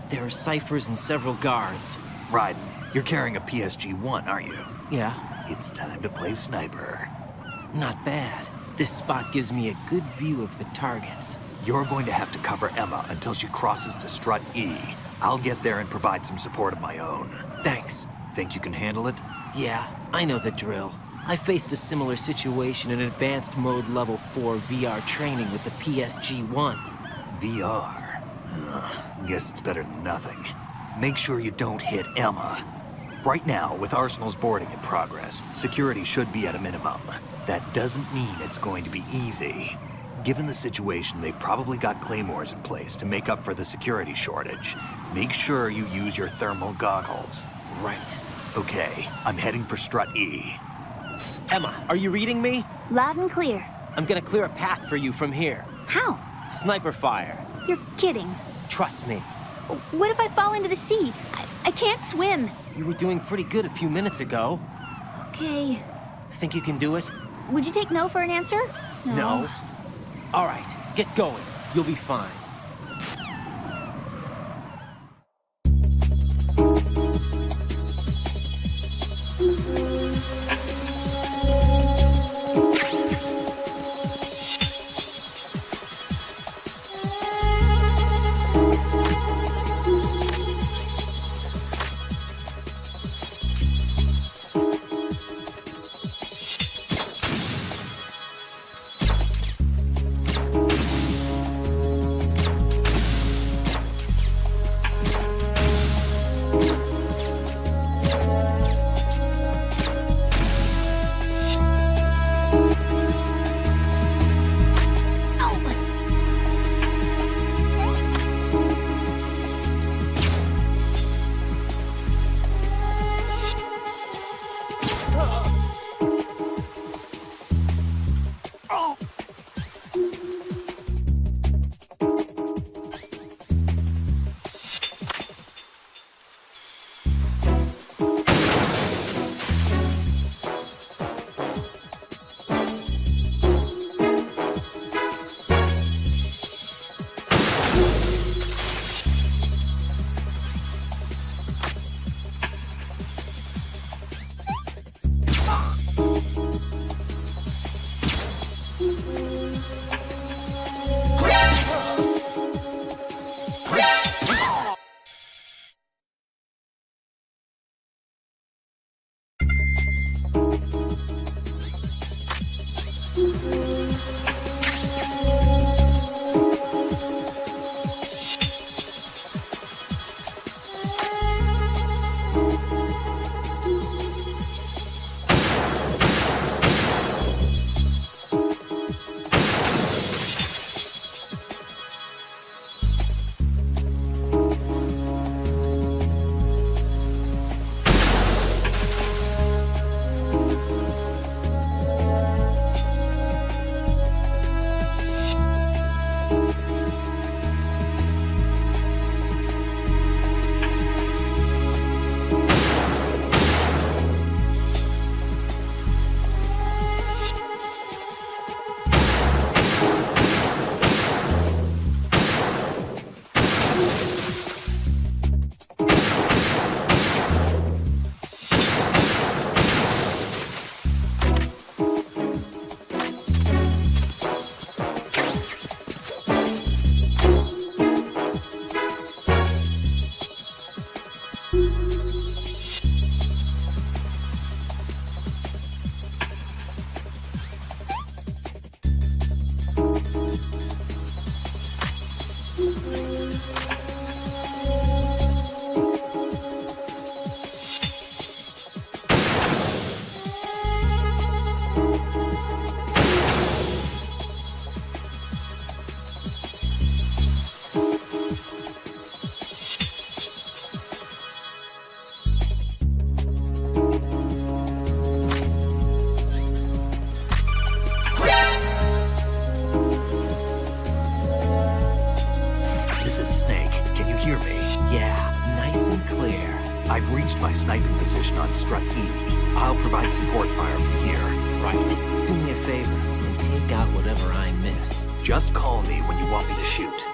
There are ciphers and several guards. Raiden, you're carrying a PSG-1, aren't you? Yeah. It's time to play sniper. Not bad. This spot gives me a good view of the targets. You're going to have to cover Emma until she crosses to Strut E. I'll get there and provide some support of my own. Thanks. Think you can handle it? Yeah, I know the drill. I faced a similar situation in advanced mode level 4 VR training with the PSG-1. VR? Guess it's better than nothing. Make sure you don't hit Emma. Right now, with Arsenal's boarding in progress, security should be at a minimum. That doesn't mean it's going to be easy. Given the situation, they've probably got claymores in place to make up for the security shortage. Make sure you use your thermal goggles. Right. Okay, I'm heading for Strut E. Emma, are you reading me? Loud and clear. I'm gonna clear a path for you from here. How? Sniper fire. You're kidding. Trust me. What if I fall into the sea? I can't swim. You were doing pretty good a few minutes ago. Okay. Think you can do it? Would you take no for an answer? No. All right, get going. You'll be fine. I've reached my sniping position on Strut E. I'll provide support fire from here. Right. Do me a favor and take out whatever I miss. Just call me when you want me to shoot.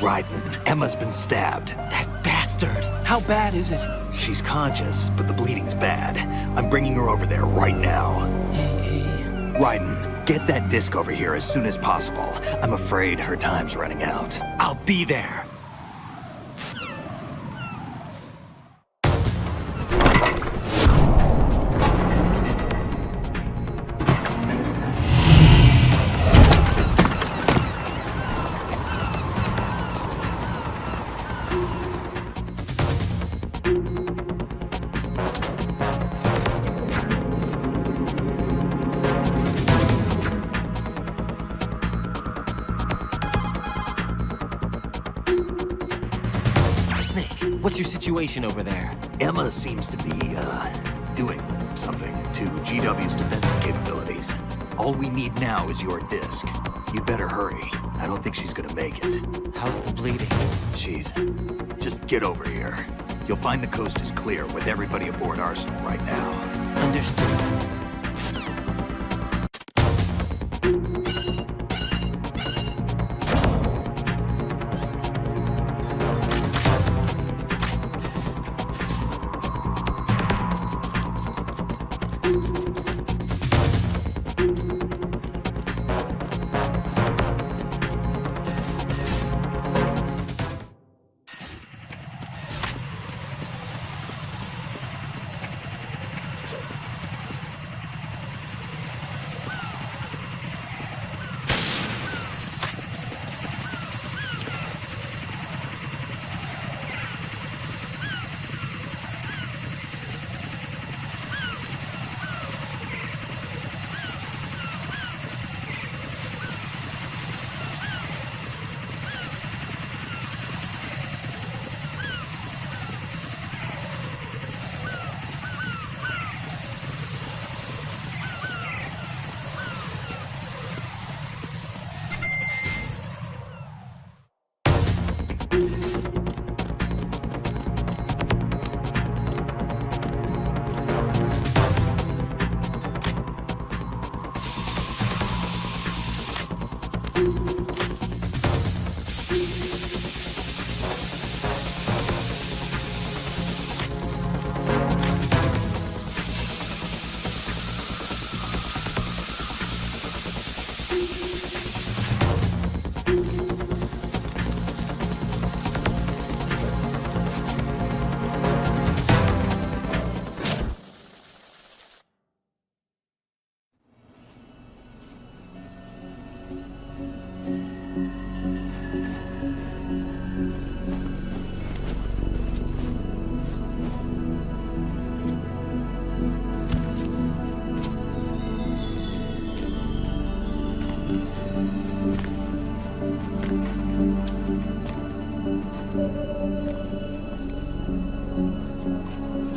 Ryden, Emma's been stabbed. That bastard! How bad is it? She's conscious, but the bleeding's bad. I'm bringing her over there right now. Ryden, get that disc over here as soon as possible. I'm afraid her time's running out. I'll be there. What's your situation over there? Emma seems to be, doing something to GW's defensive capabilities. All we need now is your disc. You'd better hurry. I don't think she's gonna make it. How's the bleeding? Just get over here. You'll find the coast is clear with everybody aboard Arsenal right now. Understood.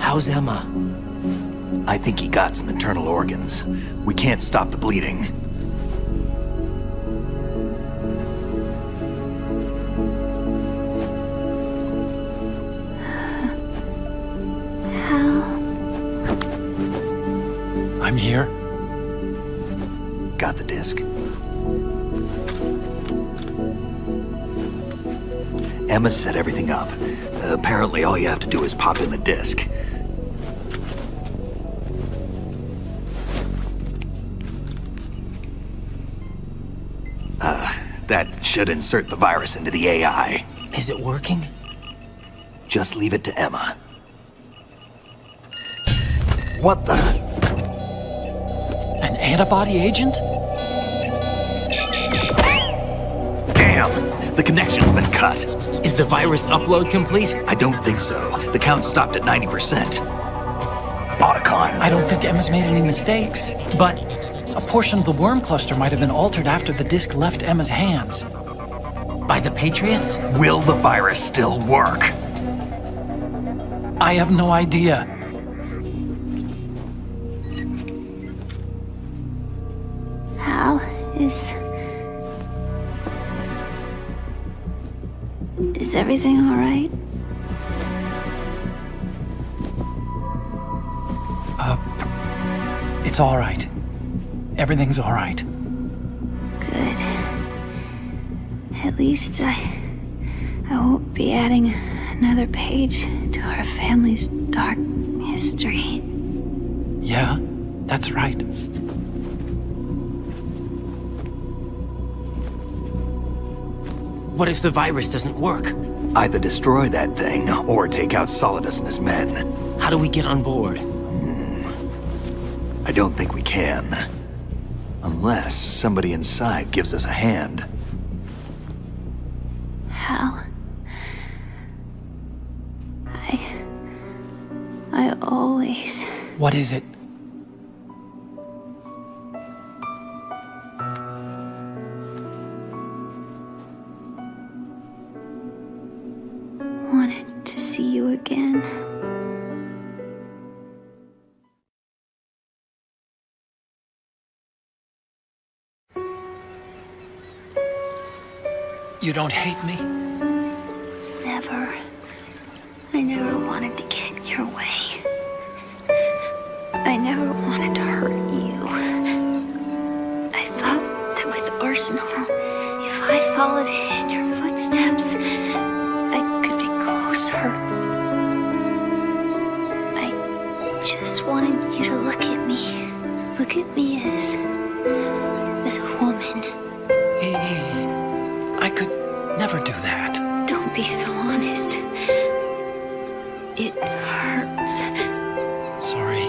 How's Emma? I think he got some internal organs. We can't stop the bleeding. I'm here. Got the disc. Emma set everything up. Apparently all you have to do is pop in the disc. That should insert the virus into the AI. Is it working? Just leave it to Emma. What the? An antibody agent? Damn! The connection's been cut. Is the virus upload complete? I don't think so. The count stopped at 90%. Otacon. I don't think Emma's made any mistakes. But a portion of the worm cluster might have been altered after the disc left Emma's hands. By the Patriots? Will the virus still work? I have no idea. Hal, is everything all right? It's all right. Everything's all right. Good. At least I won't be adding another page to our family's dark history. Yeah, that's right. What if the virus doesn't work? Either destroy that thing, or take out Solidus and his men. How do we get on board? I don't think we can. Unless somebody inside gives us a hand. Hal, I always... What is it? wanted to see you again. You don't hate me? Never. I never wanted to get in your way. I never wanted to hurt you. I thought that with Arsenal, if I followed in your footsteps, I could be closer. I just wanted you to look at me. Look at me as a woman. I could never do that. Don't be so honest. It hurts. Sorry.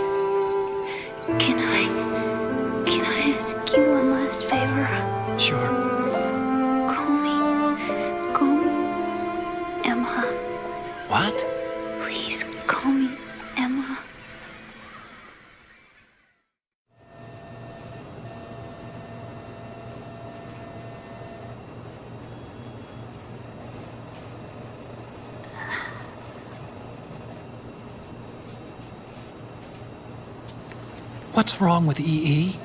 Can I ask you one last favor? Sure. Call me Emma. What? Please call me Emma. What's wrong with EE?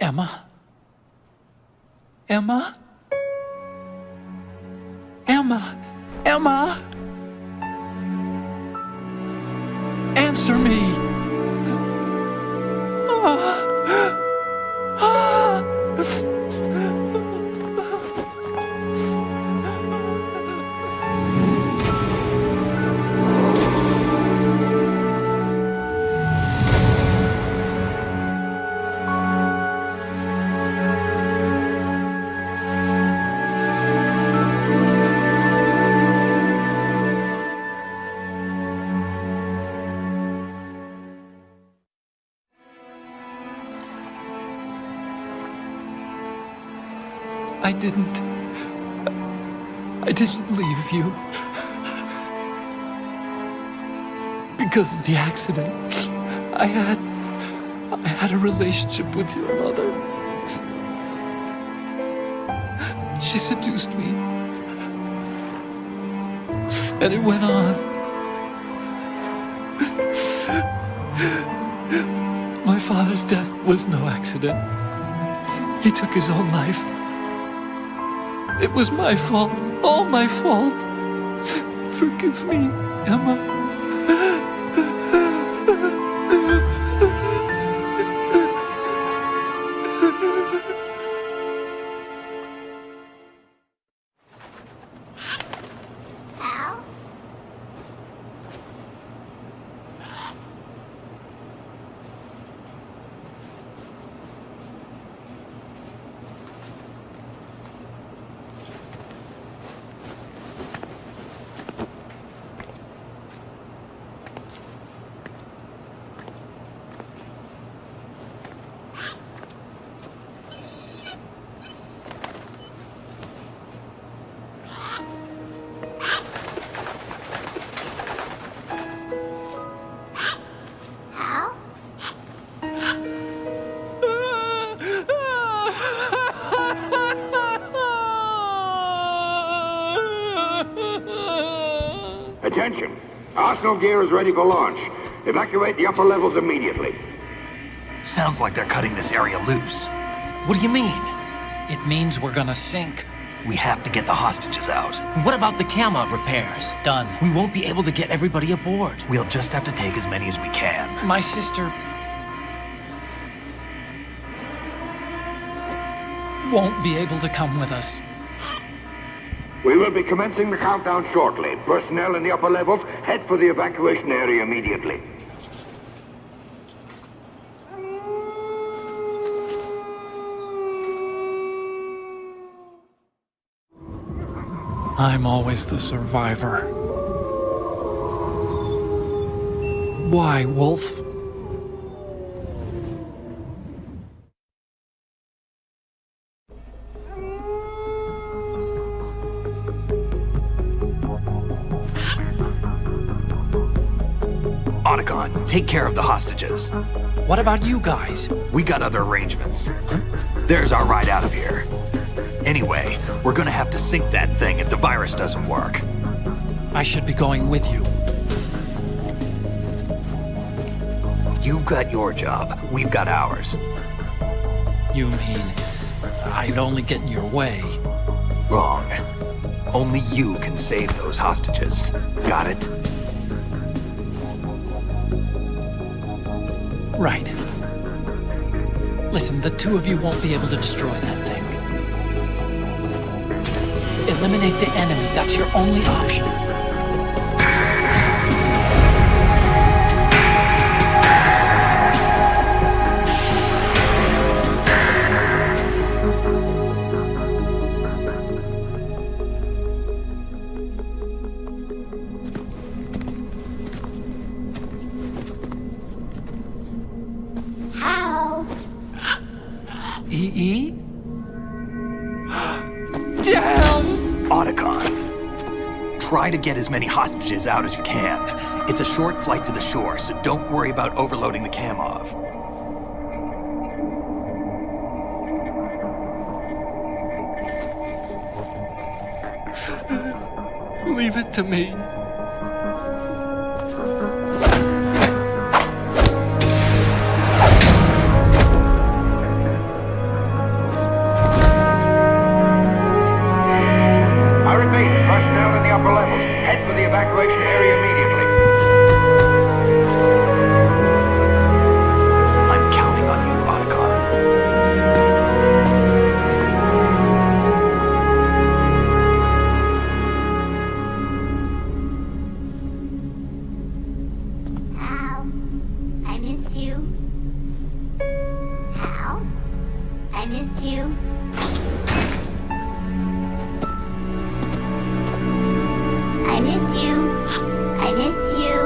Emma? Emma? Emma? Emma? Answer me! I didn't leave you. Because of the accident, I had a relationship with your mother. She seduced me And it went on. My father's death was no accident. He took his own life. It was my fault, all my fault. Forgive me, Emma. Attention! Arsenal gear is ready for launch. Evacuate the upper levels immediately. Sounds like they're cutting this area loose. What do you mean? It means we're gonna sink. We have to get the hostages out. What about the camera repairs? Done. We won't be able to get everybody aboard. We'll just have to take as many as we can. My sister won't be able to come with us. We will be commencing the countdown shortly. Personnel in the upper levels, head for the evacuation area immediately. I'm always the survivor. Why, Wolf? Otacon, take care of the hostages. What about you guys? We got other arrangements. There's our ride out of here. Anyway, we're gonna have to sink that thing if the virus doesn't work. I should be going with you. You've got your job, we've got ours. You mean I'd only get in your way? Wrong. Only you can save those hostages. Got it? Right. Listen, the two of you won't be able to destroy that thing. Eliminate the enemy. That's your only option. How? E.E.? Damn! Otacon, try to get as many hostages out as you can. It's a short flight to the shore, so don't worry about overloading the Kamov. Leave it to me. I repeat, personnel in the upper levels, head for the evacuation area immediately. I'm counting on you, Otacon. Hal, I miss you. Hal, I miss you. I miss you. I miss you.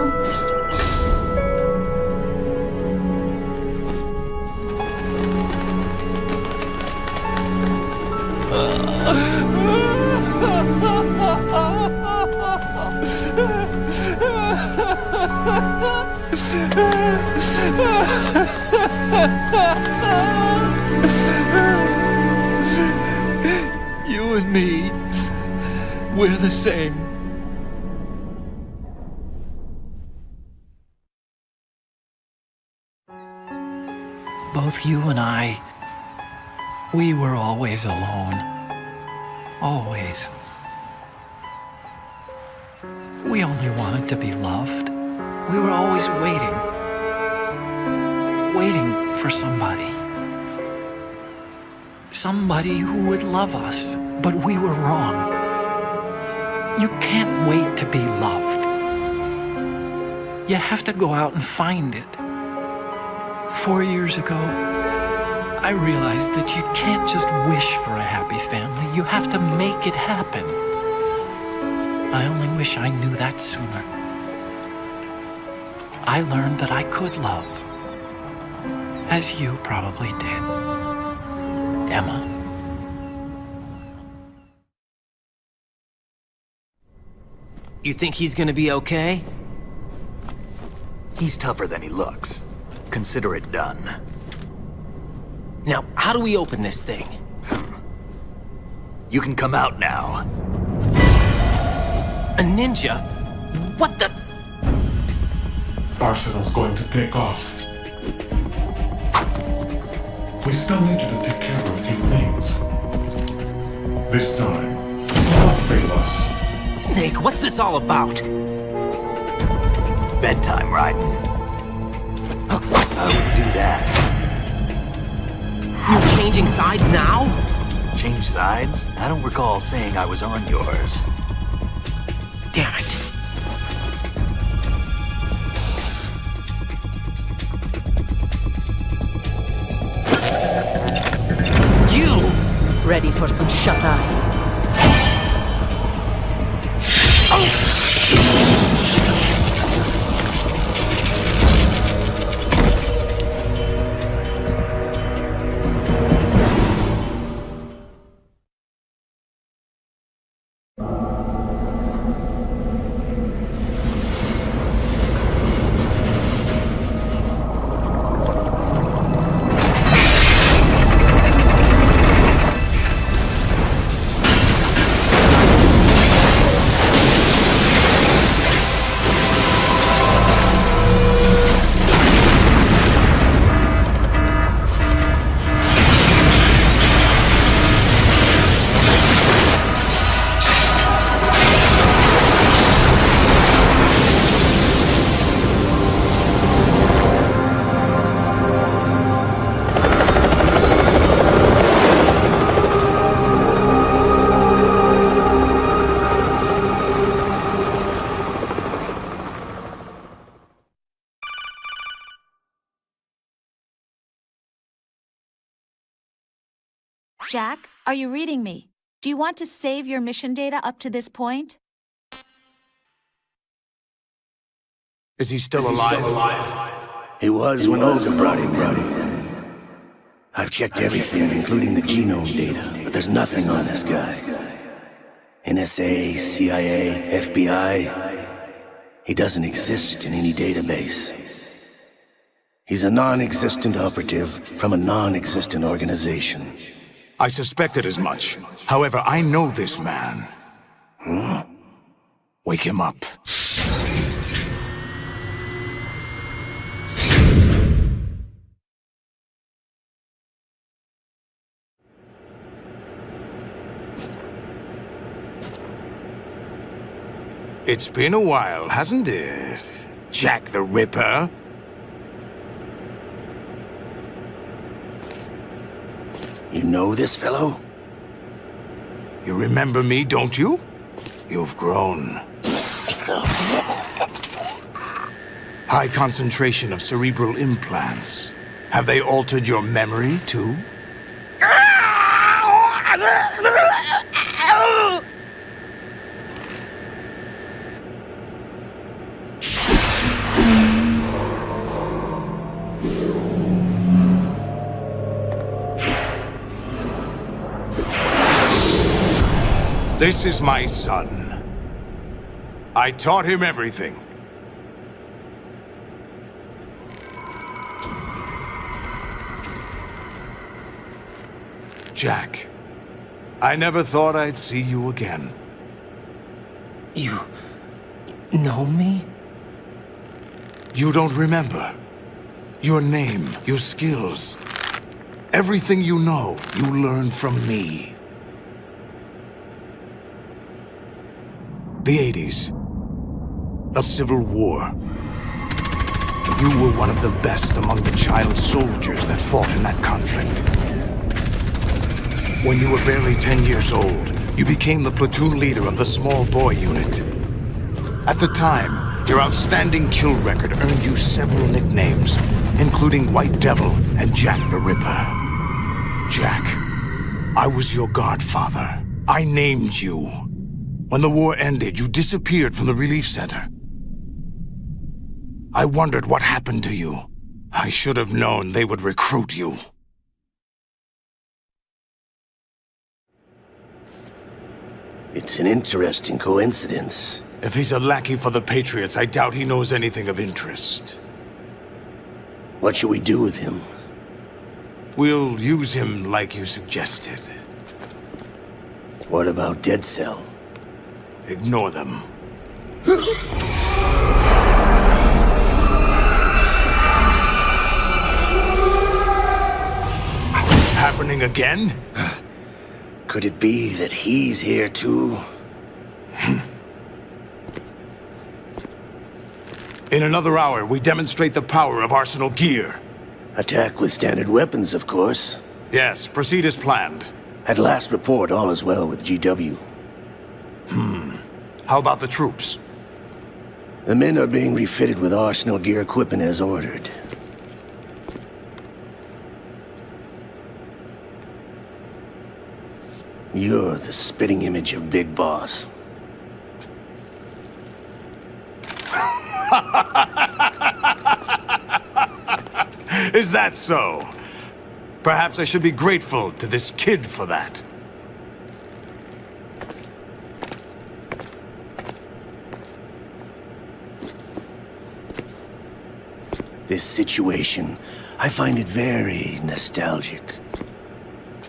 You and me, we're the same. both you and I, we were always alone. Always. We only wanted to be loved. We were always waiting. Waiting for somebody. Somebody who would love us, but we were wrong. You can't wait to be loved. You have to go out and find it. 4 years ago, I realized that you can't just wish for a happy family. You have to make it happen. I only wish I knew that sooner. I learned that I could love, as you probably did, Emma. You think he's gonna be okay? He's tougher than he looks. Consider it done. Now, how do we open this thing? You can come out now. A ninja? What the? Arsenal's going to take off. We still need you to take care of a few things. This time, do not fail us. Snake, what's this all about? Bedtime, Raiden. I wouldn't do that. You're changing sides now? Change sides? I don't recall saying I was on yours. Damn it. You! Ready for some shut-eye? Jack, are you reading me? Do you want to save your mission data up to this point? Is he still alive? He was when Olga brought him in. I've checked everything, including the genome data, but there's nothing on this guy. NSA, CIA, FBI. He doesn't exist in any database. He's a non-existent operative from a non-existent organization. I suspected as much. However, I know this man. Wake him up. It's been a while, hasn't it? Jack the Ripper? You know this fellow? You remember me, don't you? You've grown. High concentration of cerebral implants. Have they altered your memory, too? This is my son. I taught him everything. Jack, I never thought I'd see you again. You know me? You don't remember. Your name, your skills. Everything you know, you learn from me. The 80s. The Civil War. You were one of the best among the child soldiers that fought in that conflict. When you were barely 10 years old, you became the platoon leader of the small boy unit. At the time, your outstanding kill record earned you several nicknames, including White Devil and Jack the Ripper. Jack, I was your godfather. I named you. When the war ended, you disappeared from the relief center. I wondered what happened to you. I should have known they would recruit you. It's an interesting coincidence. If he's a lackey for the Patriots, I doubt he knows anything of interest. What should we do with him? We'll use him like you suggested. What about Dead Cell? Ignore them. Happening again? Could it be that he's here too? In another hour, we demonstrate the power of Arsenal gear. Attack with standard weapons, of course. Yes, proceed as planned. At last report, all is well with GW. How about the troops? The men are being refitted with Arsenal gear equipment as ordered. You're the spitting image of Big Boss. Is that so? Perhaps I should be grateful to this kid for that. This situation, I find it very nostalgic.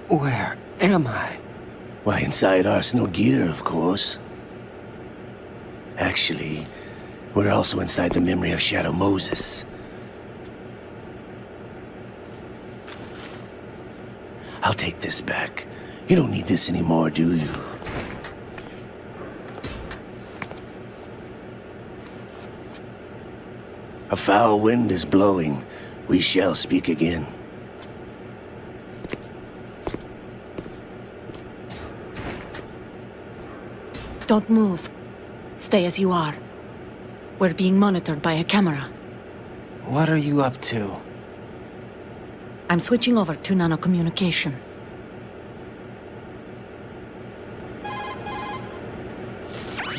Where am I? Why, inside Arsenal gear, of course. Actually, we're also inside the memory of Shadow Moses. I'll take this back. You don't need this anymore, do you? A foul wind is blowing. We shall speak again. Don't move. Stay as you are. We're being monitored by a camera. What are you up to? I'm switching over to nanocommunication.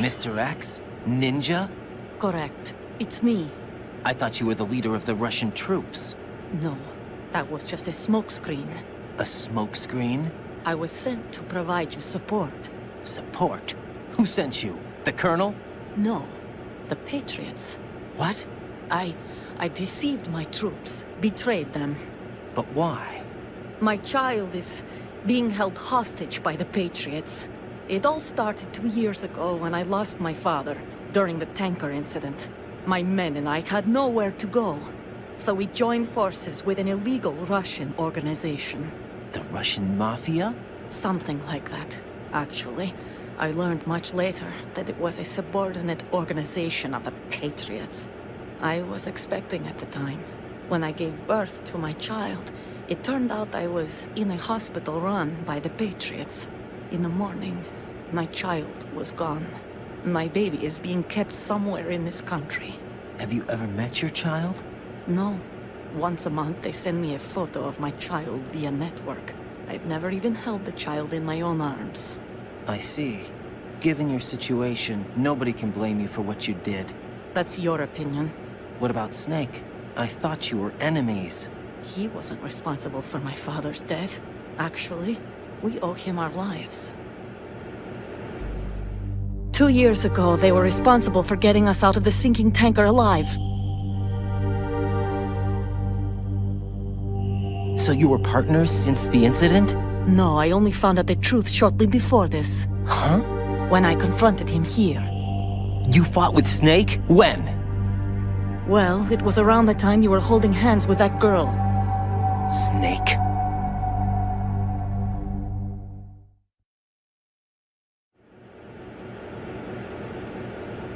Mr. X? Ninja? Correct. It's me. I thought you were the leader of the Russian troops. No, that was just a smokescreen. A smokescreen? I was sent to provide you support. Support? Who sent you? The Colonel? No, the Patriots. What? I deceived my troops, betrayed them. But why? My child is being held hostage by the Patriots. It all started 2 years ago when I lost my father during the tanker incident. My men and I had nowhere to go, so we joined forces with an illegal Russian organization. The Russian Mafia? Something like that, actually. I learned much later that it was a subordinate organization of the Patriots. I was expecting at the time. When I gave birth to my child, it turned out I was in a hospital run by the Patriots. In the morning, my child was gone. My baby is being kept somewhere in this country. Have you ever met your child? No. Once a month, they send me a photo of my child via network. I've never even held the child in my own arms. I see. Given your situation, nobody can blame you for what you did. That's your opinion. What about Snake? I thought you were enemies. He wasn't responsible for my father's death. Actually, we owe him our lives. 2 years ago, they were responsible for getting us out of the sinking tanker alive. So you were partners since the incident? No, I only found out the truth shortly before this. Huh? When I confronted him here. You fought with Snake? When? Well, it was around the time you were holding hands with that girl. Snake?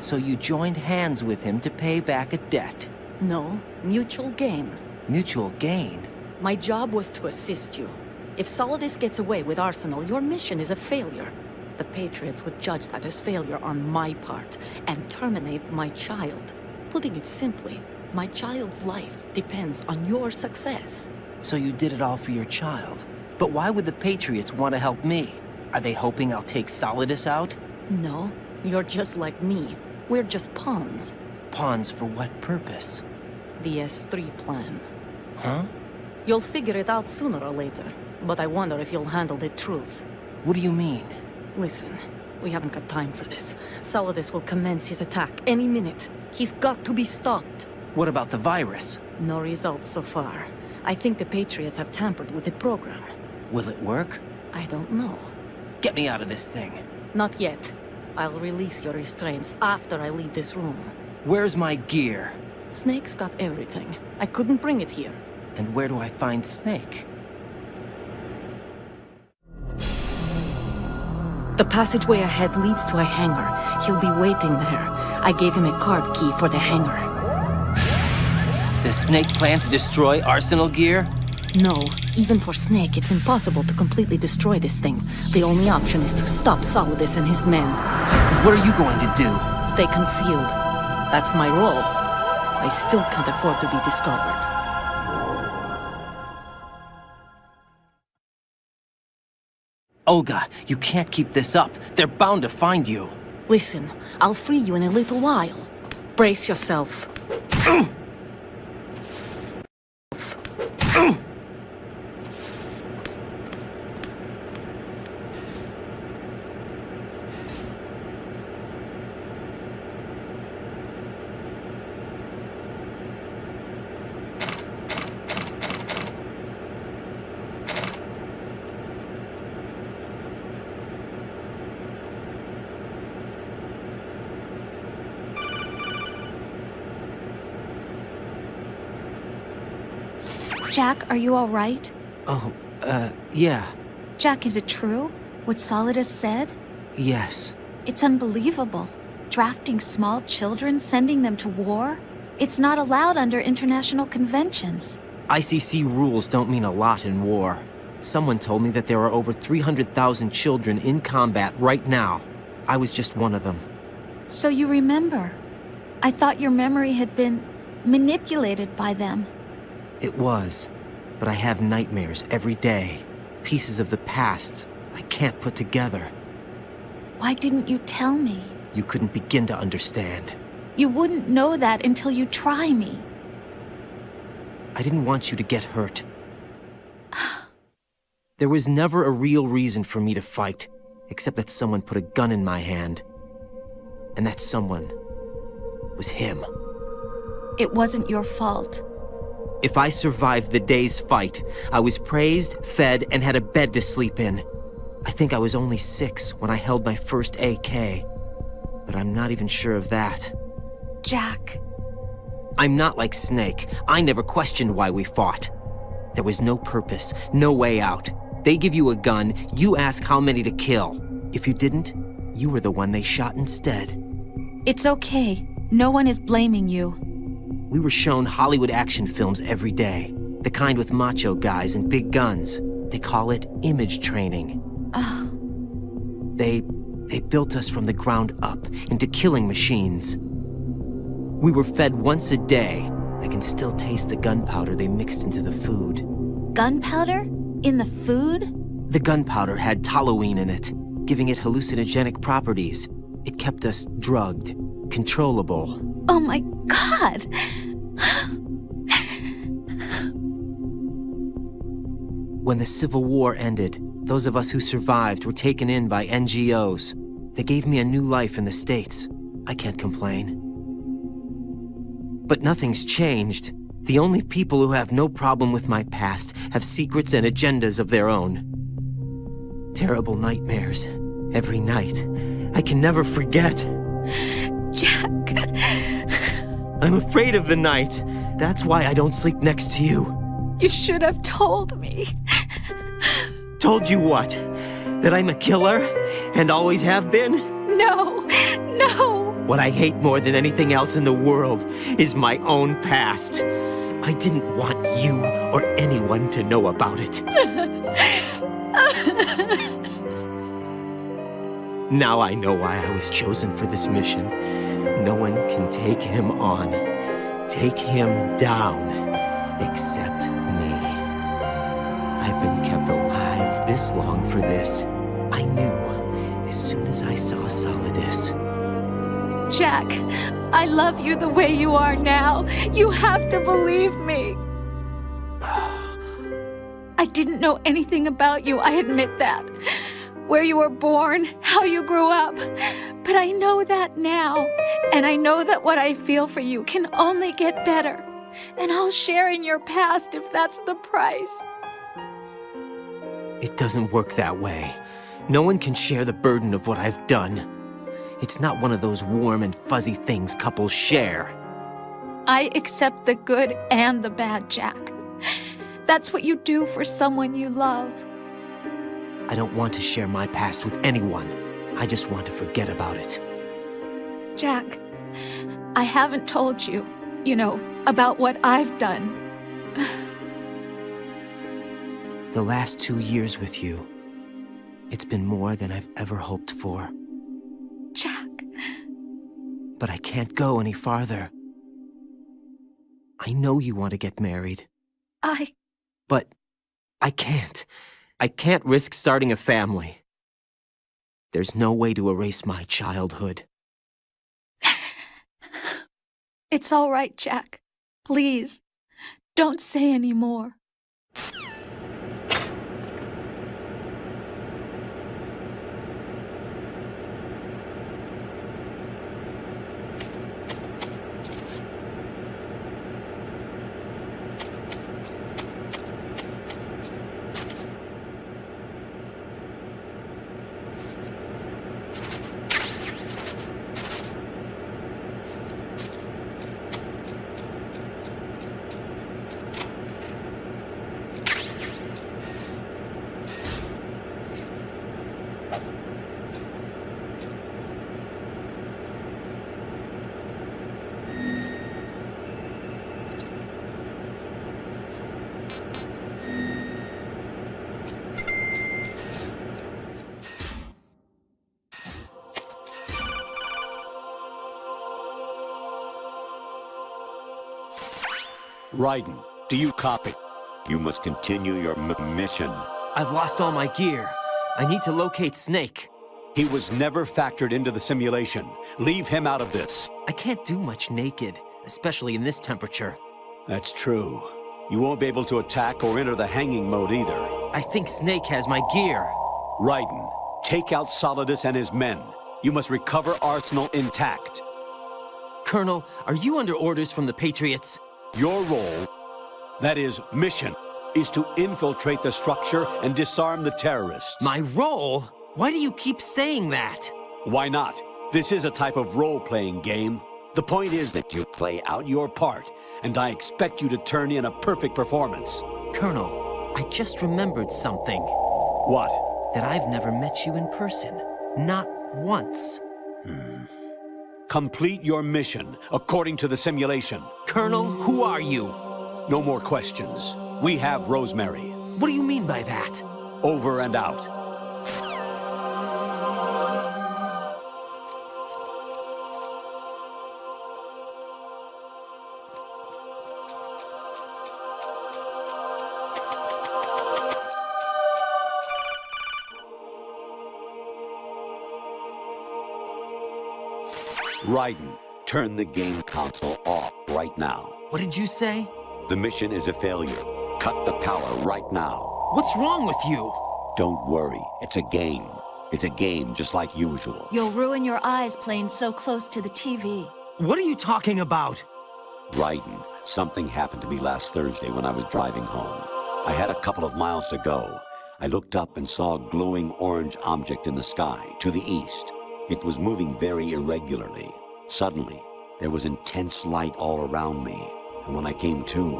So you joined hands with him to pay back a debt? No, mutual gain. Mutual gain? My job was to assist you. If Solidus gets away with Arsenal, your mission is a failure. The Patriots would judge that as failure on my part, and terminate my child. Putting it simply, my child's life depends on your success. So you did it all for your child. But why would the Patriots want to help me? Are they hoping I'll take Solidus out? No, you're just like me. We're just pawns. Pawns for what purpose? The S3 plan. Huh? You'll figure it out sooner or later, but I wonder if you'll handle the truth. What do you mean? Listen, we haven't got time for this. Solidus will commence his attack any minute. He's got to be stopped. What about the virus? No results so far. I think the Patriots have tampered with the program. Will it work? I don't know. Get me out of this thing. Not yet. I'll release your restraints after I leave this room. Where's my gear? Snake's got everything. I couldn't bring it here. And where do I find Snake? The passageway ahead leads to a hangar. He'll be waiting there. I gave him a card key for the hangar. Does Snake plan to destroy Arsenal gear? No. Even for Snake, it's impossible to completely destroy this thing. The only option is to stop Solidus and his men. What are you going to do? Stay concealed. That's my role. I still can't afford to be discovered. Olga, you can't keep this up. They're bound to find you. Listen, I'll free you in a little while. Brace yourself. Jack, are you all right? Oh, yeah. Jack, is it true? What Solidus said? Yes. It's unbelievable. Drafting small children, sending them to war? It's not allowed under international conventions. ICC rules don't mean a lot in war. Someone told me that there are over 300,000 children in combat right now. I was just one of them. So you remember? I thought your memory had been manipulated by them. It was, but I have nightmares every day. Pieces of the past I can't put together. Why didn't you tell me? You couldn't begin to understand. You wouldn't know that until you try me. I didn't want you to get hurt. There was never a real reason for me to fight, except that someone put a gun in my hand. And that someone was him. It wasn't your fault. If I survived the day's fight, I was praised, fed, and had a bed to sleep in. I think I was only 6 when I held my first AK. But I'm not even sure of that. Jack. I'm not like Snake. I never questioned why we fought. There was no purpose, no way out. They give you a gun, you ask how many to kill. If you didn't, you were the one they shot instead. It's okay. No one is blaming you. We were shown Hollywood action films every day. The kind with macho guys and big guns. They call it image training. They built us from the ground up into killing machines. We were fed once a day. I can still taste the gunpowder they mixed into the food. Gunpowder? In the food? The gunpowder had toluene in it, giving it hallucinogenic properties. It kept us drugged, controllable. Oh my God! When the Civil War ended, those of us who survived were taken in by NGOs. They gave me a new life in the States. I can't complain. But nothing's changed. The only people who have no problem with my past have secrets and agendas of their own. Terrible nightmares. Every night. I can never forget. Jack. I'm afraid of the night. That's why I don't sleep next to you. You should have told me. Told you what? That I'm a killer? And always have been? No. No. What I hate more than anything else in the world is my own past. I didn't want you or anyone to know about it. Now I know why I was chosen for this mission. No one can take him on, take him down, except me. I've been kept alive this long for this. I knew as soon as I saw Solidus. Jack, I love you the way you are now. You have to believe me. I didn't know anything about you, I admit that. Where you were born, how you grew up. But I know that now. And I know that what I feel for you can only get better. And I'll share in your past if that's the price. It doesn't work that way. No one can share the burden of what I've done. It's not one of those warm and fuzzy things couples share. I accept the good and the bad, Jack. That's what you do for someone you love. I don't want to share my past with anyone. I just want to forget about it. Jack, I haven't told you, about what I've done. The last 2 years with you, it's been more than I've ever hoped for. Jack. But I can't go any farther. I know you want to get married. But I can't. I can't risk starting a family. There's no way to erase my childhood. It's all right, Jack. Please, don't say any more. Raiden, do you copy? You must continue your mission. I've lost all my gear. I need to locate Snake. He was never factored into the simulation. Leave him out of this. I can't do much naked, especially in this temperature. That's true. You won't be able to attack or enter the hanging mode either. I think Snake has my gear. Raiden, take out Solidus and his men. You must recover Arsenal intact. Colonel, are you under orders from the Patriots? Your role, that is, mission, is to infiltrate the structure and disarm the terrorists. My role? Why do you keep saying that? Why not? This is a type of role-playing game. The point is that you play out your part, and I expect you to turn in a perfect performance. Colonel, I just remembered something. What? That I've never met you in person. Not once. Complete your mission, according to the simulation. Colonel, who are you? No more questions. We have Rosemary. What do you mean by that? Over and out. Raiden, turn the game console off right now. What did you say? The mission is a failure. Cut the power right now. What's wrong with you? Don't worry. It's a game. It's a game just like usual. You'll ruin your eyes playing so close to the TV. What are you talking about? Raiden, something happened to me last Thursday when I was driving home. I had a couple of miles to go. I looked up and saw a glowing orange object in the sky to the east. It was moving very irregularly. Suddenly, there was intense light all around me, and when I came to,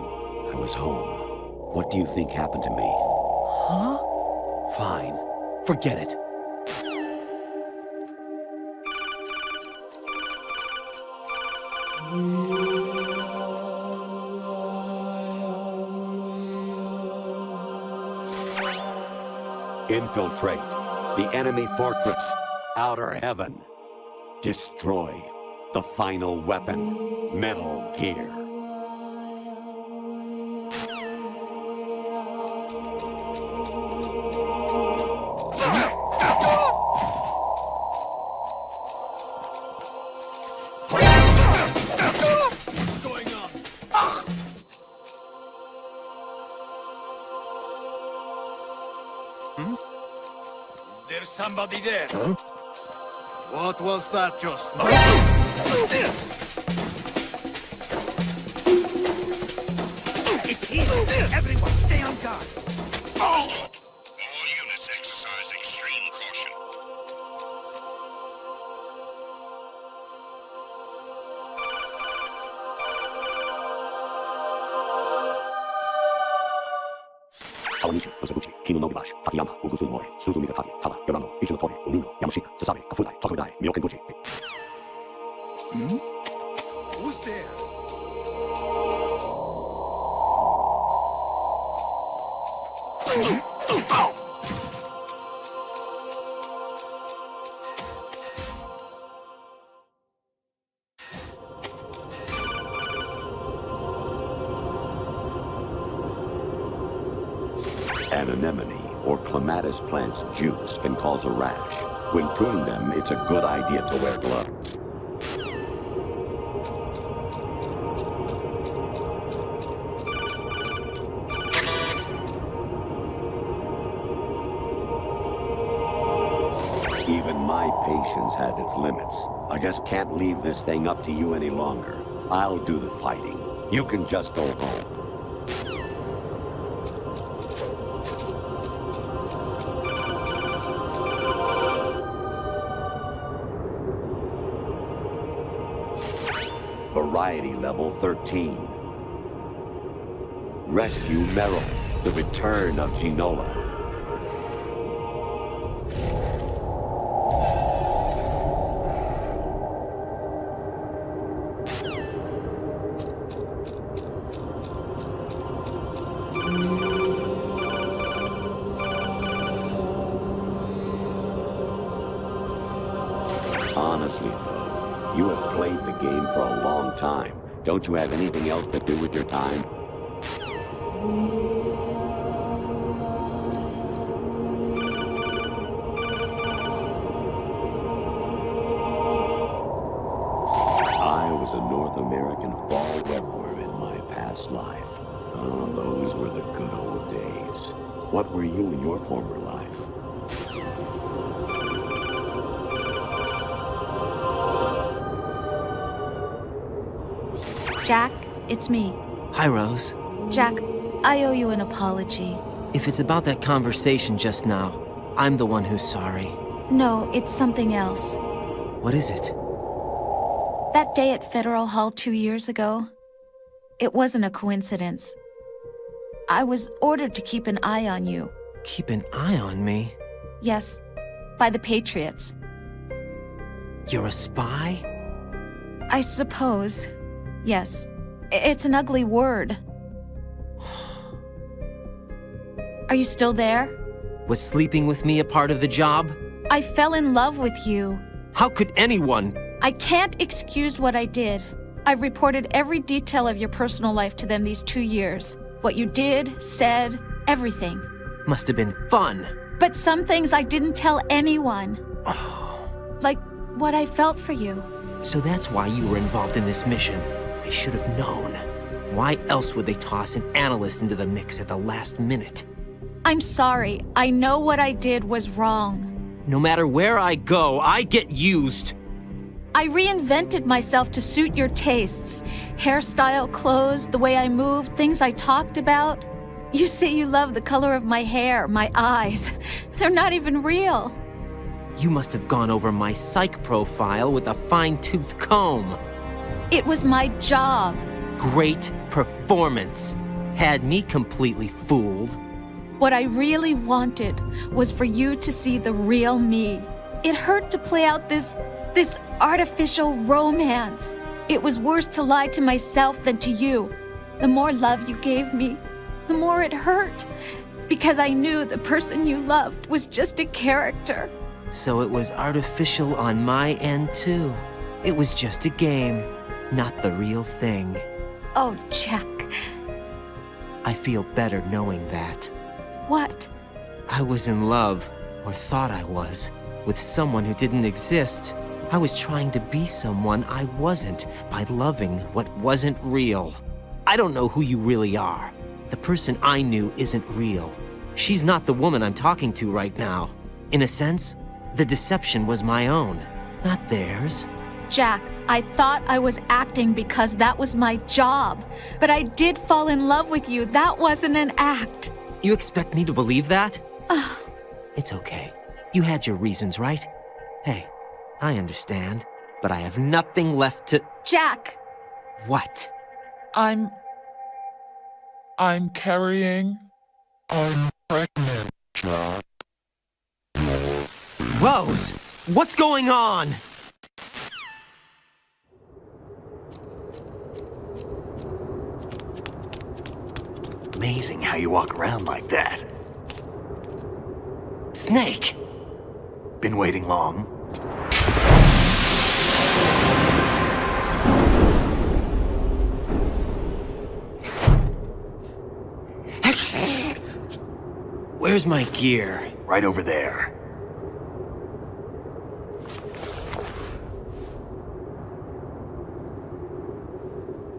I was home. What do you think happened to me? Huh? Fine. Forget it. Infiltrate the enemy fortress. Outer heaven. Destroy the final weapon, Metal Gear. What's going on? Ugh! Is there somebody there? Huh? What was that just now? It's here! Everyone, stay on guard! All units exercise extreme caution. Aonici, Osabuchi, Kino no Gibash, Takayama, Ugusu Mori, Suzumi Gataki, Taba, Yorano, Ichinotori, Onino, Yamashita, Sasabe, Kafudai, Tokudai, Myokendoji. Who's there? An anemone or clematis plant's juice can cause a rash. When pruning them, it's a good idea to wear gloves. Even my patience has its limits. I just can't leave this thing up to you any longer. I'll do the fighting. You can just go home. Variety level 13. Rescue Meryl, the return of Ginola. Honestly, though, you have played the game for a long time. Don't you have anything else to do with your time? I was a North American fall webworm in my past life. Oh, those were the good old days. What were you in your former life? Jack, it's me. Hi, Rose. Jack, I owe you an apology. If it's about that conversation just now, I'm the one who's sorry. No, it's something else. What is it? That day at Federal Hall 2 years ago, it wasn't a coincidence. I was ordered to keep an eye on you. Keep an eye on me? Yes, by the Patriots. You're a spy? I suppose. Yes. It's an ugly word. Are you still there? Was sleeping with me a part of the job? I fell in love with you. How could anyone? I can't excuse what I did. I've reported every detail of your personal life to them these 2 years. What you did, said, everything. Must have been fun. But some things I didn't tell anyone. Like what I felt for you. So that's why you were involved in this mission. I should have known. Why else would they toss an analyst into the mix at the last minute? I'm sorry. I know what I did was wrong. No matter where I go, I get used. I reinvented myself to suit your tastes. Hairstyle, clothes, the way I moved, things I talked about. You say you love the color of my hair, my eyes. They're not even real. You must have gone over my psych profile with a fine-tooth comb. It was my job. Great performance. Had me completely fooled. What I really wanted was for you to see the real me. It hurt to play out this artificial romance. It was worse to lie to myself than to you. The more love you gave me, the more it hurt. Because I knew the person you loved was just a character. So it was artificial on my end, too. It was just a game, not the real thing. Oh, Jack. I feel better knowing that. What? I was in love, or thought I was, with someone who didn't exist. I was trying to be someone I wasn't by loving what wasn't real. I don't know who you really are. The person I knew isn't real. She's not the woman I'm talking to right now. In a sense, the deception was my own, not theirs. Jack, I thought I was acting because that was my job. But I did fall in love with you. That wasn't an act. You expect me to believe that? It's okay. You had your reasons, right? Hey, I understand, but I have nothing left to... Jack! What? I'm carrying... I'm pregnant, Jack. Rose! What's going on? Amazing how you walk around like that. Snake! Been waiting long? Where's my gear? Right over there.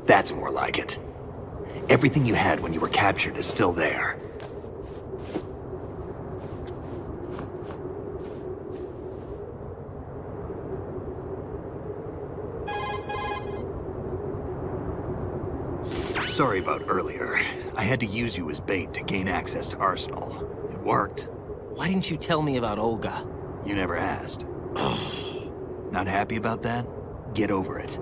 That's more like it. Everything you had when you were captured is still there. Sorry about earlier. I had to use you as bait to gain access to Arsenal. It worked. Why didn't you tell me about Olga? You never asked. Not happy about that? Get over it.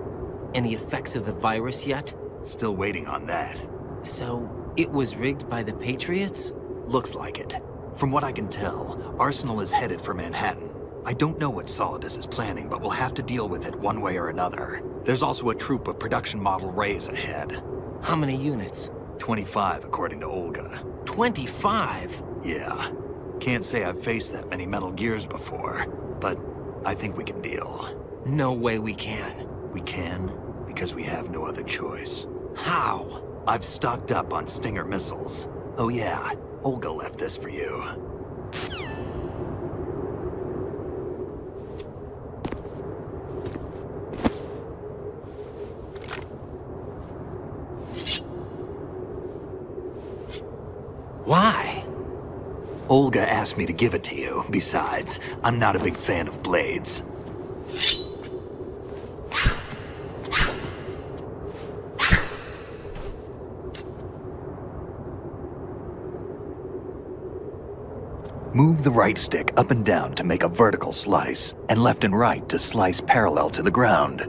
Any effects of the virus yet? Still waiting on that. So, it was rigged by the Patriots? Looks like it. From what I can tell, Arsenal is headed for Manhattan. I don't know what Solidus is planning, but we'll have to deal with it one way or another. There's also a troop of production model Rays ahead. How many units? 25, according to Olga. 25? Yeah. Can't say I've faced that many Metal Gears before, but I think we can deal. No way we can. We can, because we have no other choice. How? I've stocked up on Stinger missiles. Oh yeah, Olga left this for you. Why? Olga asked me to give it to you. Besides, I'm not a big fan of blades. Move the right stick up and down to make a vertical slice, and left and right to slice parallel to the ground.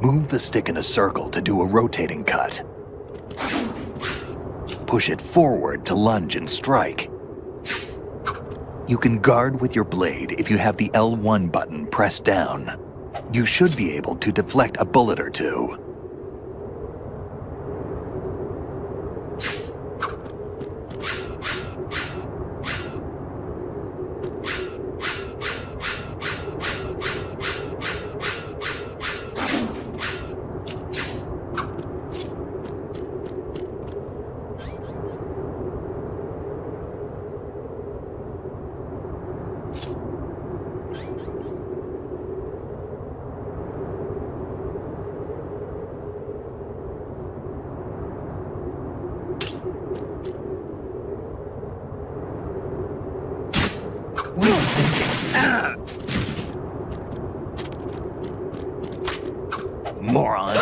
Move the stick in a circle to do a rotating cut. Push it forward to lunge and strike. You can guard with your blade if you have the L1 button pressed down. You should be able to deflect a bullet or two. Moron.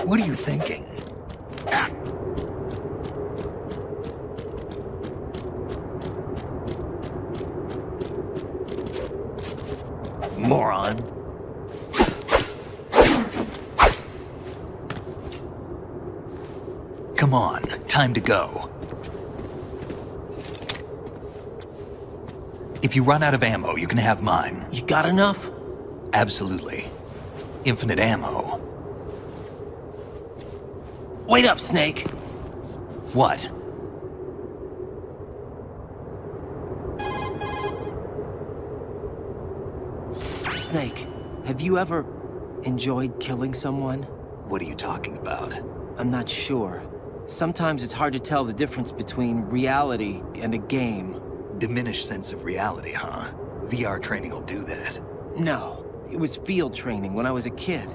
What are you thinking? Moron. Come on, time to go. If you run out of ammo, you can have mine. You got enough? Absolutely. Infinite ammo. Wait up, Snake. What? Snake, have you ever enjoyed killing someone? What are you talking about? I'm not sure. Sometimes it's hard to tell the difference between reality and a game. Diminished sense of reality, huh? VR training will do that. No, it was field training when I was a kid.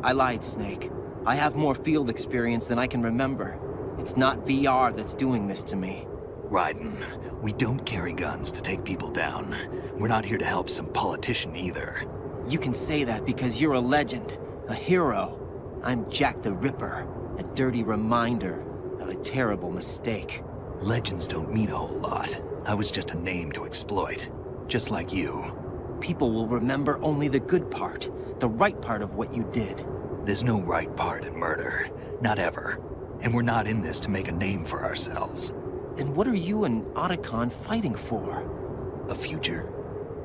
I lied, Snake. I have more field experience than I can remember. It's not VR that's doing this to me. Raiden, we don't carry guns to take people down. We're not here to help some politician either. You can say that because you're a legend, a hero. I'm Jack the Ripper, a dirty reminder of a terrible mistake. Legends don't mean a whole lot. I was just a name to exploit, just like you. People will remember only the good part, the right part of what you did. There's no right part in murder, not ever. And we're not in this to make a name for ourselves. Then what are you and Otacon fighting for? A future.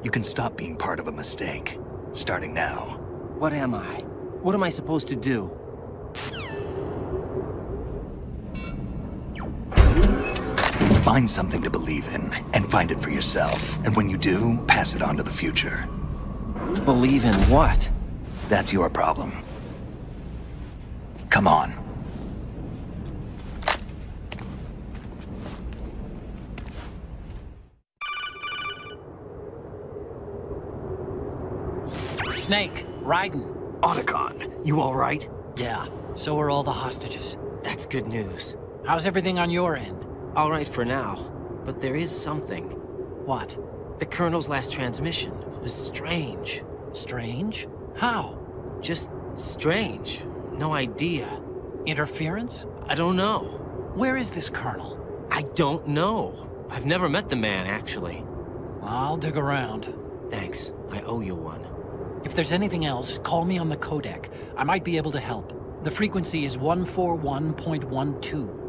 You can stop being part of a mistake, starting now. What am I? What am I supposed to do? Find something to believe in, and find it for yourself. And when you do, pass it on to the future. Believe in what? That's your problem. Come on. Snake, Raiden. Otacon, you all right? Yeah, so are all the hostages. That's good news. How's everything on your end? All right for now, but there is something. What? The Colonel's last transmission was strange. Strange? How? Just strange. No idea. Interference? I don't know. Where is this Colonel? I don't know. I've never met the man, actually. I'll dig around. Thanks. I owe you one. If there's anything else, call me on the codec. I might be able to help. The frequency is 141.12.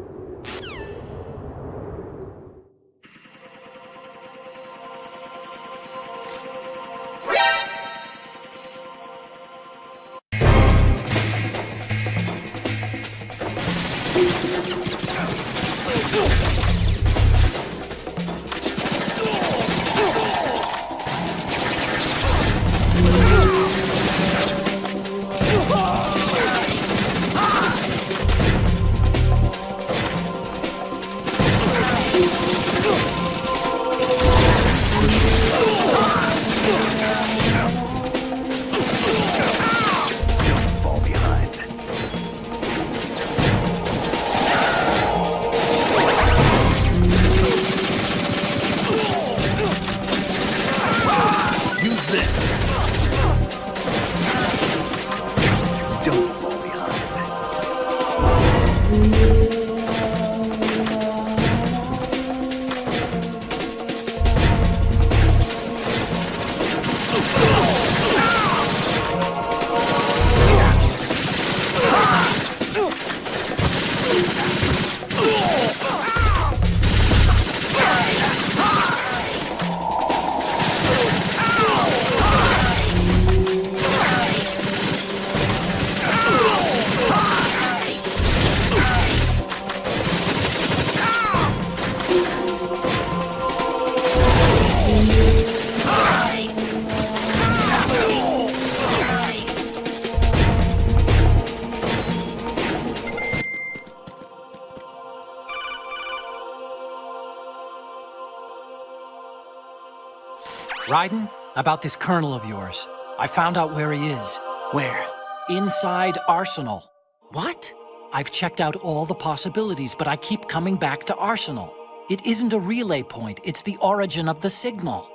Raiden, about this colonel of yours. I found out where he is. Where? Inside Arsenal. What? I've checked out all the possibilities, but I keep coming back to Arsenal. It isn't a relay point, it's the origin of the signal.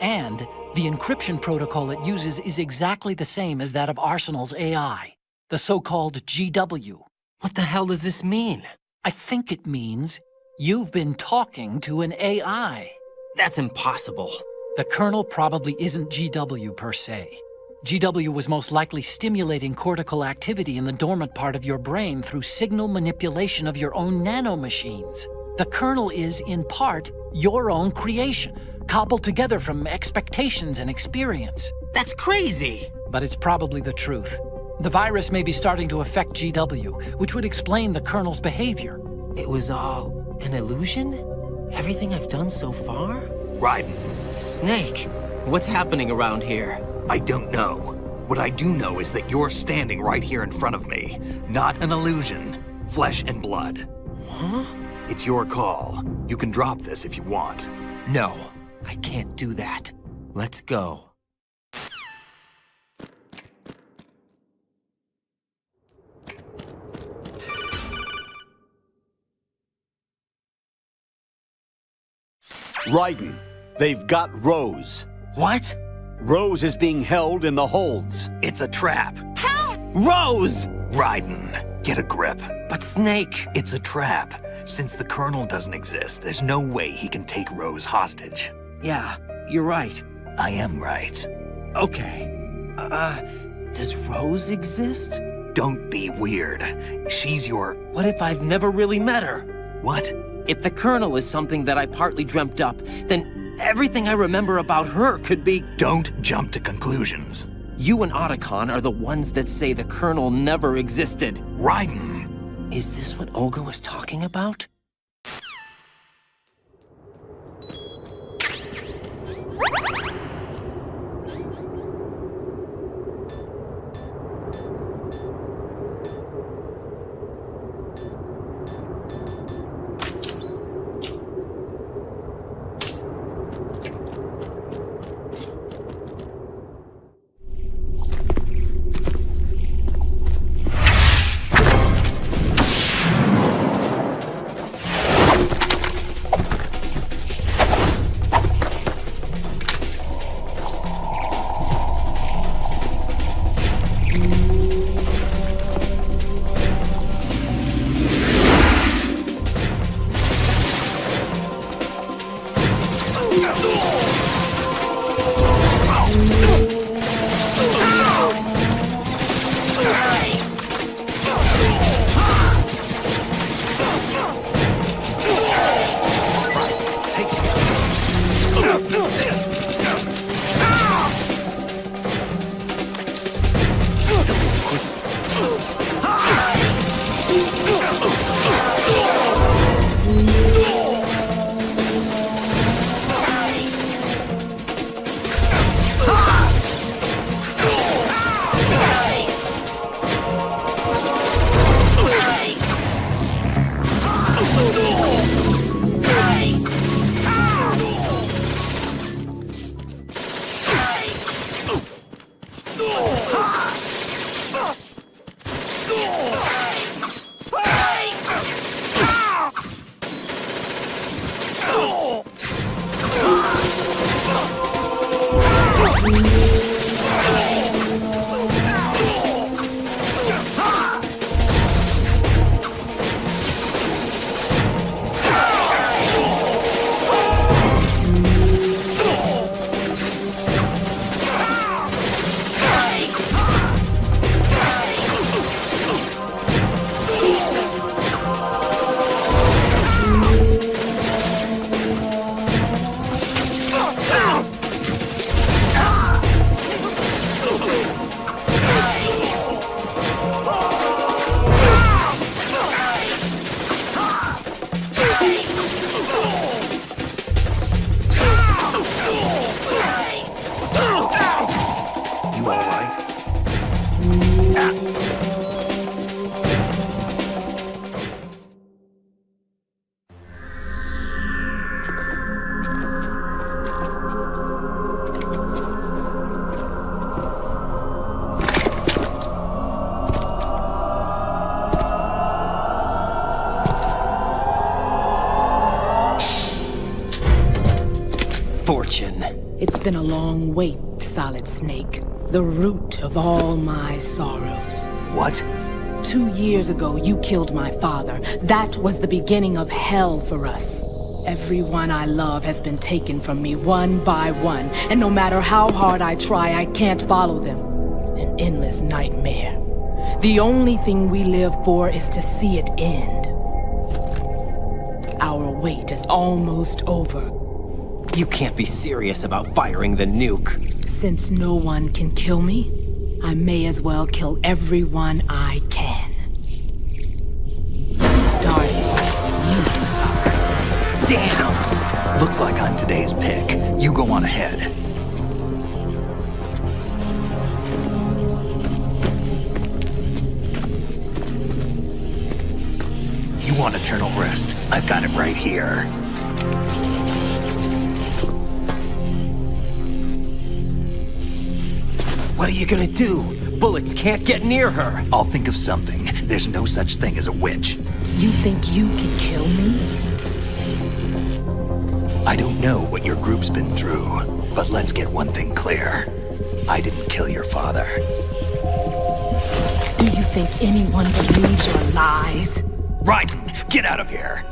And the encryption protocol it uses is exactly the same as that of Arsenal's AI. the so-called GW. What the hell does this mean? I think it means you've been talking to an AI. That's impossible. The kernel probably isn't GW per se. GW was most likely stimulating cortical activity in the dormant part of your brain through signal manipulation of your own nanomachines. The kernel is, in part, your own creation, cobbled together from expectations and experience. That's crazy! But it's probably the truth. The virus may be starting to affect GW, which would explain the kernel's behavior. It was all an illusion? Everything I've done so far? Raiden. Snake, what's happening around here? I don't know. What I do know is that you're standing right here in front of me. Not an illusion. Flesh and blood. Huh? It's your call. You can drop this if you want. No, I can't do that. Let's go. Raiden, they've got Rose. What? Rose is being held in the holds. It's a trap. Help! Rose! Raiden, get a grip. But Snake... It's a trap. Since the Colonel doesn't exist, there's no way he can take Rose hostage. Yeah, you're right. I am right. Okay. Does Rose exist? Don't be weird. She's your... What if I've never really met her? What? If the Colonel is something that I partly dreamt up, then everything I remember about her could be... Don't jump to conclusions. You and Otacon are the ones that say the Colonel never existed. Raiden! Is this what Olga was talking about? It's been a long wait, Solid Snake. The root of all my sorrows. What? 2 years ago, you killed my father. That was the beginning of hell for us. Everyone I love has been taken from me one by one, and no matter how hard I try, I can't follow them. An endless nightmare. The only thing we live for is to see it end. Our wait is almost over. You can't be serious about firing the nuke. Since no one can kill me, I may as well kill everyone I can. Starting with you, Socks. Damn! Looks like I'm today's pick. You go on ahead. You want eternal rest? I've got it right here. What are you gonna do? Bullets can't get near her. I'll think of something. There's no such thing as a witch. You think you can kill me? I don't know what your group's been through, but let's get one thing clear. I didn't kill your father. Do you think anyone believes your lies? Raiden, get out of here!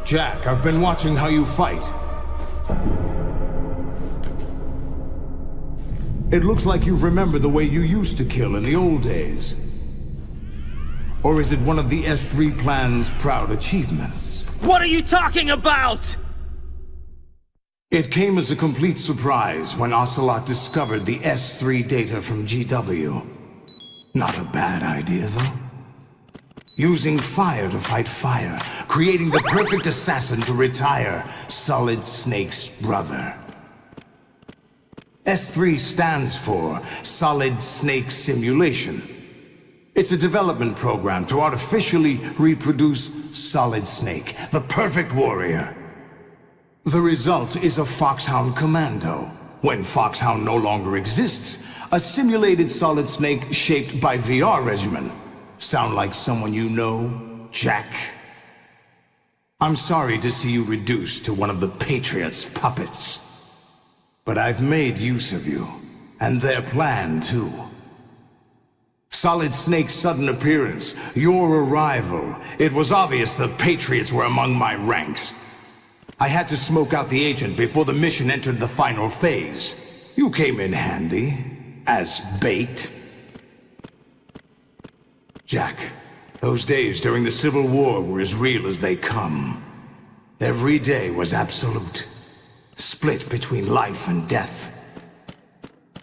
Jack, I've been watching how you fight. It looks like you've remembered the way you used to kill in the old days. Or is it one of the S3 plan's proud achievements? What are you talking about? It came as a complete surprise when Ocelot discovered the S3 data from GW. Not a bad idea, though. Using fire to fight fire, creating the perfect assassin to retire Solid Snake's brother. S3 stands for Solid Snake Simulation. It's a development program to artificially reproduce Solid Snake, the perfect warrior. The result is a Foxhound Commando. When Foxhound no longer exists, a simulated Solid Snake shaped by VR regimen. Sound like someone you know, Jack? I'm sorry to see you reduced to one of the Patriots' puppets. But I've made use of you, and their plan too. Solid Snake's sudden appearance, your arrival, it was obvious the Patriots were among my ranks. I had to smoke out the agent before the mission entered the final phase. You came in handy, as bait. Jack, those days during the Civil War were as real as they come. Every day was absolute, split between life and death.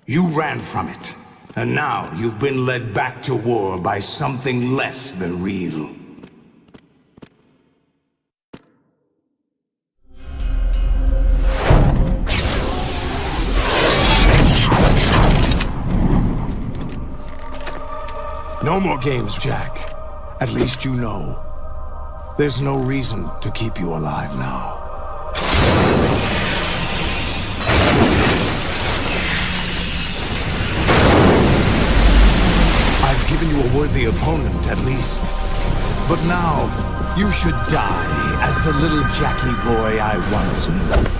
You ran from it, and now you've been led back to war by something less than real. No more games, Jack. At least you know. There's no reason to keep you alive now. I've given you a worthy opponent, at least. But now, you should die as the little Jackie boy I once knew.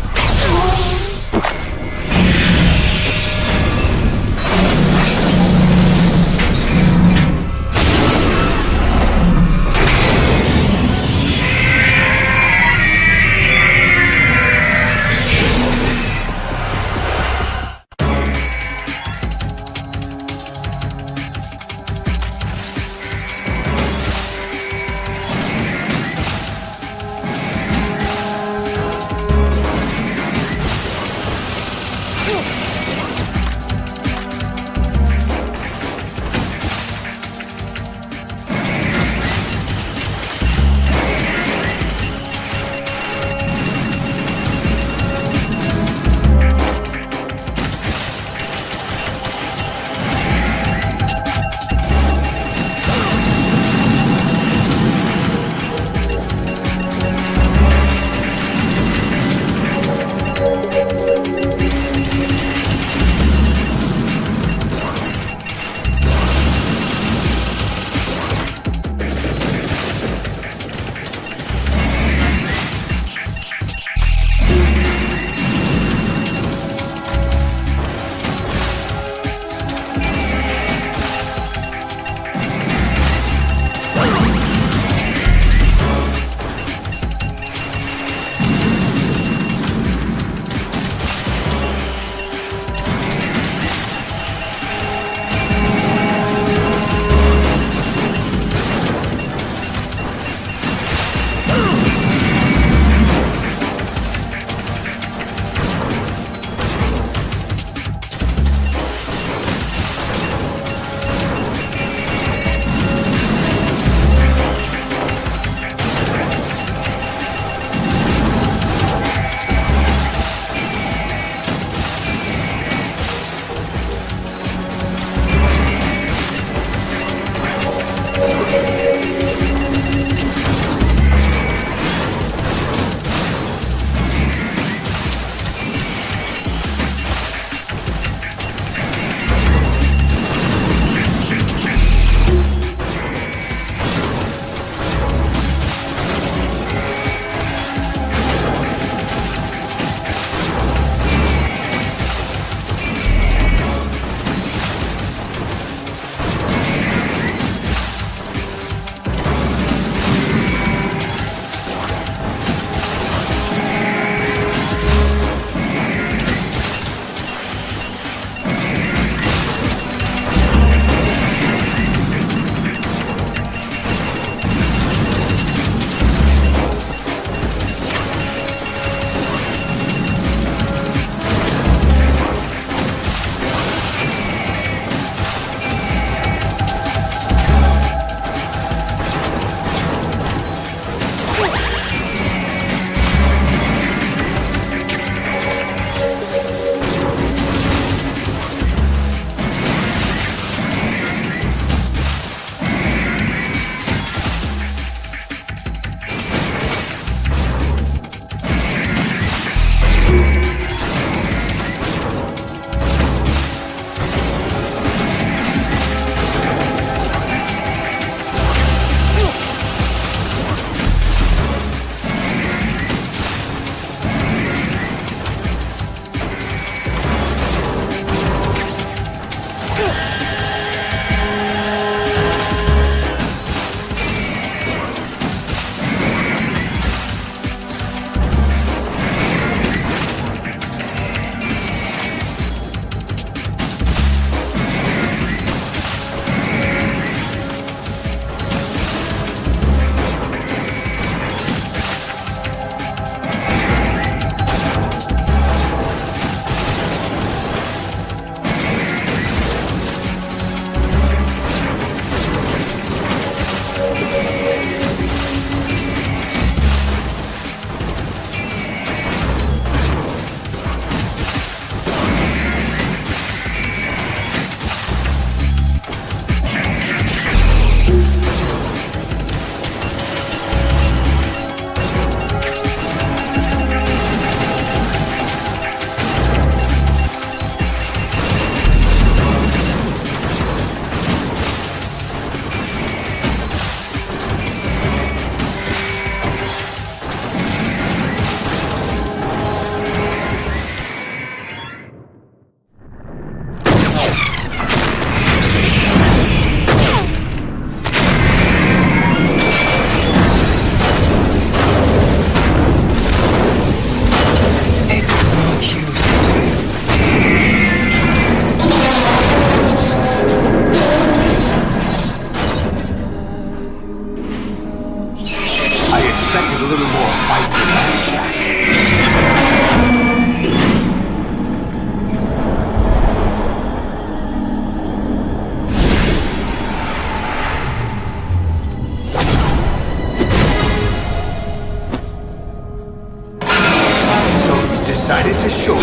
Decided to show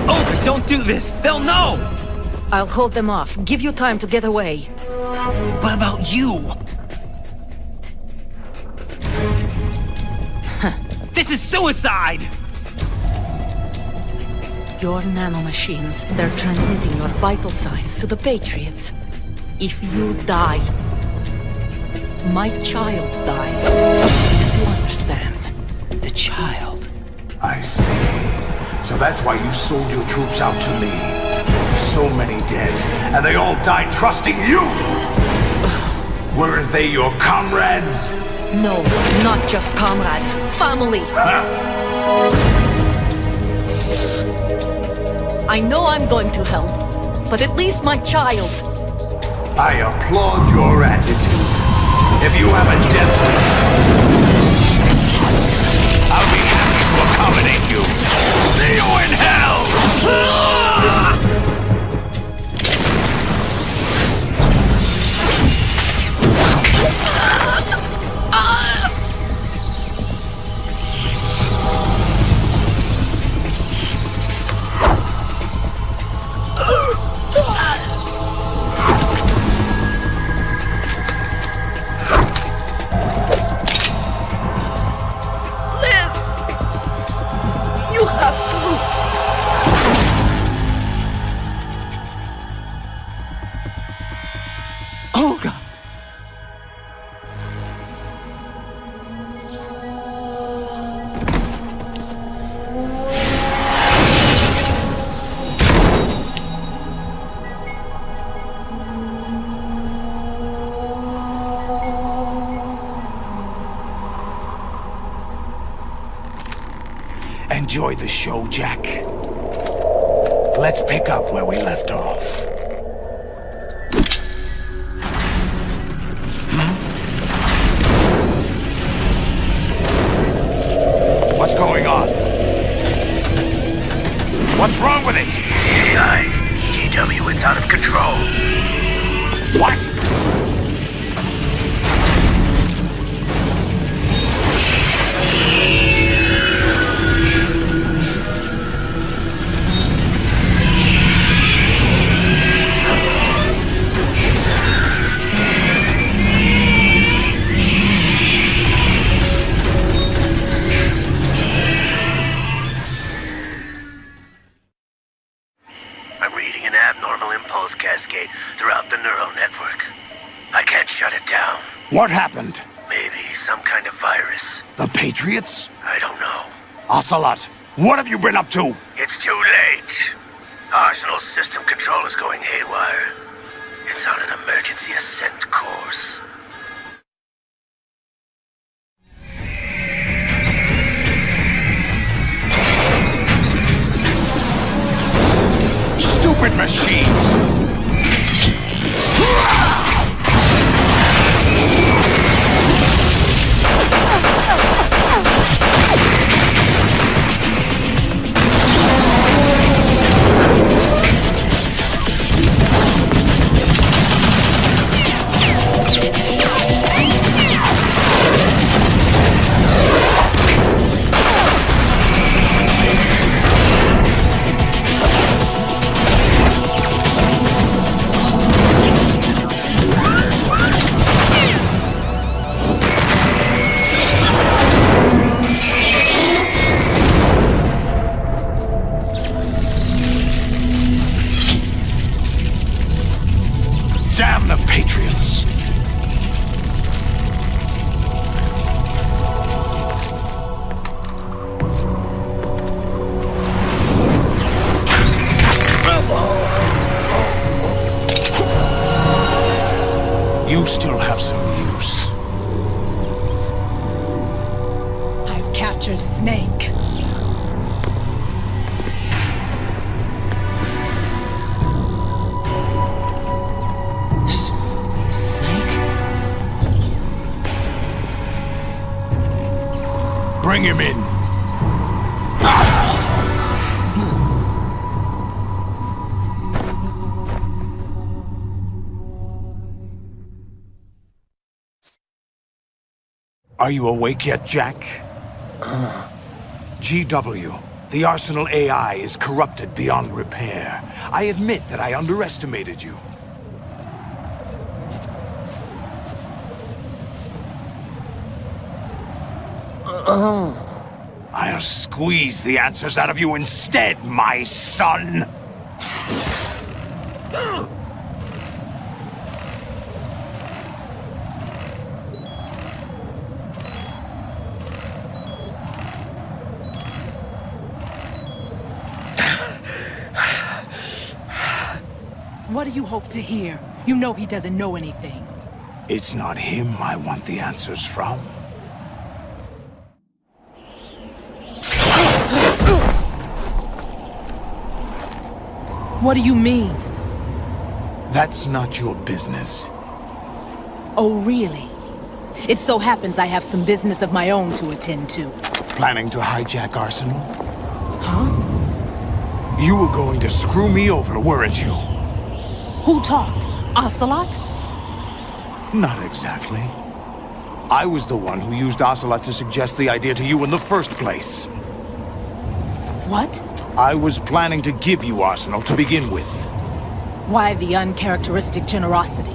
Oh, but don't do this! They'll know! I'll hold them off. Give you time to get away. What about you? This is suicide! Your nanomachines, they're transmitting your vital signs to the Patriots. If you die, my child dies. You understand? the child. I see. So that's why you sold your troops out to me. So many dead, and they all died trusting you! Weren't they your comrades? No, not just comrades. Family! I know I'm going to help, but at least my child. I applaud your attitude. If you have a death wish, I'll be happy to accommodate you. See you in hell! Enjoy the show, Jack. Let's pick up where we left off. What's going on? What's wrong with it? AI, GW, it's out of control. What? Cascade throughout the neural network. I can't shut it down. What happened? Maybe some kind of virus. The Patriots? I don't know. Ocelot, what have you been up to? It's too late. Arsenal system control is going haywire. It's on an emergency ascent course. Stupid machines! Damn the Patriots! You still have some use. I've captured Snake. Bring him in. Are you awake yet, Jack? GW, the Arsenal AI is corrupted beyond repair. I admit that I underestimated you. I'll squeeze the answers out of you instead, my son! What do you hope to hear? You know he doesn't know anything. It's not him I want the answers from. What do you mean? That's not your business. Oh, really? It so happens I have some business of my own to attend to. Planning to hijack Arsenal? Huh? You were going to screw me over, weren't you? Who talked? Ocelot? Not exactly. I was the one who used Ocelot to suggest the idea to you in the first place. What? I was planning to give you Arsenal to begin with. Why the uncharacteristic generosity?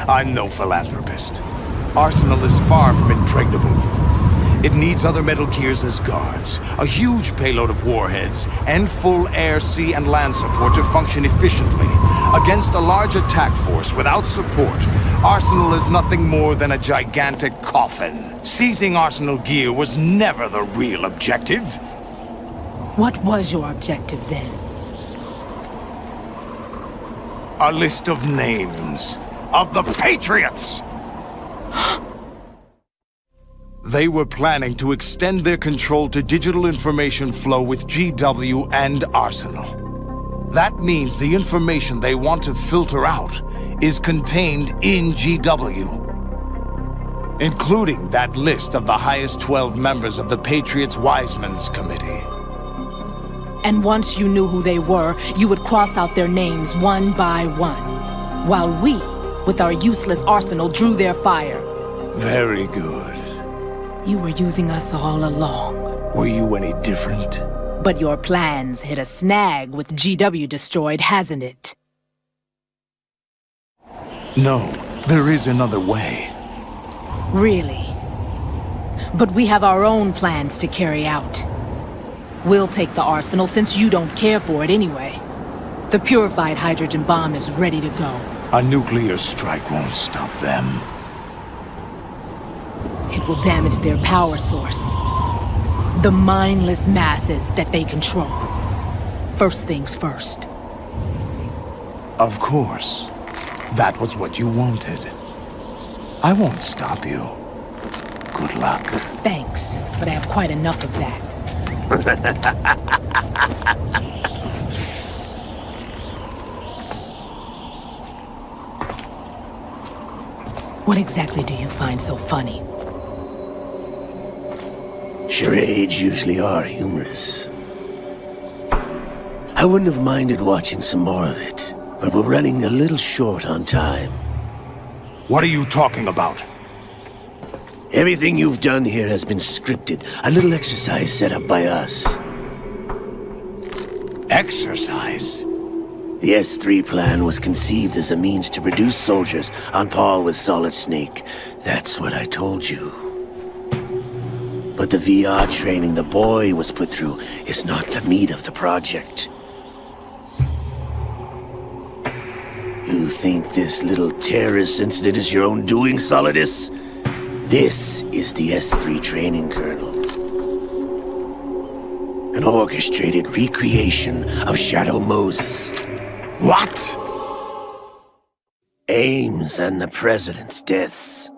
I'm no philanthropist. Arsenal is far from impregnable. It needs other Metal Gears as guards, a huge payload of warheads, and full air, sea, and land support to function efficiently. Against a large attack force without support, Arsenal is nothing more than a gigantic coffin. Seizing Arsenal gear was never the real objective. What was your objective then? A list of names of the Patriots! They were planning to extend their control to digital information flow with GW and Arsenal. That means the information they want to filter out is contained in GW, including that list of the highest 12 members of the Patriots Wiseman's Committee. And once you knew who they were, you would cross out their names one by one, while we, with our useless arsenal, drew their fire. Very good. You were using us all along. Were you any different? But your plans hit a snag with GW destroyed, hasn't it? No, there is another way. Really? But we have our own plans to carry out. We'll take the arsenal since you don't care for it anyway. The purified hydrogen bomb is ready to go. A nuclear strike won't stop them. It will damage their power source. The mindless masses that they control. First things first. Of course. That was what you wanted. I won't stop you. Good luck. Thanks, but I have quite enough of that. What exactly do you find so funny? Charades usually are humorous. I wouldn't have minded watching some more of it, but we're running a little short on time. What are you talking about? Everything you've done here has been scripted. A little exercise set up by us. Exercise? The S3 plan was conceived as a means to produce soldiers on par with Solid Snake. That's what I told you. But the VR training the boy was put through is not the meat of the project. You think this little terrorist incident is your own doing, Solidus? This is the S3 training kernel. An orchestrated recreation of Shadow Moses. What? Ames and the President's deaths.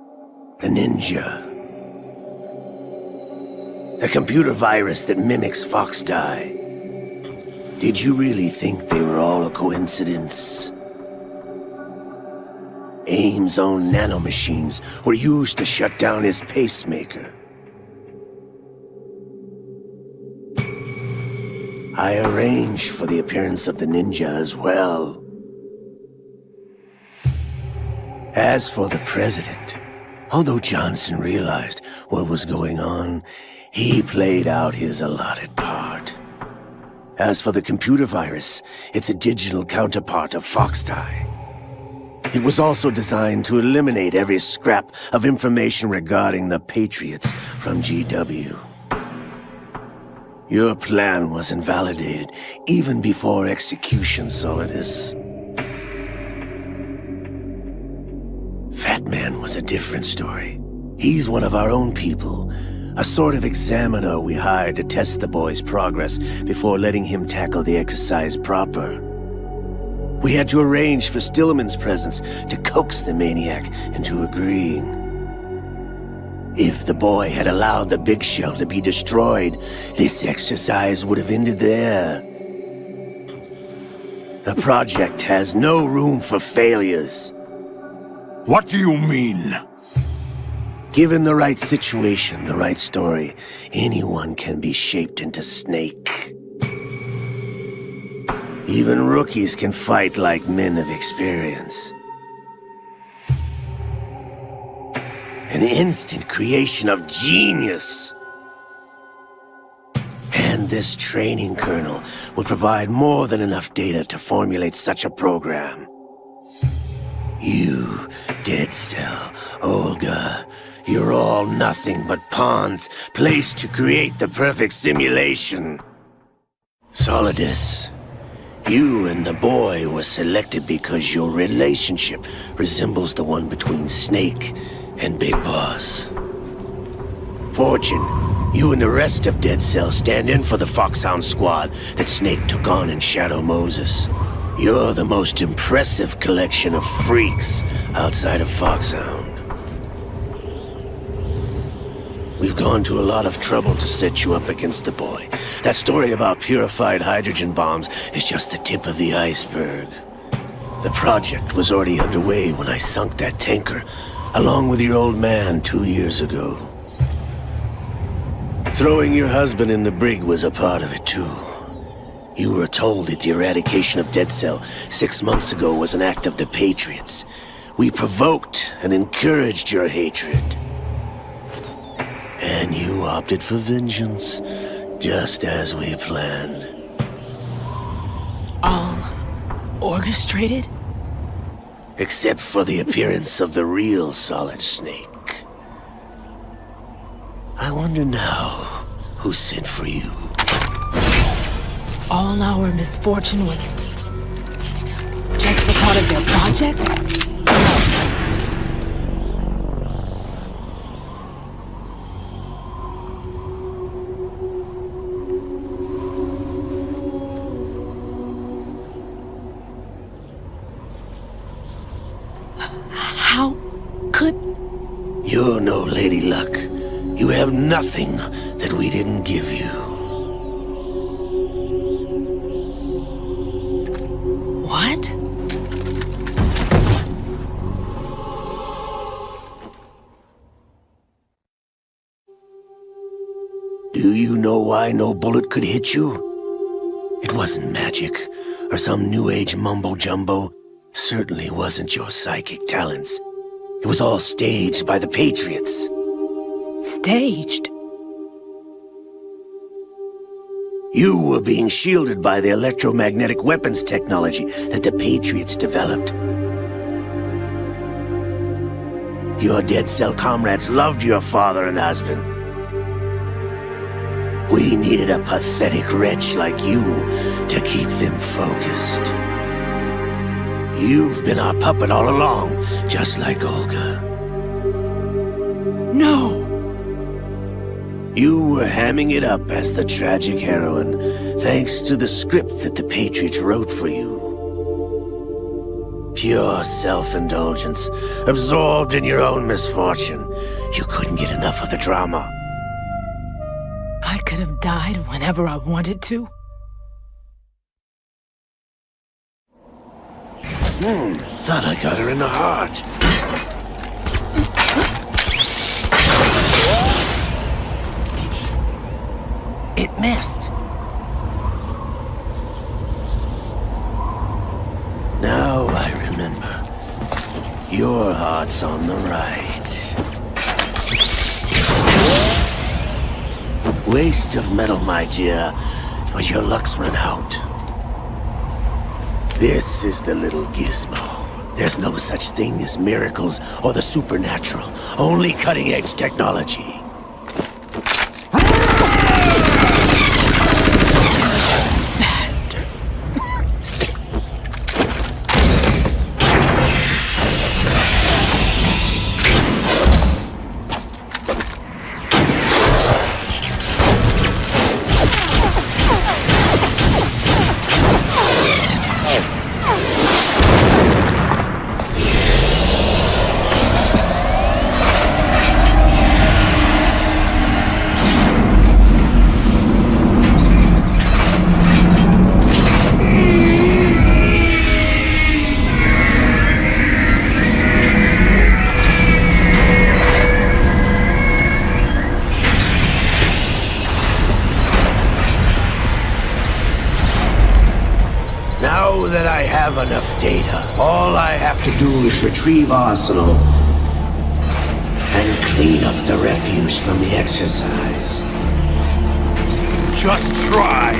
The ninja. The computer virus that mimics Foxdie. Did you really think they were all a coincidence? Ames' own nanomachines were used to shut down his pacemaker. I arranged for the appearance of the ninja as well. As for the President, although Johnson realized what was going on, he played out his allotted part. As for the computer virus, it's a digital counterpart of Foxdie. It was also designed to eliminate every scrap of information regarding the Patriots from GW. Your plan was invalidated even before execution, Solidus. Fat Man was a different story. He's one of our own people, a sort of examiner we hired to test the boy's progress before letting him tackle the exercise proper. We had to arrange for Stillman's presence to coax the maniac into agreeing. If the boy had allowed the big shell to be destroyed, this exercise would have ended there. The project has no room for failures. What do you mean? Given the right situation, the right story, anyone can be shaped into Snake. Even rookies can fight like men of experience. An instant creation of genius. And this training kernel will provide more than enough data to formulate such a program. You, Dead Cell, Olga, you're all nothing but pawns placed to create the perfect simulation. Solidus, you and the boy were selected because your relationship resembles the one between Snake and Big Boss. Fortune, you and the rest of Dead Cell stand in for the Foxhound squad that Snake took on in Shadow Moses. You're the most impressive collection of freaks outside of Foxhound. We've gone to a lot of trouble to set you up against the boy. That story about purified hydrogen bombs is just the tip of the iceberg. The project was already underway when I sunk that tanker, along with your old man 2 years ago. Throwing your husband in the brig was a part of it too. You were told that the eradication of Dead Cell 6 months ago was an act of the Patriots. We provoked and encouraged your hatred. And you opted for vengeance, just as we planned. All orchestrated? Except for the appearance of the real Solid Snake. I wonder now who sent for you. All our misfortune was just a part of their project? How could... You're no Lady Luck. You have nothing that we didn't give you. What? Do you know why no bullet could hit you? It wasn't magic, or some new age mumbo-jumbo. Certainly wasn't your psychic talents. It was all staged by the Patriots. Staged? You were being shielded by the electromagnetic weapons technology that the Patriots developed. Your dead cell comrades loved your father and husband. We needed a pathetic wretch like you to keep them focused. You've been our puppet all along, just like Olga. No! You were hamming it up as the tragic heroine, thanks to the script that the Patriots wrote for you. Pure self-indulgence, absorbed in your own misfortune. You couldn't get enough of the drama. I could have died whenever I wanted to. Thought I got her in the heart. It missed. Now I remember. Your heart's on the right. Waste of metal, my dear, but your luck's run out. This is the little gizmo. There's no such thing as miracles or the supernatural, only cutting-edge technology. Bastard. Now that I have enough data, all I have to do is retrieve Arsenal and clean up the refuse from the exercise. Just try.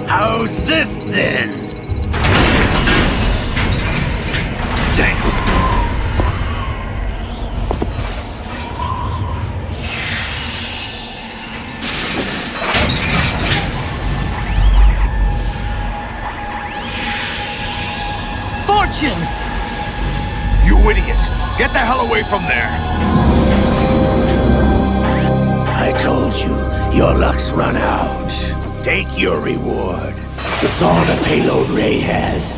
How's this then? Damn. Fortune! You idiot! Get the hell away from there! I told you, your luck's run out. Take your reward. It's all the payload Ray has.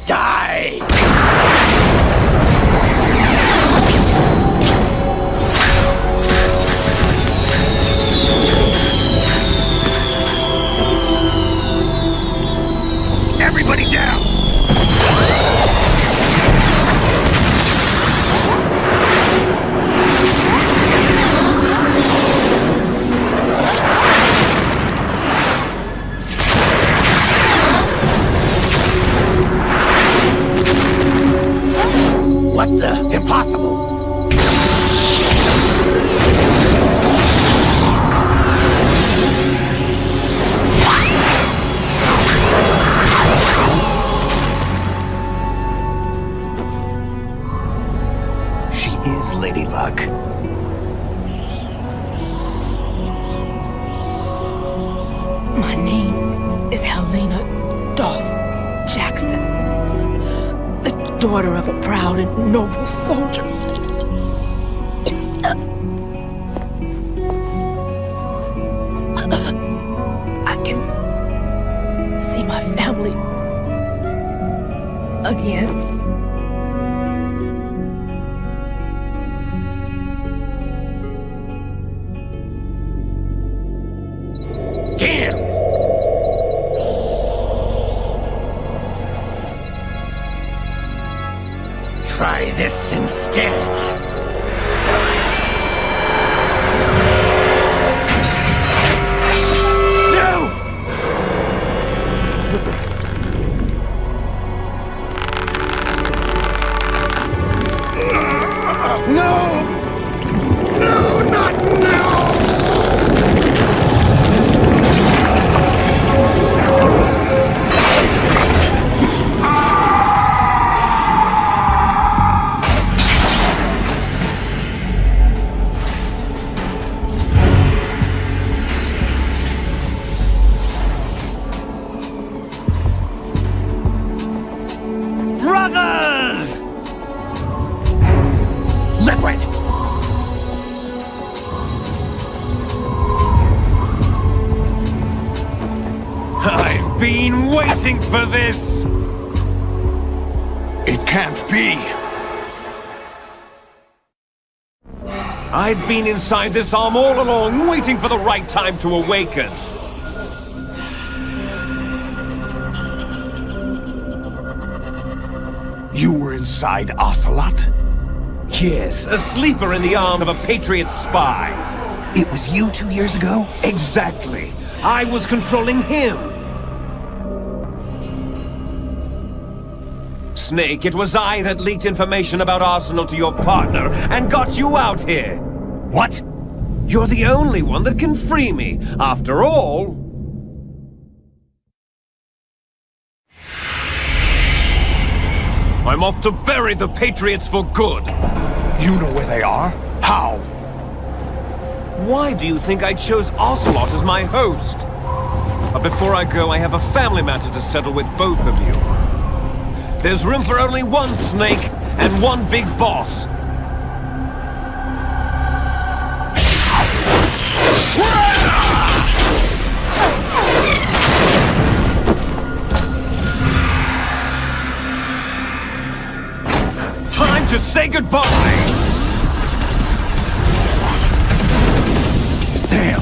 Die! Everybody down! What the? Impossible! She is Lady Luck. My name is Helena Dolph Jackson, the daughter of a proud and noble soldier. I can see my family again. Damn! Try this instead. Brothers! Liquid! I've been waiting for this! It can't be! I've been inside this arm all along, waiting for the right time to awaken. You were inside Ocelot? Yes, a sleeper in the arm of a Patriot spy. It was you 2 years ago? Exactly. I was controlling him. Snake, it was I that leaked information about Arsenal to your partner and got you out here. What? You're the only one that can free me. After all... I'm off to bury the Patriots for good. You know where they are? How? Why do you think I chose Ocelot as my host? But before I go, I have a family matter to settle with both of you. There's room for only one Snake and one big boss. Time to say goodbye! Damn!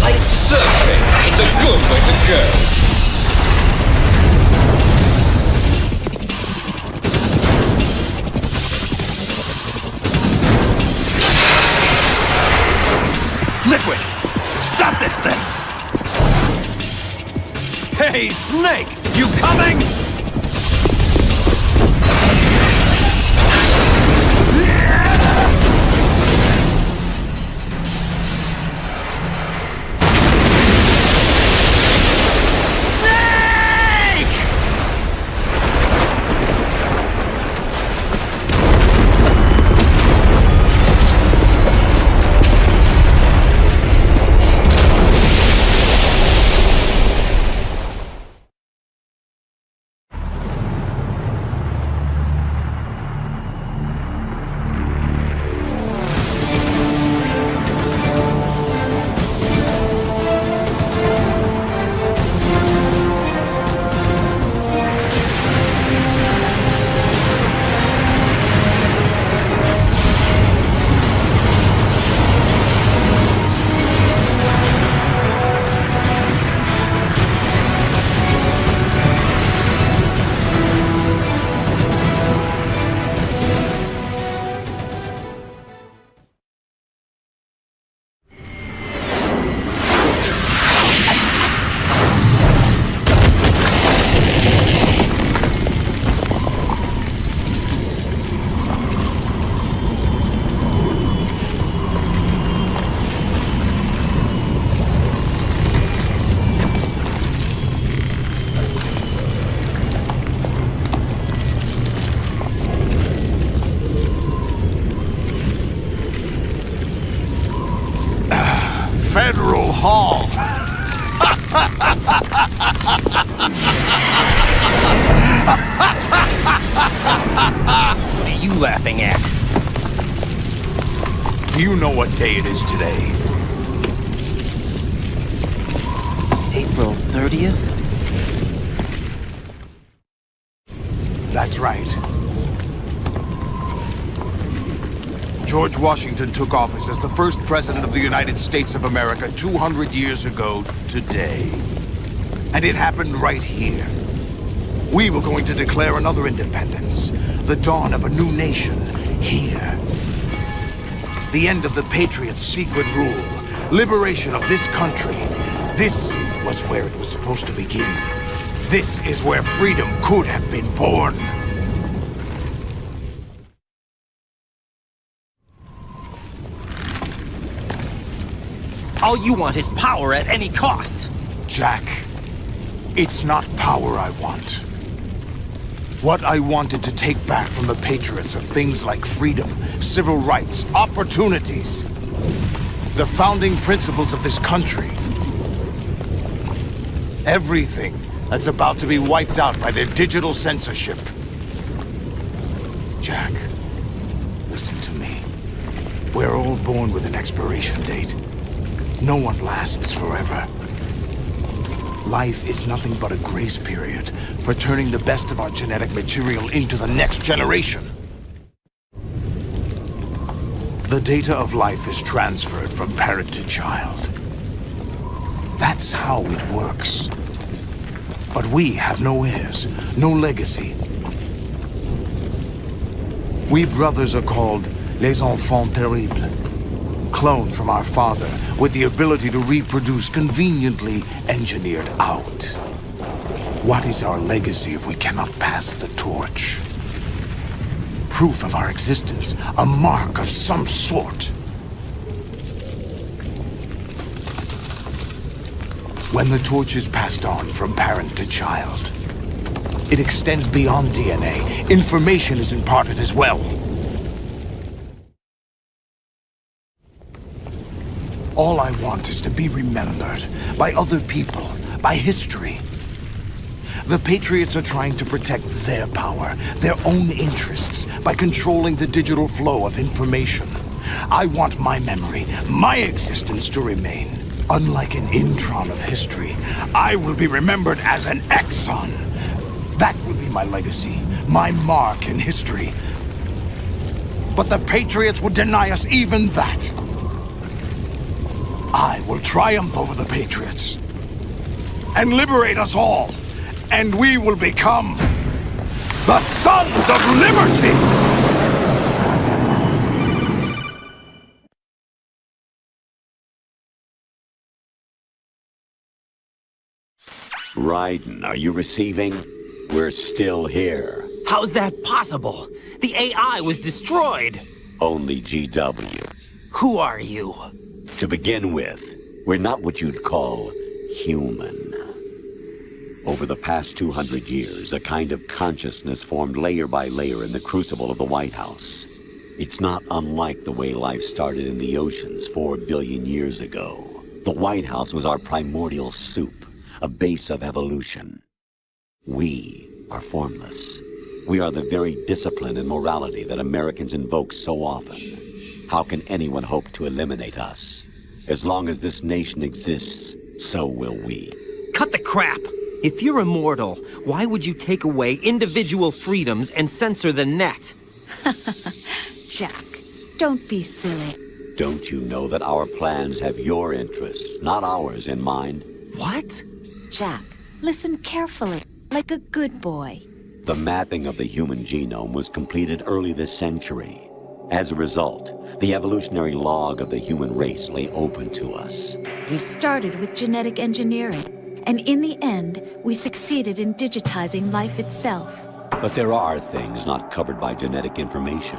Like surfing, it's a good way to go. Liquid! Stop this thing! Hey, Snake! You coming? laughing at? Do you know what day it is today? April 30th? That's right. George Washington took office as the first president of the United States of America 200 years ago today. And it happened right here. We were going to declare another independence, the dawn of a new nation, here. The end of the Patriots' secret rule, liberation of this country. This was where it was supposed to begin. This is where freedom could have been born. All you want is power at any cost. Jack, it's not power I want. What I wanted to take back from the Patriots are things like freedom, civil rights, opportunities. The founding principles of this country. Everything that's about to be wiped out by their digital censorship. Jack, listen to me. We're all born with an expiration date. No one lasts forever. Life is nothing but a grace period for turning the best of our genetic material into the next generation. The data of life is transferred from parent to child. That's how it works. But we have no heirs, no legacy. We brothers are called les enfants terribles. Cloned from our father, with the ability to reproduce conveniently engineered out. What is our legacy if we cannot pass the torch? Proof of our existence, a mark of some sort. When the torch is passed on from parent to child, it extends beyond DNA. Information is imparted as well. All I want is to be remembered by other people, by history. The Patriots are trying to protect their power, their own interests, by controlling the digital flow of information. I want my memory, my existence to remain. Unlike an intron of history, I will be remembered as an exon. That will be my legacy, my mark in history. But the Patriots would deny us even that. I will triumph over the Patriots and liberate us all, and we will become the Sons of Liberty! Raiden, are you receiving? We're still here. How's that possible? The AI was destroyed. Only GW. Who are you? To begin with, we're not what you'd call human. Over the past 200 years, a kind of consciousness formed layer by layer in the crucible of the White House. It's not unlike the way life started in the oceans 4 billion years ago. The White House was our primordial soup, a base of evolution. We are formless. We are the very discipline and morality that Americans invoke so often. How can anyone hope to eliminate us? As long as this nation exists, so will we. Cut the crap! If you're immortal, why would you take away individual freedoms and censor the net? Jack, don't be silly. Don't you know that our plans have your interests, not ours, in mind? What? Jack, listen carefully, like a good boy. The mapping of the human genome was completed early this century. As a result, the evolutionary log of the human race lay open to us. We started with genetic engineering, and in the end, we succeeded in digitizing life itself. But there are things not covered by genetic information.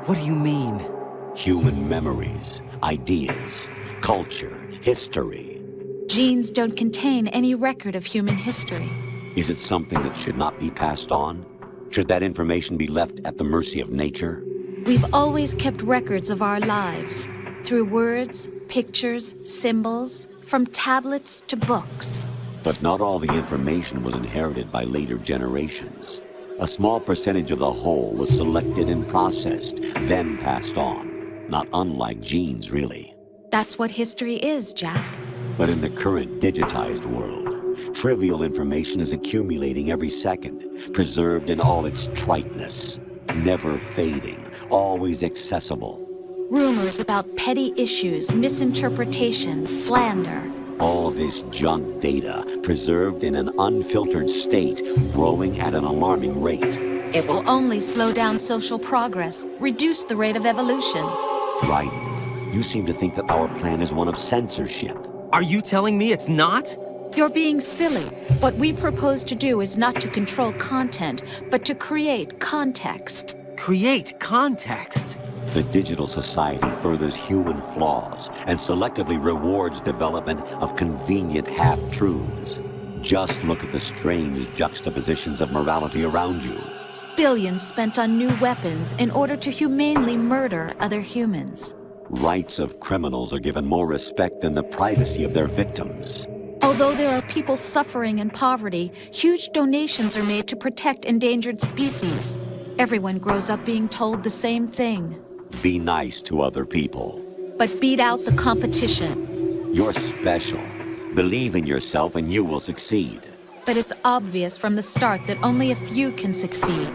What do you mean? Human memories, ideas, culture, history. Genes don't contain any record of human history. Is it something that should not be passed on? Should that information be left at the mercy of nature? We've always kept records of our lives, through words, pictures, symbols, from tablets to books. But not all the information was inherited by later generations. A small percentage of the whole was selected and processed, then passed on. Not unlike genes, really. That's what history is, Jack. But in the current digitized world, trivial information is accumulating every second, preserved in all its triteness, never fading, always accessible. Rumors about petty issues, misinterpretations, slander. All this junk data, preserved in an unfiltered state, growing at an alarming rate. It will only slow down social progress, reduce the rate of evolution. Right. You seem to think that our plan is one of censorship. Are you telling me it's not? You're being silly. What we propose to do is not to control content, but to create context. Create context? The digital society furthers human flaws and selectively rewards development of convenient half-truths. Just look at the strange juxtapositions of morality around you. Billions spent on new weapons in order to humanely murder other humans. Rights of criminals are given more respect than the privacy of their victims. Although there are people suffering in poverty, huge donations are made to protect endangered species. Everyone grows up being told the same thing. Be nice to other people. But beat out the competition. You're special. Believe in yourself and you will succeed. But it's obvious from the start that only a few can succeed.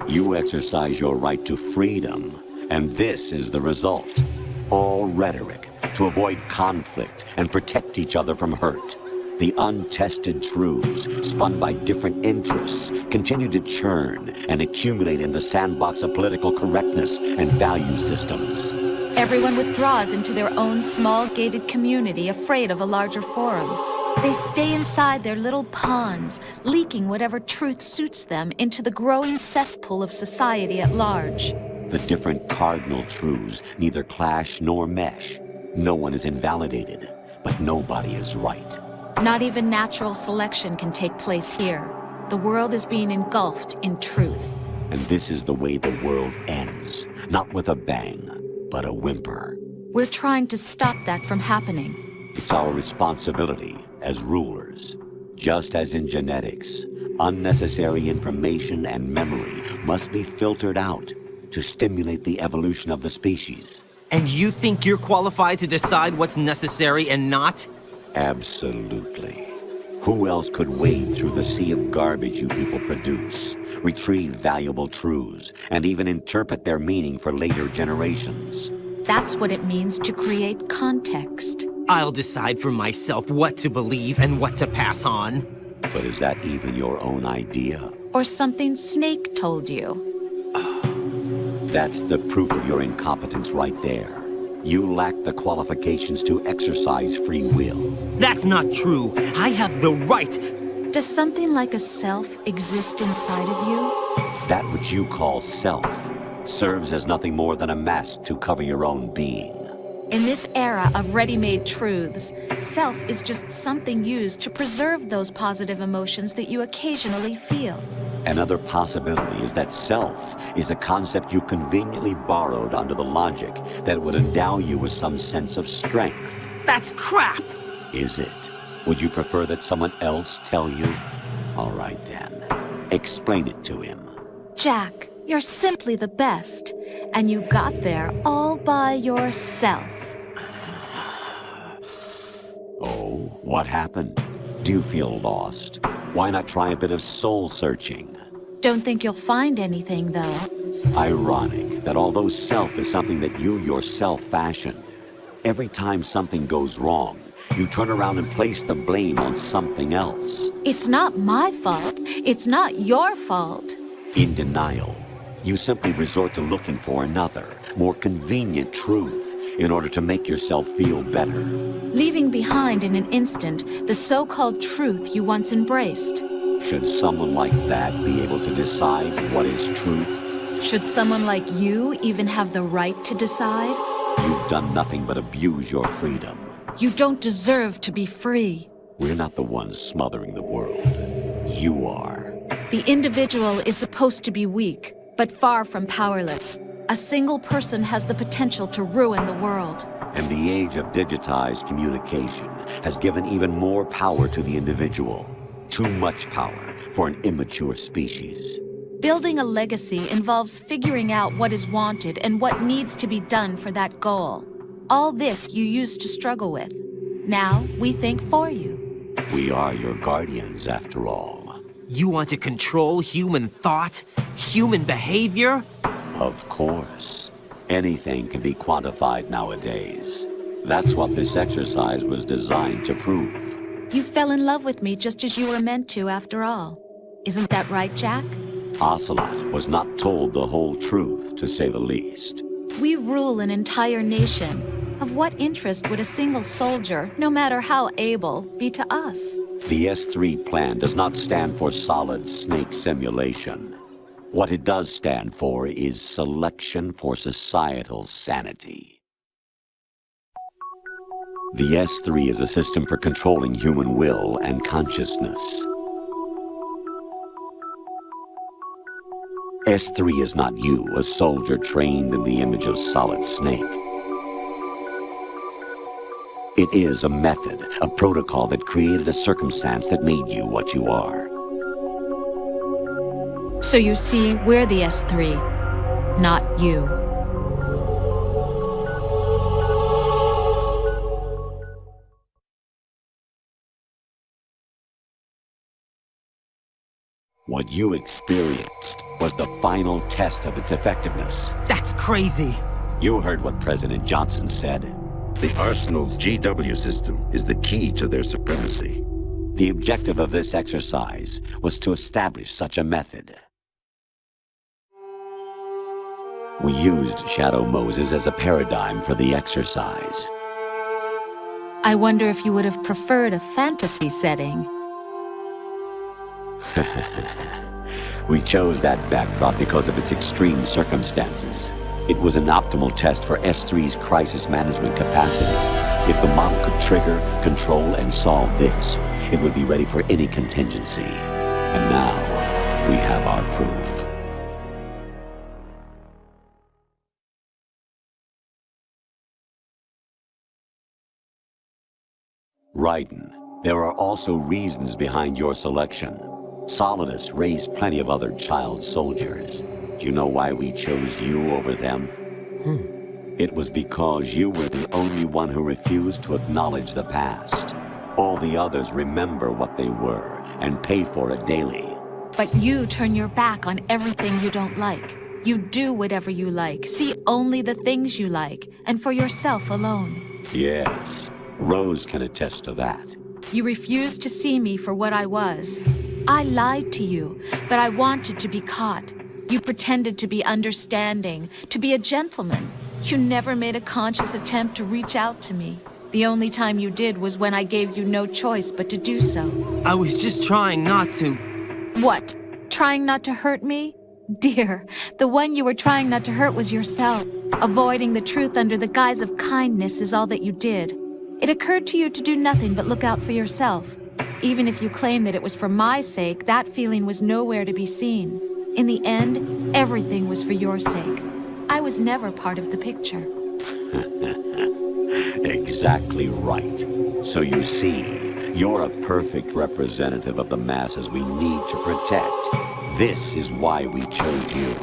You exercise your right to freedom, and this is the result. All rhetoric to avoid conflict and protect each other from hurt. The untested truths, spun by different interests, continue to churn and accumulate in the sandbox of political correctness and value systems. Everyone withdraws into their own small gated community, afraid of a larger forum. They stay inside their little ponds, leaking whatever truth suits them into the growing cesspool of society at large. The different cardinal truths neither clash nor mesh. No one is invalidated, but nobody is right. Not even natural selection can take place here. The world is being engulfed in truth. And this is the way the world ends. Not with a bang, but a whimper. We're trying to stop that from happening. It's our responsibility as rulers. Just as in genetics, unnecessary information and memory must be filtered out to stimulate the evolution of the species. And you think you're qualified to decide what's necessary and not? Absolutely. Who else could wade through the sea of garbage you people produce, retrieve valuable truths, and even interpret their meaning for later generations? That's what it means to create context. I'll decide for myself what to believe and what to pass on. But is that even your own idea? Or something Snake told you? That's the proof of your incompetence right there. You lack the qualifications to exercise free will. That's not true. I have the right. Does something like a self exist inside of you? That which you call self serves as nothing more than a mask to cover your own being. In this era of ready-made truths, self is just something used to preserve those positive emotions that you occasionally feel. Another possibility is that self is a concept you conveniently borrowed under the logic that would endow you with some sense of strength. That's crap! Is it? Would you prefer that someone else tell you? All right then. Explain it to him. Jack, you're simply the best, and you got there all by yourself. Oh, what happened? Do you feel lost? Why not try a bit of soul-searching? Don't think you'll find anything, though. Ironic that although self is something that you yourself fashioned, every time something goes wrong, you turn around and place the blame on something else. It's not my fault. It's not your fault. In denial, you simply resort to looking for another, more convenient truth in order to make yourself feel better. Leaving behind in an instant the so-called truth you once embraced. Should someone like that be able to decide what is truth? Should someone like you even have the right to decide? You've done nothing but abuse your freedom. You don't deserve to be free. We're not the ones smothering the world. You are. The individual is supposed to be weak, but far from powerless. A single person has the potential to ruin the world. And the age of digitized communication has given even more power to the individual. Too much power for an immature species. Building a legacy involves figuring out what is wanted and what needs to be done for that goal. All this you used to struggle with. Now, we think for you. We are your guardians, after all. You want to control human thought? Human behavior? Of course. Anything can be quantified nowadays. That's what this exercise was designed to prove. You fell in love with me just as you were meant to, after all. Isn't that right, Jack? Ocelot was not told the whole truth, to say the least. We rule an entire nation. Of what interest would a single soldier, no matter how able, be to us? The S3 plan does not stand for solid snake simulation. What it does stand for is selection for societal sanity. The S3 is a system for controlling human will and consciousness. S3 is not you, a soldier trained in the image of Solid Snake. It is a method, a protocol that created a circumstance that made you what you are. So you see, we're the S3, not you. What you experienced was the final test of its effectiveness. That's crazy. You heard what President Johnson said. The Arsenal's GW system is the key to their supremacy. The objective of this exercise was to establish such a method. We used Shadow Moses as a paradigm for the exercise. I wonder if you would have preferred a fantasy setting. We chose that backdrop because of its extreme circumstances. It was an optimal test for S3's crisis management capacity. If the model could trigger, control, and solve this, it would be ready for any contingency. And now, we have our proof. Raiden, there are also reasons behind your selection. Solidus raised plenty of other child soldiers. Do you know why we chose you over them? It was because you were the only one who refused to acknowledge the past. All the others remember what they were and pay for it daily. But you turn your back on everything you don't like. You do whatever you like, see only the things you like, and for yourself alone. Yes, Rose can attest to that. You refused to see me for what I was. I lied to you, but I wanted to be caught. You pretended to be understanding, to be a gentleman. You never made a conscious attempt to reach out to me. The only time you did was when I gave you no choice but to do so. I was just trying not to... What? Trying not to hurt me? Dear, the one you were trying not to hurt was yourself. Avoiding the truth under the guise of kindness is all that you did. It occurred to you to do nothing but look out for yourself. Even if you claim that it was for my sake, that feeling was nowhere to be seen. In the end, everything was for your sake. I was never part of the picture. Exactly right. So you see, you're a perfect representative of the masses we need to protect. This is why we chose you.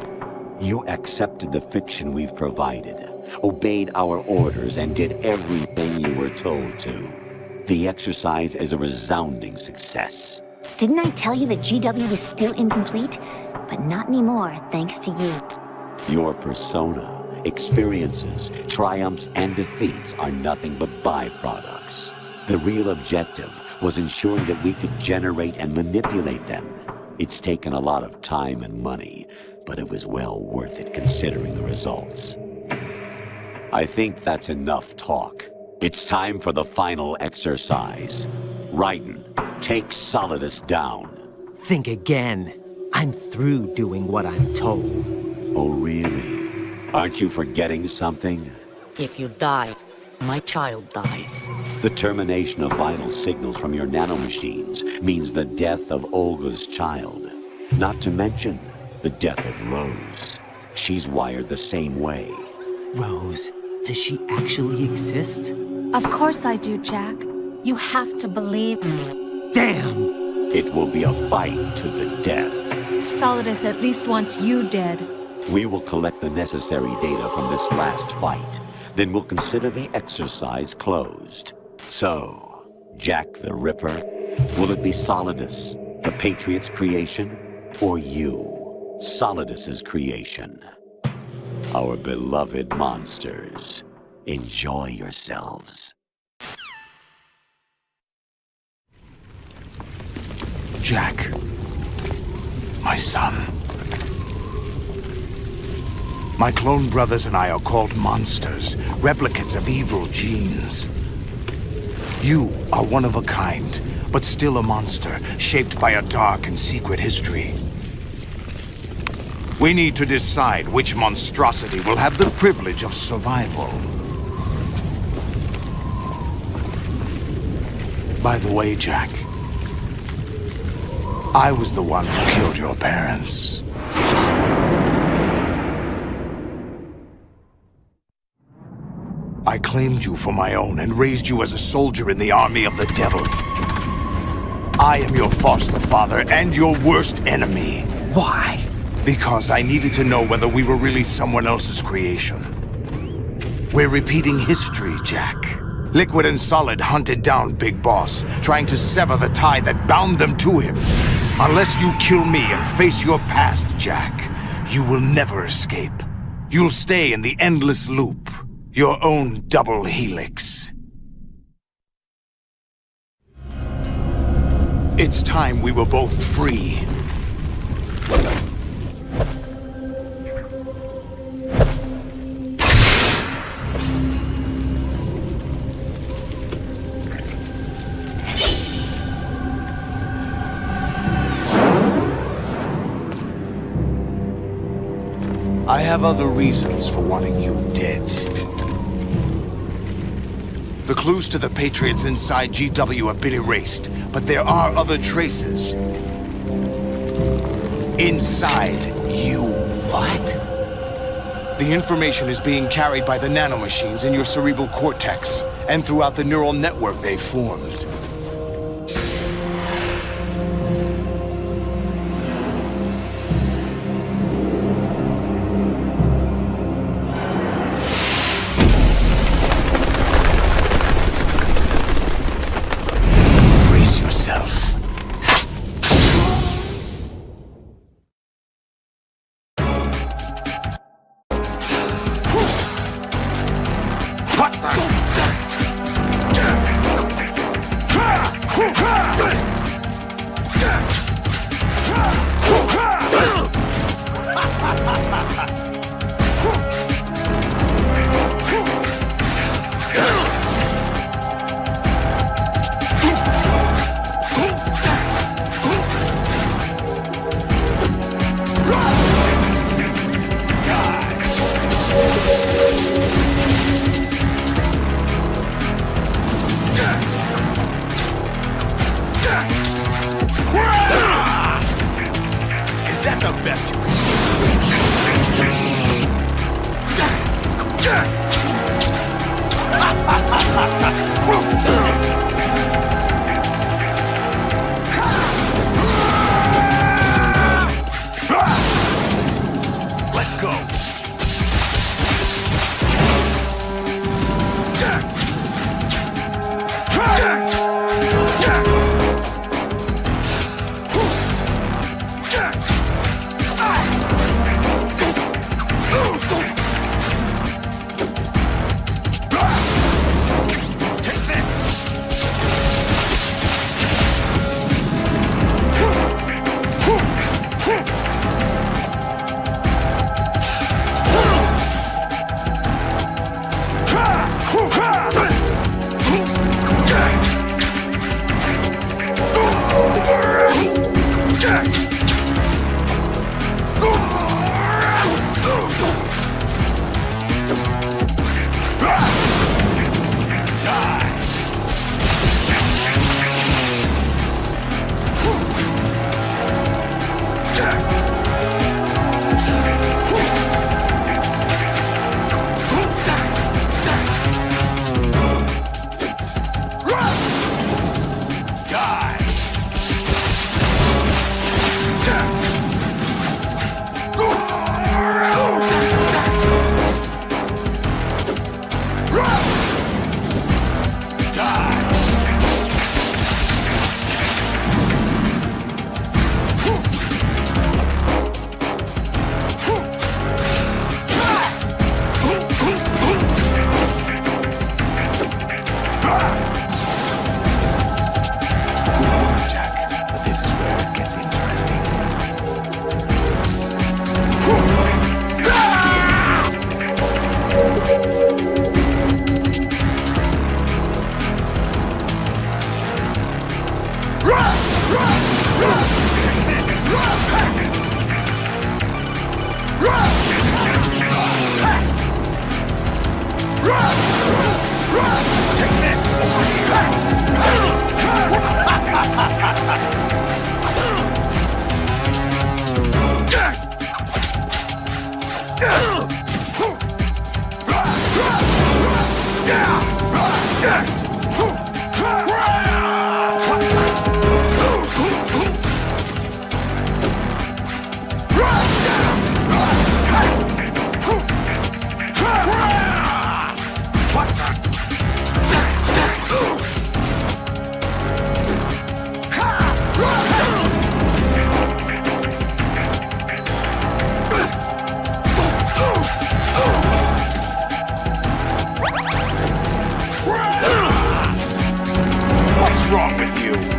You accepted the fiction we've provided, obeyed our orders, and did everything you were told to. The exercise is a resounding success. Didn't I tell you that GW was still incomplete? But not anymore, thanks to you. Your persona, experiences, triumphs, and defeats are nothing but byproducts. The real objective was ensuring that we could generate and manipulate them. It's taken a lot of time and money, but it was well worth it considering the results. I think that's enough talk. It's time for the final exercise. Raiden, take Solidus down. Think again. I'm through doing what I'm told. Oh, really? Aren't you forgetting something? If you die, my child dies. The termination of vital signals from your nanomachines means the death of Olga's child. Not to mention the death of Rose. She's wired the same way. Rose, does she actually exist? Of course I do, Jack. You have to believe me. Damn! It will be a fight to the death. Solidus at least wants you dead. We will collect the necessary data from this last fight. Then we'll consider the exercise closed. So, Jack the Ripper, will it be Solidus, the Patriot's creation, or you, Solidus's creation? Our beloved monsters, enjoy yourselves. Jack, my son. My clone brothers and I are called monsters, replicates of evil genes. You are one of a kind, but still a monster, shaped by a dark and secret history. We need to decide which monstrosity will have the privilege of survival. By the way, Jack, I was the one who killed your parents. I claimed you for my own and raised you as a soldier in the army of the devil. I am your foster father and your worst enemy. Why? Because I needed to know whether we were really someone else's creation. We're repeating history, Jack. Liquid and Solid hunted down Big Boss, trying to sever the tie that bound them to him. Unless you kill me and face your past, Jack, you will never escape. You'll stay in the endless loop, your own double helix. It's time we were both free. I have other reasons for wanting you dead. The clues to the Patriots inside GW have been erased, but there are other traces. Inside you. What? The information is being carried by the nanomachines in your cerebral cortex, and throughout the neural network they formed. What's wrong with you?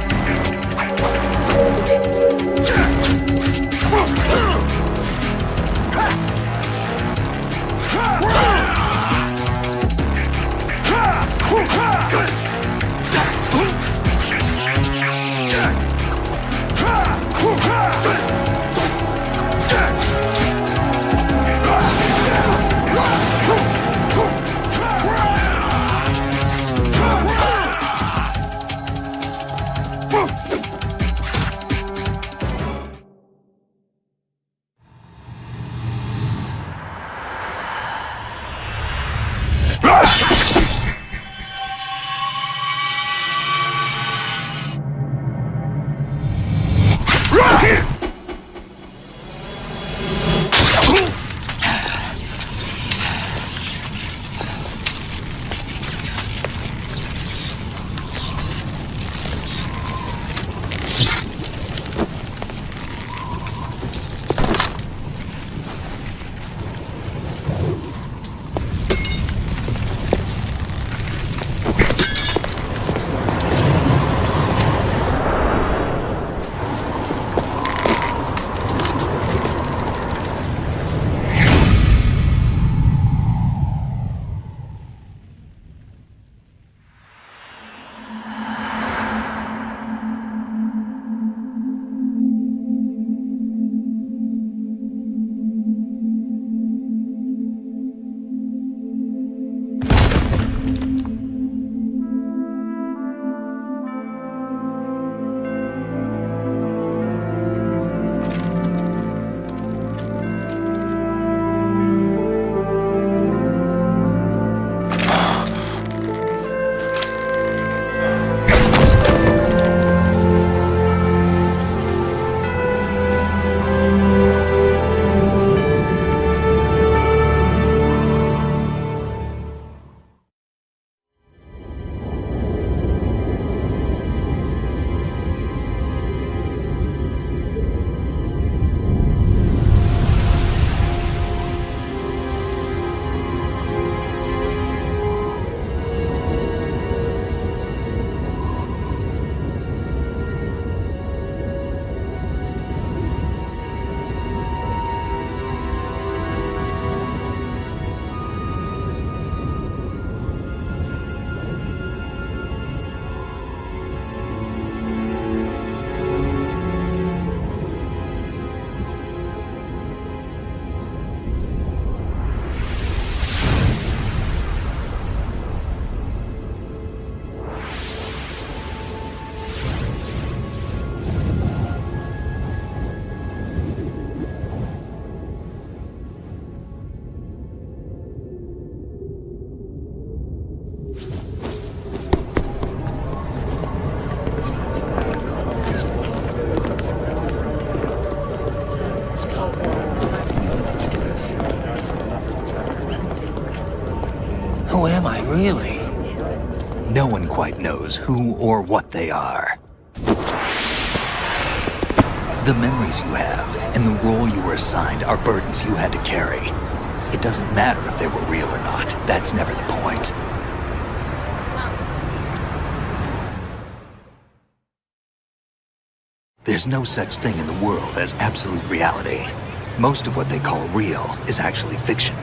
Who am I, really? No one quite knows who or what they are. The memories you have and the role you were assigned are burdens you had to carry. It doesn't matter if they were real or not. That's never the point. There's no such thing in the world as absolute reality. Most of what they call real is actually fiction.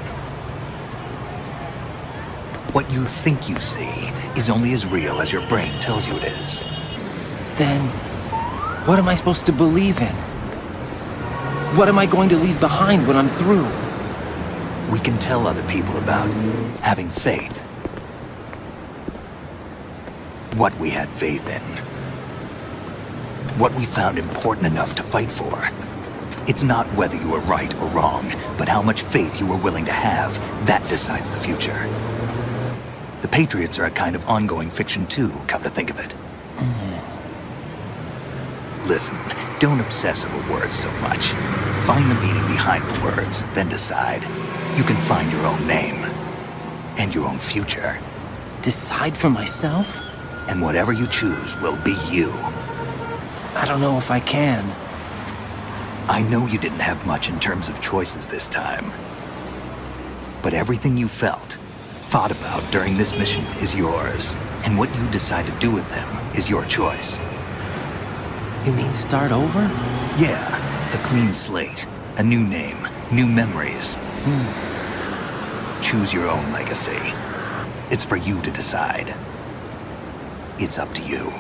What you think you see is only as real as your brain tells you it is. Then, what am I supposed to believe in? What am I going to leave behind when I'm through? We can tell other people about having faith. What we had faith in. what we found important enough to fight for. It's not whether you were right or wrong, but how much faith you were willing to have. That decides the future. The Patriots are a kind of ongoing fiction too, come to think of it. Listen, don't obsess over words so much. Find the meaning behind the words, then decide. You can find your own name. And your own future. Decide for myself? And whatever you choose will be you. I don't know if I can. I know you didn't have much in terms of choices this time. But everything you felt, thought about during this mission is yours. And what you decide to do with them is your choice. You mean start over? Yeah, a clean slate, a new name, new memories. Choose your own legacy. It's for you to decide. It's up to you.